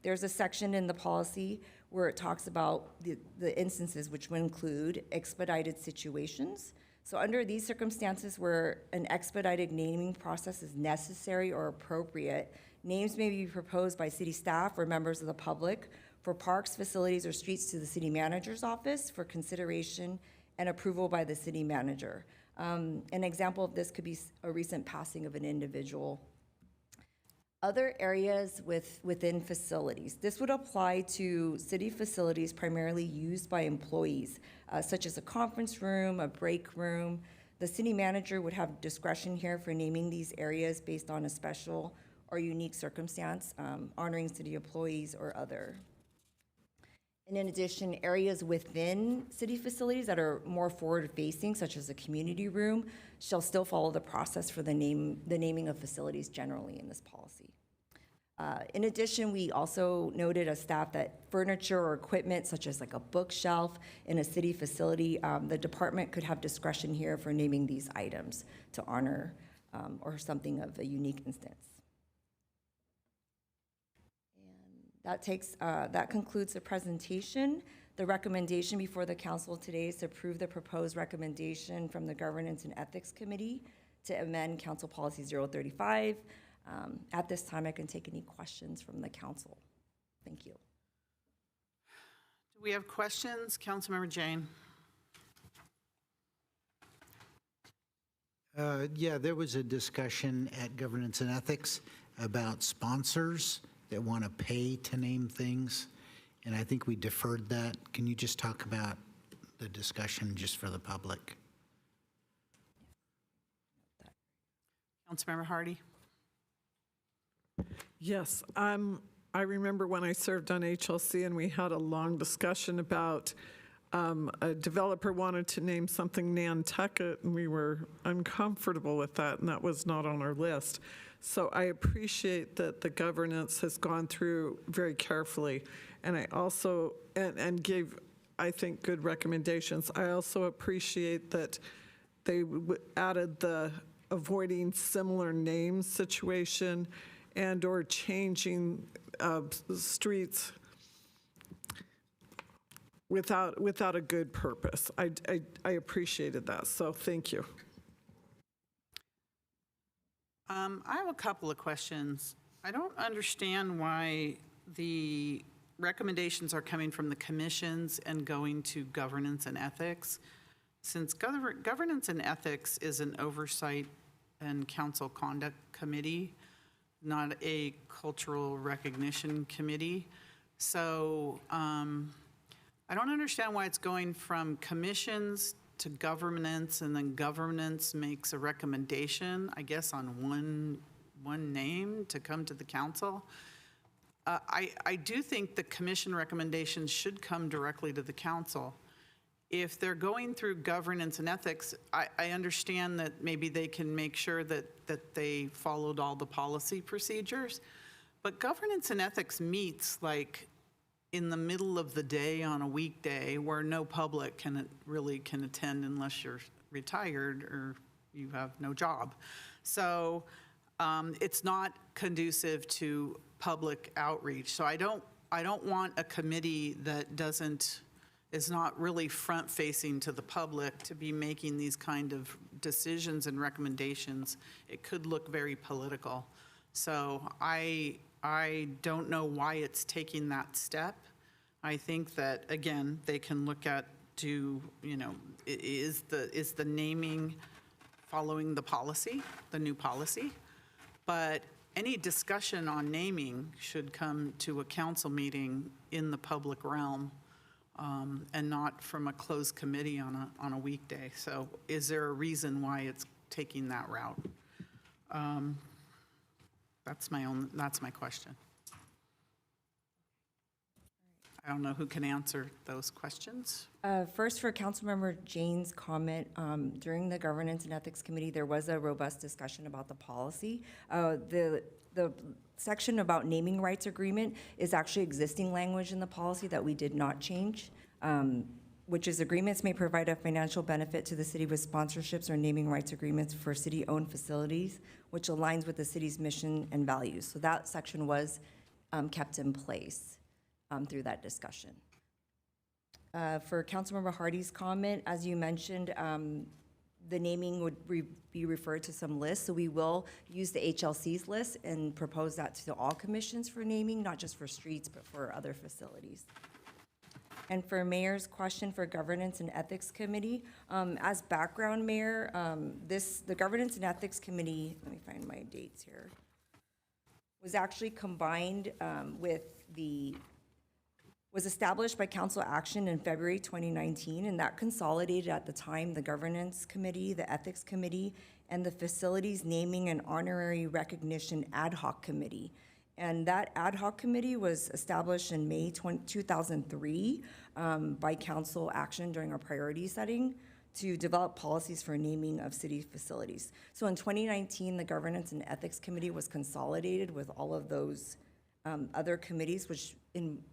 [SPEAKER 3] There's a section in the policy where it talks about the instances, which would include expedited situations. So under these circumstances where an expedited naming process is necessary or appropriate, names may be proposed by city staff or members of the public for parks, facilities, or streets to the city manager's office for consideration and approval by the city manager. An example of this could be a recent passing of an individual. Other areas within facilities. This would apply to city facilities primarily used by employees, such as a conference room, a break room. The city manager would have discretion here for naming these areas based on a special or unique circumstance, honoring city employees or other. And in addition, areas within city facilities that are more forward-facing, such as a community room, shall still follow the process for the naming of facilities generally in this policy. In addition, we also noted as staff that furniture or equipment, such as like a bookshelf in a city facility, the department could have discretion here for naming these items to honor or something of a unique instance. That concludes the presentation. The recommendation before the council today is to approve the proposed recommendation from the Governance and Ethics Committee to amend Council Policy 035. At this time, I can take any questions from the council. Thank you.
[SPEAKER 1] Do we have questions? Councilmember Jane.
[SPEAKER 7] Yeah, there was a discussion at Governance and Ethics about sponsors that want to pay to name things, and I think we deferred that. Can you just talk about the discussion just for the public?
[SPEAKER 1] Councilmember Hardy.
[SPEAKER 4] Yes, I remember when I served on HLC and we had a long discussion about a developer wanted to name something Nantucket, and we were uncomfortable with that, and that was not on our list. So I appreciate that the governance has gone through very carefully, and I also, and gave, I think, good recommendations. I also appreciate that they added the avoiding similar names situation and or changing streets without a good purpose. I appreciated that, so thank you.
[SPEAKER 1] I have a couple of questions. I don't understand why the recommendations are coming from the commissions and going to governance and ethics. Since governance and ethics is an oversight and council conduct committee, not a cultural recognition committee. So I don't understand why it's going from commissions to governance, and then governance makes a recommendation, I guess, on one name to come to the council. I do think the commission recommendations should come directly to the council. If they're going through governance and ethics, I understand that maybe they can make sure that they followed all the policy procedures, but governance and ethics meets like in the middle of the day on a weekday where no public can attend unless you're retired or you have no job. So it's not conducive to public outreach. So I don't want a committee that is not really front-facing to the public to be making these kind of decisions and recommendations. It could look very political. So I don't know why it's taking that step. I think that, again, they can look at, is the naming following the policy, the new policy? But any discussion on naming should come to a council meeting in the public realm, and not from a closed committee on a weekday. So is there a reason why it's taking that route? That's my question. I don't know who can answer those questions.
[SPEAKER 3] First, for Councilmember Jane's comment, during the Governance and Ethics Committee, there was a robust discussion about the policy. The section about naming rights agreement is actually existing language in the policy that we did not change, which is agreements may provide a financial benefit to the city with sponsorships or naming rights agreements for city-owned facilities, which aligns with the city's mission and values. So that section was kept in place through that discussion. For Councilmember Hardy's comment, as you mentioned, the naming would be referred to some lists, so we will use the HLC's list and propose that to all commissions for naming, not just for streets, but for other facilities. And for Mayor's question for Governance and Ethics Committee, as background, Mayor, the Governance and Ethics Committee, let me find my dates here, was actually combined was established by council action in February 2019, and that consolidated at the time the Governance Committee, the Ethics Committee, and the Facilities Naming and Honorary Recognition Ad Hoc Committee. And that ad hoc committee was established in May 2003 by council action during our priority setting to develop policies for naming of city facilities. So in 2019, the Governance and Ethics Committee was consolidated with all of those other committees, which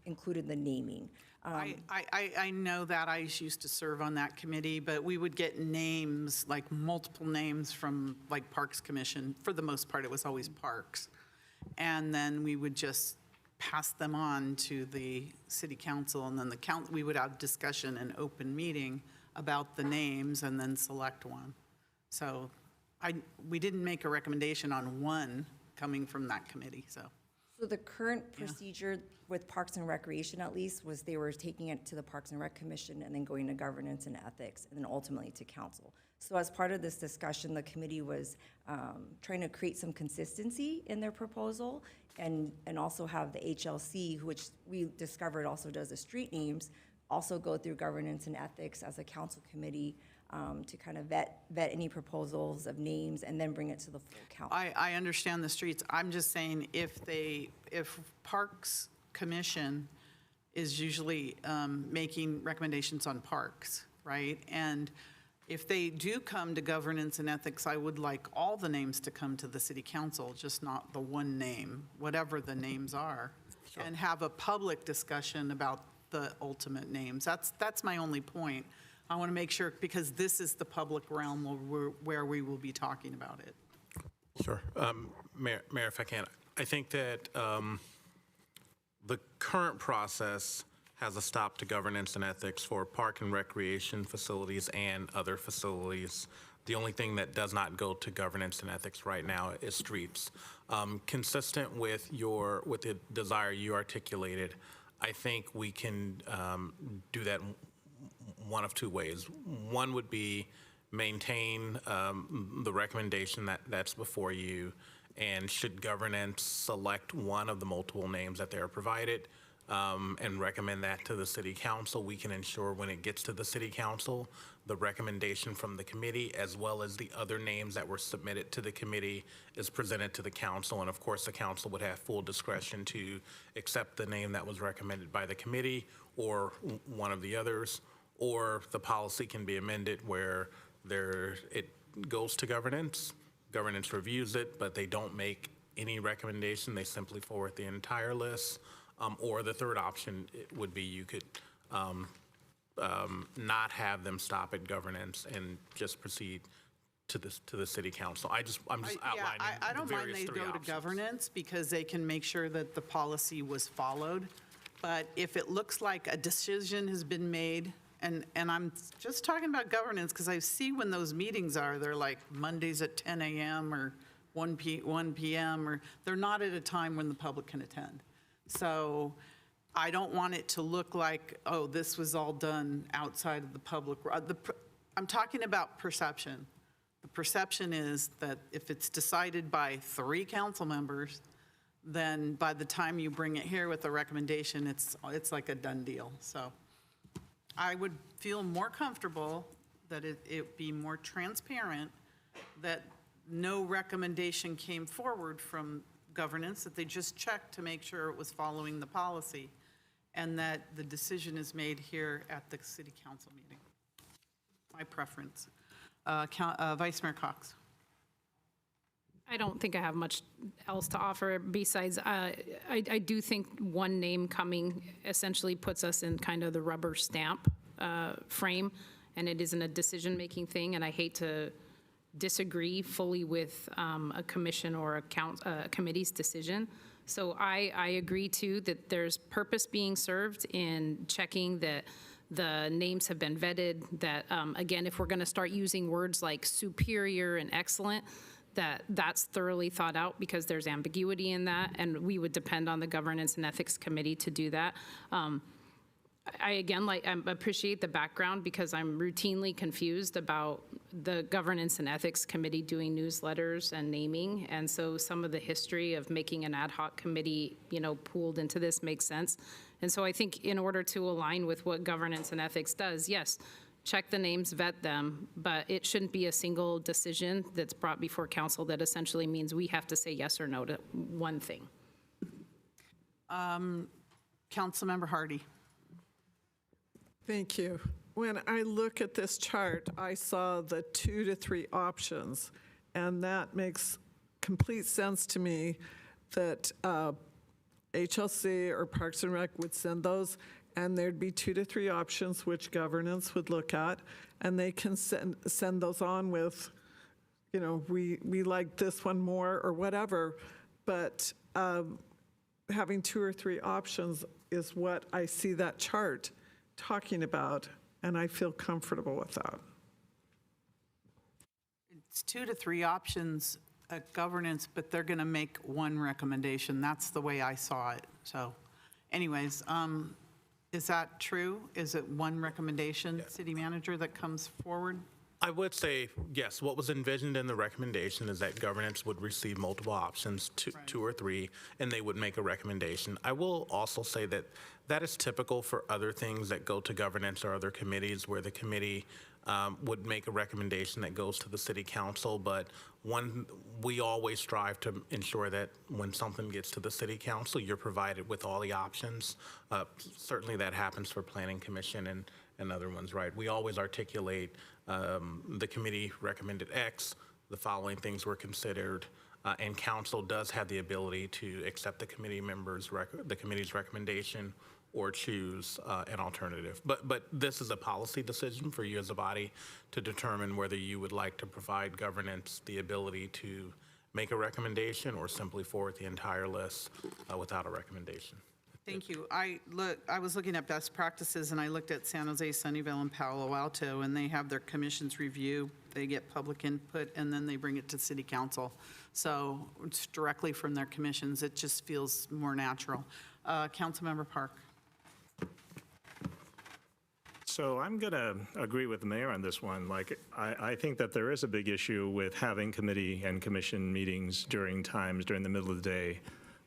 [SPEAKER 3] included the naming.
[SPEAKER 1] I know that. I used to serve on that committee, but we would get names, like multiple names from like Parks Commission. For the most part, it was always Parks. And then we would just pass them on to the city council, and then we would have discussion and open meeting about the names and then select one. So we didn't make a recommendation on one coming from that committee, so.
[SPEAKER 3] So the current procedure with Parks and Recreation, at least, was they were taking it to the Parks and Rec Commission and then going to Governance and Ethics and then ultimately to Council. So as part of this discussion, the committee was trying to create some consistency in their proposal and also have the HLC, which we discovered also does the street names, also go through Governance and Ethics as a council committee to kind of vet any proposals of names and then bring it to the full council.
[SPEAKER 1] I understand the streets. I'm just saying if Parks Commission is usually making recommendations on parks, right? And if they do come to Governance and Ethics, I would like all the names to come to the city council, just not the one name, whatever the names are, and have a public discussion about the ultimate names. That's my only point. I want to make sure, because this is the public realm where we will be talking about it.
[SPEAKER 9] Sure. Mayor, if I can, I think that the current process has a stop to governance and ethics for park and recreation facilities and other facilities. The only thing that does not go to governance and ethics right now is streets. Consistent with the desire you articulated, I think we can do that one of two ways. One would be maintain the recommendation that's before you, and should governance select one of the multiple names that they are provided, and recommend that to the city council. We can ensure when it gets to the city council, the recommendation from the committee, as well as the other names that were submitted to the committee, is presented to the council. And of course, the council would have full discretion to accept the name that was recommended by the committee or one of the others, or the policy can be amended where it goes to governance. Governance reviews it, but they don't make any recommendation. They simply forward the entire list. Or the third option would be you could not have them stop at governance and just proceed to the city council. I'm just outlining
[SPEAKER 1] I don't
[SPEAKER 9] the
[SPEAKER 1] mind
[SPEAKER 9] various
[SPEAKER 1] they
[SPEAKER 9] three
[SPEAKER 1] go to
[SPEAKER 9] options.
[SPEAKER 1] governance because they can make sure that the policy was followed. But if it looks like a decision has been made, and I'm just talking about governance because I see when those meetings are, they're like Mondays at 10 a.m. or 1 p.m. or they're not at a time when the public can attend. So I don't want it to look like, oh, this was all done outside of the public. I'm talking about perception. The perception is that if it's decided by 3 council members, then by the time you bring it here with a recommendation, it's like a done deal. So I would feel more comfortable that it be more transparent, that no recommendation came forward from governance, that they just checked to make sure it was following the policy, and that the decision is made here at the city council meeting. My preference. Vice Mayor Cox.
[SPEAKER 11] I don't think I have much else to offer besides, I do think one name coming essentially puts us in kind of the rubber stamp frame, and it isn't a decision-making thing, and I hate to disagree fully with a commission or a committee's decision. So I agree too that there's purpose being served in checking that the names have been vetted, that again, if we're going to start using words like superior and excellent, that's thoroughly thought out because there's ambiguity in that, and we would depend on the Governance and Ethics Committee to do that. I appreciate the background because I'm routinely confused about the Governance and Ethics Committee doing newsletters and naming, and so some of the history of making an ad hoc committee, pooled into this makes sense. And so I think in order to align with what Governance and Ethics does, yes, check the names, vet them, but it shouldn't be a single decision that's brought before council that essentially means we have to say yes or no to one thing.
[SPEAKER 1] Councilmember Hardy.
[SPEAKER 4] Thank you. When I look at this chart, I saw the 2 to 3 options, and that makes complete sense to me that HLC or Parks and Rec would send those, and there'd be 2 to 3 options which governance would look at, and they can send those on with, we like this one more or whatever, but having 2 or 3 options is what I see that chart talking about, and I feel comfortable with that.
[SPEAKER 1] It's 2 to 3 options at governance, but they're going to make one recommendation. That's the way I saw it. So anyways, is that true? Is it one recommendation, city manager, that comes forward?
[SPEAKER 9] I would say, yes, what was envisioned in the recommendation is that governance would receive multiple options, two or 3, and they would make a recommendation. I will also say that that is typical for other things that go to governance or other committees where the committee would make a recommendation that goes to the city council, but we always strive to ensure that when something gets to the city council, you're provided with all the options. Certainly that happens for Planning Commission and other ones, right? We always articulate the committee recommended X, the following things were considered, and council does have the ability to accept the committee's recommendation or choose an alternative. But this is a policy decision for you as a body to determine whether you would like to provide governance the ability to make a recommendation or simply forward the entire list without a recommendation.
[SPEAKER 1] Thank you. I was looking at best practices, and I looked at San Jose, Sunnyvale, and Palo Alto, and they have their commissions review. They get public input, and then they bring it to city council. So it's directly from their commissions. It just feels more natural. Councilmember Park.
[SPEAKER 10] So I'm going to agree with the mayor on this one. I think that there is a big issue with having committee and commission meetings during the middle of the day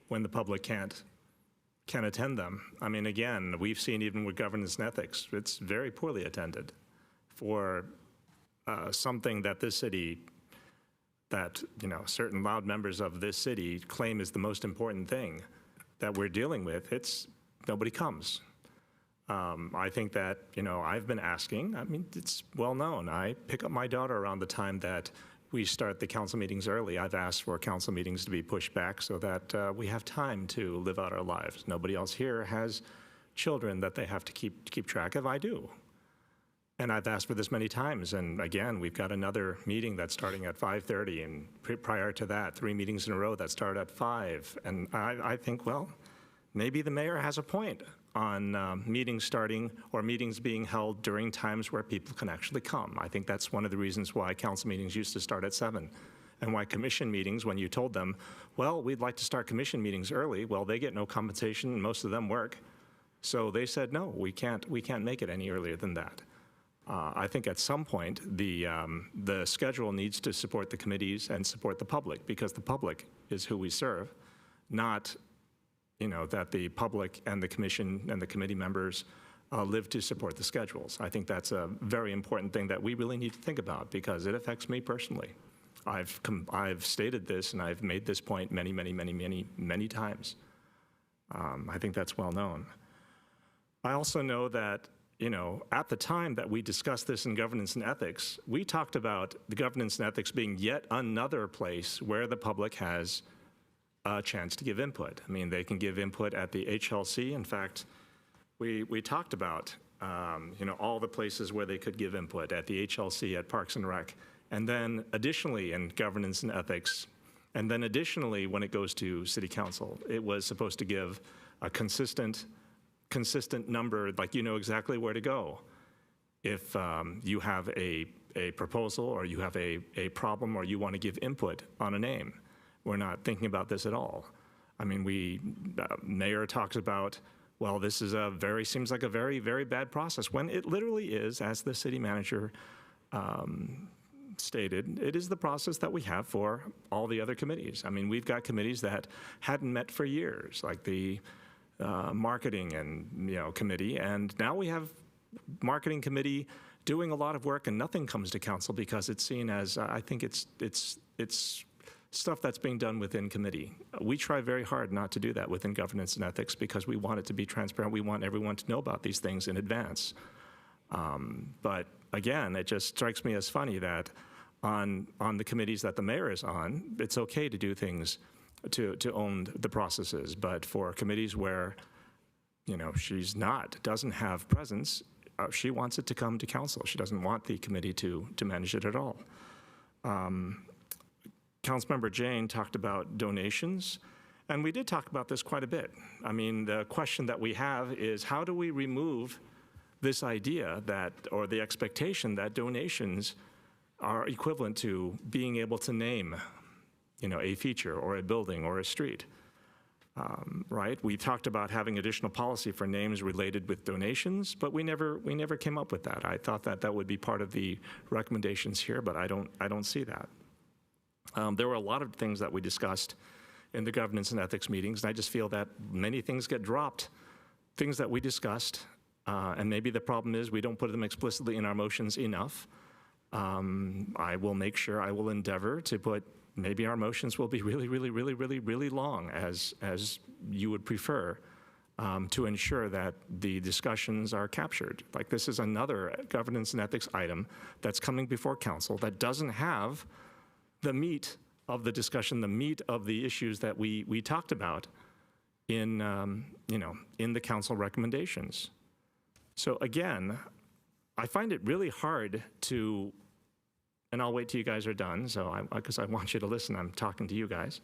[SPEAKER 10] when the public can't can attend them. I mean, again, we've seen even with governance and ethics, it's very poorly attended for something that this city, that, you know, certain loud members of this city claim is the most important thing that we're dealing with. It's, nobody comes. I think that, you know, I've been asking, I mean, it's well known. I pick up my daughter around the time that we start the council meetings early. I've asked for council meetings to be pushed back so that we have time to live out our lives. Nobody else here has children that they have to keep track of. I do. And I've asked for this many times. And again, we've got another meeting that's starting at 5:30, and prior to that, 3 meetings in a row that start at 5. And I think, well, maybe the mayor has a point on meetings starting or meetings being held during times where people can actually come. I think that's one of the reasons why council meetings used to start at 7, and why commission meetings, when you told them, well, we'd like to start commission meetings early, well, they get no compensation, and most of them work. So they said, no, we can't make it any earlier than that. I think at some point, the schedule needs to support the committees and support the public, because the public is who we serve, not, you know, that the public and the commission and the committee members live to support the schedules. I think that's a very important thing that we really need to think about, because it affects me personally. I've stated this, and I've made this point many times. I think that's well known. I also know that, you know, at the time that we discussed this in governance and ethics, we talked about the governance and ethics being yet another place where the public has a chance to give input. I mean, they can give input at the HLC. In fact, we talked about, you know, all the places where they could give input at the HLC, at Parks and Rec, and then additionally in governance and ethics, and then additionally when it goes to City Council, it was supposed to give a consistent number, like you know exactly where to go. If you have a proposal, or you have a problem, or you want to give input on a name. We're not thinking about this at all. I mean, mayor talks about, well, this is seems like a very, very bad process, when it literally is, as the city manager stated, it is the process that we have for all the other committees. I mean, we've got committees that hadn't met for years, like the marketing and, you know, committee, and now we have marketing committee doing a lot of work, and nothing comes to council because it's seen as, I think it's stuff that's being done within committee. We try very hard not to do that within governance and ethics, because we want it to be transparent. We want everyone to know about these things in advance. But again, it just strikes me as funny that on the committees that the mayor is on, it's okay to do things to own the processes, but for committees where, you know, doesn't have presence, she wants it to come to council. She doesn't want the committee to manage it at all. Councilmember Jane talked about donations, and we did talk about this quite a bit. I mean, the question that we have is, how do we remove this idea that, or the expectation that donations are equivalent to being able to name, you know, a feature or a building or a street, right? We talked about having additional policy for names related with donations, but we never came up with that. I thought that would be part of the recommendations here, but I don't see that. There were a lot of things that we discussed in the governance and ethics meetings, and I just feel that many things get dropped, things that we discussed, and maybe the problem is we don't put them explicitly in our motions enough. I will make sure, I will endeavor to put, maybe our motions will be really long, as you would prefer, to ensure that the discussions are captured. Like, this is another governance and ethics item that's coming before council that doesn't have the meat of the discussion, the meat of the issues that we talked about in, you know, in the council recommendations. So again, I find it really hard to, and I'll wait till you guys are done, so because I want you to listen, I'm talking to you guys.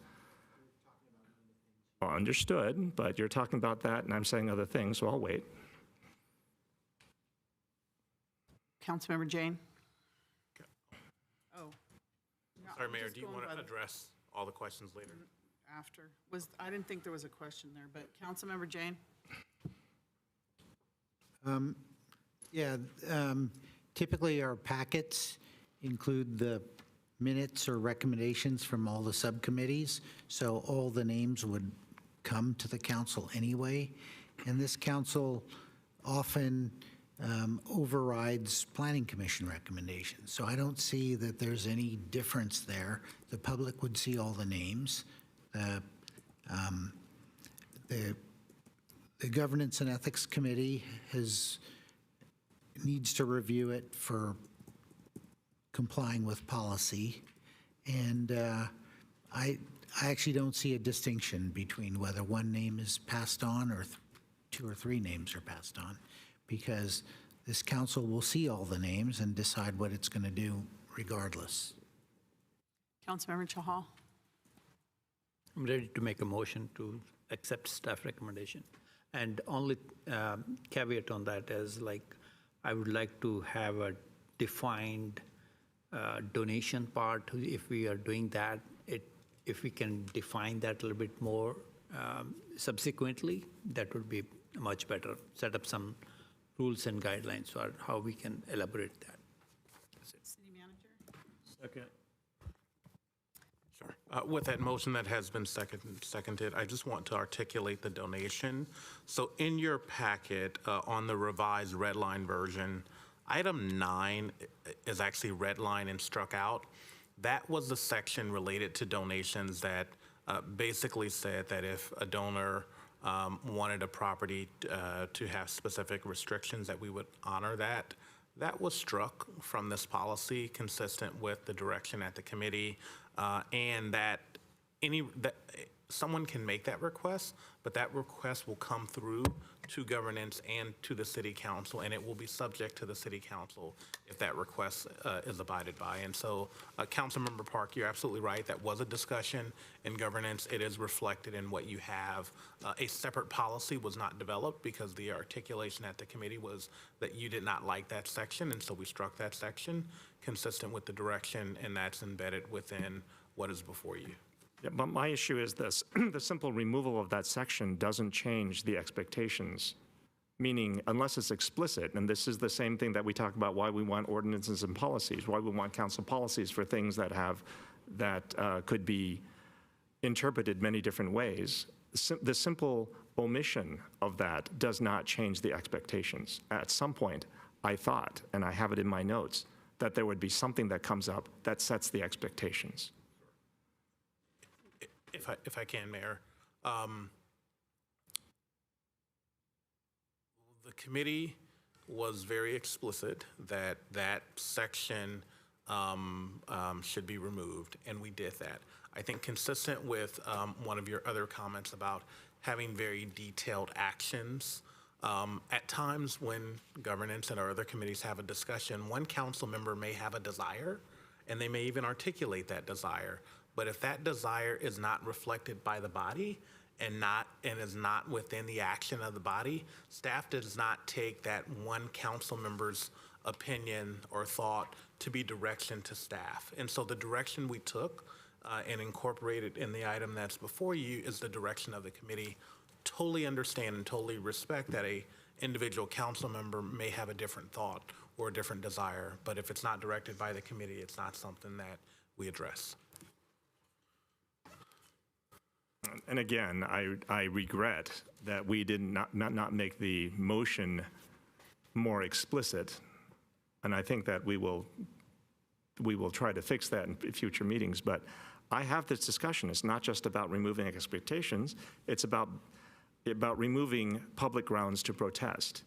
[SPEAKER 10] Well, understood, but you're talking about that and I'm saying other things, so I'll wait.
[SPEAKER 1] Councilmember Jane? Oh.
[SPEAKER 9] Sorry, Mayor, do you want to address all the questions later?
[SPEAKER 1] After. I didn't think there was a question there, but Councilmember Jane?
[SPEAKER 7] Typically our packets include the minutes or recommendations from all the subcommittees, so all the names would come to the council anyway, and this council often overrides planning commission recommendations. So I don't see that there's any difference there. The public would see all the names. The Governance and Ethics Committee needs to review it for complying with policy. And I actually don't see a distinction between whether one name is passed on or two or three names are passed on, because this council will see all the names and decide what it's going to do regardless.
[SPEAKER 1] Councilmember Chahal.
[SPEAKER 16] I'm ready to make a motion to accept staff recommendation. And only caveat on that is, like, I would like to have a defined donation part. If we are doing that, if we can define that a little bit more subsequently, that would be much better. Set up some rules and guidelines for how we can elaborate that.
[SPEAKER 1] City Manager.
[SPEAKER 6] Second.
[SPEAKER 9] Sure. With that motion that has been seconded, I just want to articulate the donation. So in your packet, on the revised red line version, item 9 is actually red line and struck out. That was the section related to donations that basically said that if a donor wanted a property to have specific restrictions, that we would honor that. That was struck from this policy, consistent with the direction at the committee, and that someone can make that request, but that request will come through to governance and to the city council, and it will be subject to the city council if that request is abided by. And so, Councilmember Park, you're absolutely right. That was a discussion in governance. It is reflected in what you have. A separate policy was not developed because the articulation at the committee was that you did not like that section, and so we struck that section consistent with the direction, and that's embedded within what is before you.
[SPEAKER 10] Yeah, but my issue is this. The simple removal of that section doesn't change the expectations, meaning unless it's explicit, and this is the same thing that we talk about why we want ordinances and policies, why we want council policies for things that could be interpreted many different ways. The simple omission of that does not change the expectations. At some point, I thought, and I have it in my notes, that there would be something that comes up that sets the expectations.
[SPEAKER 9] If I can, Mayor. The committee was very explicit that that section should be removed, and we did that. I think consistent with one of your other comments about having very detailed actions. At times when governance and our other committees have a discussion, one council member may have a desire, and they may even articulate that desire. But if that desire is not reflected by the body and is not within the action of the body, staff does not take that one council member's opinion or thought to be direction to staff. And so the direction we took and incorporated in the item that's before you is the direction of the committee. Totally understand and totally respect that a individual council member may have a different thought or a different desire, but if it's not directed by the committee, it's not something that we address.
[SPEAKER 10] And again, I regret that we did not make the motion more explicit, and I think that we will try to fix that in future meetings. But I have this discussion. It's not just about removing expectations. It's about removing public grounds to protest.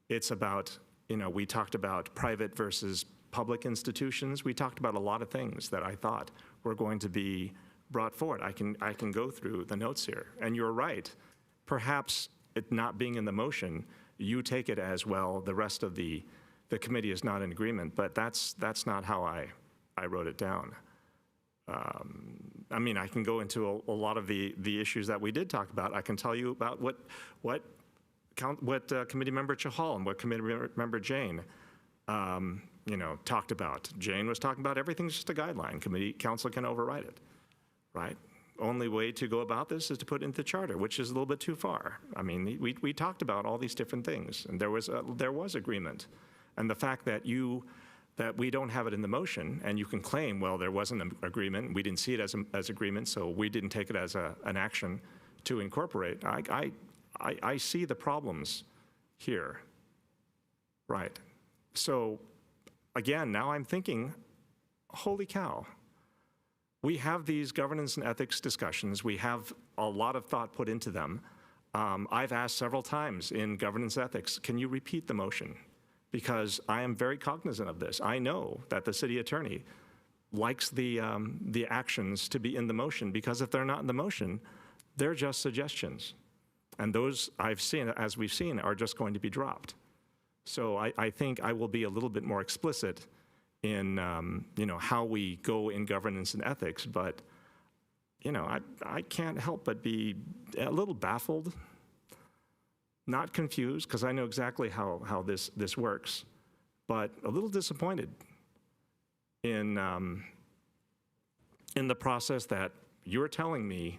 [SPEAKER 10] It's about, we talked about private versus public institutions. We talked about a lot of things that I thought were going to be brought forward. I can go through the notes here. And you're right. Perhaps it not being in the motion, you take it as, well, the rest of the committee is not in agreement, but that's not how I wrote it down. I mean, I can go into a lot of the issues that we did talk about. I can tell you about what Committee Member Chahal and what Committee Member Jane talked about. Jane was talking about everything's just a guideline. Council can override it. Right? Only way to go about this is to put it into the charter, which is a little bit too far. I mean, we talked about all these different things, and there was agreement. And the fact that we don't have it in the motion, and you can claim, well, there wasn't an agreement, we didn't see it as agreement, so we didn't take it as an action, to incorporate. I see the problems here. Right. So again, now I'm thinking, holy cow. We have these governance and ethics discussions. We have a lot of thought put into them. I've asked several times in governance ethics, can you repeat the motion? Because I am very cognizant of this. I know that the city attorney likes the actions to be in the motion, because if they're not in the motion, they're just suggestions. And those I've seen, as we've seen, are just going to be dropped. So I think I will be a little bit more explicit in how we go in governance and ethics, but I can't help but be a little baffled, not confused, because I know exactly how this works, but a little disappointed in the process that you're telling me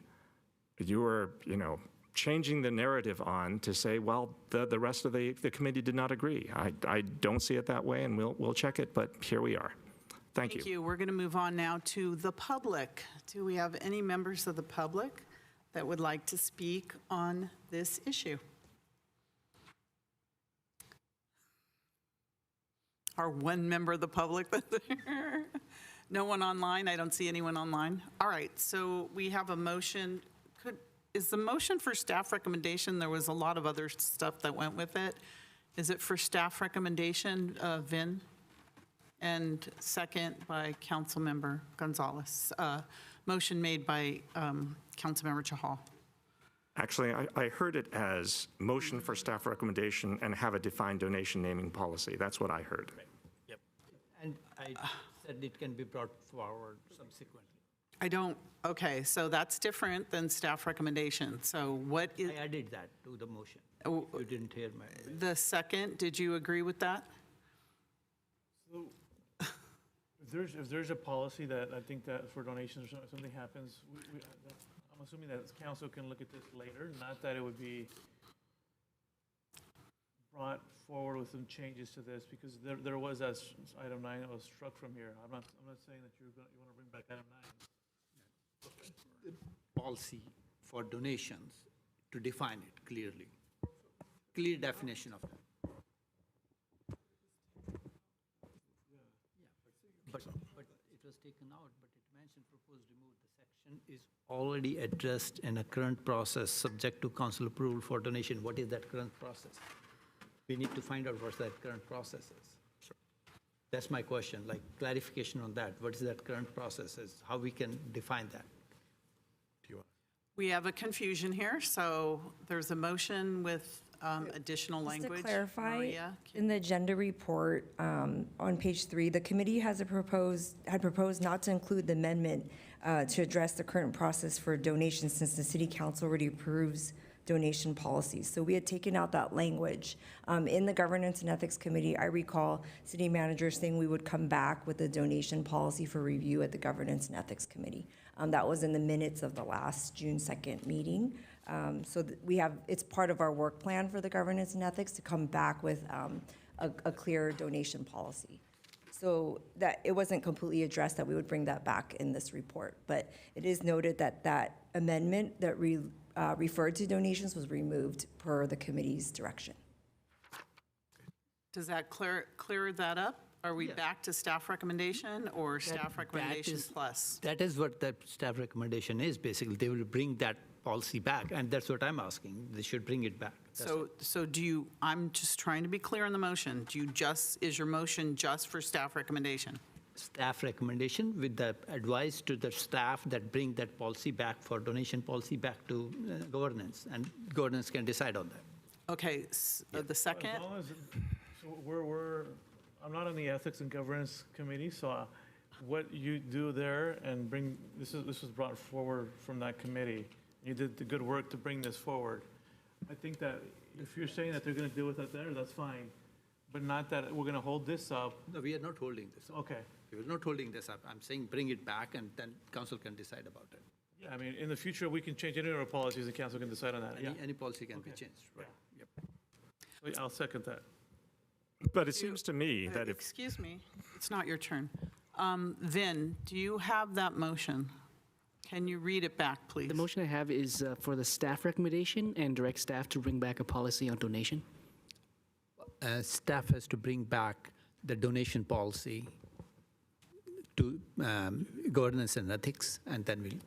[SPEAKER 10] you're changing the narrative on to say, well, the rest of the committee did not agree. I don't see it that way, and we'll check it, but here we are. Thank you.
[SPEAKER 1] Thank you. We're going to move on now to the public. Do we have any members of the public that would like to speak on this issue? Our one member of the public. No one online? I don't see anyone online. All right, so we have a motion. Is the motion for staff recommendation? There was a lot of other stuff that went with it. Is it for staff recommendation, Vin? And second by Councilmember Gonzalez. Motion made by Councilmember Chahal.
[SPEAKER 10] Actually, I heard it as motion for staff recommendation and have a defined donation naming policy. That's what I heard.
[SPEAKER 16] Yep. And I said it can be brought forward subsequently.
[SPEAKER 1] Okay, so that's different than staff recommendation. So what is?
[SPEAKER 16] I added that to the motion. You didn't hear my.
[SPEAKER 1] The second, did you agree with that?
[SPEAKER 6] So if there's a policy that I think that for donations or something happens, I'm assuming that council can look at this later, not that it would be brought forward with some changes to this, because there was that item 9 that was struck from here. I'm not saying that you want to bring back item 9.
[SPEAKER 16] Policy for donations to define it clearly. Clear definition of that. But it was taken out, but it mentioned proposed remove. The section is already addressed in a current process subject to council approval for donation. What is that current process? We need to find out what that current process is. Sure. That's my question, like clarification on that. What is that current process is, how we can define that?
[SPEAKER 1] We have a confusion here, so there's a motion with additional language.
[SPEAKER 3] Just to clarify,
[SPEAKER 1] Maria,
[SPEAKER 3] in the agenda report on page 3, the committee had proposed not to include the amendment to address the current process for donations, since the city council already approves donation policies. So we had taken out that language. In the governance and ethics committee, I recall city manager saying we would come back with a donation policy for review at the governance and ethics committee. That was in the minutes of the last June 2nd meeting. So it's part of our work plan for the governance and ethics to come back with a clear donation policy. So that it wasn't completely addressed that we would bring that back in this report, but it is noted that that amendment that referred to donations was removed per the committee's direction.
[SPEAKER 1] Does that clear that up? Are we back to staff recommendation or staff recommendation plus?
[SPEAKER 16] That is what the staff recommendation is, basically. They will bring that policy back, and that's what I'm asking. They should bring it back.
[SPEAKER 1] So I'm just trying to be clear on the motion. Is your motion just for staff recommendation?
[SPEAKER 16] Staff recommendation with the advice to the staff that bring that policy back for donation policy back to governance, and governance can decide on that.
[SPEAKER 1] Okay, the second?
[SPEAKER 6] As long as, so I'm not on the ethics and governance committee, so what you do there and bring, this was brought forward from that committee. You did the good work to bring this forward. I think that if you're saying that they're going to deal with that there, that's fine, but not that we're going to hold this up.
[SPEAKER 16] No, we are not holding this up.
[SPEAKER 6] Okay.
[SPEAKER 16] We are not holding this up. I'm saying bring it back, and then council can decide about it.
[SPEAKER 6] Yeah, I mean, in the future, we can change any of our policies, and council can decide on that.
[SPEAKER 16] Any policy can be changed, right?
[SPEAKER 6] Yeah. Yep. So I'll second that.
[SPEAKER 10] But it seems to me that if...
[SPEAKER 1] Excuse me, it's not your turn. Vin, do you have that motion? Can you read it back, please?
[SPEAKER 13] The motion I have is for the staff recommendation and direct staff to bring back a policy on donation.
[SPEAKER 16] Staff has to bring back the donation policy to governance and ethics, and then we'll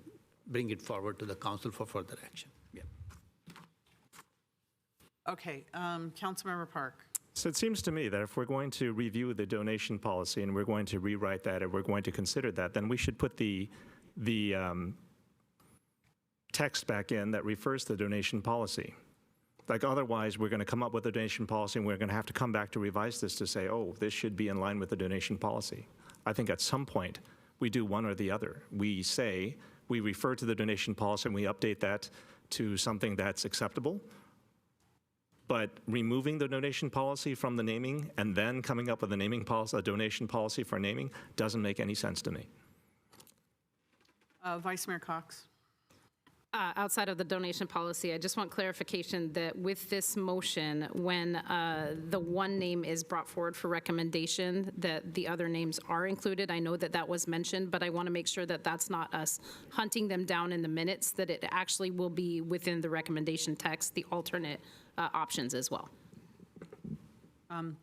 [SPEAKER 16] bring it forward to the council for further action. Yeah.
[SPEAKER 1] Okay, Councilmember Park.
[SPEAKER 10] So it seems to me that if we're going to review the donation policy and we're going to rewrite that and we're going to consider that, then we should put the text back in that refers to the donation policy. Like otherwise, we're going to come up with a donation policy and we're going to have to come back to revise this to say, oh, this should be in line with the donation policy. I think at some point we do one or the other. We say we refer to the donation policy and we update that to something that's acceptable. But removing the donation policy from the naming and then coming up with a naming policy, a donation policy for naming, doesn't make any sense to me.
[SPEAKER 1] Vice Mayor Cox.
[SPEAKER 11] Outside of the donation policy, I just want clarification that with this motion, when the one name is brought forward for recommendation, that the other names are included. I know that that was mentioned, but I want to make sure that that's not us hunting them down in the minutes, that it actually will be within the recommendation text, the alternate options as well.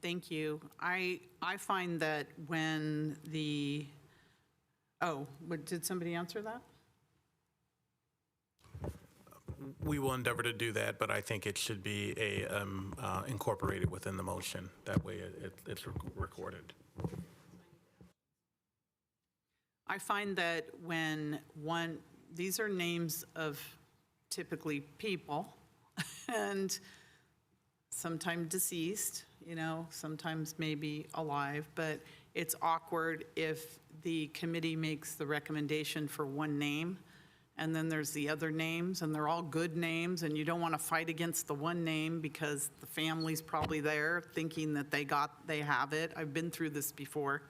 [SPEAKER 1] Thank you. I find that when the, did somebody answer that?
[SPEAKER 9] We will endeavor to do that, but I think it should be incorporated within the motion. That way it's recorded.
[SPEAKER 1] I find that when these are names of typically people and sometimes deceased, sometimes maybe alive, but it's awkward if the committee makes the recommendation for one name and then there's the other names, and they're all good names, and you don't want to fight against the one name because the family's probably there thinking that they have it. I've been through this before.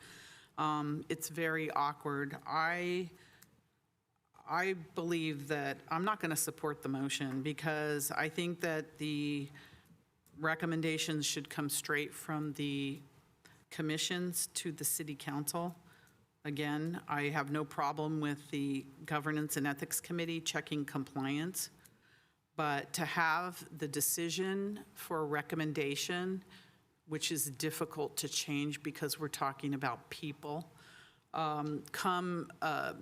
[SPEAKER 1] It's very awkward. I believe that I'm not going to support the motion because I think that the recommendations should come straight from the commissions to the city council. Again, I have no problem with the Governance and Ethics Committee checking compliance, but to have the decision for a recommendation, which is difficult to change because we're talking about people,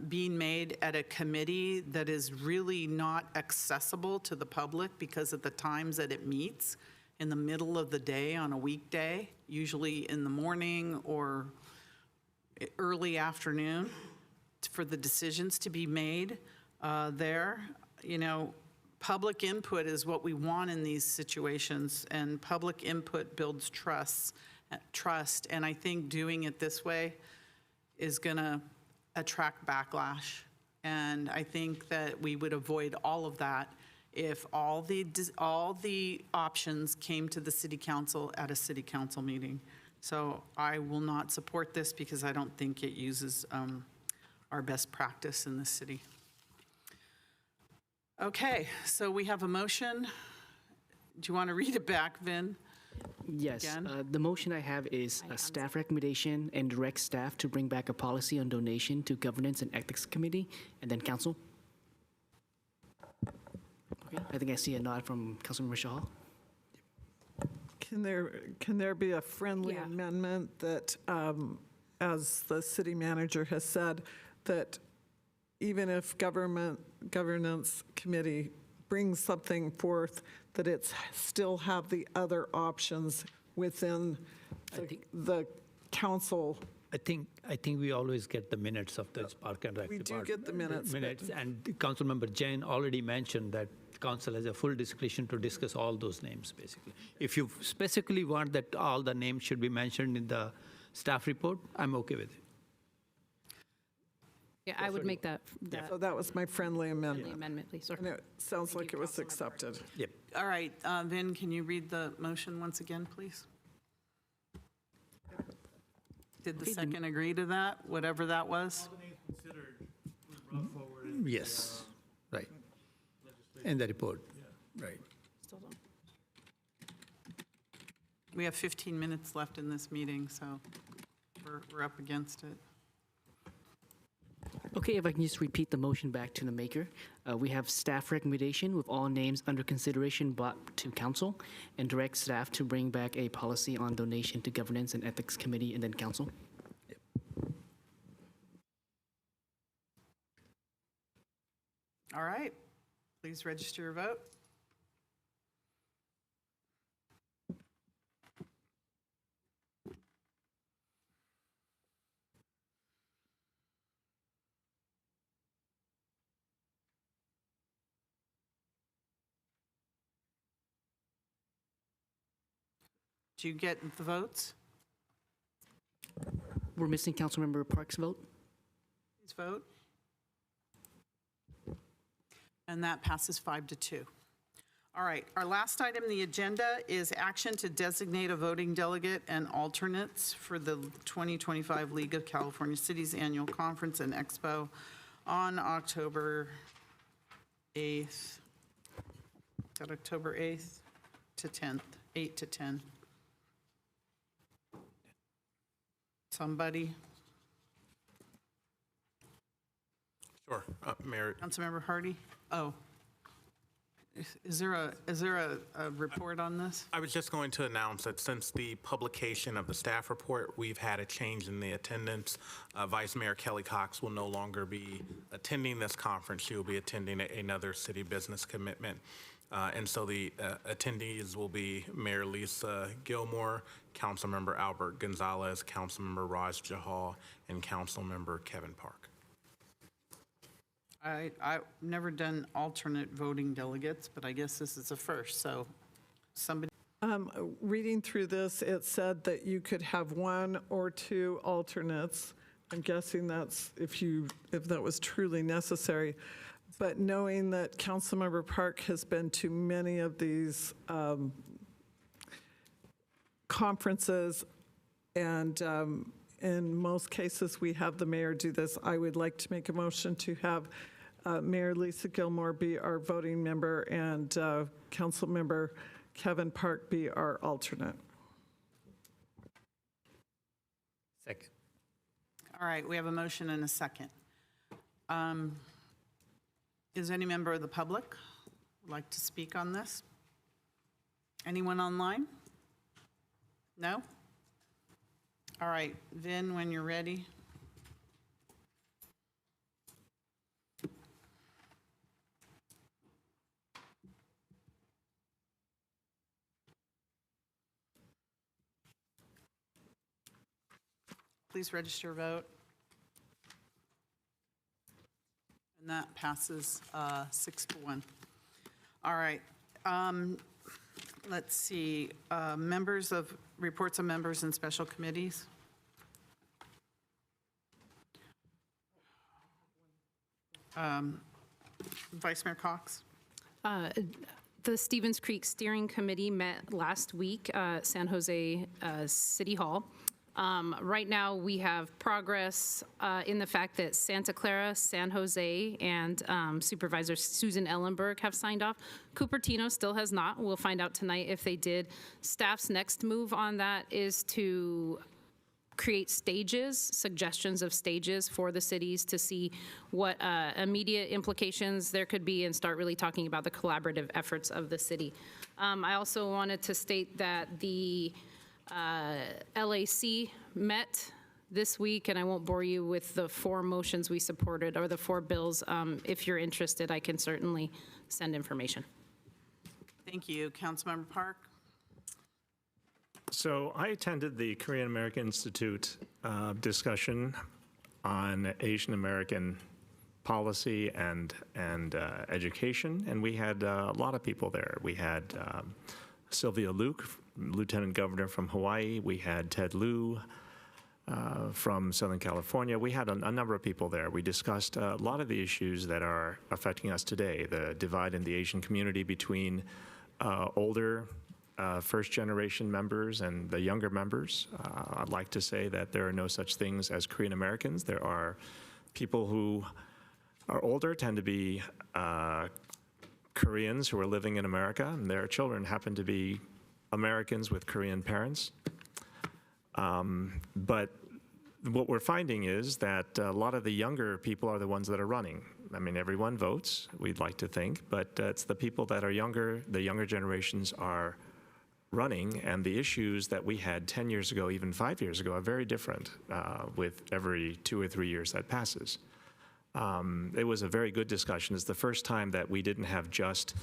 [SPEAKER 1] being made at a committee that is really not accessible to the public because of the times that it meets in the middle of the day on a weekday, usually in the morning or early afternoon, for the decisions to be made there. Public input is what we want in these situations, and public input builds trust. And I think doing it this way is going to attract backlash. And I think that we would avoid all of that if all the options came to the city council at a city council meeting. So I will not support this because I don't think it uses our best practice in the city. Okay, so we have a motion. Do you want to read it back, Vin?
[SPEAKER 13] Yes. The motion I have is a staff recommendation and direct staff to bring back a policy on donation to Governance and Ethics Committee and then council. Okay, I think I see a nod from Councilmember Shah.
[SPEAKER 4] Can there be a friendly amendment that, as the city manager has said, that even if governance committee brings something forth, that it's still have the other options within the council?
[SPEAKER 16] I think we always get the minutes of the Park and Rec
[SPEAKER 4] We do
[SPEAKER 16] department.
[SPEAKER 4] get the minutes.
[SPEAKER 16] And Councilmember Jain already mentioned that council has a full discretion to discuss all those names, basically. If you specifically want that all the names should be mentioned in the staff report, I'm okay with it.
[SPEAKER 11] Yeah, I would make that.
[SPEAKER 4] So that was my friendly amendment.
[SPEAKER 11] Friendly amendment, please, sir.
[SPEAKER 4] And it sounds like it was accepted.
[SPEAKER 16] Yep.
[SPEAKER 1] All right, Vin, can you read the motion once again, please? Did the second agree to that, whatever that was?
[SPEAKER 16] Yes, right. In the report, right.
[SPEAKER 1] We have 15 minutes left in this meeting, so we're up against it.
[SPEAKER 13] Okay, if I can just repeat the motion back to the maker. We have staff recommendation with all names under consideration brought to council, and direct staff to bring back a policy on donation to governance and ethics committee and then council.
[SPEAKER 1] All right, please register your vote. Do you get the votes?
[SPEAKER 13] We're missing Councilmember Park's vote.
[SPEAKER 1] Please vote. And that passes 5-2. All right, our last item on the agenda is action to designate a voting delegate and alternates for the 2025 League of California Cities Annual Conference and Expo on October 8th. Is that October 8th to 10th, 8 to 10? Somebody?
[SPEAKER 9] Sure, Mayor.
[SPEAKER 1] Councilmember Hardy? Oh. Is there a report on this?
[SPEAKER 9] I was just going to announce that since the publication of the staff report, we've had a change in the attendance. Vice Mayor Kelly Cox will no longer be attending this conference. She will be attending another city business commitment. And so the attendees will be Mayor Lisa Gilmore, Councilmember Albert Gonzalez, Councilmember Raj Jahal, and Councilmember Kevin Park.
[SPEAKER 1] I've never done alternate voting delegates, but I guess this is a first, so somebody.
[SPEAKER 4] Reading through this, it said that you could have 1 or 2 alternates. I'm guessing that's if that was truly necessary. But knowing that Councilmember Park has been to many of these conferences, and in most cases we have the mayor do this, I would like to make a motion to have Mayor Lisa Gilmore be our voting member and Councilmember Kevin Park be our alternate.
[SPEAKER 16] Second.
[SPEAKER 1] All right, we have a motion and a second. Is any member of the public like to speak on this? Anyone online? No? All right, Vin, when you're ready. Please register your vote. And that passes 6-1. All right. Let's see. Reports of members and special committees. Vice Mayor Cox.
[SPEAKER 11] The Stevens Creek Steering Committee met last week at San Jose City Hall. Right now, we have progress in the fact that Santa Clara, San Jose, and Supervisor Susan Ellenberg have signed off. Cupertino still has not. We'll find out tonight if they did. Staff's next move on that is to create suggestions of stages for the cities to see what immediate implications there could be and start really talking about the collaborative efforts of the city. I also wanted to state that the LAC met this week, and I won't bore you with the 4 motions we supported or the 4 bills. If you're interested, I can certainly send information.
[SPEAKER 1] Thank you. Councilmember Park.
[SPEAKER 10] So I attended the Korean American Institute discussion on Asian American policy and education, and we had a lot of people there. We had Sylvia Luke, Lieutenant Governor from Hawaii. We had Ted Lieu from Southern California. We had a number of people there. We discussed a lot of the issues that are affecting us today, the divide in the Asian community between older first-generation members and the younger members. I'd like to say that there are no such things as Korean Americans. There are people who are older, tend to be Koreans who are living in America, and their children happen to be Americans with Korean parents. But what we're finding is that a lot of the younger people are the ones that are running. I mean, everyone votes, we'd like to think, but it's the people that are younger, the younger generations are running, and the issues that we had 10 years ago, even 5 years ago, are very different with every 2 or 3 years that passes. It was a very good discussion. It's the first time that we didn't have just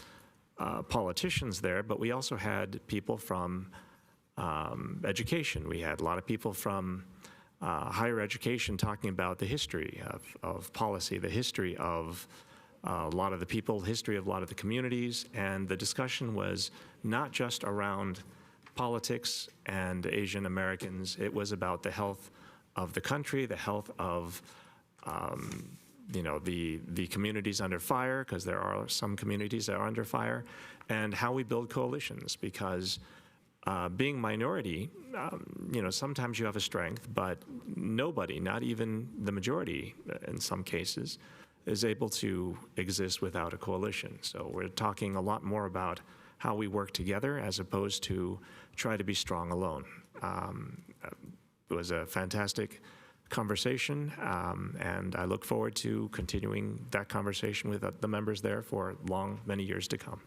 [SPEAKER 10] politicians there, but we also had people from education. We had a lot of people from higher education talking about the history of policy, the history of a lot of the people, history of a lot of the communities, and the discussion was not just around politics and Asian Americans. It was about the health of the country, the health of the communities under fire, because there are some communities that are under fire, and how we build coalitions, because being minority, sometimes you have a strength, but nobody, not even the majority in some cases, is able to exist without a coalition. So we're talking a lot more about how we work together as opposed to try to be strong alone. It was a fantastic conversation, and I look forward to continuing that conversation with the members there for many years to come.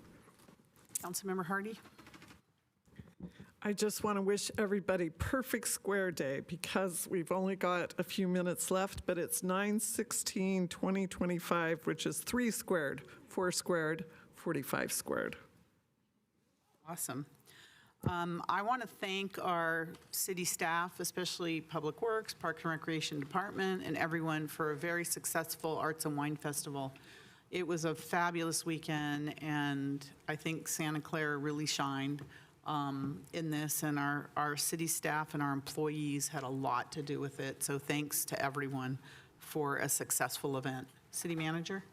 [SPEAKER 1] Councilmember Hardy?
[SPEAKER 4] I just want to wish everybody perfect square day, because we've only got a few minutes left, but it's 9/16/2025, which is 3 squared, 4 squared, 45 squared.
[SPEAKER 1] Awesome. I want to thank our city staff, especially Public Works, Parks and Recreation Department, and everyone for a very successful Arts and Wine Festival. It was a fabulous weekend, and I think Santa Clara really shined in this, and our city staff and our employees had a lot to do with it. So thanks to everyone for a successful event. City Manager?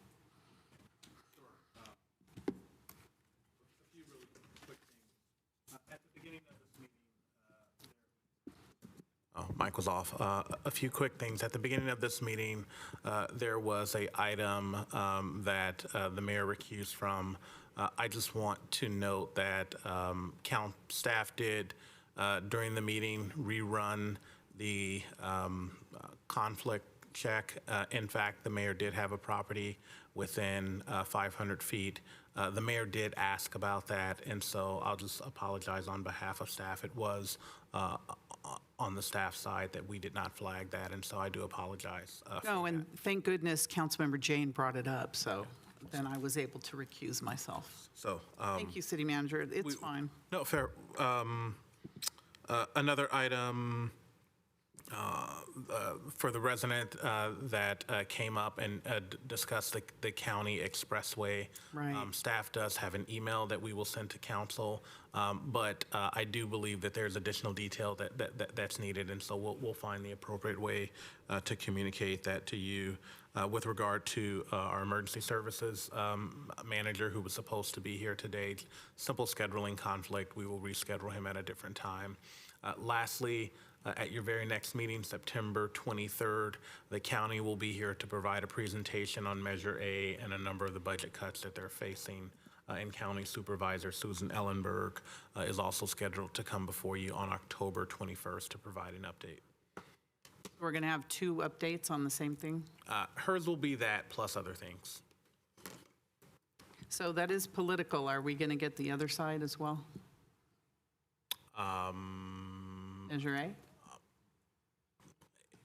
[SPEAKER 9] Oh, mic was off. A few quick things. At the beginning of this meeting, there was an item that the mayor recused from. I just want to note that staff did, during the meeting, rerun the conflict check. In fact, the mayor did have a property within 500 feet. The mayor did ask about that, and so I'll just apologize on behalf of staff. It was on the staff side that we did not flag that, and so I do apologize.
[SPEAKER 1] No, and thank goodness Councilmember Jane brought it up, so then I was able to recuse myself.
[SPEAKER 9] So
[SPEAKER 1] Thank you, City Manager. It's fine.
[SPEAKER 9] No, fair. Another item for the resident that came up and discussed the county expressway.
[SPEAKER 1] Right.
[SPEAKER 9] Staff does have an email that we will send to council, but I do believe that there's additional detail that's needed, and so we'll find the appropriate way to communicate that to you. With regard to our emergency services manager, who was supposed to be here today, simple scheduling conflict, we will reschedule him at a different time. Lastly, at your very next meeting, September 23rd, the county will be here to provide a presentation on Measure A and a number of the budget cuts that they're facing. And County Supervisor Susan Ellenberg is also scheduled to come before you on October 21st to provide an update.
[SPEAKER 1] We're going to have 2 updates on the same thing?
[SPEAKER 9] Hers will be that plus other things.
[SPEAKER 1] So that is political. Are we going to get the other side as well? Measure A?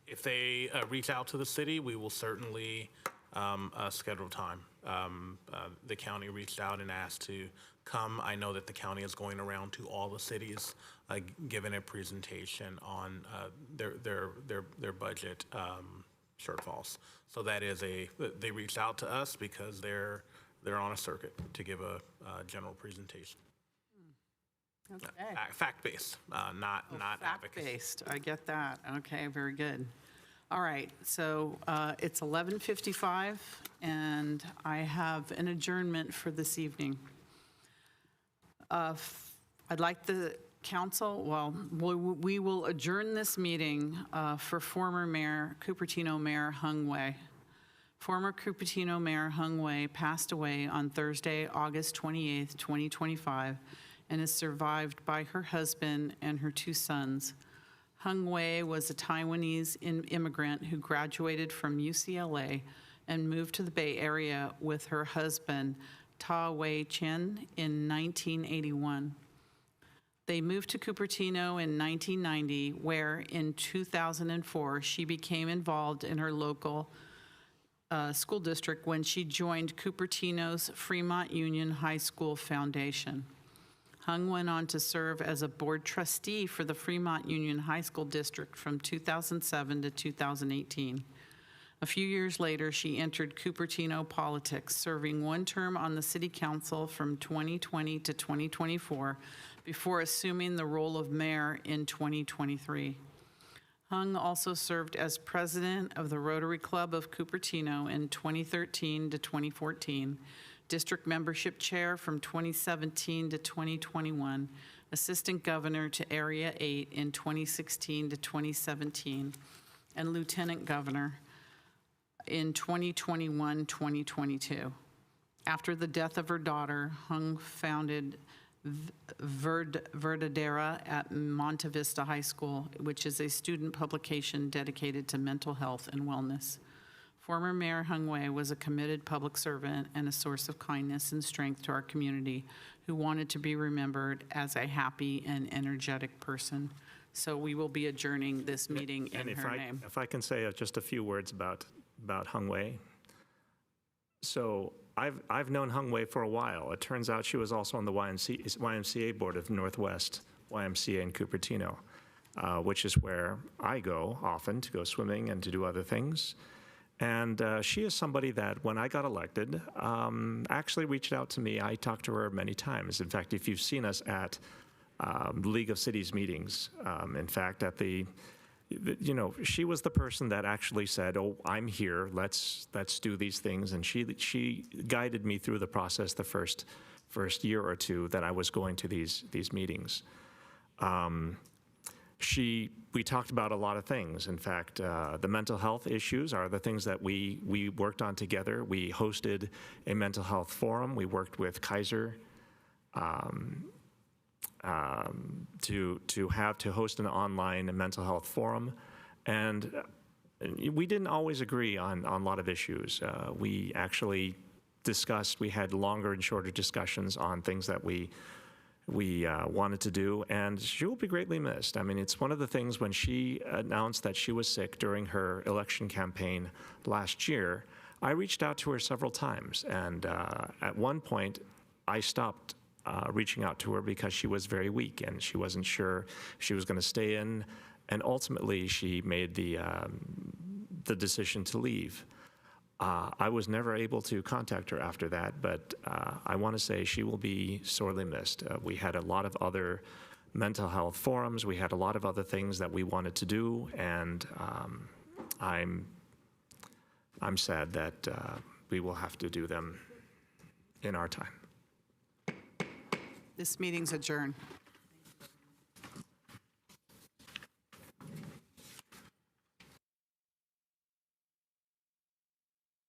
[SPEAKER 9] If they reach out to the city, we will certainly schedule time. The county reached out and asked to come. I know that the county is going around to all the cities, giving a presentation on their budget shortfalls. So that is they reached out to us because they're on a circuit to give a general presentation.
[SPEAKER 1] Okay.
[SPEAKER 9] Fact-based, not advocacy.
[SPEAKER 1] Fact-based, I get that. Okay, very good. All right, so it's 11:55, and I have an adjournment for this evening. I'd like the council, we will adjourn this meeting for former Mayor, Cupertino Mayor Hung Wei. Former Cupertino Mayor Hung Wei passed away on Thursday, August 28th, 2025, and is survived by her husband and her 2 sons. Hung Wei was a Taiwanese immigrant who graduated from UCLA and moved to the Bay Area with her husband, Ta Wei Chen, in 1981. They moved to Cupertino in 1990, where in 2004 she became involved in her local school district when she joined Cupertino's Fremont Union High School Foundation. Hung went on to serve as a board trustee for the Fremont Union High School District from 2007 to 2018. A few years later, she entered Cupertino politics, serving one term on the city council from 2020 to 2024 before assuming the role of mayor in 2023. Hung also served as president of the Rotary Club of Cupertino in 2013 to 2014, district membership chair from 2017 to 2021, assistant governor to Area 8 in 2016 to 2017, and lieutenant governor in 2021-2022. After the death of her daughter, Hung founded Verdadera at Monte Vista High School, which is a student publication dedicated to mental health and wellness. Former Mayor Hung Wei was a committed public servant and a source of kindness and strength to our community who wanted to be remembered as a happy and energetic person. So we will be adjourning this meeting in her name.
[SPEAKER 10] If I can say just a few words about Hung Wei. So I've known Hung Wei for a while. It turns out she was also on the YMCA board of Northwest YMCA in Cupertino, which is where I go often to go swimming and to do other things. And she is somebody that, when I got elected, actually reached out to me. I talked to her many times. In fact, if you've seen us at League of Cities meetings, in fact, at she was the person that actually said, "Oh, I'm here. Let's do these things." And she guided me through the process the first year or two that I was going to these meetings. We talked about a lot of things. In fact, the mental health issues are the things that we worked on together. We hosted a mental health forum. We worked with Kaiser to host an online mental health forum, and we didn't always agree on a lot of issues. We actually discussed. We had longer and shorter discussions on things that we wanted to do, and she will be greatly missed. I mean, it's one of the things when she announced that she was sick during her election campaign last year, I reached out to her several times, and at one point, I stopped reaching out to her because she was very weak and she wasn't sure if she was going to stay in, and ultimately she made the decision to leave. I was never able to contact her after that, but I want to say she will be sorely missed. We had a lot of other mental health forums. We had a lot of other things that we wanted to do, and I'm sad that we will have to do them in our time.
[SPEAKER 1] This meeting's adjourned.